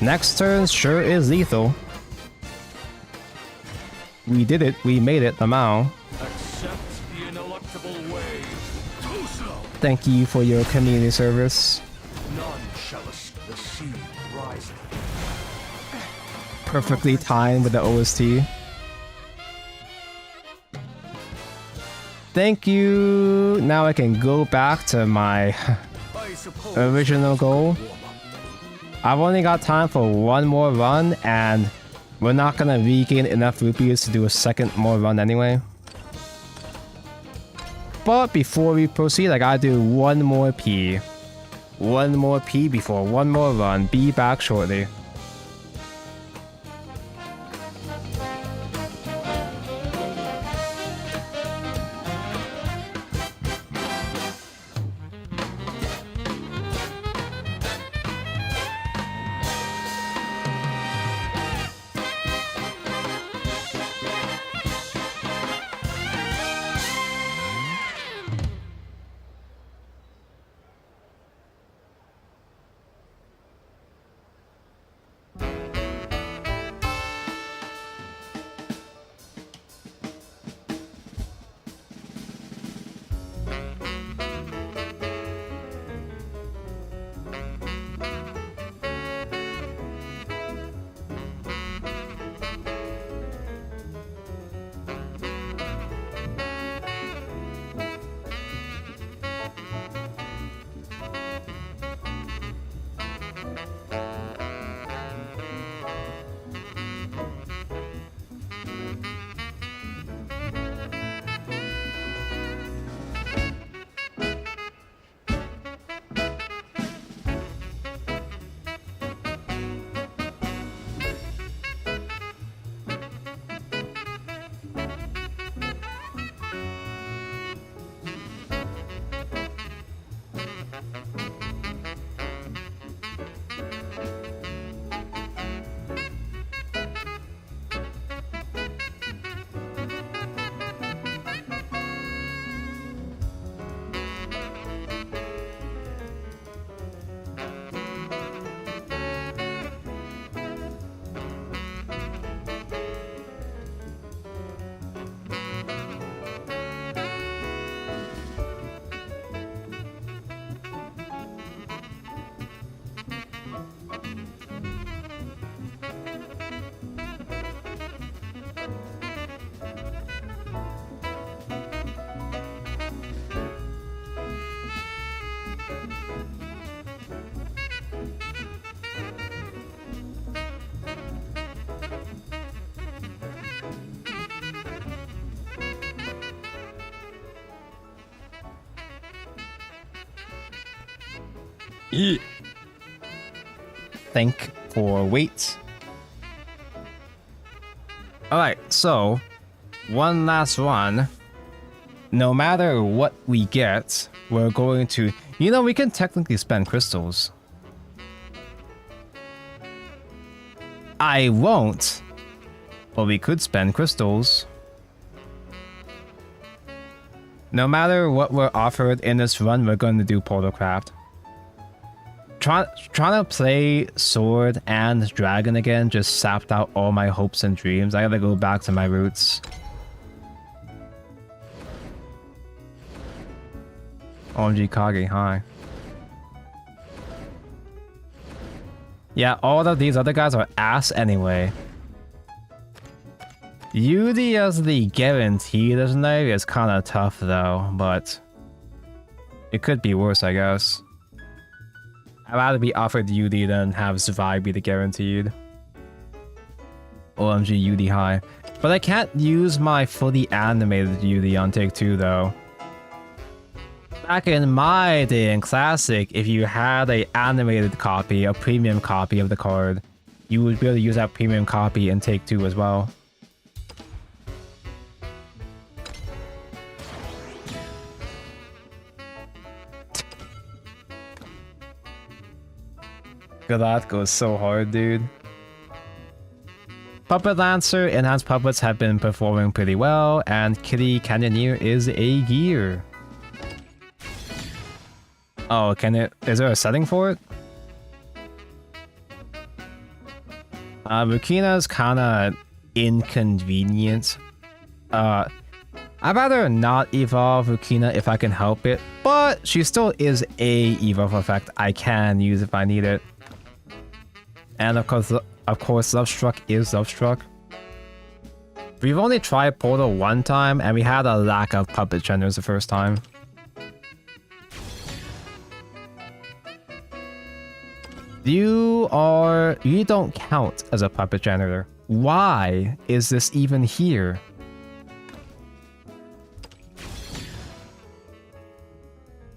Next turn sure is lethal. We did it. We made it. Lamau. Accept the ineluctable way. Too slow. Thank you for your community service. None shall escape the sea rising. Perfectly timed with the OST. Thank you. Now I can go back to my I suppose original goal. warm up. I've only got time for one more run, and we're not gonna regain enough rupees to do a second more run anyway. But before we proceed, I gotta do one more P. One more P before one more run. Be back shortly. Think for weight. Alright, so one last one. No matter what we get, we're going to... You know, we can technically spend crystals. I won't, but we could spend crystals. No matter what we're offered in this run, we're going to do portalcraft. Trying to play sword and dragon again just sapped out all my hopes and dreams. I gotta go back to my roots. OMG Kage, hi. Yeah, all of these other guys are ass anyway. Yudi as the guaranteed as knife is kind of tough though, but it could be worse, I guess. I'd rather be offered Yudi than have Zwei be the guaranteed. OMG Yudi high. But I can't use my fully animated Yudi on take 2 though. Back in my day in Classic, if you had a animated copy, a premium copy of the card, you would be able to use that premium copy in take 2 as well. That goes so hard, dude. Puppet Lancer, enhanced puppets have been performing pretty well, and Kitty Canyoneer is a gear. Oh, can it? Is there a setting for it? Rukina's kind of inconvenient. I'd rather not evolve Rukina if I can help it, but she still is a evolve effect I can use if I need it. And of course, Lovestruck is Lovestruck. We've only tried Portal one time, and we had a lack of puppet generators the first time. You don't count as a puppet generator. Why is this even here?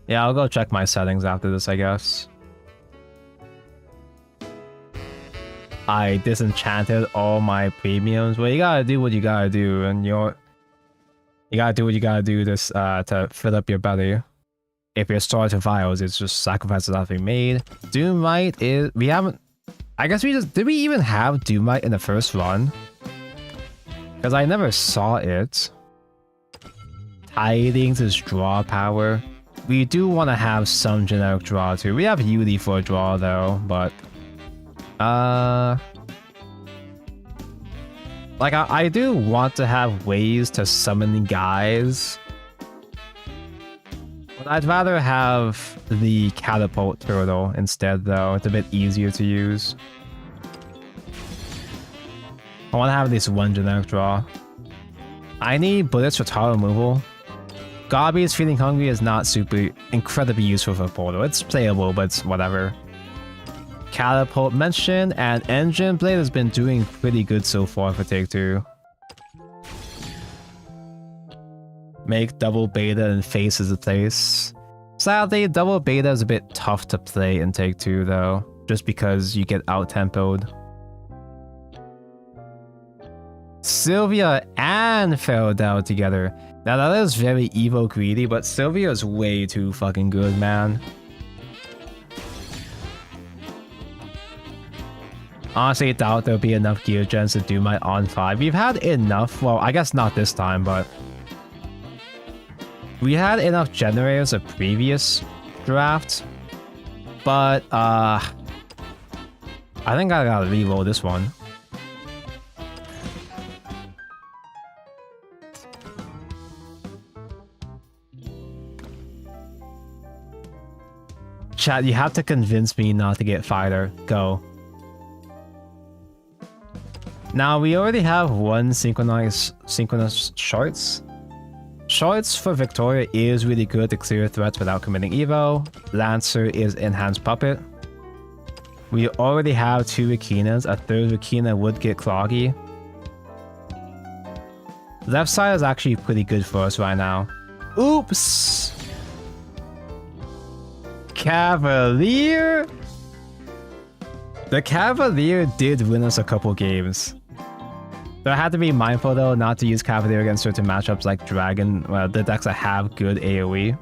Yeah, I'll go check my settings after this, I guess. I disenchanted all my premiums. Well, you gotta do what you gotta do, and you gotta do what you gotta do this to fill up your belly. If you're starved to vials, it's just sacrifices that have been made. Doomite is... We haven't... I guess we just... Did we even have Doomite in the first run? Because I never saw it. Tidings is draw power. We do want to have some generic draw too. We have Yudi for a draw though, but... Like, I do want to have ways to summon guys. But I'd rather have the catapult turtle instead, though. It's a bit easier to use. I want to have at least one generic draw. I need bullets for tower removal. Gobby's Feeling Hungry is not super incredibly useful for Portal. It's playable, but it's whatever. Catapult mentioned, and Engine Blade has been doing pretty good so far for Take 2. Make double beta and faces a place. Sadly, double beta is a bit tough to play in Take 2 though, just because you get out-tempoed. Sylvia and Ferodel together. Now that is very Evo greedy, but Sylvia is way too fucking good, man. Honestly, I doubt there'll be enough gear gens to do my on 5. We've had enough, well, I guess not this time, but... We had enough generators a previous draft, but, I think I gotta reroll this one. Chat, you have to convince me not to get fighter. Go. Now, we already have one synchronous shards. Shards for Victoria is really good to clear threats without committing evo. Lancer is enhanced puppet. We already have 2 Rakinas. A third Rakina would get cloggy. Left side is actually pretty good for us right now. Oops! Cavalier? The Cavalier did win us a couple games. So I had to be mindful though not to use Cavalier against certain matchups like Dragon, well, the decks that have good AoE.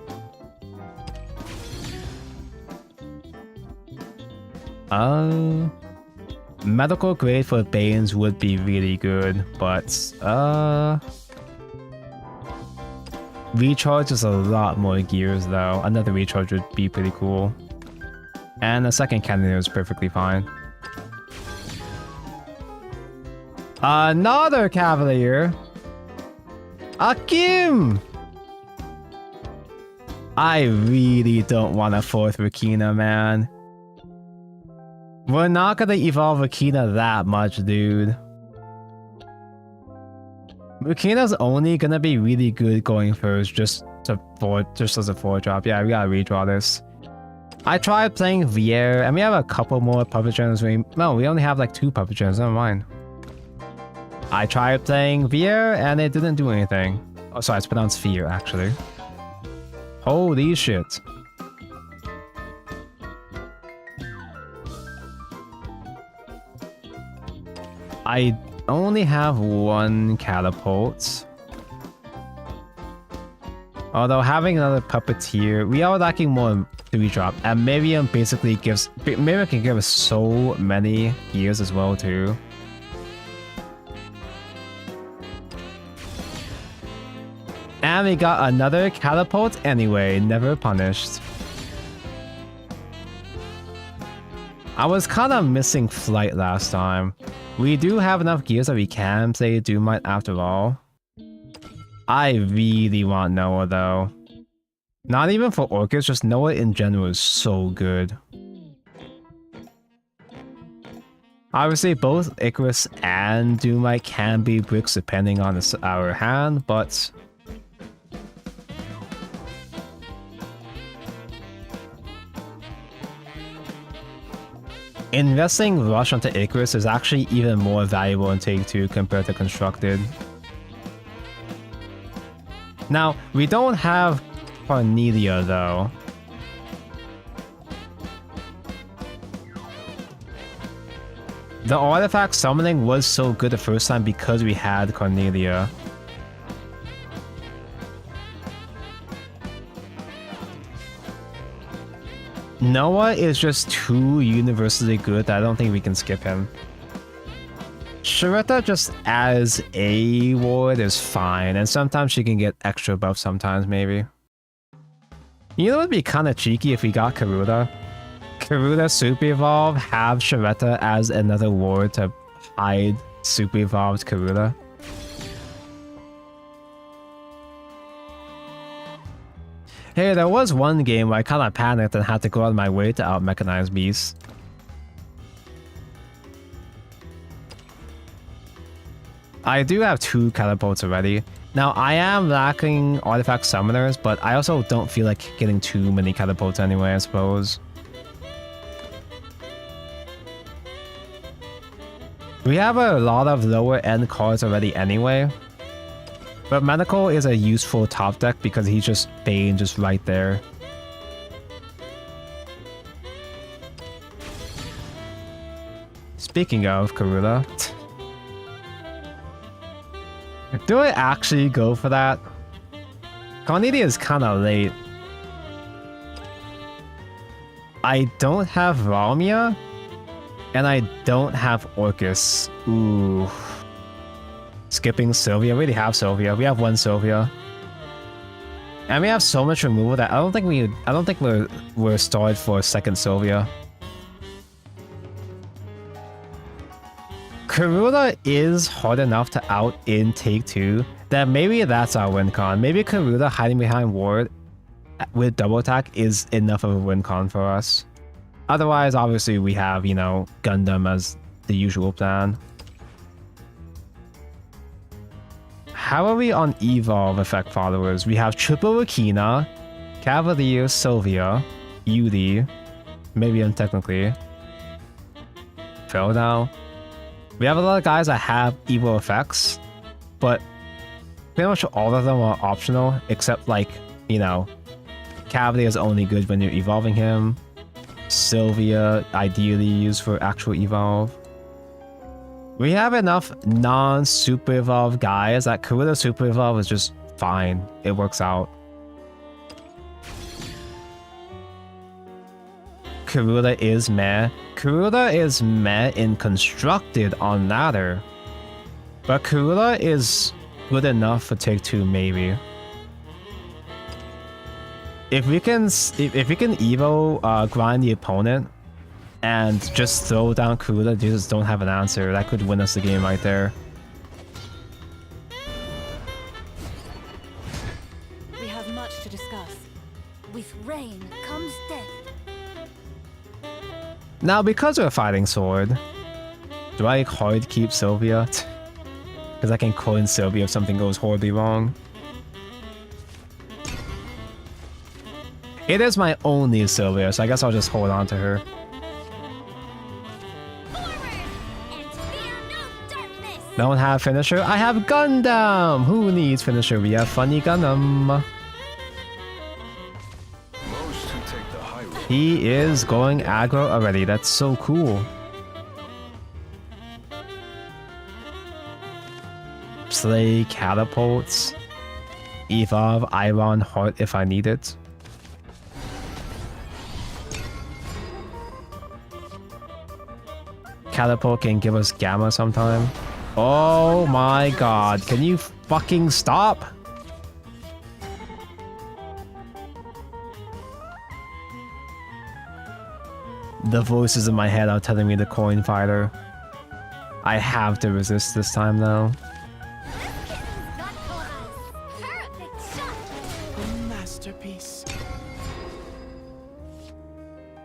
Medical grade for Banes would be really good, but recharge is a lot more gears though. Another recharge would be pretty cool. And a second cannoneer is perfectly fine. Another Cavalier! Akim! I really don't want a fourth Rakina, man. We're not gonna evolve Rakina that much, dude. Rakina's only gonna be really good going first, just as a 4-drop. Yeah, we gotta redraw this. I tried playing Vier, and we have a couple more puppet gens. No, we only have like 2 puppet gens, never mind. I tried playing Vier, and it didn't do anything. Oh, sorry, it's pronounced Fear, actually. Holy shit. I only have 1 catapult. Although having another puppeteer, we are lacking more 3-drop, and Miriam basically gives... Miriam can give us so many gears as well too. And we got another catapult anyway, never punished. I was kind of missing flight last time. We do have enough gears that we can play Doomite after all. I really want Noah though. Not even for Orcus, just Noah in general is so good. Obviously both Icarus and Doomite can be bricks depending on our hand, but... investing Rush onto Icarus is actually even more valuable in Take 2 compared to Constructed. Now, we don't have Cornelia though. The artifact summoning was so good the first time because we had Cornelia. Noah is just too universally good that I don't think we can skip him. Sharetta just as a ward is fine, and sometimes she can get extra buff sometimes, maybe. You know what would be kind of cheeky if we got Karuda? Karuda Super Evolve, have Sharetta as another ward to hide Super Evolved Karuda. Hey, there was one game where I kind of panicked and had to go out of my way to out-mechanize beasts. I do have 2 catapults already. Now, I am lacking artifact summoners, but I also don't feel like getting too many catapults anyway, I suppose. We have a lot of lower-end cards already anyway. But Medical is a useful top deck because he's just Bane just right there. Speaking of Karuda, do I actually go for that? Cornelia is kind of late. I don't have Valmia, and I don't have Orcus. Ooh. Skipping Sylvia. We already have Sylvia. We have 1 Sylvia. And we have so much removal that I don't think we're started for a second Sylvia. Karuda is hard enough to out in Take 2 that maybe that's our win con. Maybe Karuda hiding behind ward with double attack is enough of a win con for us. Otherwise, obviously we have, you know, Gundam as the usual plan. How are we on Evolve effect followers? We have Triple Rakina, Cavalier, Sylvia, Yuri, maybe technically. Fell down. We have a lot of guys that have evil effects, but pretty much all of them are optional, except like, you know, Cavity is only good when you're evolving him. Sylvia, ideally used for actual evolve. We have enough non-super evolve guys that Karuna super evolve is just fine. It works out. Karuna is meh. Karuna is meh in constructed on ladder. But Karuna is good enough for take 2 maybe. If we can Evo grind the opponent and just throw down Karuna, they just don't have an answer. That could win us the game right there. We have much to discuss. With rain comes death. Now, because we're fighting sword, do I hard keep Sylvia? Because I can coin Sylvia if something goes horribly wrong. It is my only Sylvia, so I guess I'll just hold on to her. Don't have finisher? I have Gundam! Who needs finisher? We have Funny Gundam. Most who take the high road. He is going aggro already. That's so cool. Slay catapults. Evolve Iron Heart if I need it. Catapult can give us Gamma sometime. Oh my god, can you fucking stop? The voices in my head are telling me the coin fighter. I have to resist this time though. Masterpiece.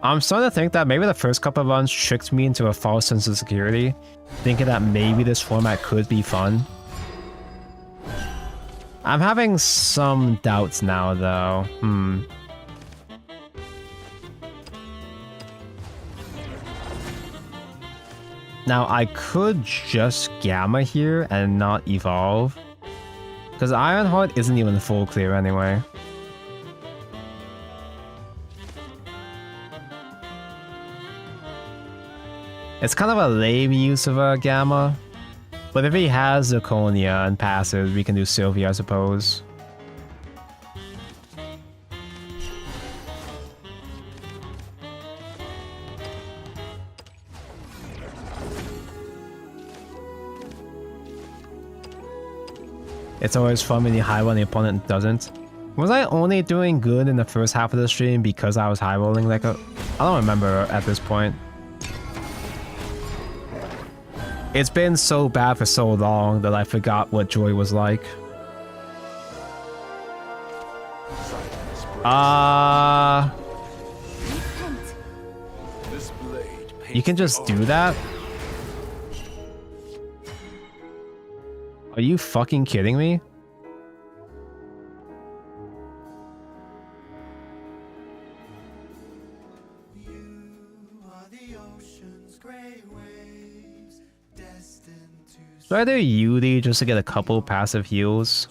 I'm starting to think that maybe the first couple of runs tricked me into a false sense of security, thinking that maybe this format could be fun. I'm having some doubts now though. Now I could just Gamma here and not evolve, because Ironheart isn't even full clear anyway. It's kind of a lame use of a Gamma, but if he has Zirconia and passes, we can do Sylvia, I suppose. It's always fun when you high roll and the opponent doesn't. Was I only doing good in the first half of the stream because I was high rolling like a... I don't remember at this point. It's been so bad for so long that I forgot what joy was like. This blade You can just do that? Are you fucking kidding me? Should I do Yuri just to get a couple passive heals?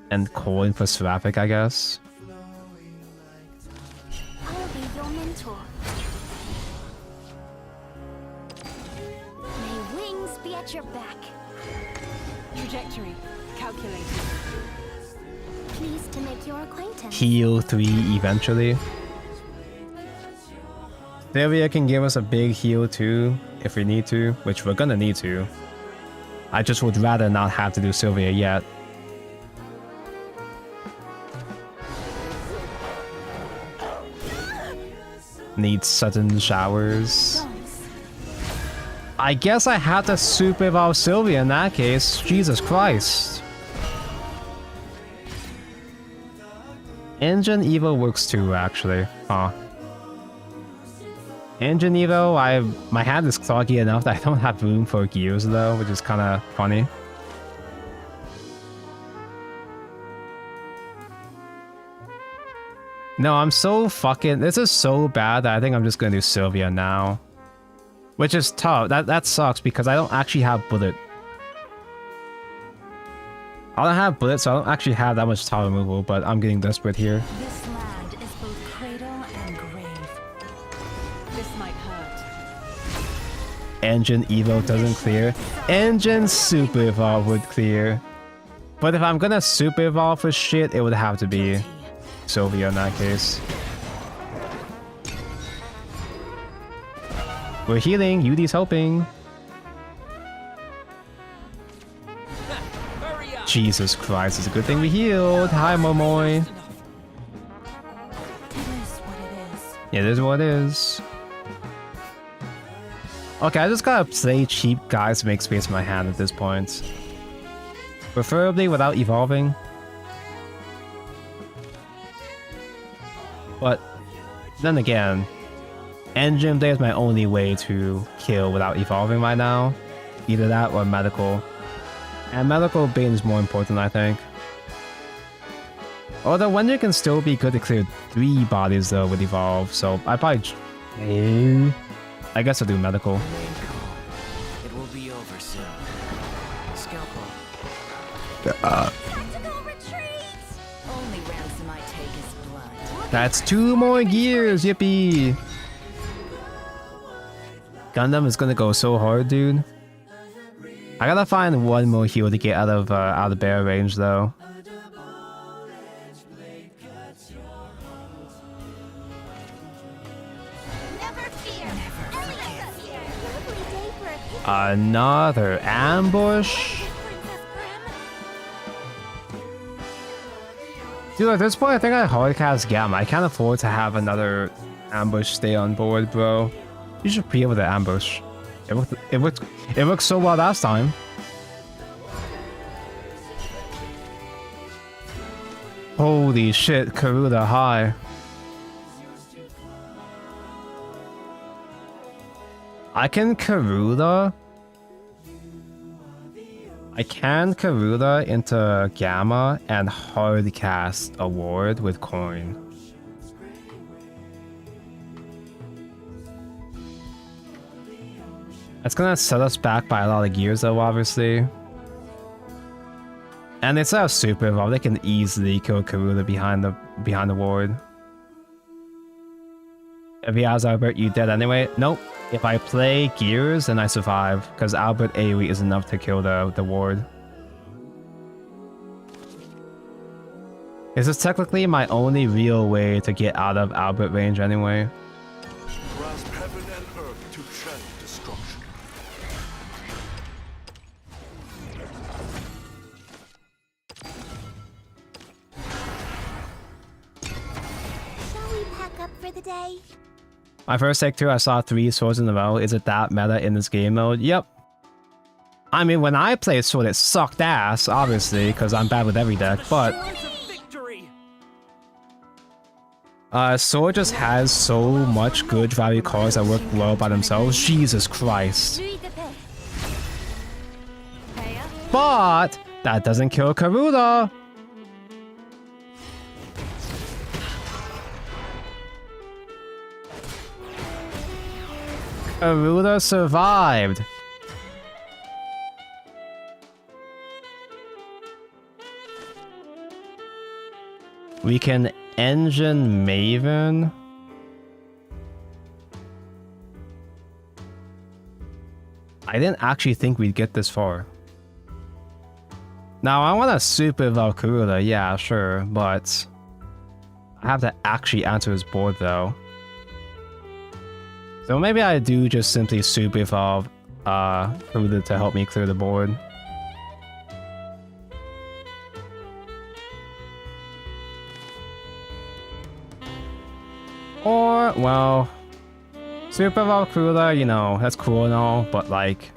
And coin for Seraphic, I guess. I'll be your mentor. May wings be at your back. Trajectory calculated. Pleased to make your acquaintance. Heal 3 eventually. Sylvia can give us a big heal too, if we need to, which we're gonna need to. I just would rather not have to do Sylvia yet. Need sudden showers. I guess I had to super evolve Sylvia in that case. Jesus Christ. Engine Evo works too, actually. Huh. Engine Evo, my hand is cloggy enough that I don't have room for gears though, which is kind of funny. No, I'm so fucking... This is so bad that I think I'm just gonna do Sylvia now. Which is tough. That sucks because I don't actually have bullet. I don't have bullets, so I don't actually have that much tile removal, but I'm getting desperate here. This land is both cradle and grave. This might hurt. Engine Evo doesn't clear. Engine Super Evolve would clear. But if I'm gonna Super Evolve for shit, it would have to be Sylvia in that case. We're healing, Yudi's helping. Jesus Christ, it's a good thing we healed. Hi, Momoy. It is what it is. It is what it is. Okay, I just gotta play cheap guys to make space in my hand at this point. Preferably without evolving. But then again, Engine Blade is my only way to kill without evolving right now. Either that or medical. And medical bane is more important, I think. Although Wonder can still be good to clear 3 bodies though with evolve, so I probably... I guess I'll do medical. Remain calm. It will be over soon. Scalpel. Tactical retreat! Only ransom I take is blood. That's 2 more gears, yippee! Gundam is gonna go so hard, dude. I gotta find 1 more heal to get out of bear range though. Never fear! Elliot's here! Lovely day for a picnic, Another ambush? Princess Grim. Dude, at this point I think I hardcast Gamma. I can't afford to have another ambush stay on board, bro. You should pre with the ambush. It worked so well last time. Holy shit, Karuda high. I can Karuda into Gamma and hardcast a ward with coin. That's gonna set us back by a lot of gears though, obviously. And instead of Super Evolve, they can easily kill Karuda behind the ward. If he has Albert, you dead anyway? Nope. If I play gears, then I survive, because Albert AoE is enough to kill the ward. This is technically my only real way to get out of Albert range anyway. Grasp heaven and earth to shed destruction. Shall we pack up for the day? My first sector, I saw 3 swords in a row. Is it that meta in this game mode? Yep. I mean, when I played Sword, it sucked ass, obviously, because I'm bad with every deck, but... Sword just has so much good value cards that work well by themselves. Jesus Christ. But that doesn't kill Karuda. Karuda survived. We can engine Maven. I didn't actually think we'd get this far. Now, I want to super evolve Karuda, yeah, sure, but I have to actually answer his board though. So maybe I do just simply super evolve Karuda to help me clear the board. Or, well, super evolve Karuda, you know, that's cool and all, but like...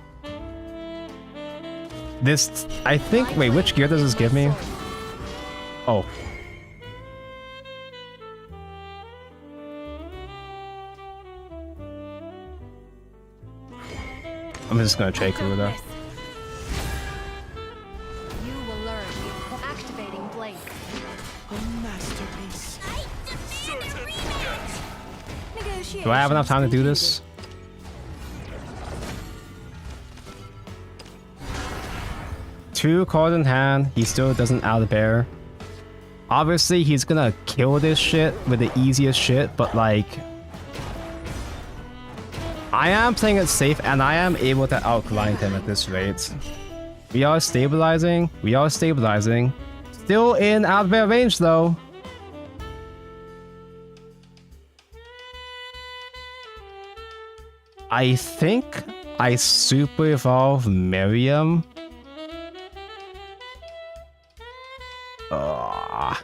This, I think, wait, which gear does this give me? Oh. I'm just gonna trade Karuda. You will learn. Activating Blink. A masterpiece. Do I have enough time to do this? 2 cards in hand. He still doesn't outbear. Obviously, he's gonna kill this shit with the easiest shit, but like... I am playing it safe, and I am able to outgrind him at this rate. We are stabilizing. We are stabilizing. Still in outbear range, though. I think I super evolve Miriam.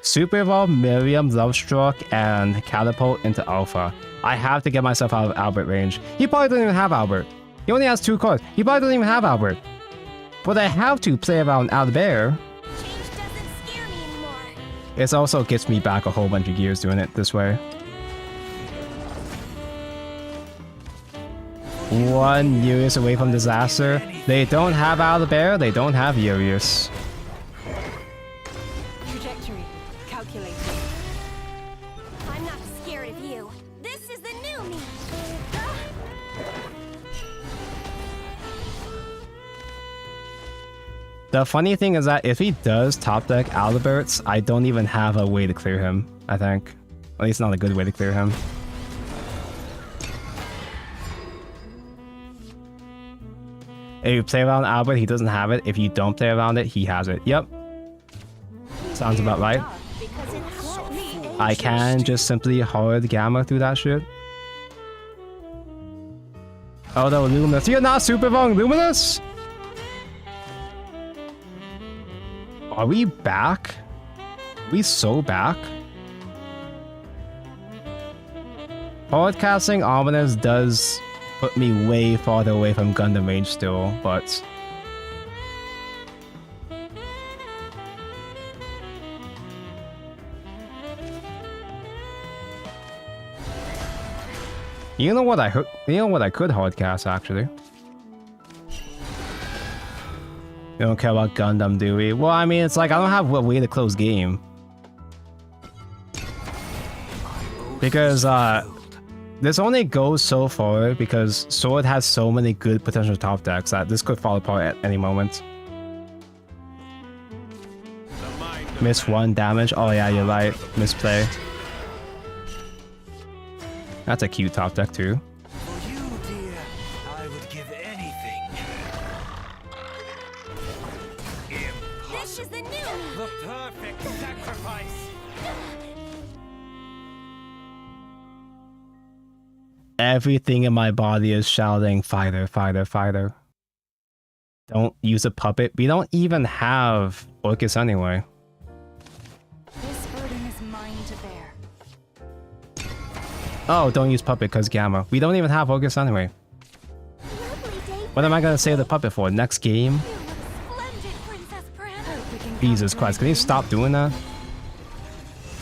Super evolve Miriam, Lovestruck, and Catapult into Alpha. I have to get myself out of Albert range. He probably doesn't even have Albert. He only has 2 cards. He probably doesn't even have Albert. But I have to play around Albert. Change doesn't scare me anymore. It also gets me back a whole bunch of gears doing it this way. 1 Urius away from disaster. They don't have Albert. They don't have Urius. Trajectory calculated. I'm not scared of you. This is the new me. The funny thing is that if he does top deck Alberts, I don't even have a way to clear him, I think. At least not a good way to clear him. If you play around Albert, he doesn't have it. If you don't play around it, he has it. Yep. Sounds about right. Because it's what me. I can just simply hard Gamma through that shit. Although Luminous, you're not super wrong, Luminous! Are we back? Are we so back? Podcasting Ominous does put me way farther away from Gundam range still, but... You know what I could hardcast actually. We don't care about Gundam, do we? Well, I mean, it's like I don't have a way to close game. Because this only goes so far because Sword has so many good potential top decks that this could fall apart at any moment. Miss 1 damage. Oh yeah, you're right. Misplay. That's a cute top deck too. For you, dear, I would give anything. This is the new me. The perfect sacrifice. Everything in my body is shouting, fighter, fighter, fighter. Don't use a puppet. We don't even have Orcus anyway. This burden is mine to bear. Oh, don't use puppet because Gamma. We don't even have Orcus anyway. Lovely day. What am I gonna save the puppet for? Next game? You look splendid, Princess Pran. Jesus Christ, can you stop doing that?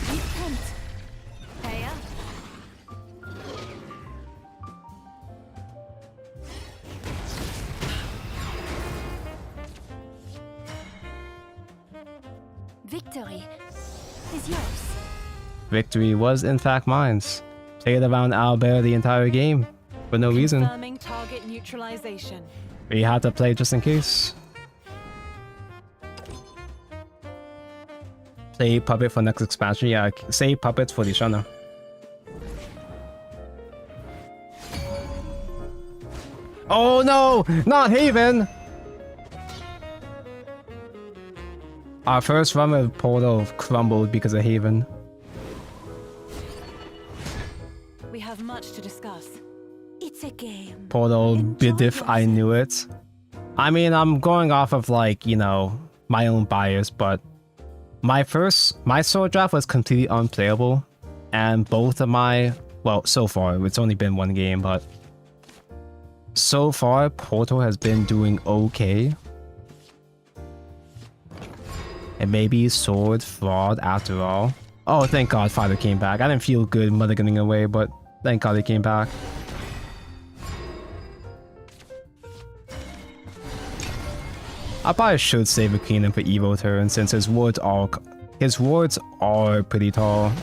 Repent. Heya. Victory is yours. Victory was in fact mine. Played around Albert the entire game for no reason. Confirming target neutralization. We had to play just in case. Play puppet for next expansion. Yeah, save puppets for the Shana. Oh no! Not Haven! Our first run with Portal crumbled because of Haven. We have much to discuss. It's a game. Portal Enjoy Bidif, I knew it. I mean, I'm going off of like, you know, my own bias, but my sword draft was completely unplayable. And both of my, well, so far, it's only been 1 game, but so far, Portal has been doing okay. And maybe sword fraud after all. Oh, thank God Father came back. I didn't feel good mulliganing away, but thank God he came back. I probably should save a Kingdom for Evo turn since his wards are pretty tall.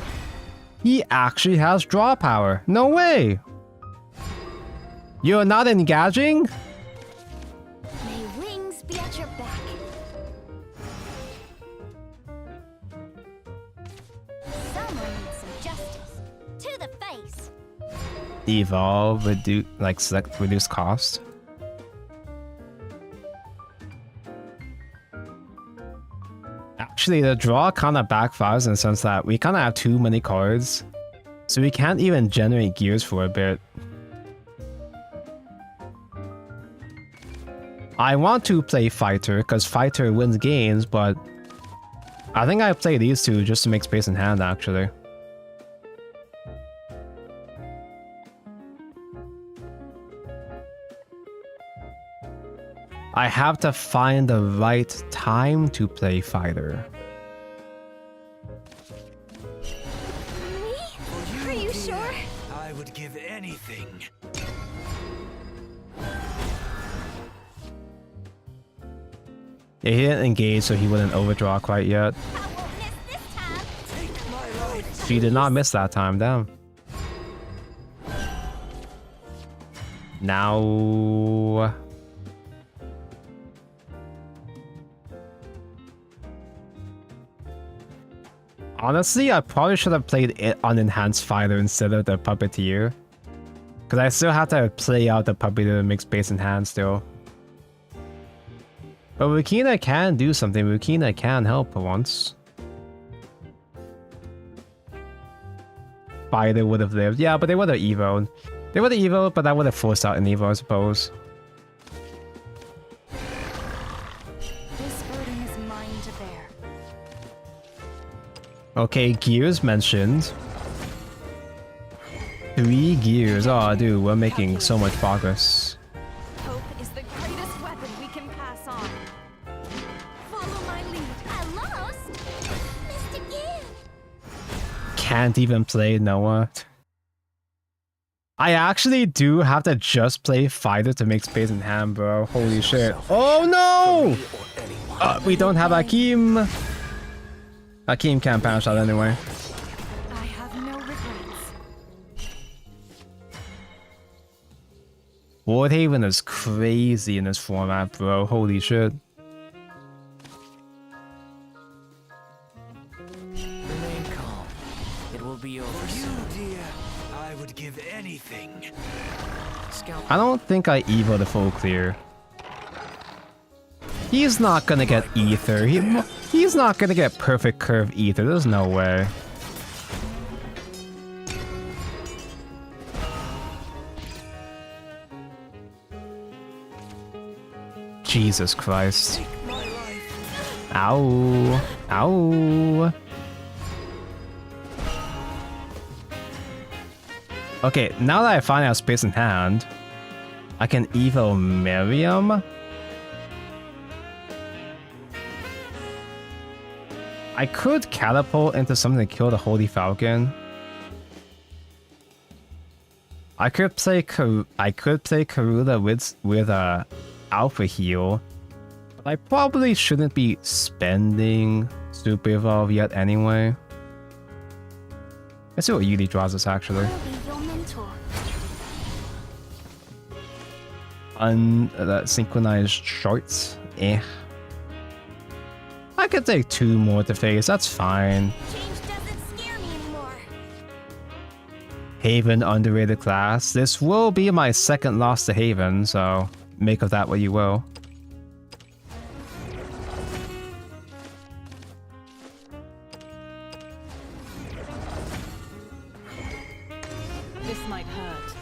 He actually has draw power. No way! You're not engaging? May wings be at your back. evolve, select reduce cost. Actually, the draw kind of backfires in the sense that we kind of have too many cards, so we can't even generate gears for a bit. I want to play Fighter, because Fighter wins games, but I think I play these two just to make space in hand, actually. I have to find the right time to play Fighter. Me? Are you sure? I would give anything. Yeah, he didn't engage, so he wouldn't overdraw quite yet. I won't miss this time. Take my life. She did not miss that time, damn. Now... Honestly, I probably should have played it on Enhanced Fighter instead of the Puppeteer. Because I still have to play out the Puppeteer to make space in hand still. But Rukina can do something. Rukina can help for once. Fighter would have lived. Yeah, but they would have evoed. They would have evoed, but that would have forced out an evo, I suppose. This burden is mine to bear. Okay, gears mentioned. 3 gears. Oh, dude, we're making so much progress. Hope is the greatest weapon we can pass on. Follow my lead. I lost. Missed again. Can't even play Noah. I actually do have to just play Fighter to make space in hand, bro. Holy shit. Oh no! We don't have Akeem. Akeem can't punish that anyway. I have no regrets. Wardhaven is crazy in this format, bro. Holy shit. Remain calm. It will be over soon. You, dear, I would give anything. Scout. I don't think I evo the full clear. He's not gonna get ether. He's not gonna get perfect curve ether. There's no way. Jesus Christ. Take my life. Ow. Ow. Okay, now that I finally have space in hand, I can evo Miriam. I could catapult into something to kill the Holy Falcon. I could play Karula with a Alpha Heal, but I probably shouldn't be spending Super Evolve yet anyway. Let's see what Yuli draws us actually. I'll be your mentor. Synchronized shorts. Eh. I could take 2 more to face, that's fine. Change doesn't scare me anymore. Haven, underrated class. This will be my second loss to Haven, so make of that what you will. This might hurt.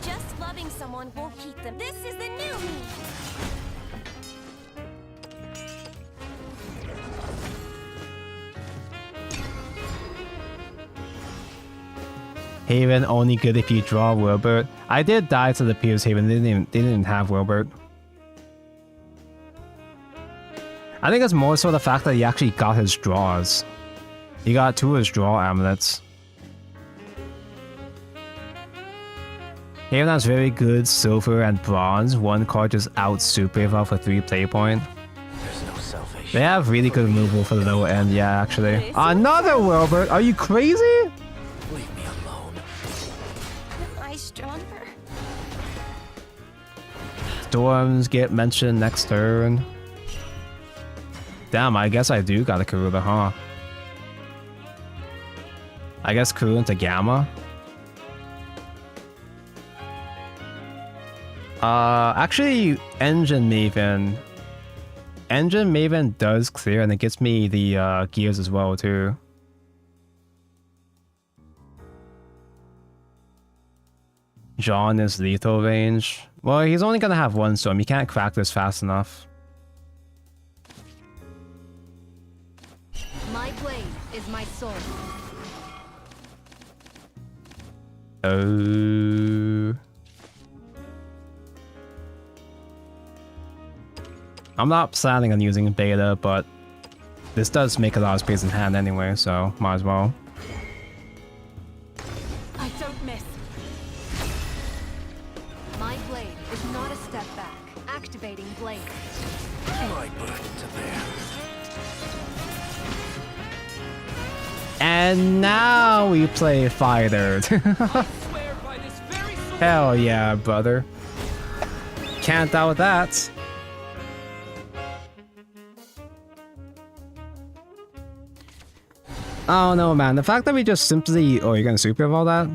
Just loving someone won't keep them. This is the new me. Haven only good if you draw Wilbert. I did die to the Pierce Haven. They didn't even have Wilbert. I think it's more so the fact that he actually got his draws. He got 2 of his draw amulets. Haven has very good silver and bronze. 1 card just out super evolve for 3 play point. There's no salvation. They have really good removal for the lower end, yeah, actually. Another Wilbert? Are you crazy? Leave me alone. Am I stronger? Storms get mentioned next turn. Damn, I guess I do got a Karula, huh? I guess Karula into Gamma. Actually, Engine Maven. Engine Maven does clear, and it gets me the gears as well too. John is lethal range. Well, he's only gonna have one storm. You can't crack this fast enough. My blade is my sword. Oh. I'm not planning on using beta, but this does make a lot of space in hand anyway, so might as well. I don't miss. My blade is not a step back. Activating blade. My burden to bear. And now we play fighter. Hell yeah, brother. Can't doubt that. Oh no, man. The fact that we just simply... Oh, you're gonna super evolve that?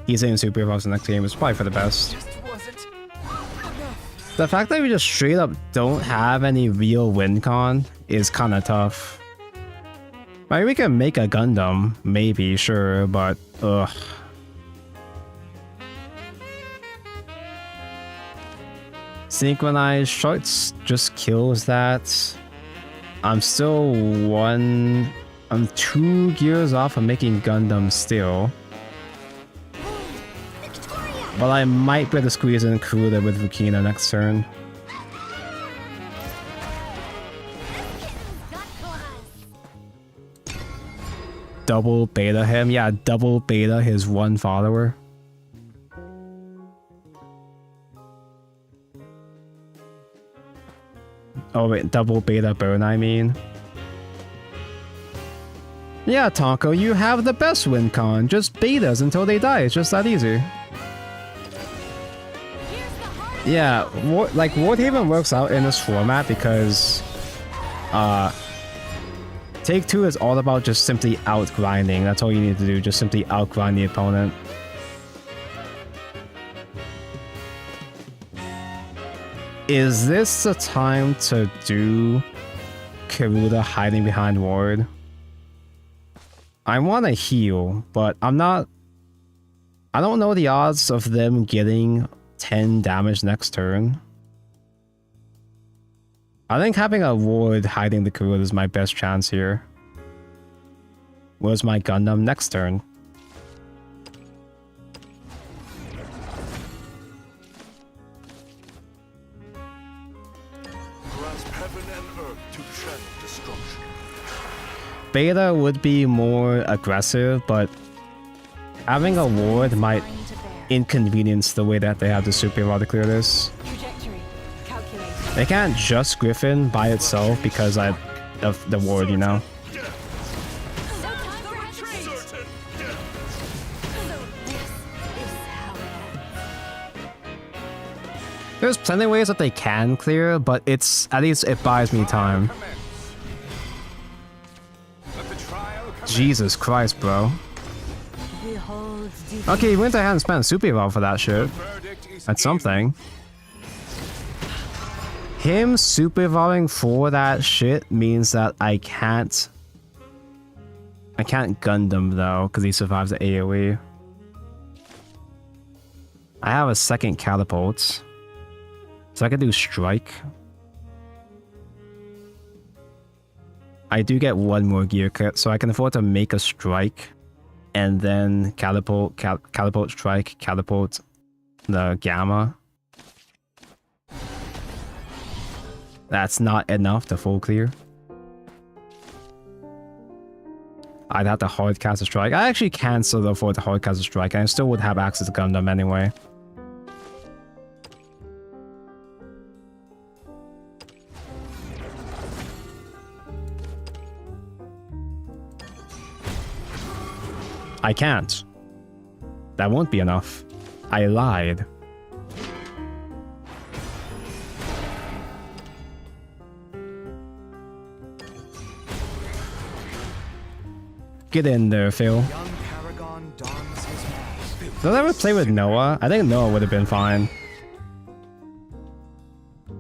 He's in super evolve the next game is probably for the best. The fact that we just straight up don't have any real win con is kind of tough. I mean, we can make a Gundam, maybe, sure, but ugh. Synchronized shots just kills that. I'm still I'm 2 gears off of making Gundam still. But I might be able to squeeze in Kuda with Vukina next turn. Double beta him? Yeah, double beta his one follower. Oh wait, double beta burn I mean. Yeah, Tonko, you have the best win con. Just betas until they die, it's just that easy. Yeah, like Wardhaven works out in this format because Take 2 is all about just simply out-grinding. That's all you need to do, just simply out-grind the opponent. Is this the time to do Karuda hiding behind ward? I want to heal, but I don't know the odds of them getting 10 damage next turn. I think having a ward hiding the Karuda is my best chance here. Where's my Gundam next turn? Grasp heaven and earth to channel destruction. Beta would be more aggressive, but having a ward might inconvenience the way that they have to super evolve to clear this. They can't just Griffin by itself because of the ward, you know? There's plenty of ways that they can clear, but at least it buys me time. Jesus Christ, bro. Okay, you went ahead and spent a super evolve for that shit. That's something. Him super evolving for that shit means that I can't Gundam though, because he survives the AoE. I have a second catapult. So I can do strike. I do get one more gear cut, so I can afford to make a strike. And then catapult, strike, catapult the gamma. That's not enough to full clear. I'd have to hard cast a strike. I actually can still afford to hard cast a strike, and I still would have access to Gundam anyway. I can't. That won't be enough. I lied. Get in there, Phil. Young Paragon dons his mask. Did I ever play with Noah? I think Noah would have been fine.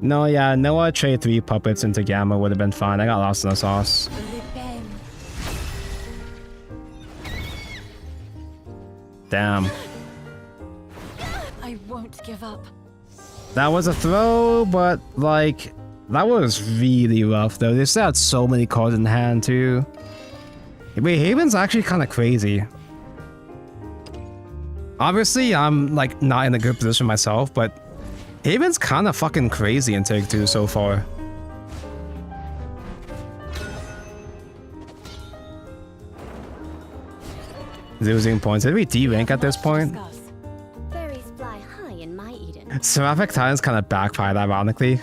No, yeah, Noah trade 3 puppets into Gamma would have been fine. I got lost in the sauce. Damn. I won't give up. That was a throw, but like, that was really rough though. They still had so many cards in hand too. Wait, Haven's actually kind of crazy. Obviously, I'm like not in a good position myself, but Haven's kind of fucking crazy in Take 2 so far. Losing points. Did we D-rank at this point? Fairies fly high in my Eden. Seraphic Titan's kind of backfired, ironically.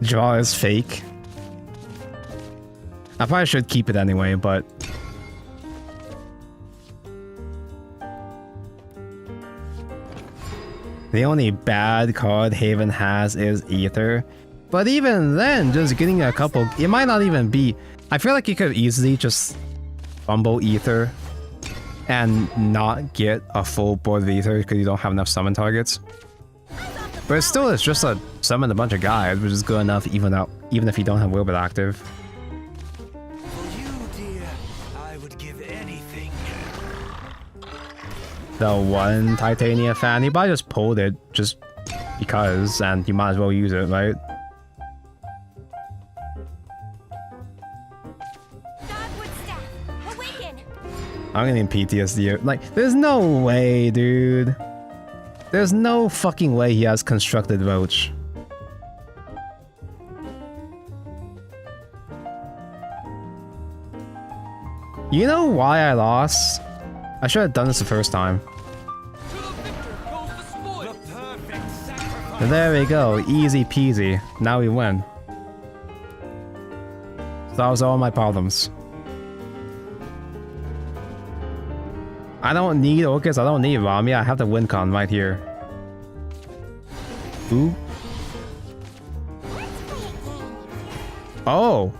Draw is fake. I probably should keep it anyway, but... The only bad card Haven has is Ether. But even then, just getting a couple... It might not even be... I feel like you could easily just fumble Ether and not get a full board of Ether because you don't have enough summon targets. But still, it's just a summon a bunch of guys, which is good enough even if you don't have Wilbur active. For you, dear, I would give anything. The one Titania fan, he probably just pulled it just because, and you might as well use it, right? Dogwood staff, awaken! I'm getting PTSD. Like, there's no way, dude. There's no fucking way he has constructed Roach. You know why I lost? I should have done this the first time. There we go, easy peasy. Now we win. Solves all my problems. I don't need Orcus, I don't need Rami, I have the win con right here. Ooh. Oh!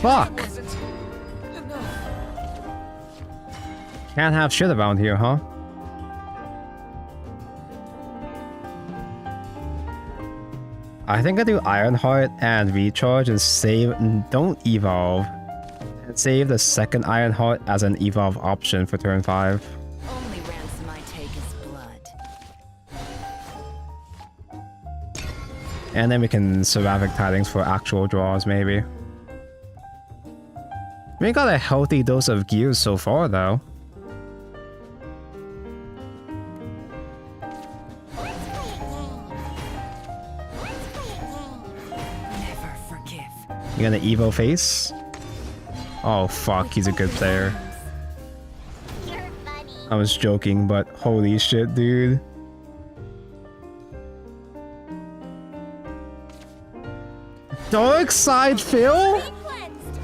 Fuck! Can't have shit around here, huh? I think I do Ironheart and recharge and save and don't evolve. And save the second Ironheart as an evolve option for turn 5. Only ransom I take is blood. And then we can Seraphic Tidings for actual draws, maybe. We got a healthy dose of gears so far, though. Never forgive. You gonna Evo face? Oh fuck, he's a good player. You're funny. I was joking, but holy shit, dude. Dark Side Phil? Cleansed.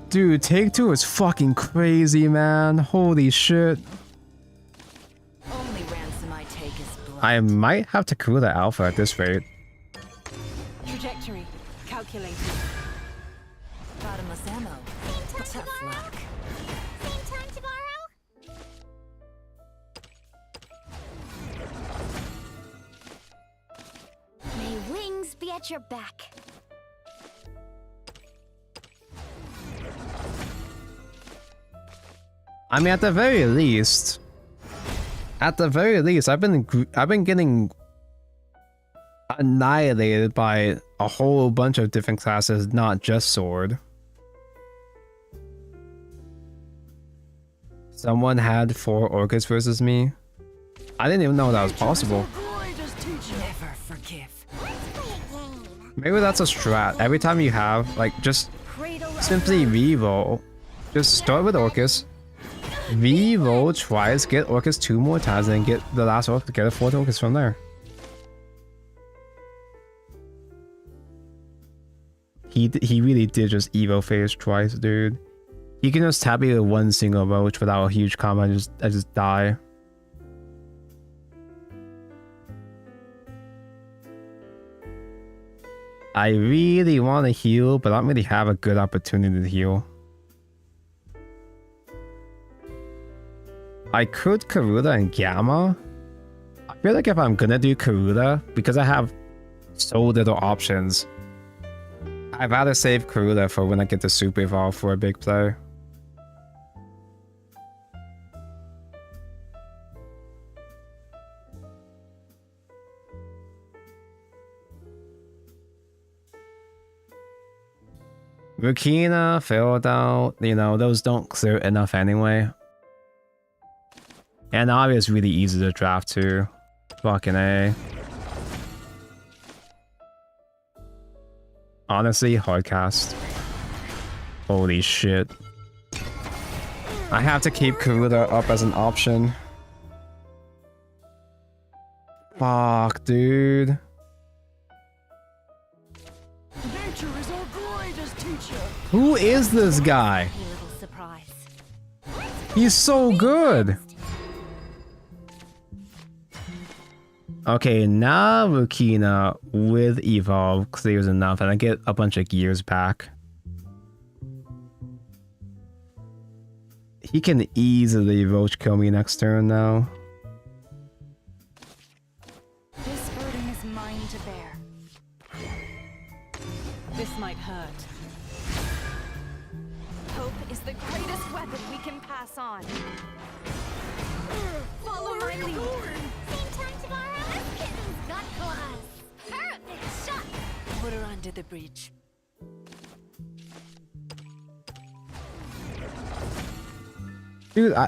Dude, Take 2 is fucking crazy, man. Holy shit. Only ransom I take is blood. I might have to cool the alpha at this rate. Trajectory calculated. Bottomless ammo. Tough luck. Same time tomorrow? May wings be at your back. I mean, at the very least, I've been getting annihilated by a whole bunch of different classes, not just sword. Someone had 4 Orcus versus me. I didn't even know that was possible. Never forgive. Maybe that's a strat. Every time you have, like, just simply reroll. Just start with Orcus. Reroll twice, get Orcus 2 more times, and then get the last Orcus, get a 4th Orcus from there. He really did just Evo phase twice, dude. He can just tap me with one single roach without a huge combo. I just die. I really want to heal, but I don't really have a good opportunity to heal. I could Karuda and Gamma. I feel like if I'm gonna do Karuda, because I have so little options, I'd rather save Karuda for when I get the Super Evolve for a big play. Rukina, failed out, you know, those don't clear enough anyway. And Navi is really easy to draft too. Fucking A. Honestly, hardcast. Holy shit. I have to keep Karuda up as an option. Fuck, dude. Nature is our greatest teacher. Who is this guy? A little surprise. He's so good. Okay, now Rukina with Evolve clears enough and I get a bunch of gears back. He can easily roach kill me next turn now. This burden is mine to bear. This might hurt. Hope is the greatest weapon we can pass on. Follow my lead. Same time tomorrow? This kitten's got claws. Perfect shot. Put her under the bridge. Dude, I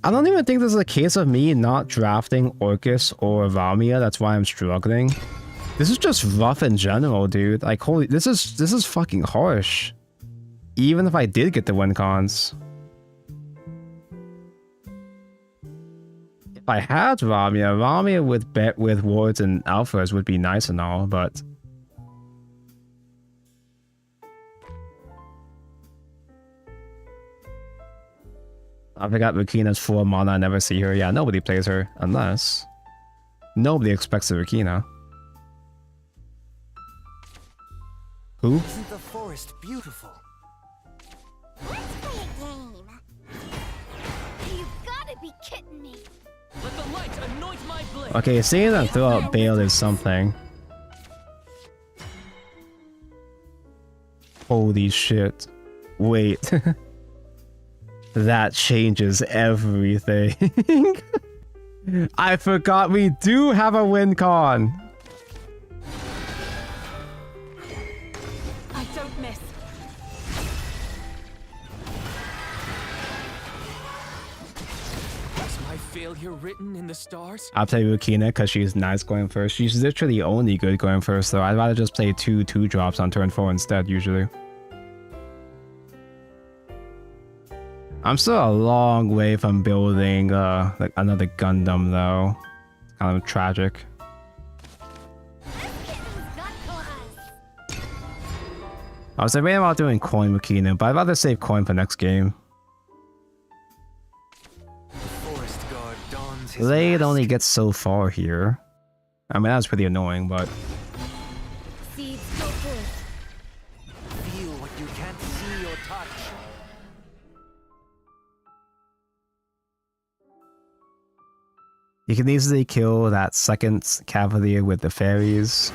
don't even think this is a case of me not drafting Orcus or Ramia. That's why I'm struggling. This is just rough in general, dude. Like, holy, this is fucking harsh. Even if I did get the win cons. If I had Ramia with wards and alphas would be nice and all, but I forgot Rukina's 4 mana. I never see her. Yeah, nobody plays her unless nobody expects the Rukina. Who? Isn't the forest beautiful? Let's play a game. You've gotta be kidding me. Let the light anoint my blade. Okay, seeing them throw out Bale is something. Holy shit. Wait. That changes everything. I forgot we do have a win con. I don't miss. Is my failure written in the stars? I'll play Rukina because she's nice going first. She's literally only good going first, though. I'd rather just play 2 drops on turn 4 instead, usually. I'm still a long way from building like another Gundam, though. It's kind of tragic. This kitten's got claws. I was thinking about doing coin Rukina, but I'd rather save coin for next game. The forest guard dons his Blade mask. only gets so far here. I mean, that's pretty annoying, but Seeds go forth. Feel what you can't see or touch. you can easily kill that second Cavalier with the fairies.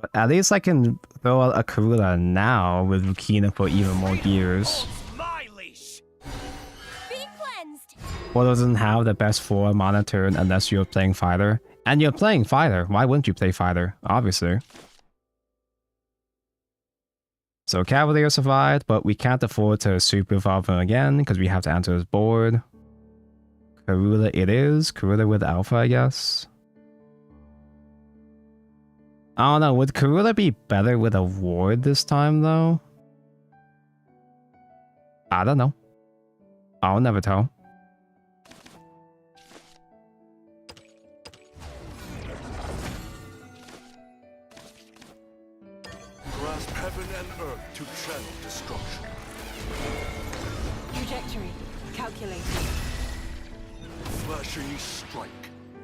But at least I can throw out a Karula now with Rukina for even more gears. My leash. Be cleansed. Portal doesn't have the best 4 mana turn unless you're playing fighter. And you're playing fighter. Why wouldn't you play fighter? Obviously. So Cavalier survived, but we can't afford to super evolve him again because we have to enter his board. Karula it is. Karula with alpha, I guess. I don't know. Would Karula be better with a ward this time, though? I don't know. I'll never tell. Grasp heaven and earth to channel destruction. Trajectory calculated. Flashing strike.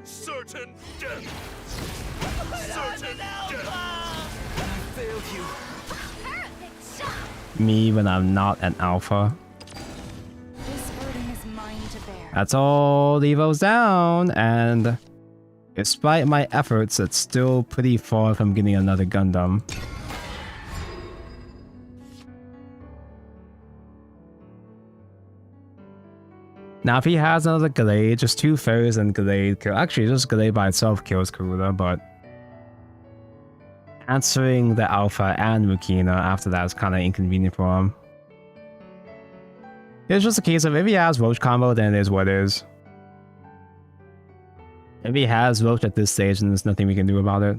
Certain death. Certain death. I failed you. Perfect shot! Me when I'm not an alpha. This burden is mine to bear. That's all Evo's down, and despite my efforts, it's still pretty far from getting another Gundam. Now, if he has another Glade, just 2 fairies and Glade kill. Actually, just Glade by itself kills Karuda, but answering the Alpha and Mukina after that is kind of inconvenient for him. It's just a case of if he has Roach combo, then it is what it is. If he has Roach at this stage, then there's nothing we can do about it.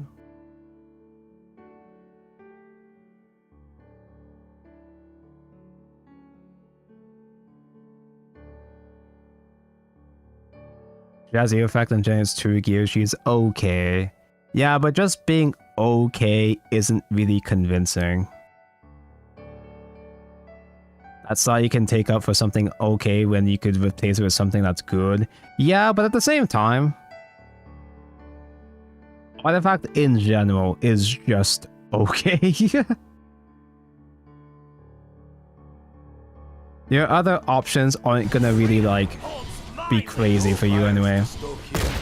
She has the effect on Jen's 2 gears. She's okay. Yeah, but just being okay isn't really convincing. That's all you can take up for something okay when you could replace it with something that's good. Yeah, but at the same time, Artifact in general is just okay. Your other options aren't gonna really, like, be crazy for you anyway.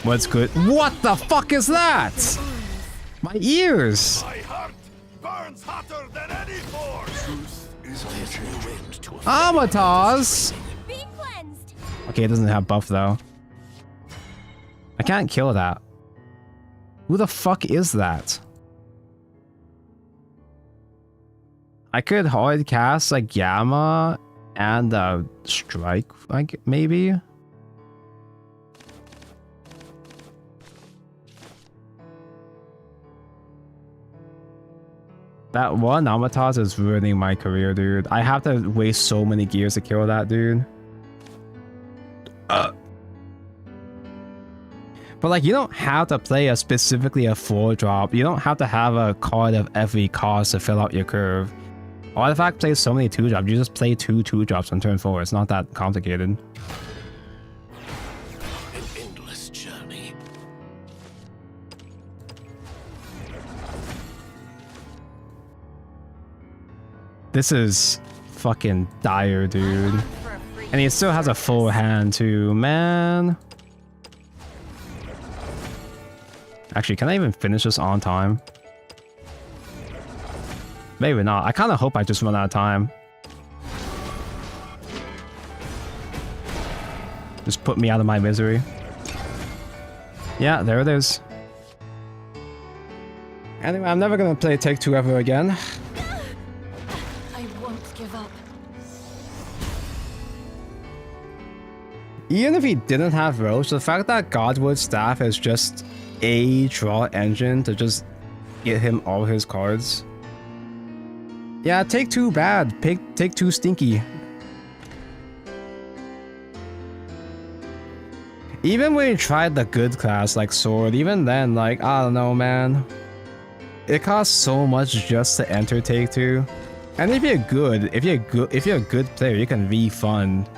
What's good? What the fuck is that? My ears! My heart burns hotter than any force. Truth is unchanging. Amatars! Be cleansed! Okay, it doesn't have buff though. I can't kill that. Who the fuck is that? I could hard cast like Gamma and Strike, like maybe. That one Amatars is ruining my career, dude. I have to waste so many gears to kill that dude. But like, you don't have to play specifically a 4-drop. You don't have to have a card of every cost to fill out your curve. Artifact plays so many 2-drops. You just play 2 2-drops on turn 4. It's not that complicated. An endless journey. This is fucking dire, dude. And he still has a full hand too, man. Actually, can I even finish this on time? Maybe not. I kind of hope I just run out of time. Just put me out of my misery. Yeah, there it is. Anyway, I'm never gonna play Take-Two ever again. I won't give up. Even if he didn't have Roach, the fact that Godwood's staff is just a draw engine to just get him all his cards. Yeah, Take-Two bad. Take-Two stinky. Even when you tried the good class like Sword, even then, like, I don't know, man. It costs so much just to enter Take-Two. And if you're a good player, you can refund.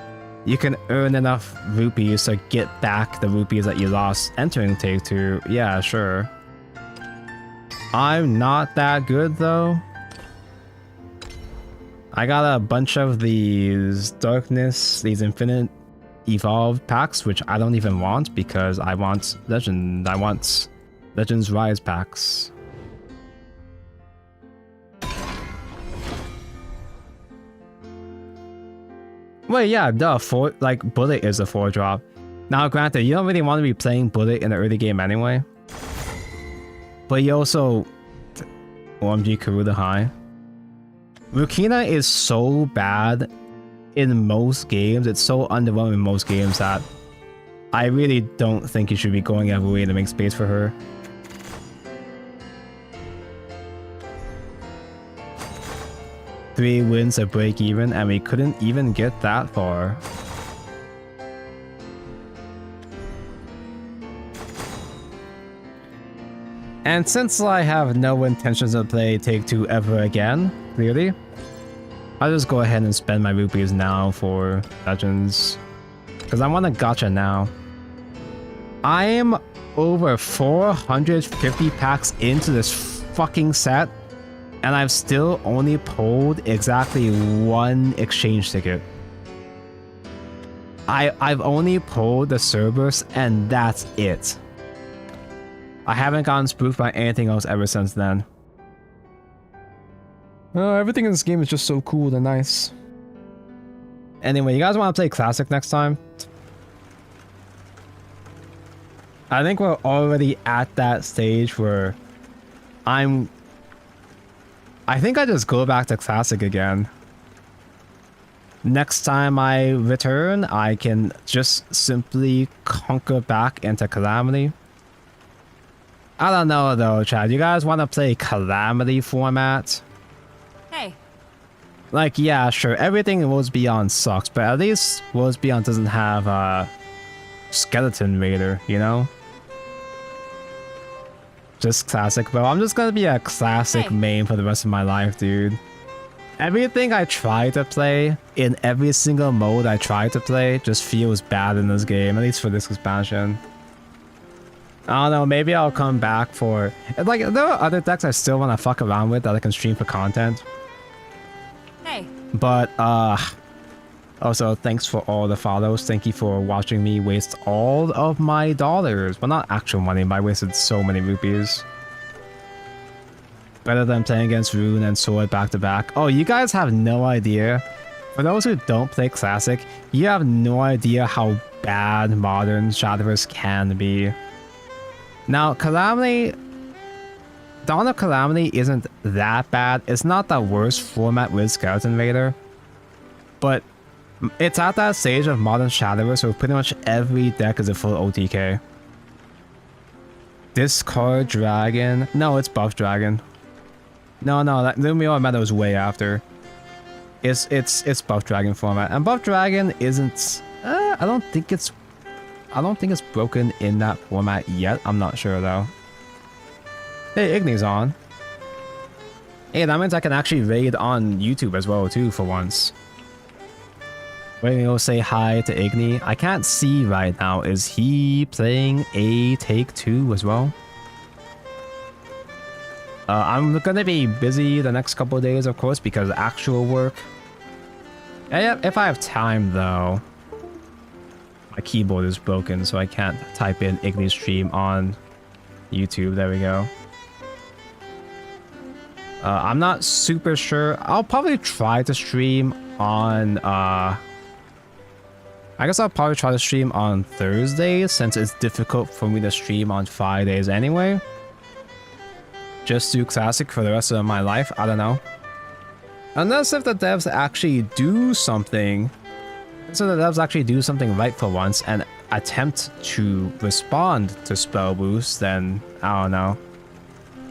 You can earn enough rupees to get back the rupees that you lost entering Take-Two. Yeah, sure. I'm not that good though. I got a bunch of these Darkness, these Infinite Evolved packs, which I don't even want because I want Legends Rise packs. Well, yeah, Bullet is a 4-drop. Now, granted, you don't really want to be playing Bullet in the early game anyway. But you also... OMG Karuda High. Rukina is so bad in most games. It's so underwhelming in most games that I really don't think you should be going every way to make space for her. Three wins to break even, and we couldn't even get that far. And since I have no intentions of play Take-Two ever again, clearly, I'll just go ahead and spend my rupees now for Legends. Because I want a gacha now. I am over 450 packs into this fucking set, and I've still only pulled exactly one exchange ticket. I've only pulled the Cerberus, and that's it. I haven't gotten spooked by anything else ever since then. Oh, everything in this game is just so cool and nice. Anyway, you guys want to play Classic next time? I think we're already at that stage where I think I just go back to Classic again. Next time I return, I can just simply conquer back into Calamity. I don't know though, Chad. You guys want to play Calamity format? Hey. Like, yeah, sure, everything in Worlds Beyond sucks, but at least Worlds Beyond doesn't have a Skeleton Raider, you know? Just Classic, bro. I'm just gonna be a Classic main for the rest of my life, dude. Everything I try to play, in every single mode I try to play, just feels bad in this game, at least for this expansion. I don't know, maybe I'll come back for... Like, there are other decks I still want to fuck around with that I can stream for content. Hey. But, also, thanks for all the follows. Thank you for watching me waste all of my dollars. Well, not actual money, but I wasted so many rupees. Better than playing against Rune and Sword back to back. Oh, you guys have no idea. For those who don't play Classic, you have no idea how bad modern Shadowverse can be. Now, Calamity... Dawn of Calamity isn't that bad. It's not the worst format with Skeleton Raider. But it's at that stage of modern Shadowverse where pretty much every deck is a full OTK. Discard Dragon... No, it's Buff Dragon. No, that Lumior meta was way after. It's Buff Dragon format. And Buff Dragon isn't... I don't think it's broken in that format yet. I'm not sure though. Hey, Igni's on. Hey, that means I can actually raid on YouTube as well too for once. We're gonna go say hi to Igni. I can't see right now. Is he playing a Take-Two as well? I'm gonna be busy the next couple of days, of course, because of actual work. Yeah, if I have time though. My keyboard is broken, so I can't type in Igni's stream on YouTube. There we go. I'm not super sure. I'll probably try to stream on... I guess I'll probably try to stream on Thursdays, since it's difficult for me to stream on Fridays anyway. Just do Classic for the rest of my life. I don't know. Unless if the devs actually do something... So the devs actually do something right for once and attempt to respond to spell boost, then I don't know.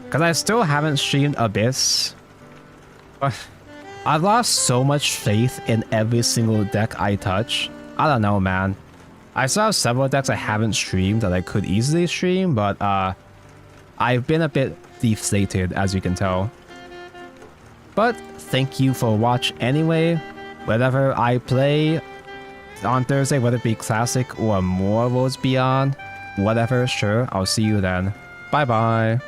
Because I still haven't streamed Abyss. But I've lost so much faith in every single deck I touch. I don't know, man. I still have several decks I haven't streamed that I could easily stream, but I've been a bit deflated, as you can tell. But thank you for watching anyway. Whatever I play on Thursday, whether it be Classic or more Worlds Beyond, whatever, sure, I'll see you then. Bye bye.